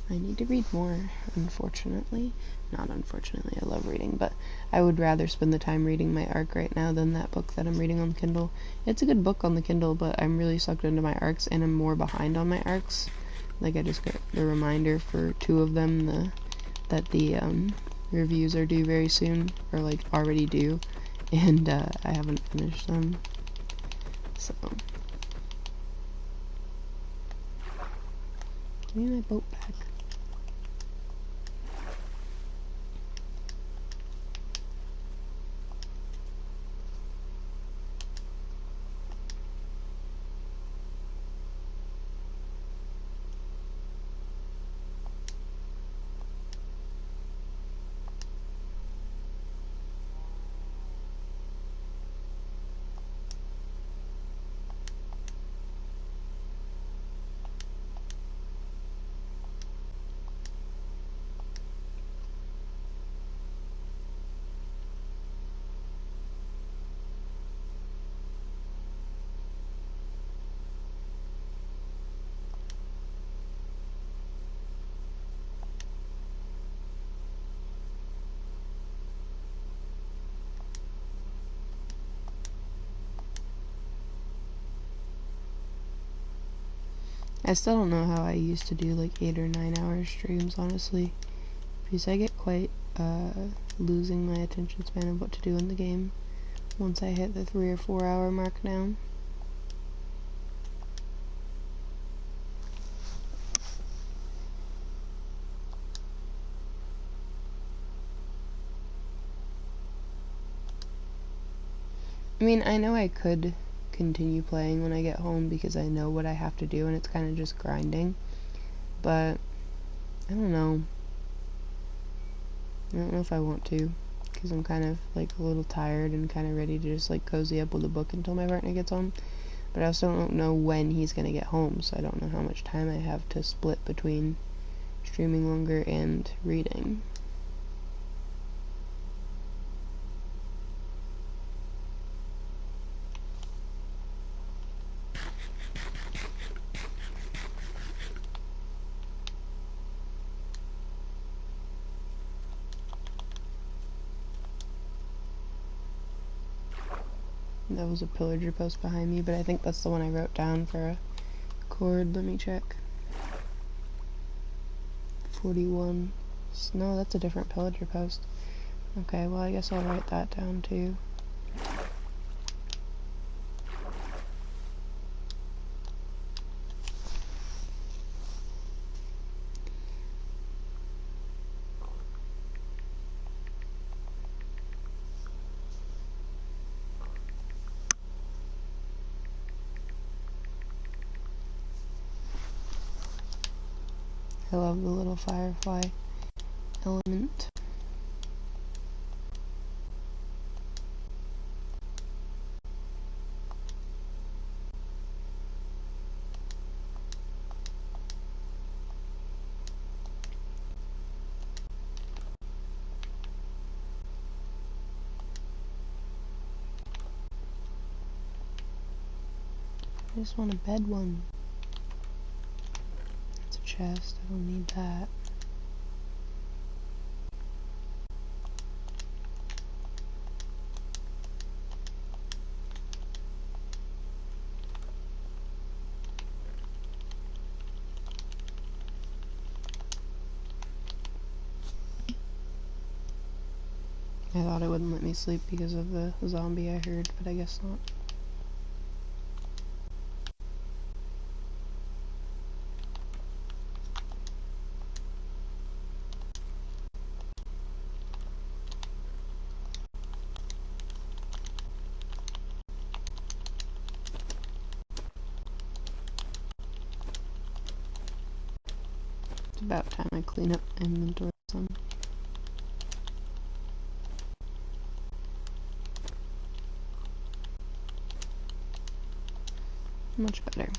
I need to read more, unfortunately. Not unfortunately, I love reading, but I would rather spend the time reading my ARC right now than that book that I'm reading on Kindle. It's a good book on the Kindle, but I'm really sucked into my ARCs, and I'm more behind on my ARCs. Like, I just got the reminder for 2 of them, that the reviews are due very soon, or like already due, and I haven't finished them, so give me my boat back. I still don't know how I used to do like 8 or 9 hour streams, honestly, because I get quite losing my attention span of what to do in the game once I hit the 3 or 4 hour mark now. I mean, I know I could continue playing when I get home because I know what I have to do and it's kind of just grinding, but I don't know. I don't know if I want to, because I'm kind of like a little tired and kind of ready to just like cozy up with a book until my partner gets home, but I also don't know when he's gonna get home, so I don't know how much time I have to split between streaming longer and reading. That was a pillager post behind me, but I think that's the one I wrote down for a chord. Let me check. 41. No, that's a different pillager post. Okay, well I guess I'll write that down too. I love the little firefly element. I just want a bed one. It's a chest, I don't need that. I thought it wouldn't let me sleep because of the zombie I heard, but I guess not. It's about time I clean up my inventory some. Much better.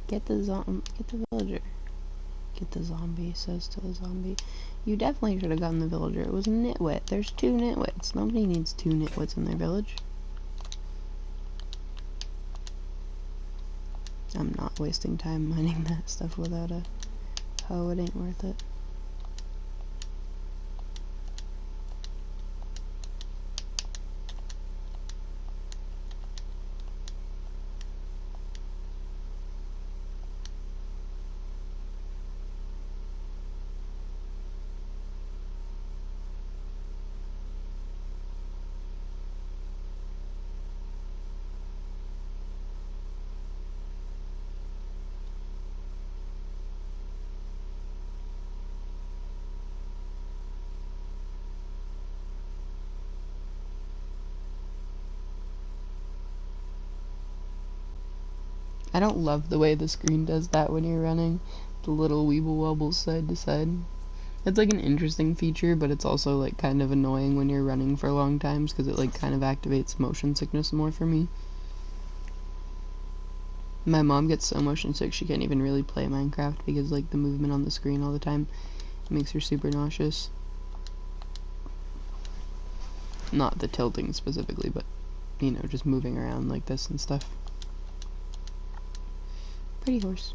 Get the villager. Get the zombie, says to the zombie. You definitely should have gotten the villager. It was nitwit. There's 2 nitwits. Nobody needs 2 nitwits in their village. I'm not wasting time mining that stuff without a hoe. It ain't worth it. I don't love the way the screen does that when you're running. The little weeble wobbles side to side. It's like an interesting feature, but it's also like kind of annoying when you're running for long times because it like kind of activates motion sickness more for me. My mom gets so motion sick she can't even really play Minecraft because like the movement on the screen all the time makes her super nauseous. Not the tilting specifically, but you know, just moving around like this and stuff. Pretty horse.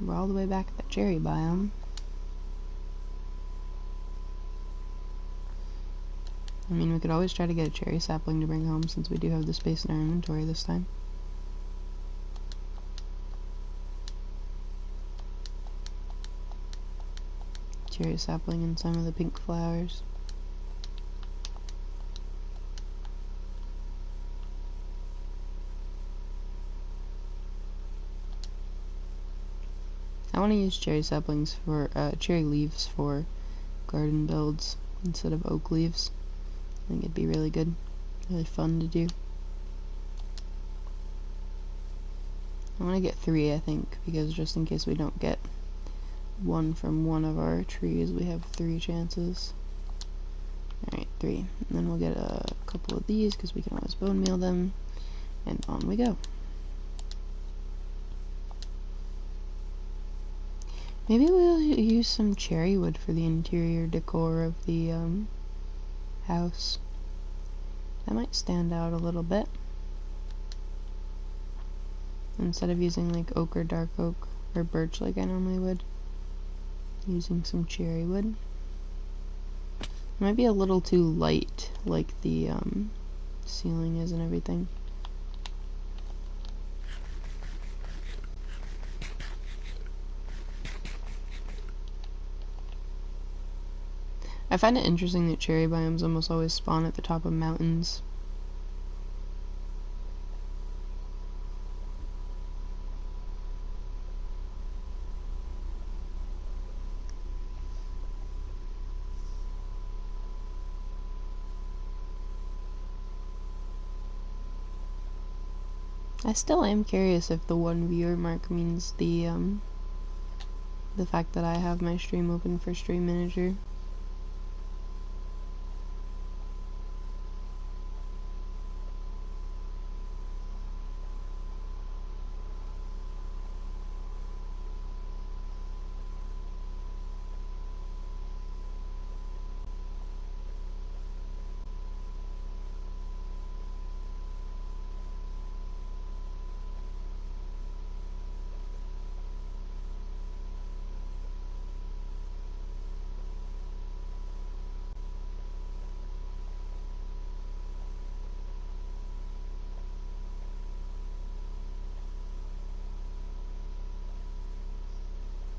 We're all the way back at the cherry biome. I mean, we could always try to get a cherry sapling to bring home since we do have the space in our inventory this time. Cherry sapling and some of the pink flowers. I want to use cherry saplings for, cherry leaves for garden builds instead of oak leaves. I think it'd be really good, really fun to do. I want to get 3, I think, because just in case we don't get one from one of our trees, we have 3 chances. Alright, 3. And then we'll get a couple of these because we can always bone meal them, and on we go. Maybe we'll use some cherry wood for the interior decor of the house. That might stand out a little bit. Instead of using like oak or dark oak or birch like I normally would, using some cherry wood. It might be a little too light like the ceiling is and everything. I find it interesting that cherry biomes almost always spawn at the top of mountains. I still am curious if the 1 viewer mark means the fact that I have my stream open for Stream Manager.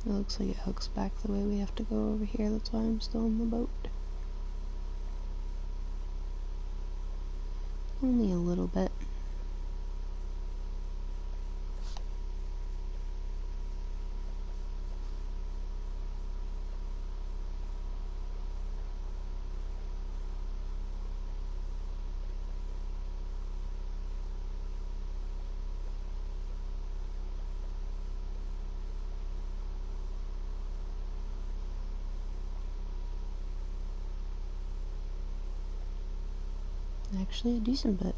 It looks like it hooks back the way we have to go over here, that's why I'm still in the boat. Only a little bit. Actually a decent bit.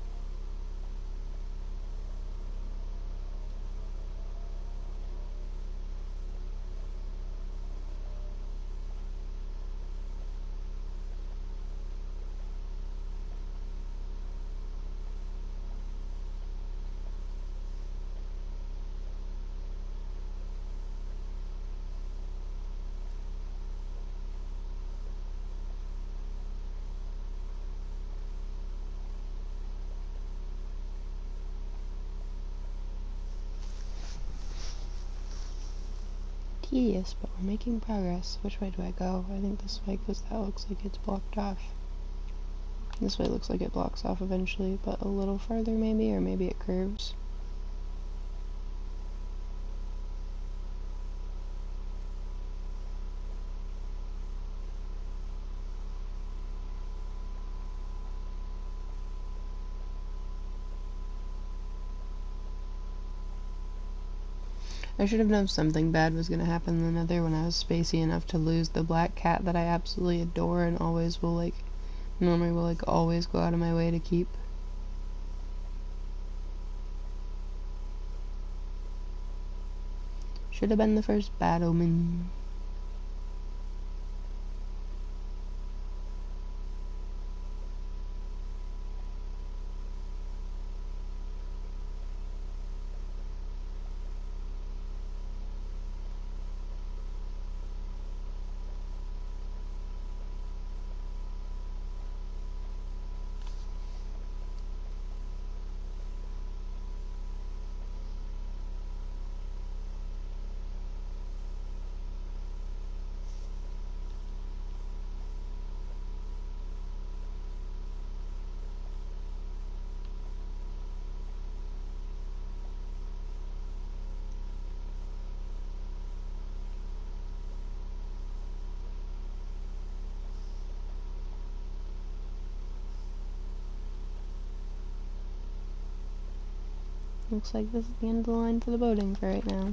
Tedious, but we're making progress. Which way do I go? I think this way, because that looks like it's blocked off. This way looks like it blocks off eventually, but a little farther maybe, or maybe it curves. I should have known something bad was gonna happen in the Nether when I was spacey enough to lose the black cat that I absolutely adore and always will, like, normally will, like, always go out of my way to keep. Should have been the first bad omen. Looks like this is the end of the line for the boating for right now.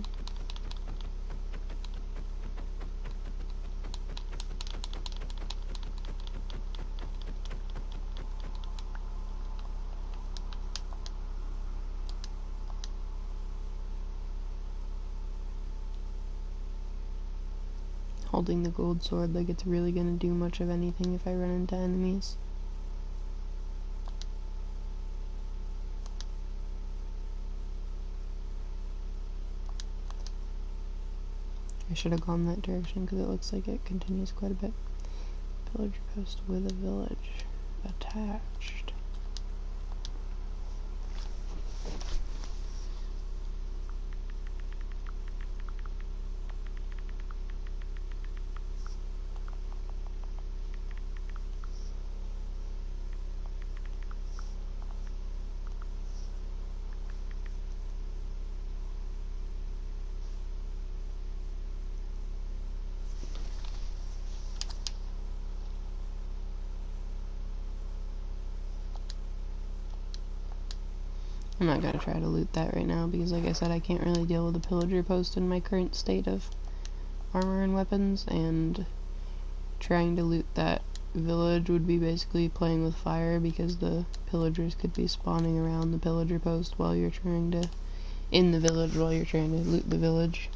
Holding the gold sword like it's really gonna do much of anything if I run into enemies. I should have gone that direction because it looks like it continues quite a bit. Villager post with a village attached. I'm not gonna try to loot that right now because, like I said, I can't really deal with the pillager post in my current state of armor and weapons, and trying to loot that village would be basically playing with fire because the pillagers could be spawning around the pillager post while you're trying to, in the village while you're trying to loot the village.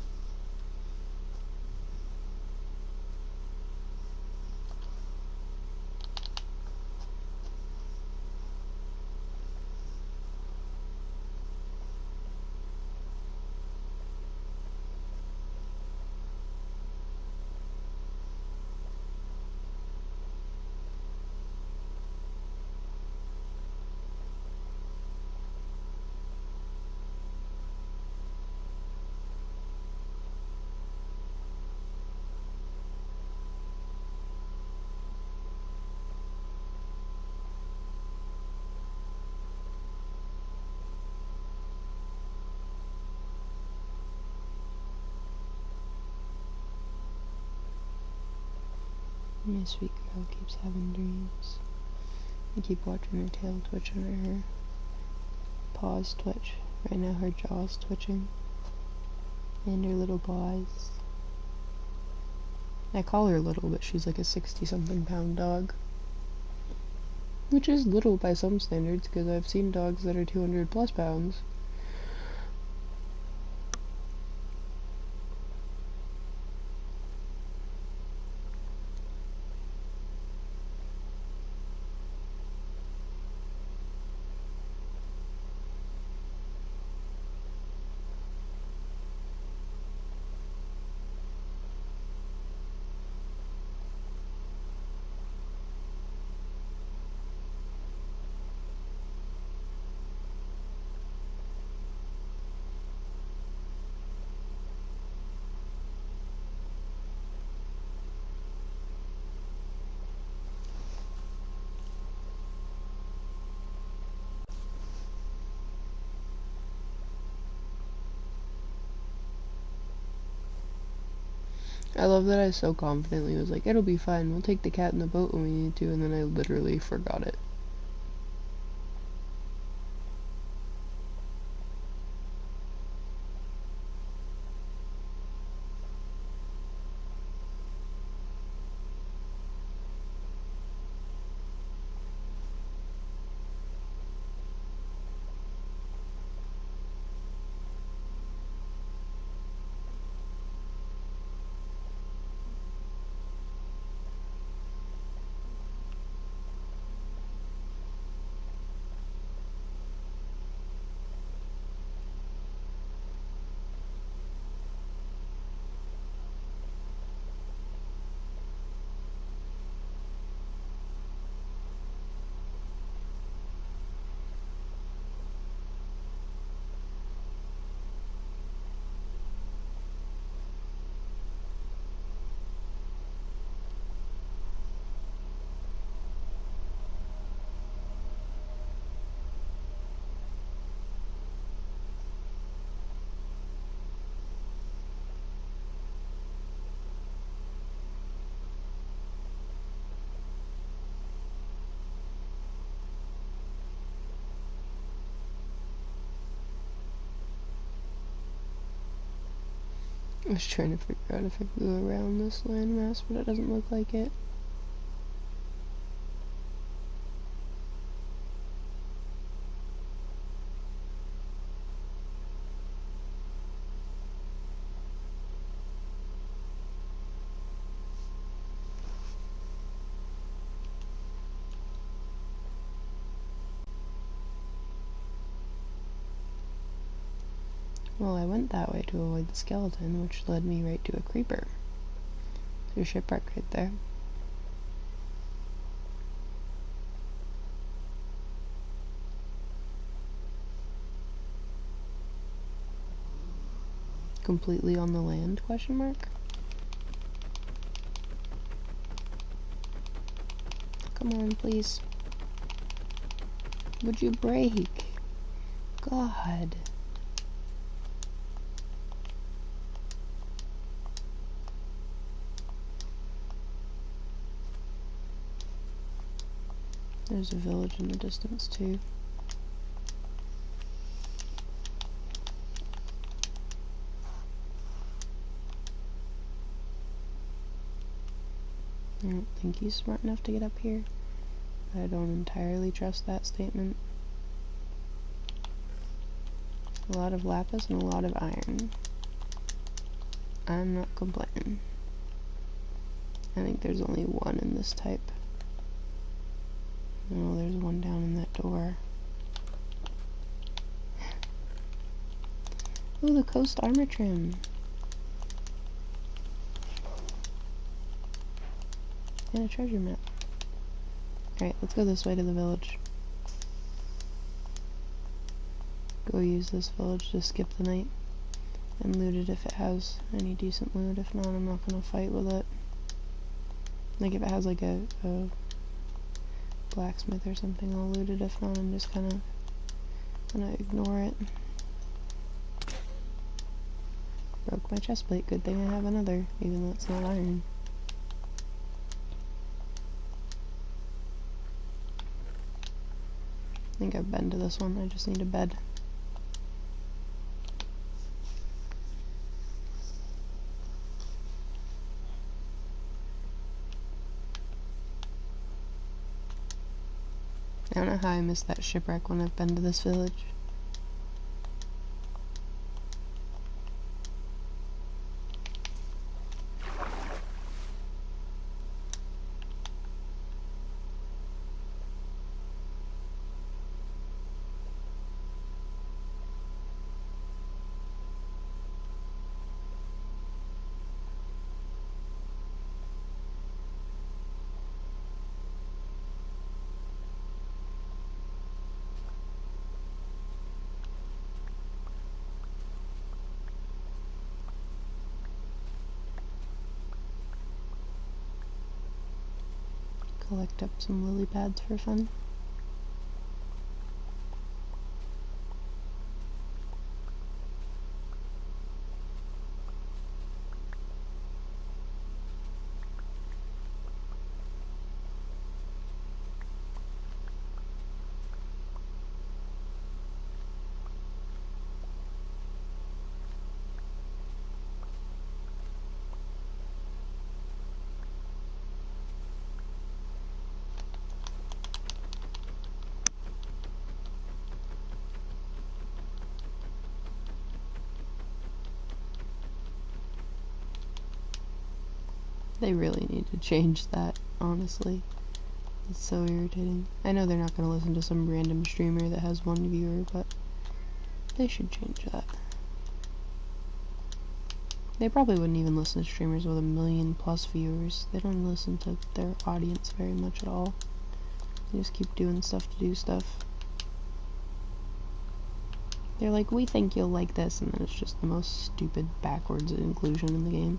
My sweet girl keeps having dreams. I keep watching her tail twitch under her paws twitch. Right now her jaw's twitching. And her little paws. I call her little, but she's like a 60-something pound dog. Which is little by some standards, because I've seen dogs that are 200 plus pounds. I love that I so confidently was like, it'll be fine, we'll take the cat in the boat when we need to, and then I literally forgot it. I was trying to figure out if I could go around this landmass, but it doesn't look like it. Well, I went that way to avoid the skeleton, which led me right to a creeper. There's a shipwreck right there. Completely on the land, question mark? Come on, please. Would you break? God. There's a village in the distance, too. I don't think he's smart enough to get up here. I don't entirely trust that statement. A lot of lapis and a lot of iron. I'm not complaining. I think there's only one in this type. Oh, there's one down in that door. Ooh, the coast armor trim. And a treasure map. Alright, let's go this way to the village. Go use this village to skip the night. And loot it if it has any decent loot. If not, I'm not gonna fight with it. Like, if it has, like, a blacksmith or something, I'll loot it. If not, I'm just gonna ignore it. Broke my chest plate. Good thing I have another, even though it's not iron. I think I've been to this one. I just need a bed. I don't know how I missed that shipwreck when I've been to this village. Collect up some lily pads for fun. They really need to change that, honestly. It's so irritating. I know they're not going to listen to some random streamer that has one viewer, but they should change that. They probably wouldn't even listen to streamers with 1,000,000+ viewers. They don't listen to their audience very much at all. They just keep doing stuff to do stuff. They're like, we think you'll like this, and then it's just the most stupid, backwards inclusion in the game.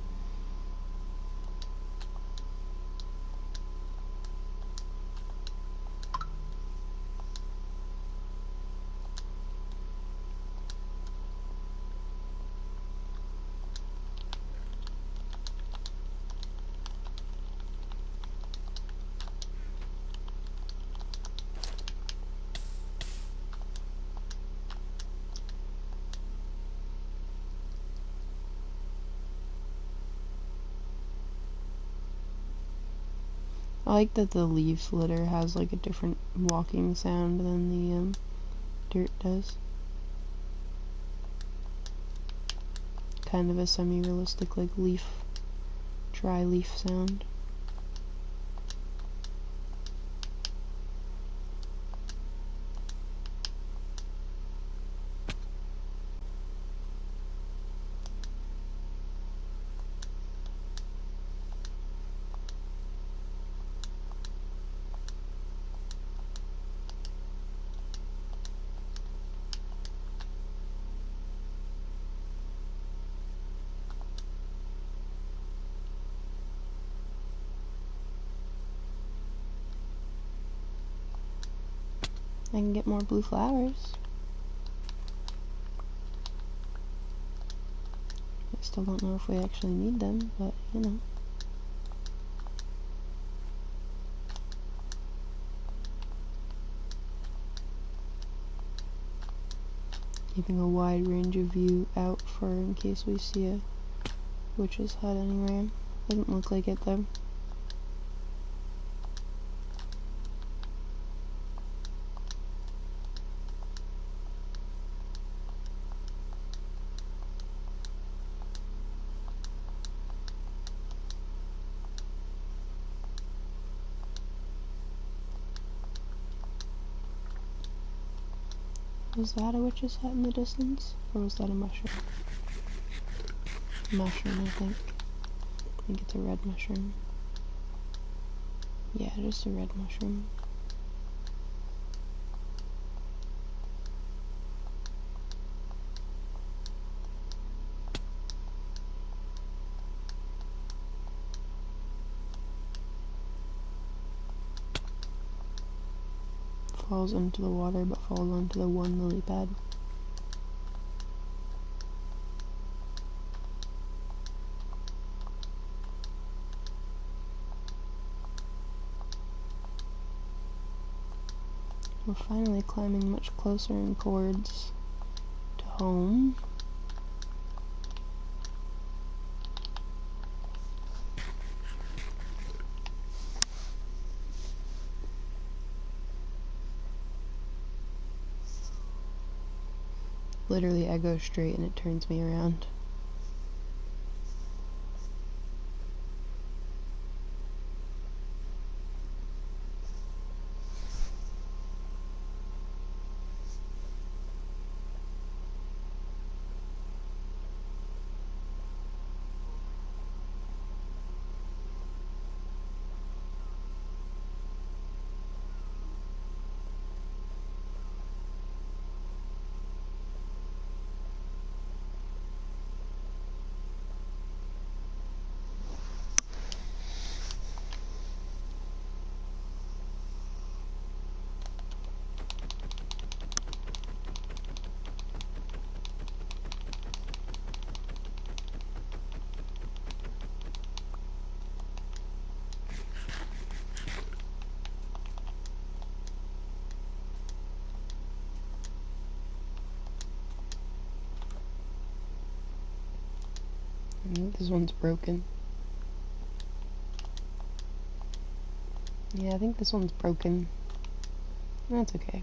like that the leaf litter has like a different walking sound than the dirt does. Kind of a semi-realistic like dry leaf sound. I can get more blue flowers. I still don't know if we actually need them, but you know. Keeping a wide range of view out for in case we see a witch's hut anywhere. Doesn't look like it though. Was that a witch's hut in the distance? Or was that a mushroom? Mushroom, I think. I think it's a red mushroom. Yeah, just a red mushroom. Falls into the water, but falls onto the one lily pad. We're finally climbing much closer and towards to home. Literally, I go straight and it turns me around. I think this one's broken. Yeah, I think this one's broken. That's okay.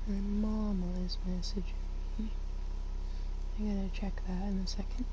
My mama is messaging me. I gotta check that in a second.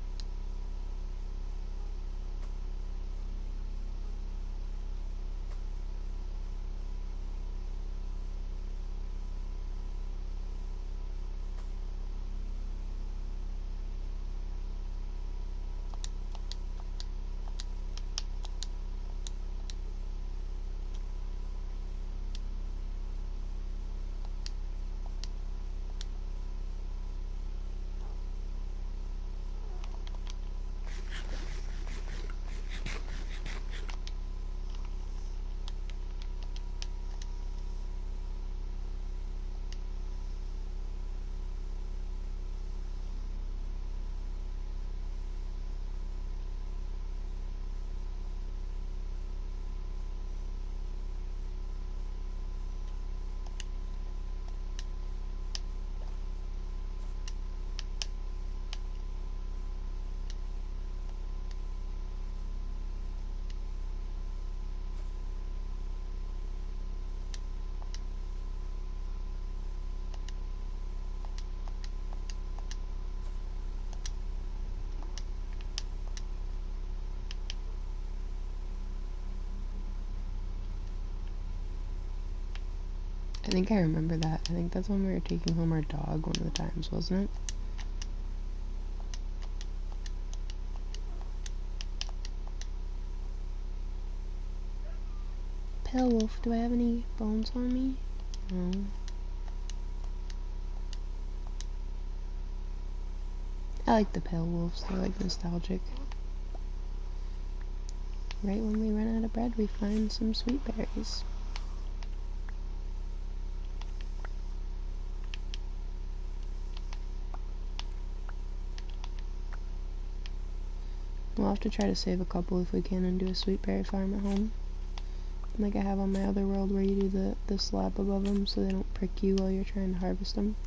I think I remember that. I think that's when we were taking home our dog one of the times, wasn't it? Pale wolf, do I have any bones on me? No. I like the pale wolves, they're like nostalgic. Right when we run out of bread, we find some sweet berries. We'll have to try to save a couple if we can and do a sweet berry farm at home. Like I have on my other world where you do the slab above them so they don't prick you while you're trying to harvest them.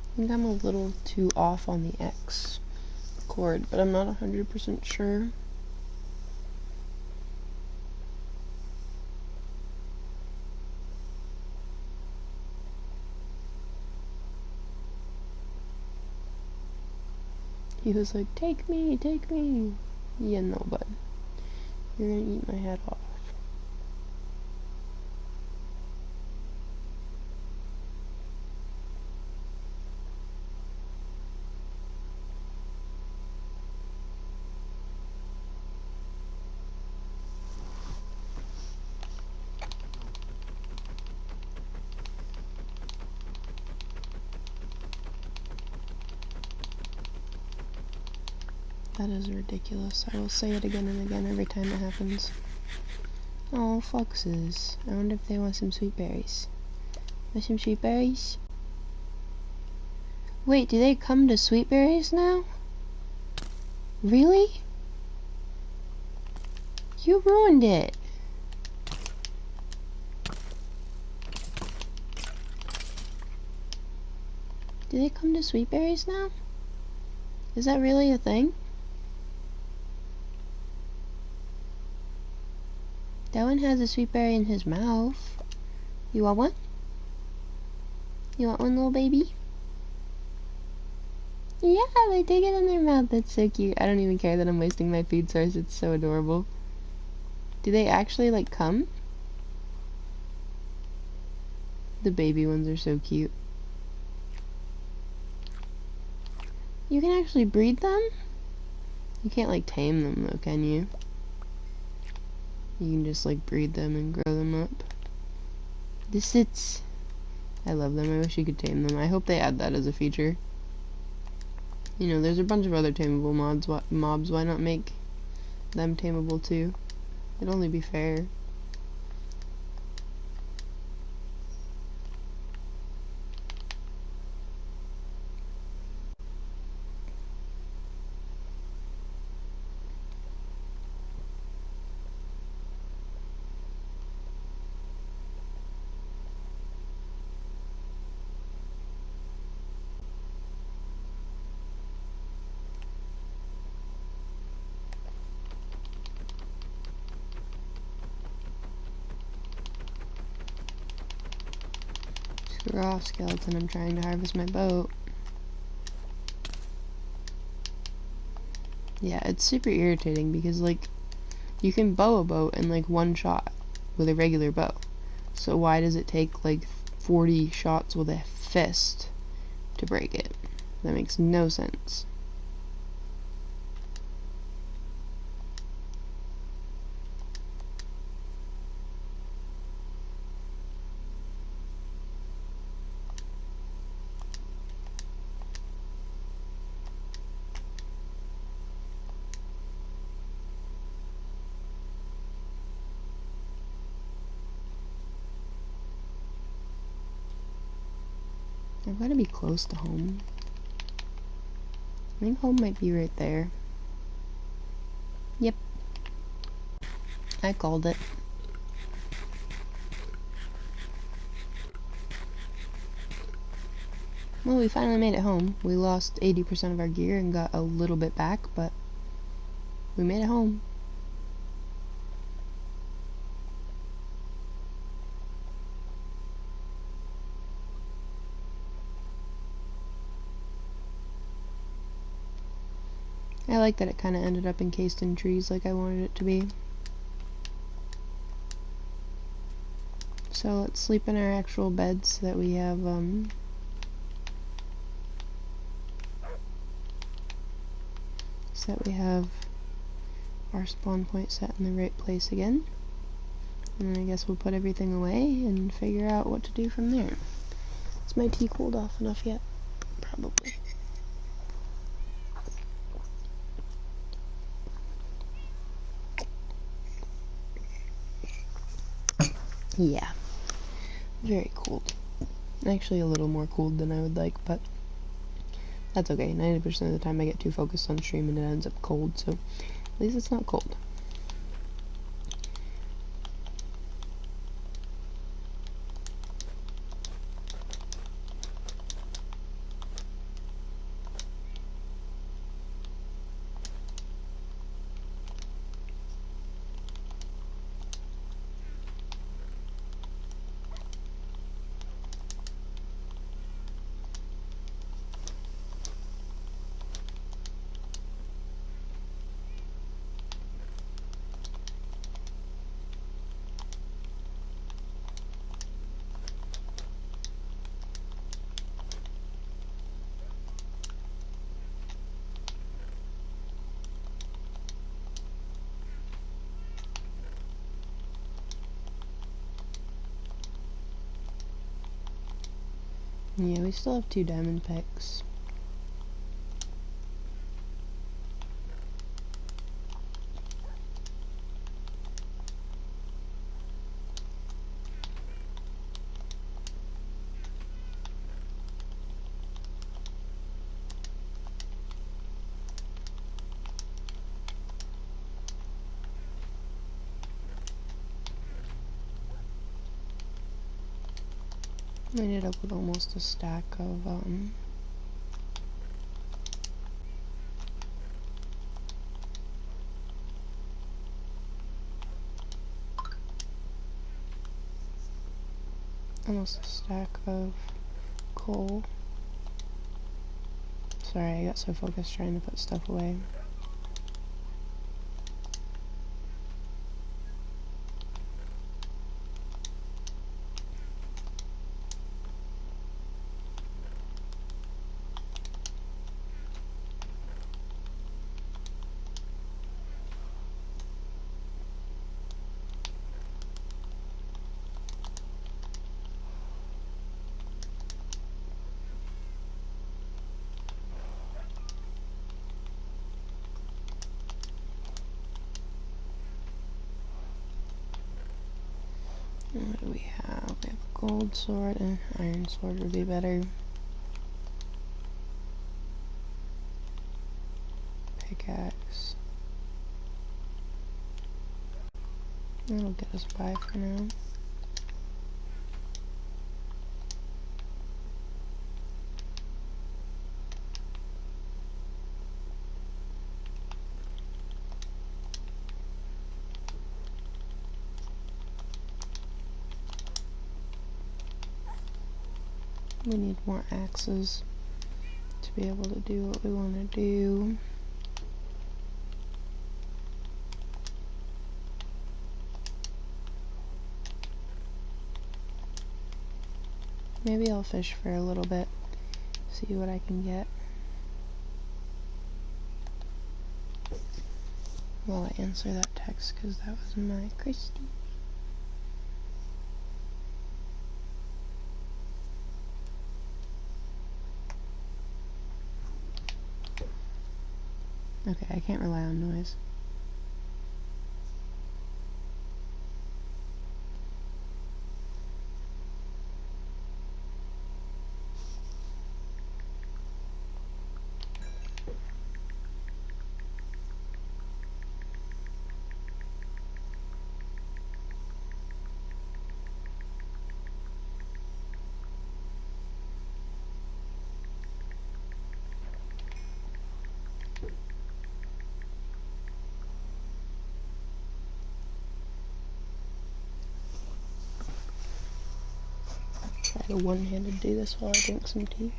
I think I'm a little too off on the X chord, but I'm not 100% sure. He was like, take me, take me. Yeah, no, bud. You're gonna eat my head off. That is ridiculous. I will say it again and again every time it happens. Oh, foxes. I wonder if they want some sweet berries. Want some sweet berries? Wait, do they come to sweet berries now? Really? You ruined it. Do they come to sweet berries now? Is that really a thing? That one has a sweet berry in his mouth. You want one? You want one, little baby? Yeah, they dig it in their mouth. That's so cute. I don't even care that I'm wasting my food source. It's so adorable. Do they actually, like, come? The baby ones are so cute. You can actually breed them? You can't, like, tame them, though, can you? You can just, like, breed them and grow them up. I love them. I wish you could tame them. I hope they add that as a feature. You know, there's a bunch of other tameable mobs. Why not make them tameable, too? It'd only be fair. Bugger off, skeleton. I'm trying to harvest my boat. Yeah, it's super irritating because, like, you can bow a boat in, like, one shot with a regular bow. So why does it take, like, 40 shots with a fist to break it? That makes no sense. I've got to be close to home. I think home might be right there. Yep. I called it. Well, we finally made it home. We lost 80% of our gear and got a little bit back, but we made it home. I like that it kind of ended up encased in trees like I wanted it to be. So let's sleep in our actual beds so that we have, our spawn point set in the right place again. And then I guess we'll put everything away and figure out what to do from there. Is my tea cooled off enough yet? Probably. Yeah. Very cold. Actually a little more cold than I would like, but that's okay. 90% of the time I get too focused on stream and it ends up cold, so at least it's not cold. Yeah, we still have 2 diamond picks. I ended up with almost a stack of, coal. Sorry, I got so focused trying to put stuff away. What do we have? We have a gold sword and iron sword would be better. Pickaxe. That'll get us by for now. We need more axes to be able to do what we want to do. Maybe I'll fish for a little bit, see what I can get. While I answer that text, because that was my Christy. Okay, I can't rely on noise. Try to one-handed do this while I drink some tea.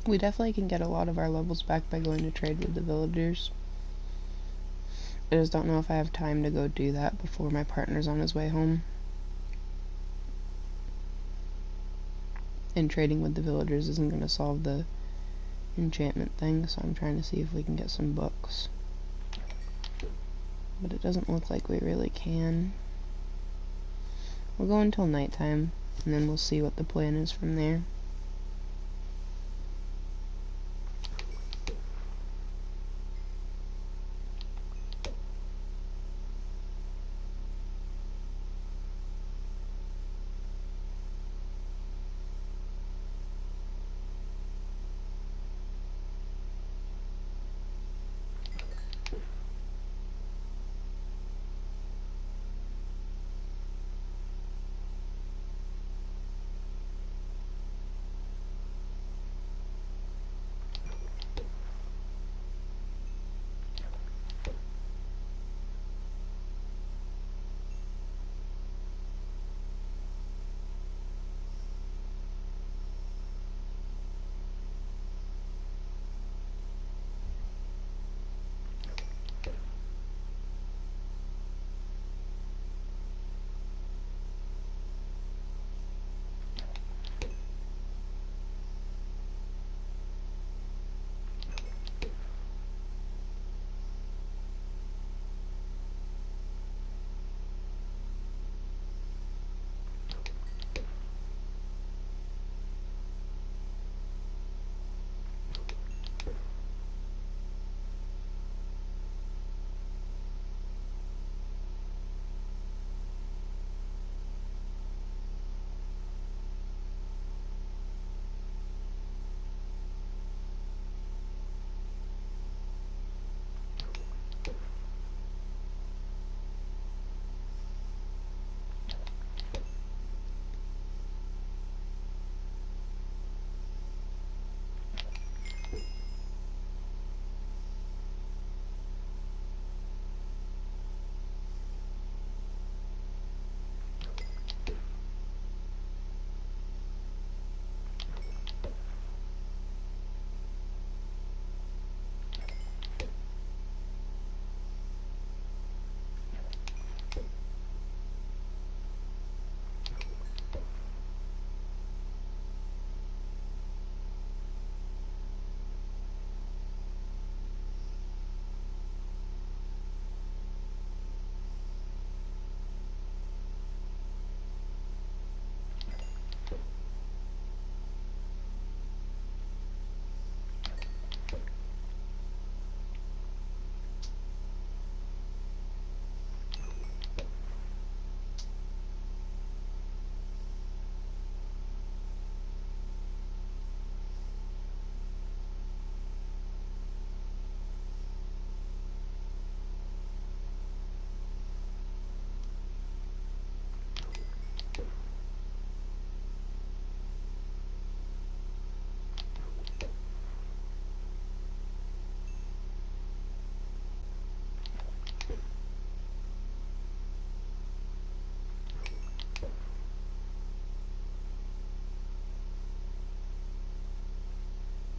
We definitely can get a lot of our levels back by going to trade with the villagers. I just don't know if I have time to go do that before my partner's on his way home. And trading with the villagers isn't going to solve the enchantment thing, so I'm trying to see if we can get some books. But it doesn't look like we really can. We'll go until nighttime, and then we'll see what the plan is from there.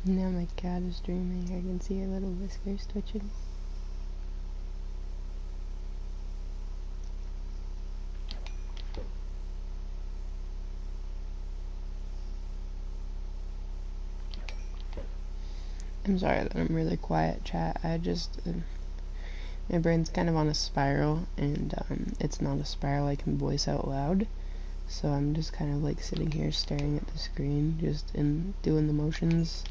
Now my cat is dreaming. I can see her little whiskers twitching. I'm sorry that I'm really quiet, chat. I just, my brain's kind of on a spiral, and it's not a spiral I can voice out loud. So I'm just kind of like sitting here staring at the screen, just doing the motions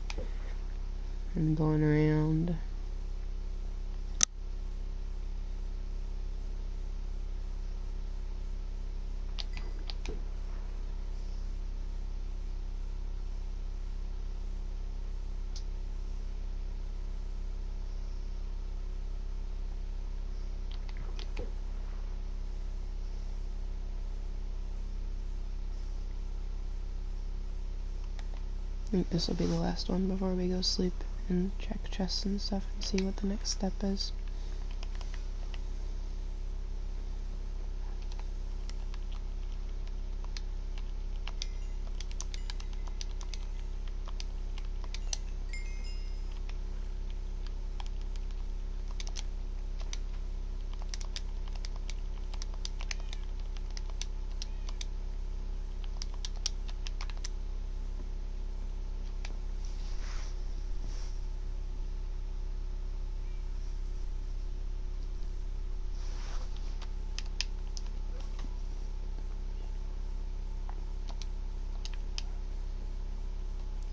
and going around. I think this will be the last one before we go sleep and check chests and stuff and see what the next step is.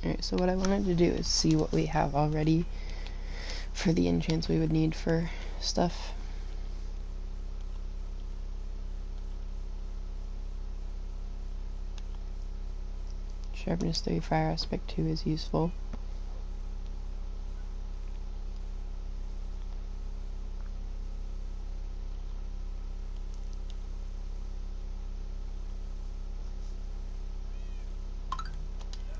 Alright, so what I wanted to do is see what we have already for the enchants we would need for stuff. Sharpness 3, Fire Aspect 2 is useful.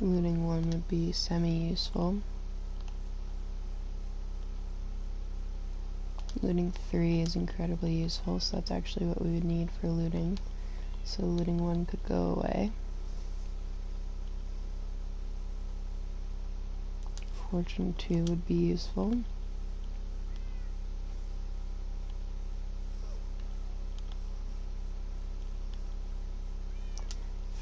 Looting 1 would be semi-useful. Looting 3 is incredibly useful, so that's actually what we would need for looting. So looting 1 could go away. Fortune 2 would be useful.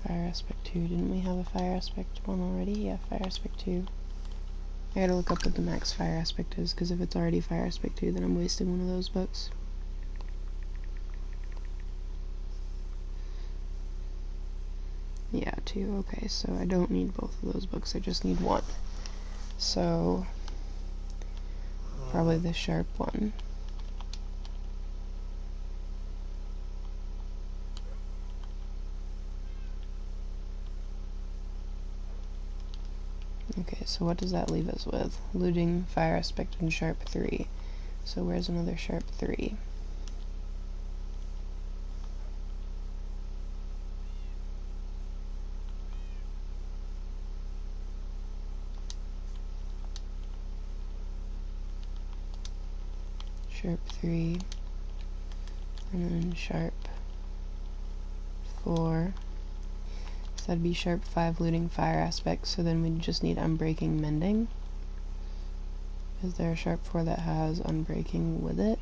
Fire Aspect 2, didn't we have a Fire Aspect 1 already? Yeah, Fire Aspect 2. I gotta look up what the max Fire Aspect is, because if it's already Fire Aspect 2, then I'm wasting one of those books. Yeah, 2, okay, so I don't need both of those books, I just need one. So, probably the sharp one. Okay, so what does that leave us with? Looting, Fire Aspect, and Sharp 3. So where's another Sharp 3? Sharp 3, and then Sharp 4. So that'd be Sharp 5 looting Fire Aspect, so then we just need Unbreaking Mending. Is there a Sharp 4 that has Unbreaking with it?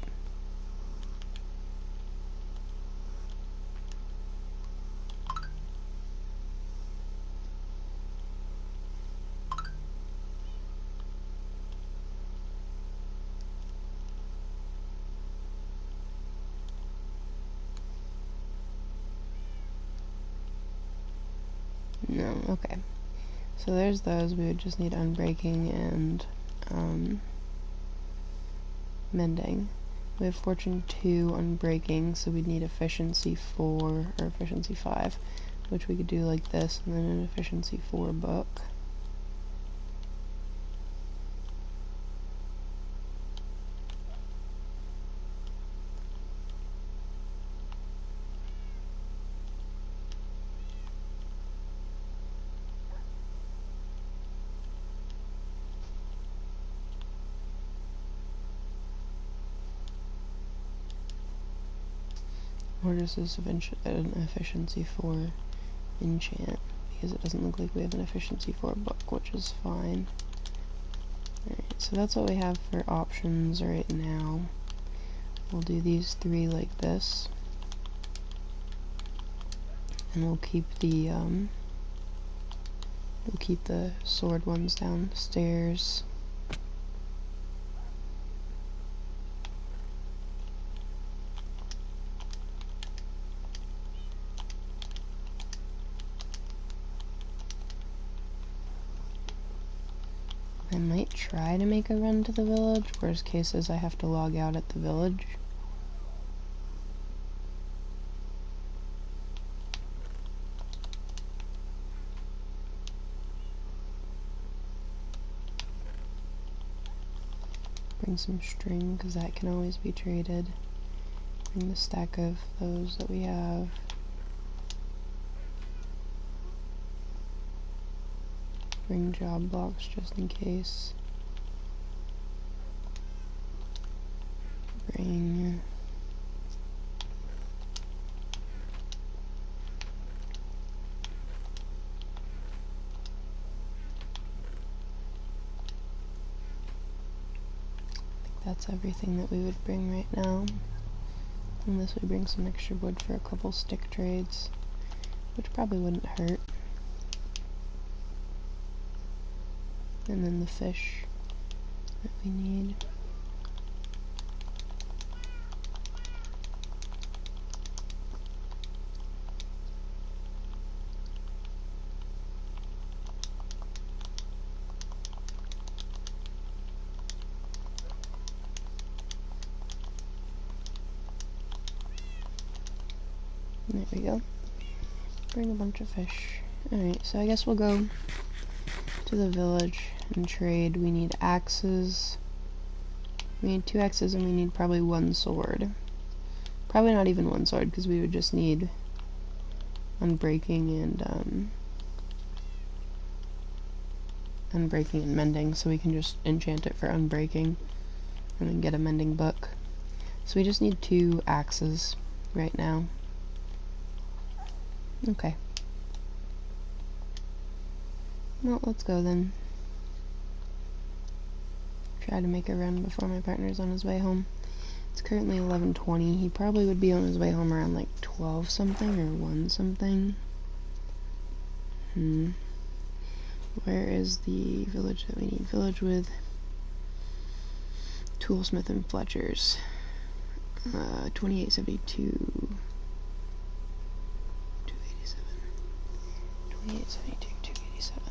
No, okay. So there's those. We would just need Unbreaking and Mending. We have Fortune 2 Unbreaking, so we'd need Efficiency 4 or Efficiency 5, which we could do like this, and then an Efficiency 4 book. Or just an Efficiency 4 enchant, because it doesn't look like we have an Efficiency 4 book, which is fine. so that's what we have for options right now. We'll do these 3 like this. And we'll keep the sword ones downstairs. I might try to make a run to the village. Worst case is I have to log out at the village. Bring some string, because that can always be traded. Bring the stack of those that we have. Bring job blocks just in case. Bring... That's everything that we would bring right now. Unless we bring some extra wood for a couple stick trades, which probably wouldn't hurt. And then the fish that we need. There we go. Bring a bunch of fish. Alright, so I guess we'll go to the village and trade. We need axes. We need 2 axes and we need probably 1 sword. Probably not even 1 sword, because we would just need unbreaking and mending, so we can just enchant it for unbreaking and then get a mending book. So we just need 2 axes right now. Okay. Well, let's go then. Try to make a run before my partner's on his way home. It's currently 11:20. He probably would be on his way home around like 12 something or 1 something. Where is the village that we need? Village with Toolsmith and Fletcher's. 2872. 2872, 287.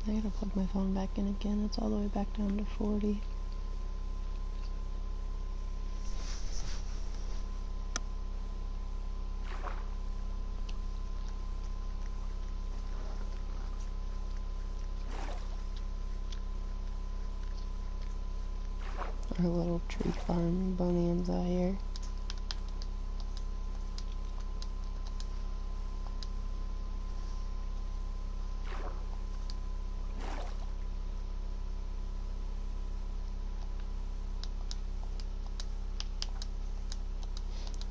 I gotta plug my phone back in again. It's all the way back down to 40. Our little tree farm bonanza here.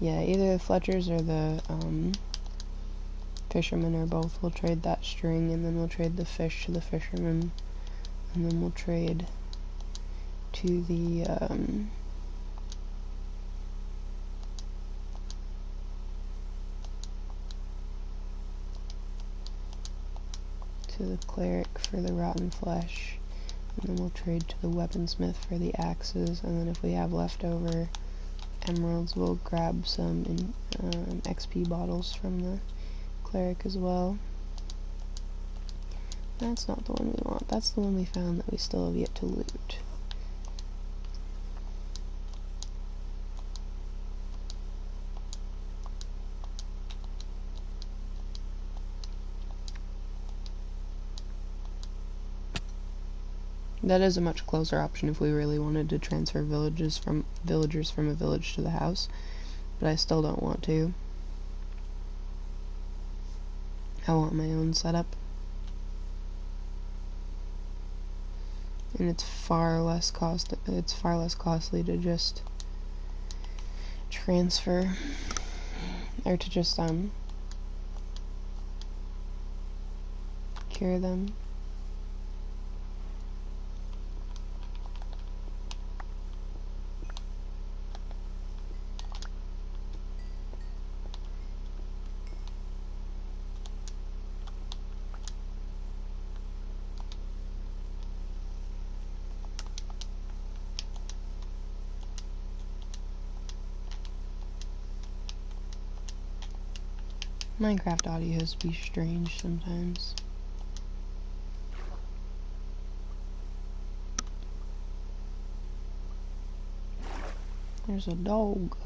Yeah, either the Fletchers or the fishermen or both. We'll trade that string, and then we'll trade the fish to the fisherman, and then we'll trade to the cleric for the rotten flesh, and then we'll trade to the weaponsmith for the axes, and then if we have leftover emeralds, we'll grab some XP bottles from the cleric as well. That's not the one we want. That's the one we found that we still have yet to loot. That is a much closer option if we really wanted to transfer villagers from a village to the house, but I still don't want to. I want my own setup. And it's far less costly to just transfer, or to just cure them. Minecraft audios be strange sometimes. There's a dog.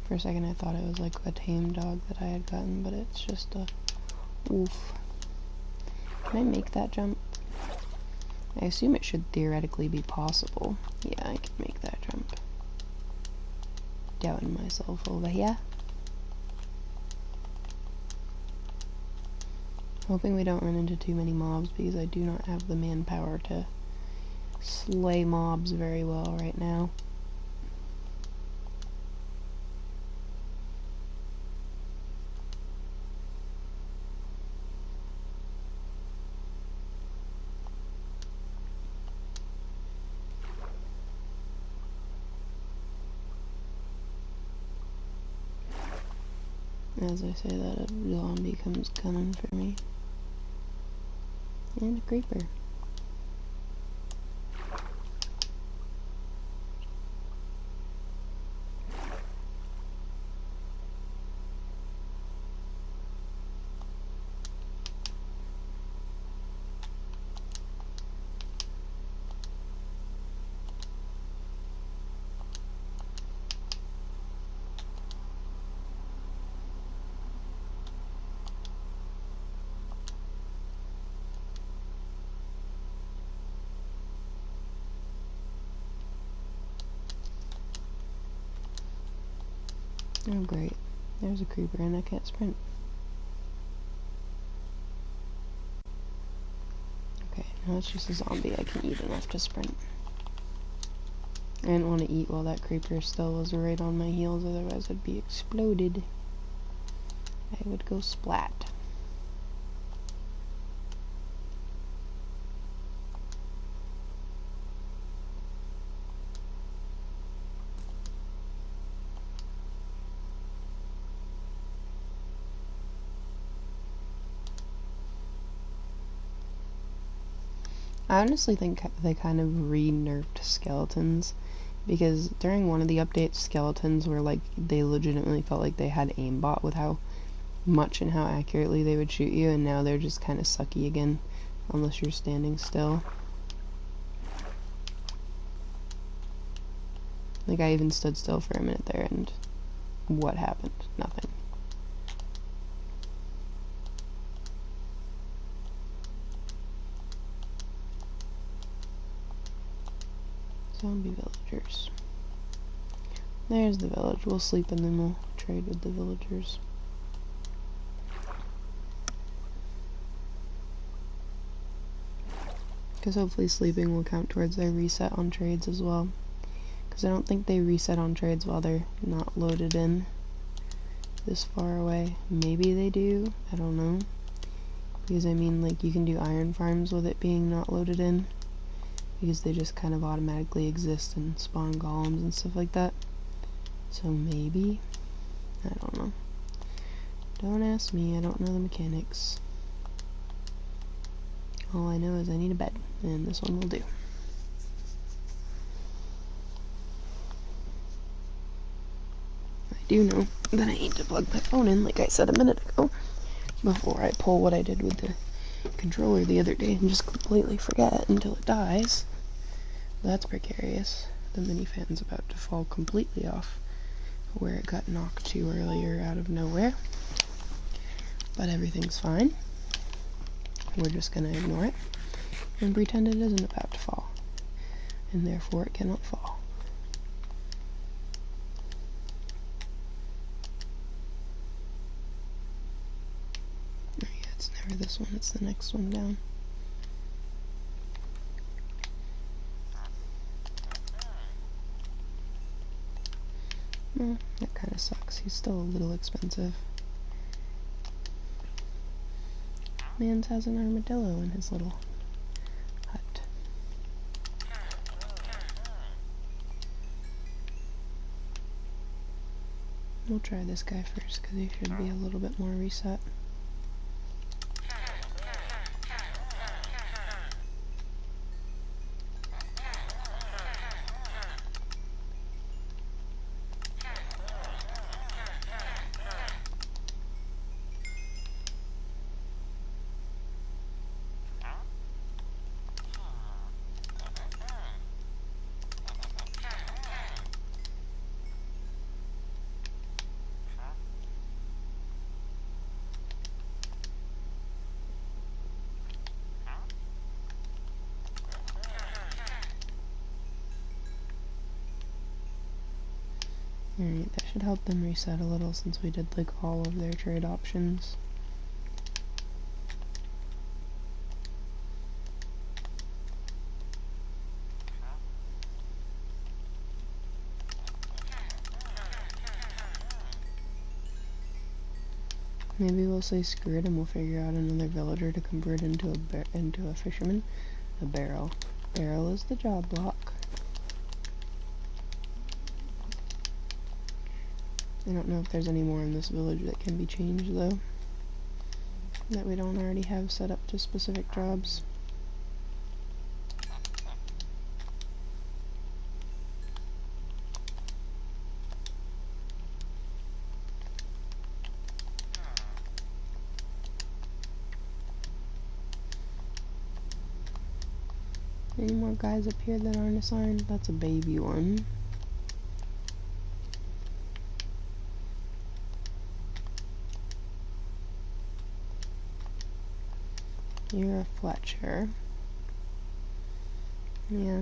For a second I thought it was like a tame dog that I had gotten, but it's just a wolf. Can I make that jump? I assume it should theoretically be possible. Yeah, I can make that jump. Doubting myself over here. Hoping we don't run into too many mobs, because I do not have the manpower to slay mobs very well right now. As I say that, a zombie comes coming for me. And a creeper. Oh great, there's a creeper and I can't sprint. Okay, now it's just a zombie. I can eat enough to sprint. I didn't want to eat while that creeper still was right on my heels, otherwise I'd be exploded. I would go splat. I honestly think they kind of re-nerfed skeletons, because during one of the updates, skeletons were like, they legitimately felt like they had aimbot with how much and how accurately they would shoot you, and now they're just kind of sucky again, unless you're standing still. Like, I even stood still for a minute there, and what happened? Nothing. Zombie villagers. There's the village. We'll sleep and then we'll trade with the villagers. Because hopefully sleeping will count towards their reset on trades as well. Because I don't think they reset on trades while they're not loaded in. this far away. Maybe they do, I don't know. Because I mean, like, you can do iron farms with it being not loaded in. Because they just kind of automatically exist and spawn golems and stuff like that. So maybe. I don't know. Don't ask me, I don't know the mechanics. All I know is I need a bed, and this one will do. I do know that I need to plug my phone in, like I said a minute ago, before I pull what I did with the controller the other day and just completely forget until it dies. That's precarious. The mini fan's about to fall completely off where it got knocked to earlier out of nowhere. But everything's fine. We're just gonna ignore it and pretend it isn't about to fall. And therefore it cannot fall. Oh yeah, it's never this one, it's the next one down. Well, that kind of sucks. He's still a little expensive. Mans has an armadillo in his little hut. We'll try this guy first, because he should be a little bit more reset. Alright, that should help them reset a little since we did like all of their trade options. Maybe we'll say screw it and we'll figure out another villager to convert into a fisherman. A barrel. Barrel is the job block. I don't know if there's any more in this village that can be changed though. That we don't already have set up to specific jobs. Any more guys up here that aren't assigned? That's a baby one. You're a Fletcher. Yeah,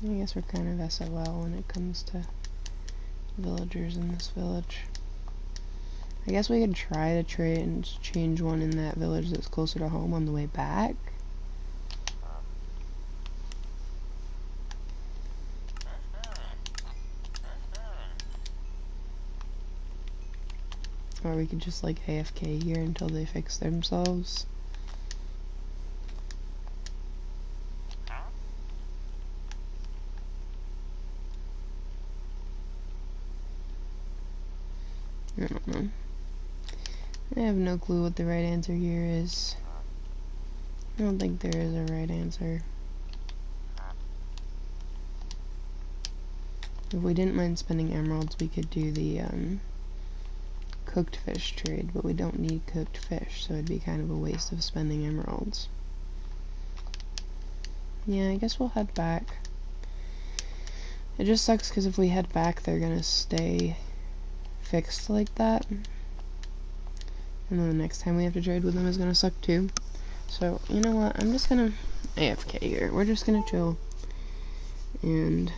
I guess we're kind of SOL when it comes to villagers in this village. I guess we could try to trade and change one in that village that's closer to home on the way back. Or we could just like AFK here until they fix themselves. I don't know. I have no clue what the right answer here is. I don't think there is a right answer. If we didn't mind spending emeralds, we could do the cooked fish trade, but we don't need cooked fish, so it'd be kind of a waste of spending emeralds. Yeah, I guess we'll head back. It just sucks because if we head back, they're gonna stay fixed like that. And then the next time we have to trade with them is gonna suck too. So, you know what? I'm just gonna AFK here. We're just gonna chill and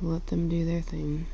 let them do their thing.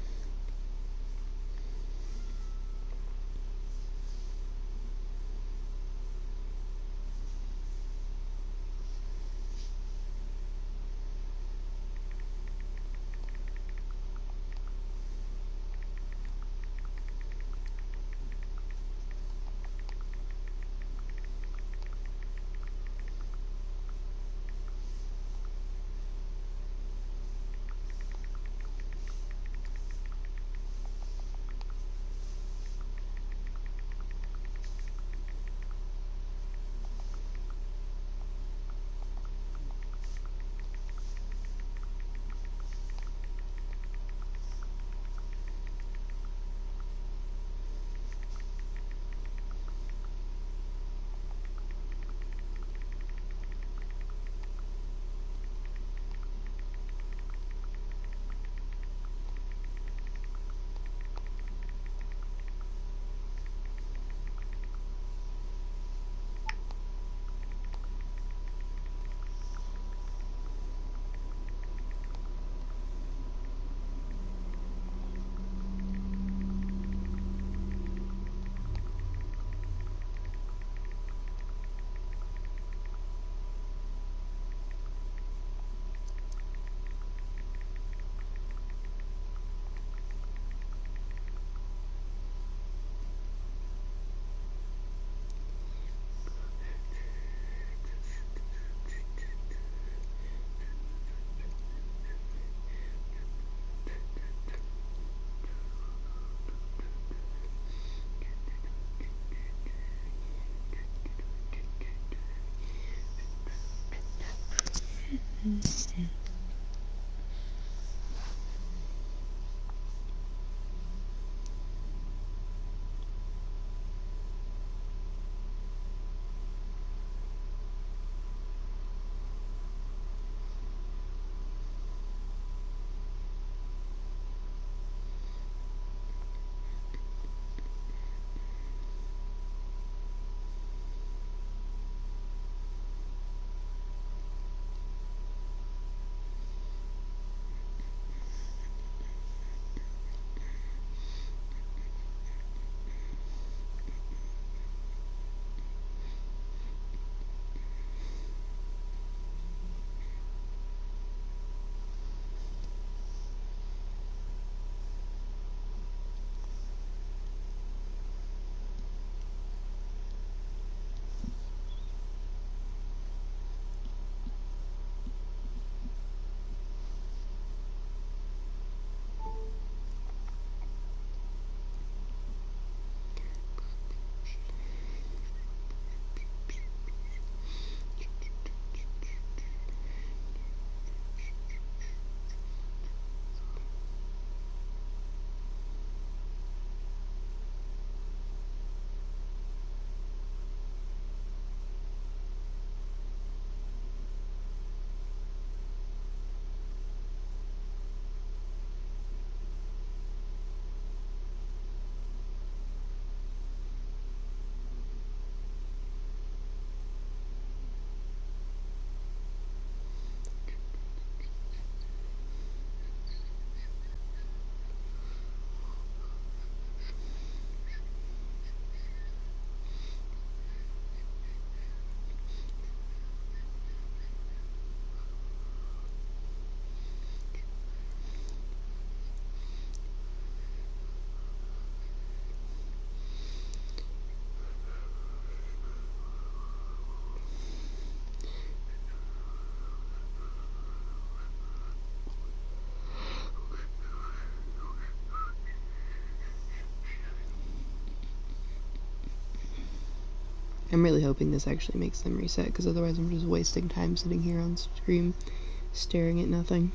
I'm really hoping this actually makes them reset, because otherwise I'm just wasting time sitting here on stream staring at nothing.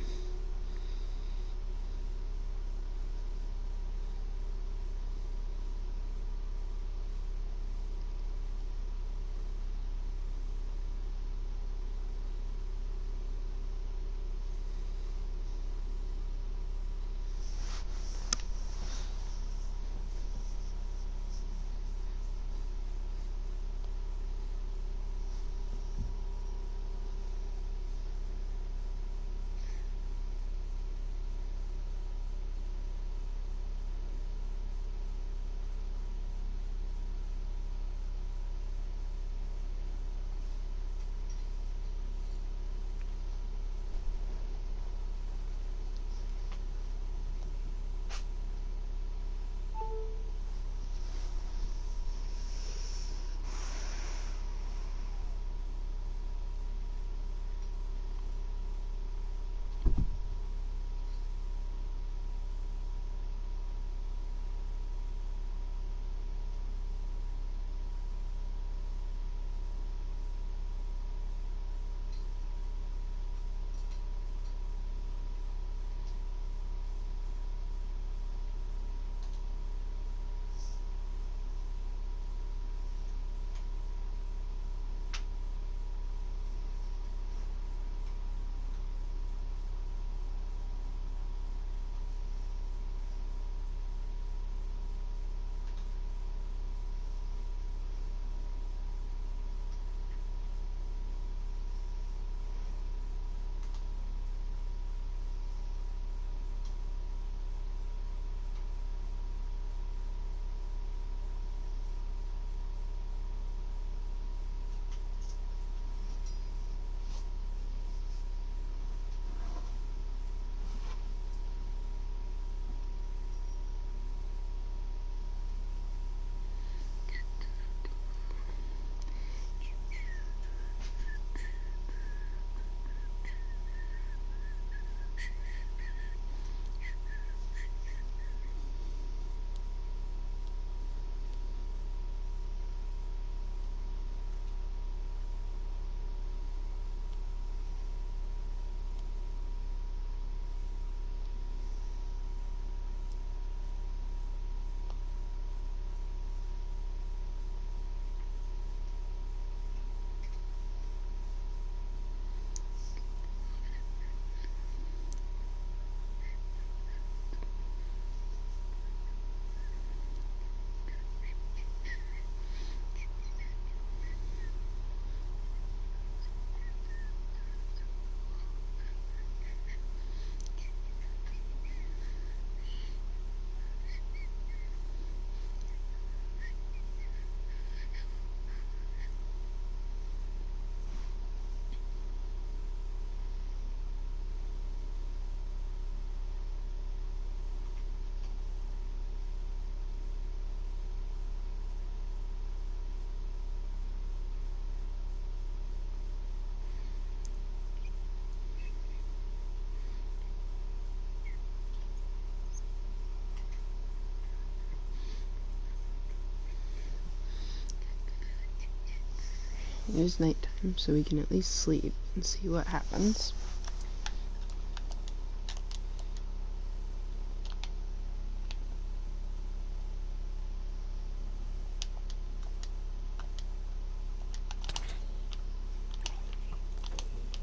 It is nighttime, so we can at least sleep and see what happens.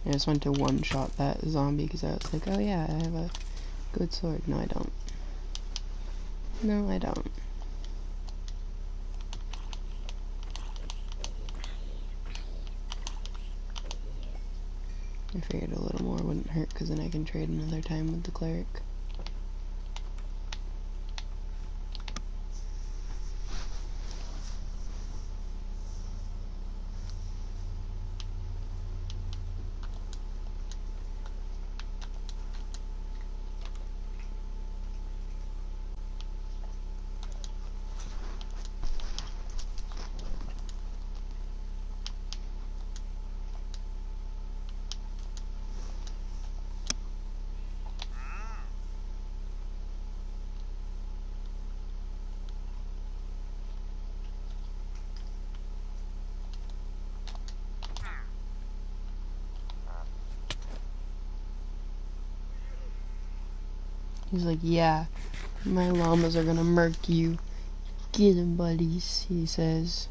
I just went to one-shot that zombie because I was like, oh yeah, I have a good sword. No, I don't. No, I don't. I figured a little more wouldn't hurt because then I can trade another time with the cleric. He's like, yeah, my llamas are gonna murk you. Get 'em, buddies, he says.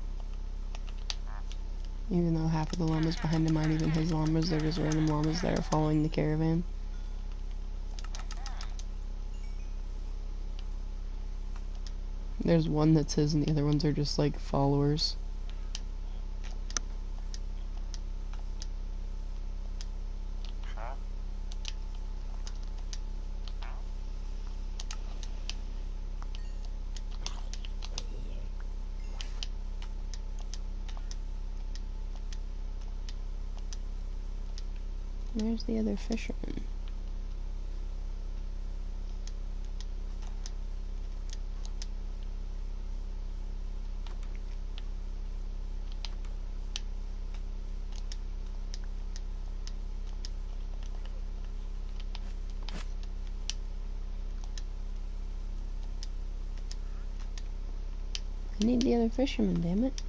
Even though half of the llamas behind him aren't even his llamas, they're just random llamas that are following the caravan. There's one that's his and the other ones are just like followers. Where's the other fisherman? I need the other fisherman, damn it.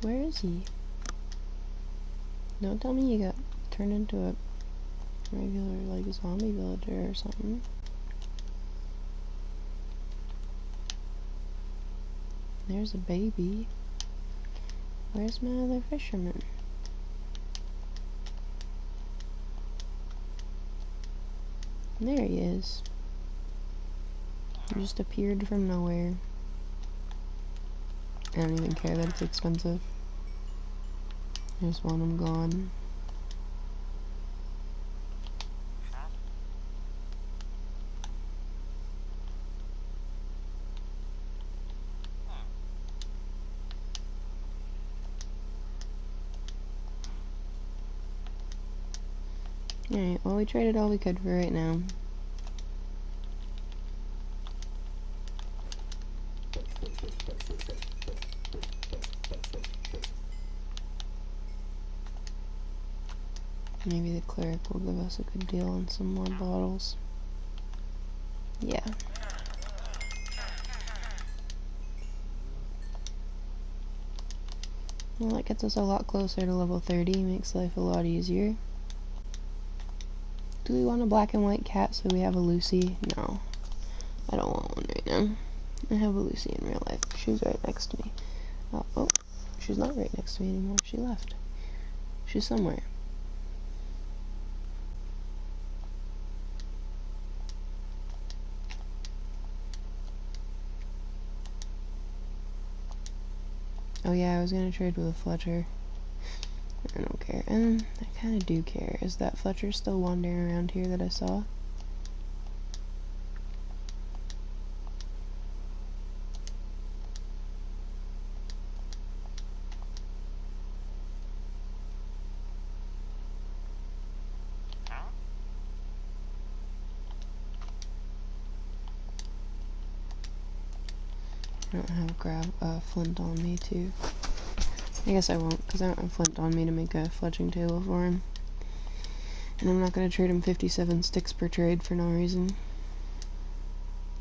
Where is he? Don't tell me you got turned into a regular, like, zombie villager or something. There's a baby. Where's my other fisherman? There he is. He just appeared from nowhere. I don't even care that it's expensive. I just want him gone. Alright, well we traded all we could for right now. Maybe the cleric will give us a good deal on some more bottles. Yeah. Well, that gets us a lot closer to level 30, makes life a lot easier. Do we want a black and white cat so we have a Lucy? No. I don't want one right now. I have a Lucy in real life. She's right next to me. Oh, she's not right next to me anymore. She left. She's somewhere. Oh yeah, I was gonna trade with a Fletcher. I don't care. And I kinda do care. Is that Fletcher still wandering around here that I saw? I don't have flint on me too. I guess I won't, because I don't have flint on me to make a fletching table for him. And I'm not going to trade him 57 sticks per trade for no reason.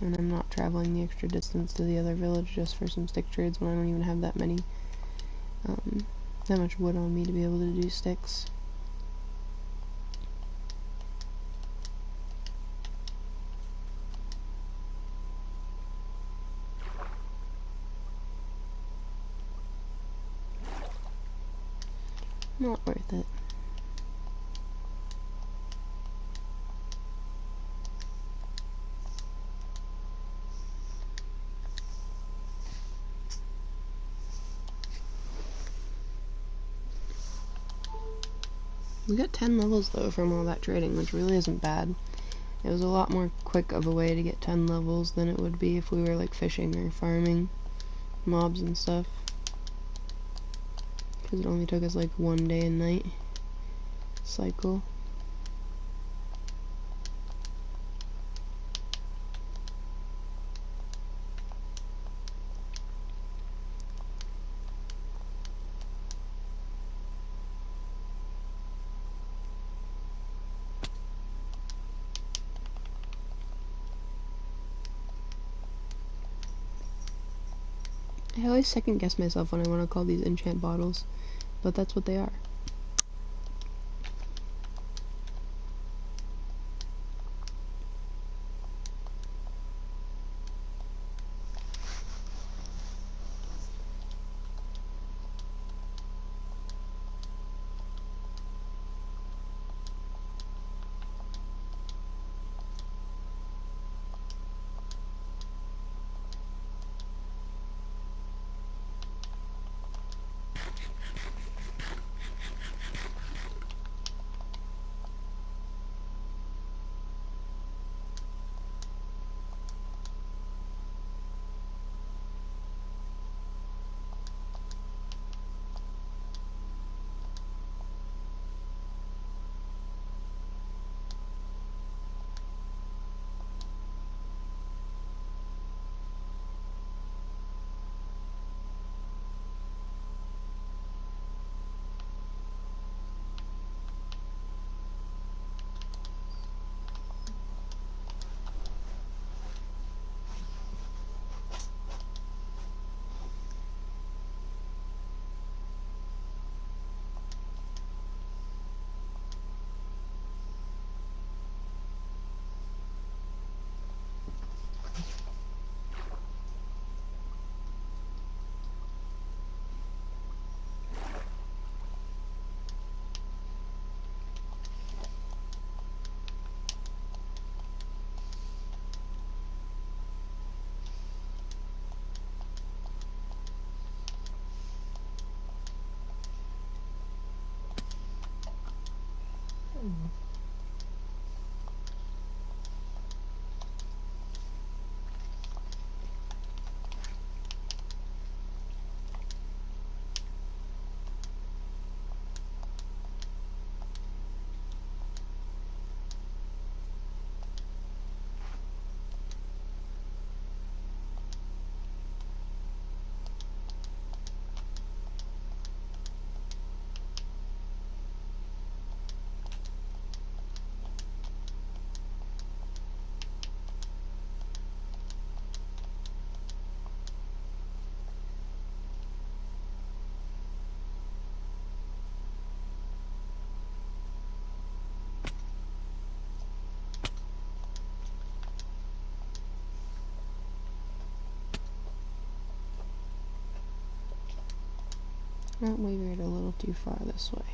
And I'm not traveling the extra distance to the other village just for some stick trades when I don't even have that much wood on me to be able to do sticks. Not worth it. We got 10 levels though from all that trading, which really isn't bad. It was a lot more quick of a way to get 10 levels than it would be if we were like fishing or farming mobs and stuff. Because it only took us like 1 day and night cycle. I always second guess myself when I want to call these enchant bottles, but that's what they are. That we veered a little too far this way.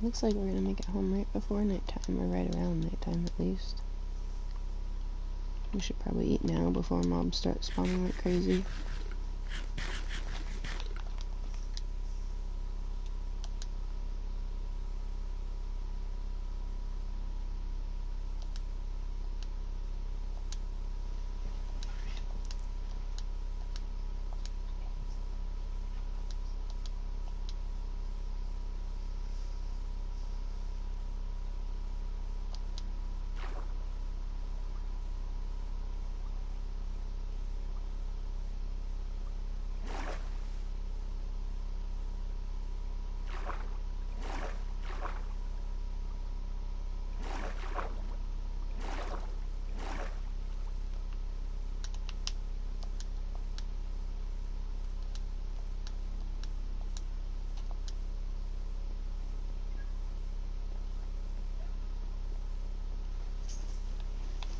Looks like we're gonna make it home right before nighttime, or right around nighttime at least. We should probably eat now before mobs start spawning like crazy.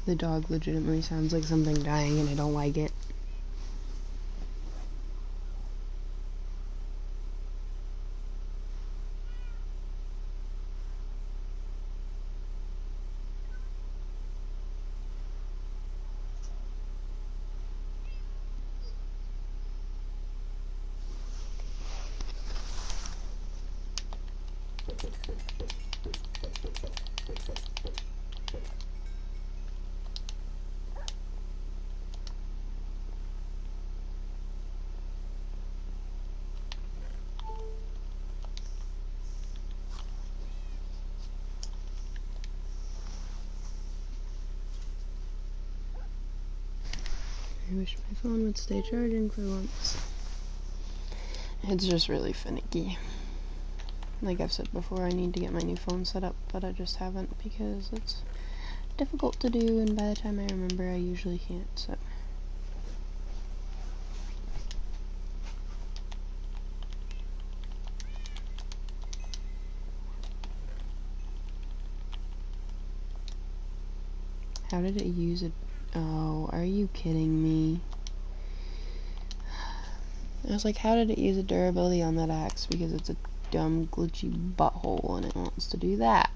The dog legitimately sounds like something dying and I don't like it. I wish my phone would stay charging for once. It's just really finicky. Like I've said before, I need to get my new phone set up, but I just haven't because it's difficult to do, and by the time I remember, I usually can't, so. How did it use it? Oh, are you kidding me? I was like, how did it use a durability on that axe? Because it's a dumb, glitchy butthole and it wants to do that.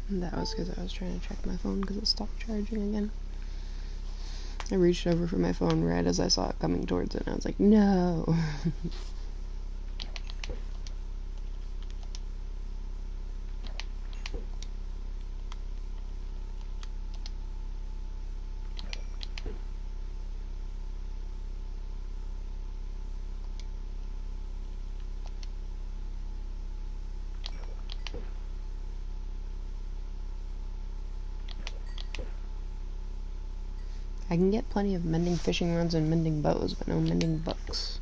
That was because I was trying to check my phone because it stopped charging again. I reached over for my phone right as I saw it coming towards it, and I was like, no! I can get plenty of mending fishing rods and mending bows, but no mending books.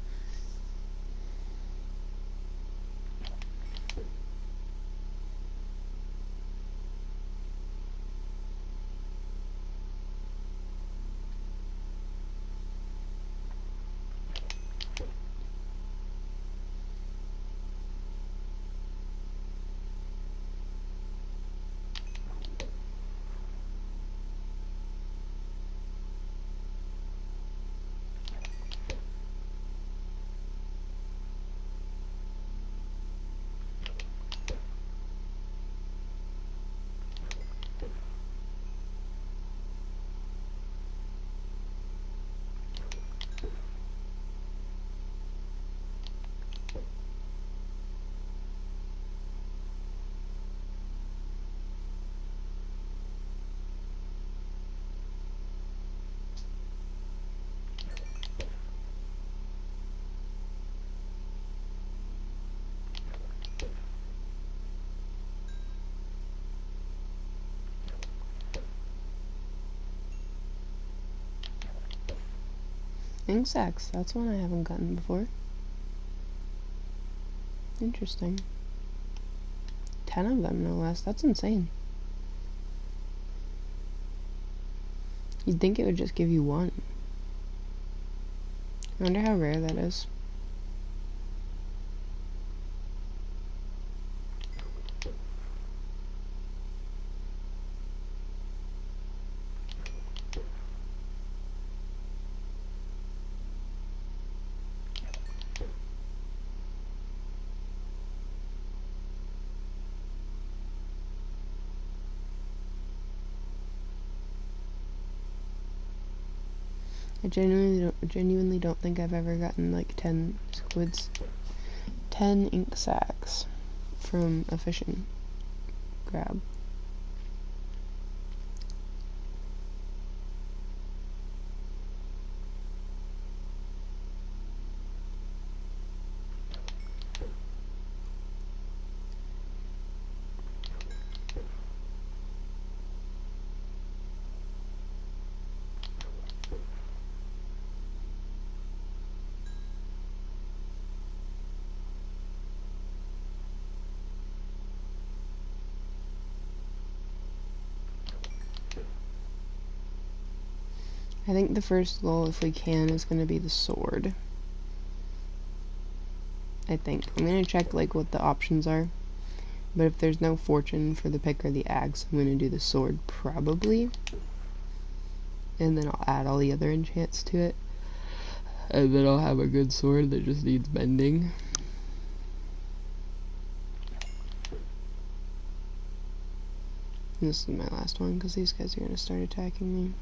Ink sacks, that's one I haven't gotten before. Interesting. 10 of them, no less. That's insane. You'd think it would just give you one. I wonder how rare that is. I genuinely don't think I've ever gotten like 10 squids, 10 ink sacks from a fishing grab. I think the first goal, if we can, is going to be the sword. I think. I'm going to check like what the options are. But if there's no fortune for the pick or the axe, I'm going to do the sword probably. And then I'll add all the other enchants to it. And then I'll have a good sword that just needs bending. And this is my last one because these guys are going to start attacking me.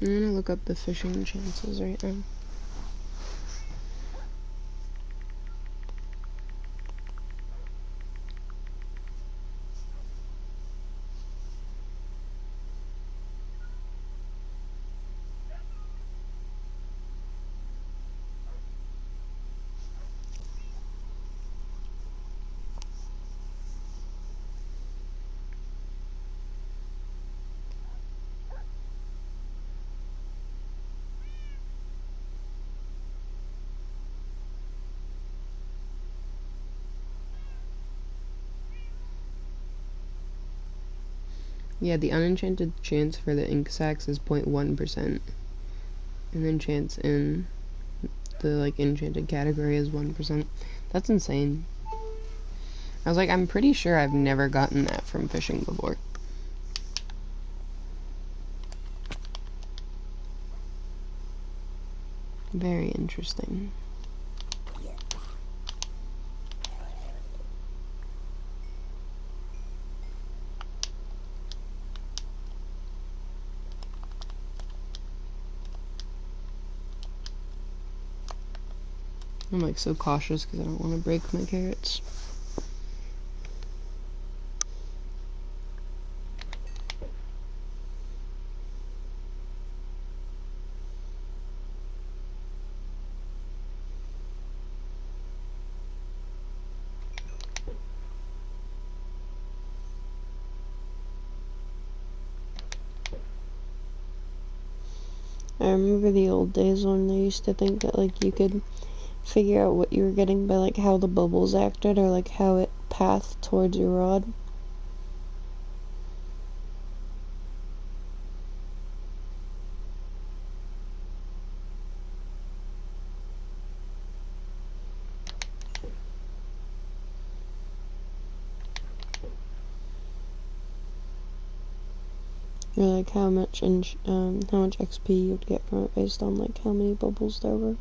I'm gonna look up the fishing chances right now. Yeah, the unenchanted chance for the ink sacs is 0.1%. And then chance in the, like, enchanted category is 1%. That's insane. I was like, I'm pretty sure I've never gotten that from fishing before. Very interesting. I'm like so cautious because I don't want to break my carrots. I remember the old days when they used to think that, like, you could figure out what you were getting by, like, how the bubbles acted or, like, how it pathed towards your rod. Or, like, how much XP you would get from it based on, like, how many bubbles there were.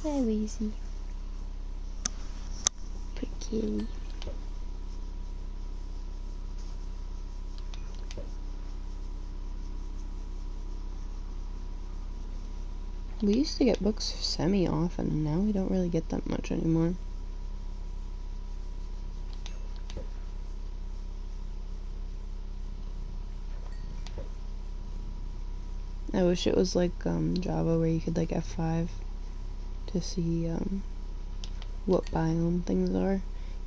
Hi, Weezy. Poor kitty. We used to get books semi-often, and now we don't really get that much anymore. I wish it was like Java where you could like F5 to see what biome things are,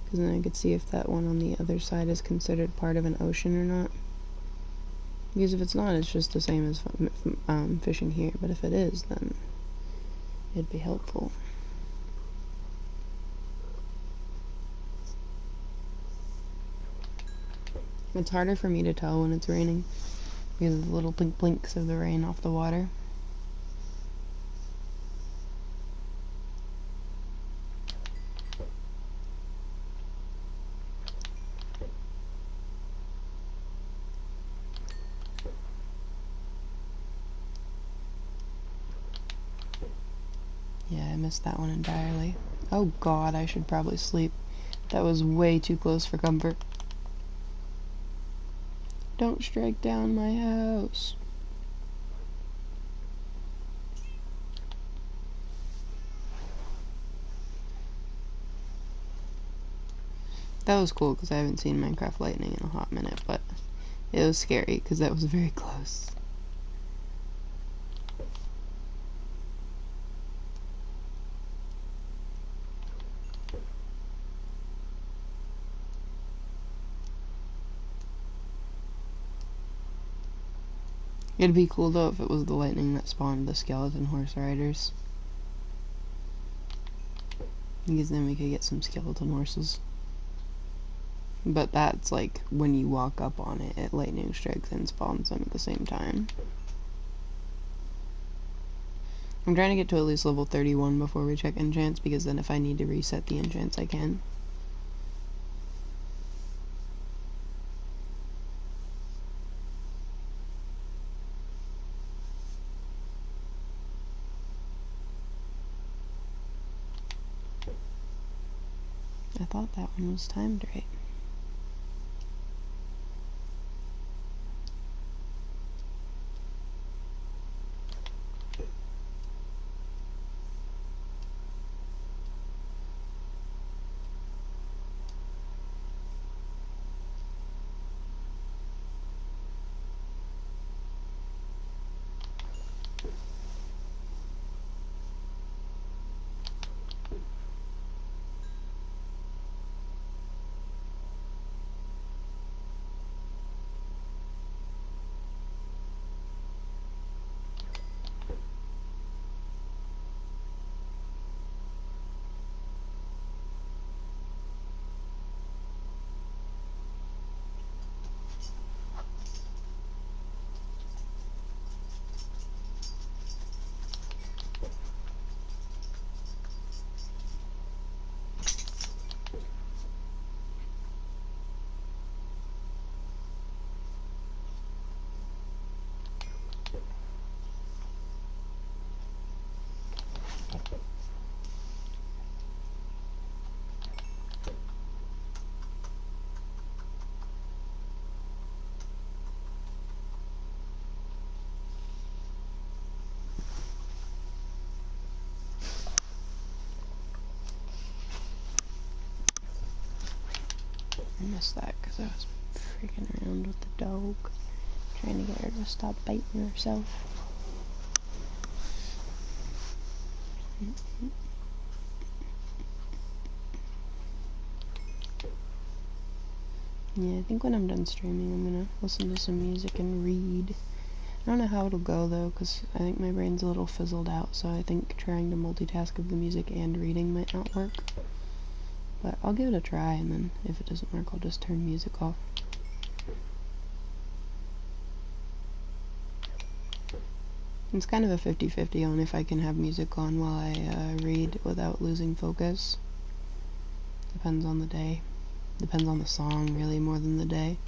because then I could see if that one on the other side is considered part of an ocean or not. Because if it's not, it's just the same as fishing here, but if it is, then it'd be helpful. It's harder for me to tell when it's raining because of the little blink blinks of the rain off the water. Yeah, I missed that one entirely. Oh god, I should probably sleep. That was way too close for comfort. Don't strike down my house. That was cool because I haven't seen Minecraft Lightning in a hot minute, but it was scary because that was very close. It'd be cool though if it was the lightning that spawned the skeleton horse riders. Because then we could get some skeleton horses. But that's like when you walk up on it, it lightning strikes and spawns them at the same time. I'm trying to get to at least level 31 before we check enchants, because then if I need to reset the enchants, I can. I thought that one was timed right. I missed that because I was freaking around with the dog, trying to get her to stop biting herself. Yeah, I think when I'm done streaming, I'm gonna listen to some music and read. I don't know how it'll go though, because I think my brain's a little fizzled out, so I think trying to multitask with the music and reading might not work. But I'll give it a try, and then if it doesn't work, I'll just turn music off. It's kind of a 50-50 on if I can have music on while I read without losing focus. Depends on the day. Depends on the song, really, more than the day.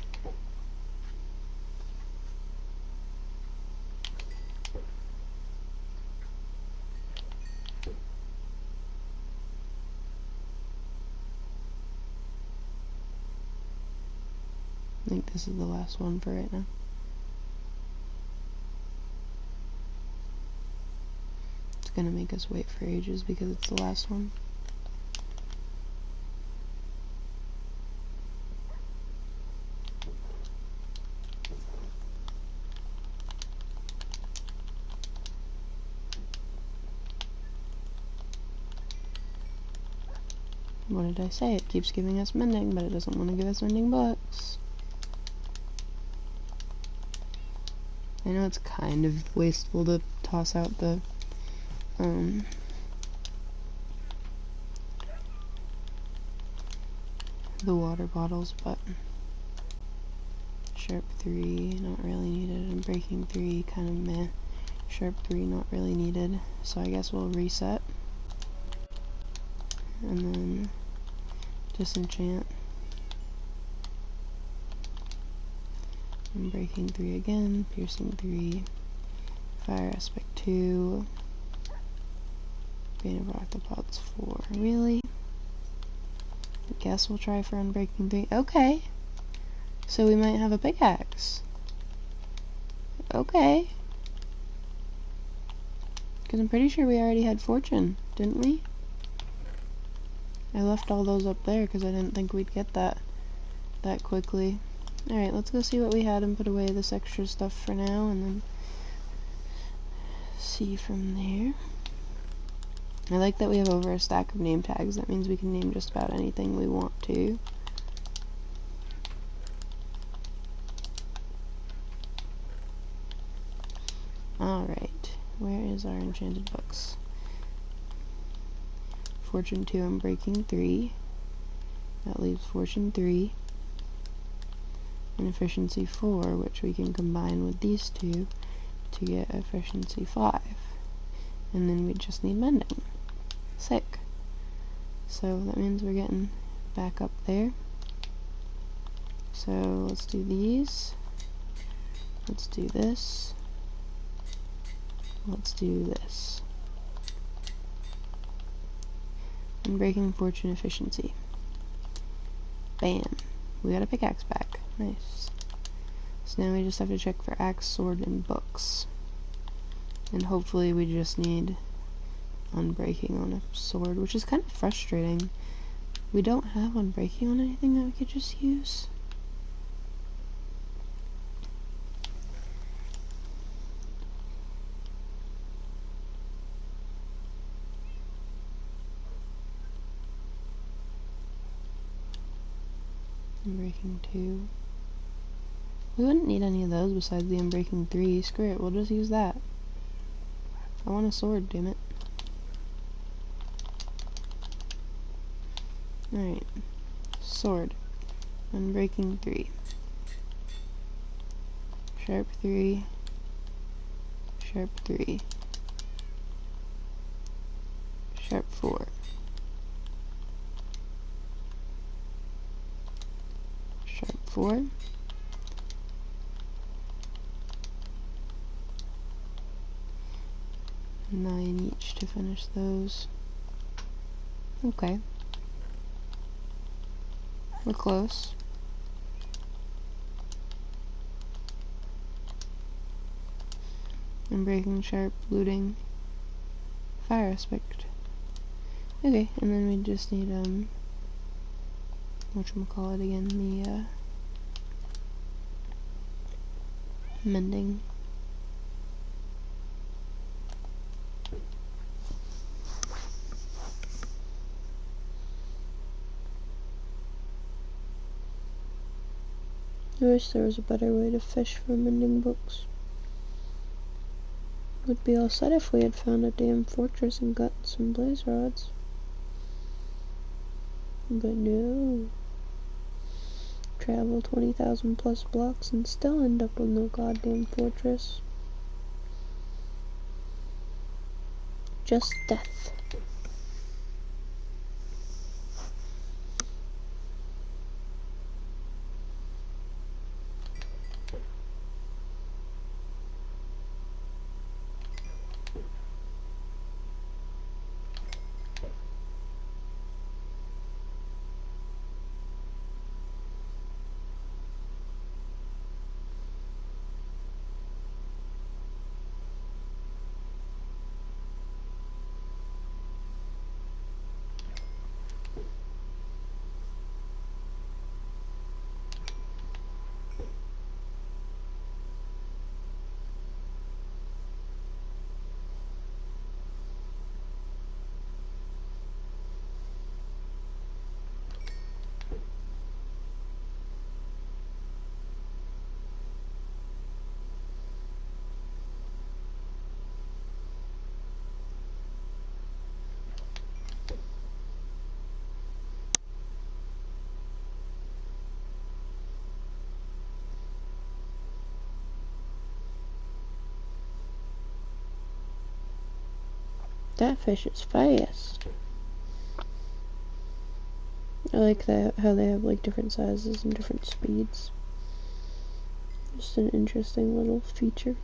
I think this is the last one for right now. It's gonna make us wait for ages because it's the last one. What did I say? It keeps giving us mending, but it doesn't want to give us mending books. I know it's kind of wasteful to toss out the water bottles, but sharp 3, not really needed, and breaking 3, kind of meh. Sharp 3, not really needed, so I guess we'll reset. And then disenchant. And breaking 3 again, piercing 3, fire aspect 2, bane of octopods 4. Really? I guess we'll try for unbreaking 3. Okay. So we might have a pickaxe. Okay. Because I'm pretty sure we already had fortune, didn't we? I left all those up there because I didn't think we'd get that quickly. Alright, let's go see what we had and put away this extra stuff for now, and then see from there. I like that we have over a stack of name tags. That means we can name just about anything we want to. Alright, where is our enchanted books? Fortune 2 and breaking 3. That leaves fortune 3. And efficiency 4, which we can combine with these two to get efficiency 5. And then we just need mending. Sick. So that means we're getting back up there. So let's do these. Let's do this. Let's do this. And breaking fortune efficiency. Bam. We got a pickaxe back. Nice. So now we just have to check for axe, sword, and books. And hopefully we just need unbreaking on a sword, which is kind of frustrating. We don't have unbreaking on anything that we could just use. Unbreaking 2. We wouldn't need any of those besides the unbreaking 3. Screw it, we'll just use that. I want a sword, damn it. Alright. Sword. Unbreaking 3. Sharp 3. Sharp 3. Sharp 4. Sharp 4. Nine each to finish those. Okay. We're close. Unbreaking, sharp, looting, fire aspect. Okay, and then we just need whatchamacallit again, the mending. I wish there was a better way to fish for mending books. Would be all set if we had found a damn fortress and gotten some blaze rods. But no. Travel 20,000 plus blocks and still end up with no goddamn fortress. Just death. That fish is fast. I like that, how they have like different sizes and different speeds. Just an interesting little feature.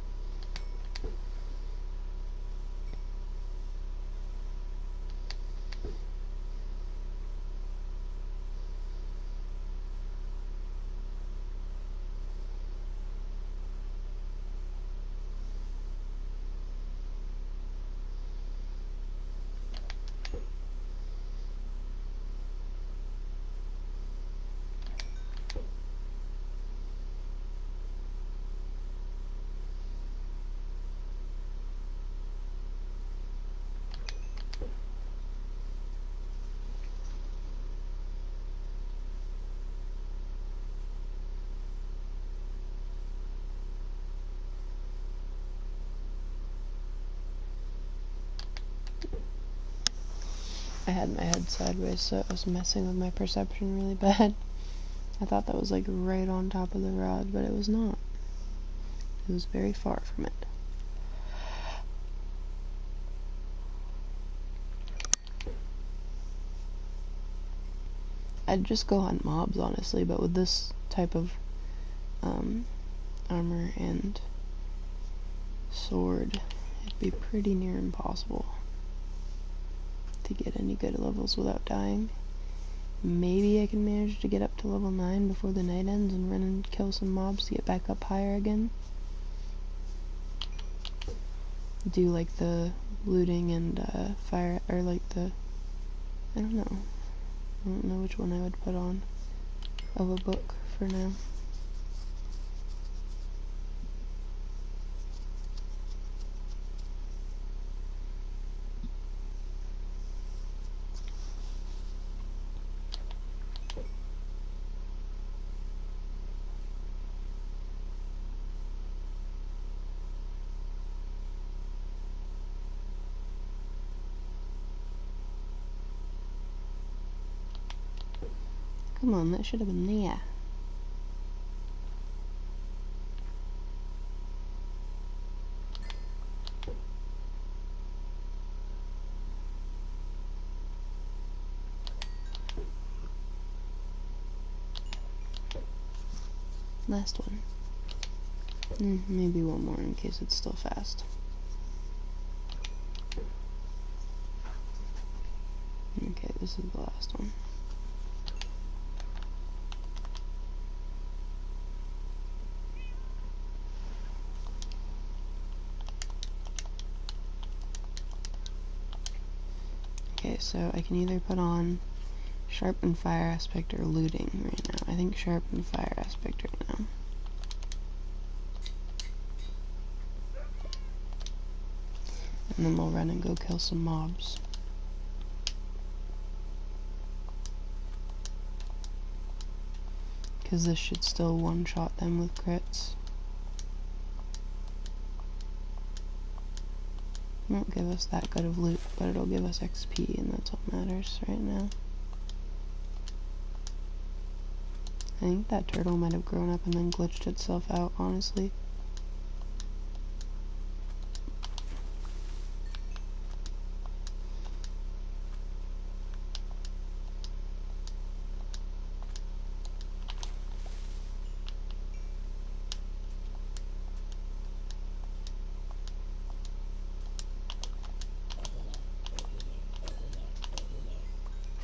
I had my head sideways, so it was messing with my perception really bad. I thought that was like right on top of the rod, but it was not. It was very far from it. I'd just go hunt mobs, honestly, but with this type of armor and sword, it'd be pretty near impossible to get any good levels without dying. Maybe I can manage to get up to level 9 before the night ends and run and kill some mobs to get back up higher again. Do like the looting and fire, or like the, I don't know which one I would put on of a book for now. Come on, that should have been there. Last one. Maybe one more in case it's still fast. Okay, this is the last one. Okay, so I can either put on Sharpened Fire Aspect or Looting right now. I think Sharpened Fire Aspect right now. And then we'll run and go kill some mobs. Because this should still one-shot them with crits. It won't give us that good of loot, but it'll give us XP, and that's what matters right now. I think that turtle might have grown up and then glitched itself out, honestly.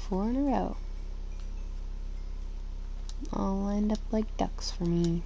Four in a row. All lined up like ducks for me.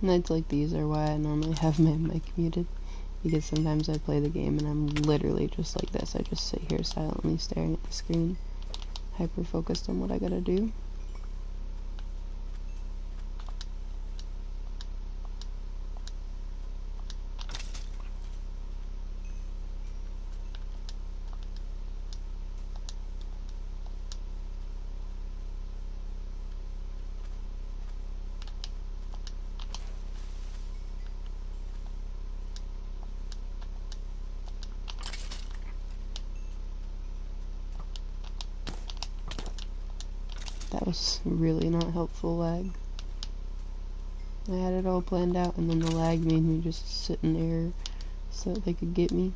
Nights like these are why I normally have my mic muted, because sometimes I play the game and I'm literally just like this. I just sit here silently staring at the screen, hyper focused on what I gotta do. That was really not helpful lag. I had it all planned out, and then the lag made me just sit in error so that they could get me.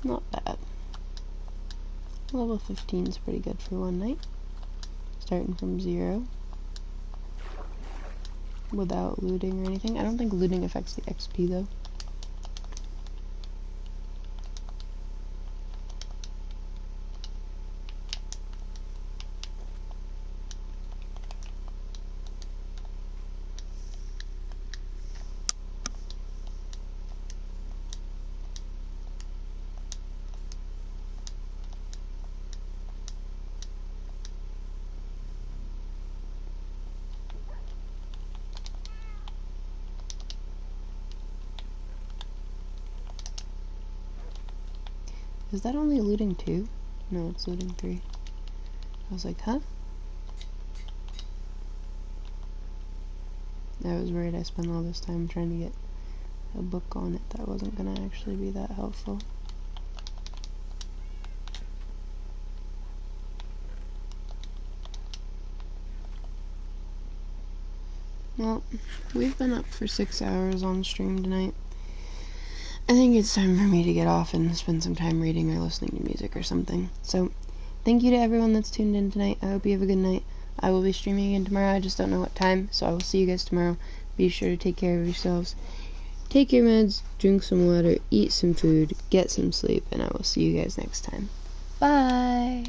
Not bad. Level 15 is pretty good for one night. Starting from 0. Without looting or anything. I don't think looting affects the XP though. Is that only looting 2? No, it's looting 3. I was like, huh? I was worried I spent all this time trying to get a book on it that wasn't gonna actually be that helpful. Well, we've been up for 6 hours on stream tonight. I think it's time for me to get off and spend some time reading or listening to music or something. So, thank you to everyone that's tuned in tonight. I hope you have a good night. I will be streaming again tomorrow. I just don't know what time, so I will see you guys tomorrow. Be sure to take care of yourselves. Take your meds, drink some water, eat some food, get some sleep, and I will see you guys next time. Bye!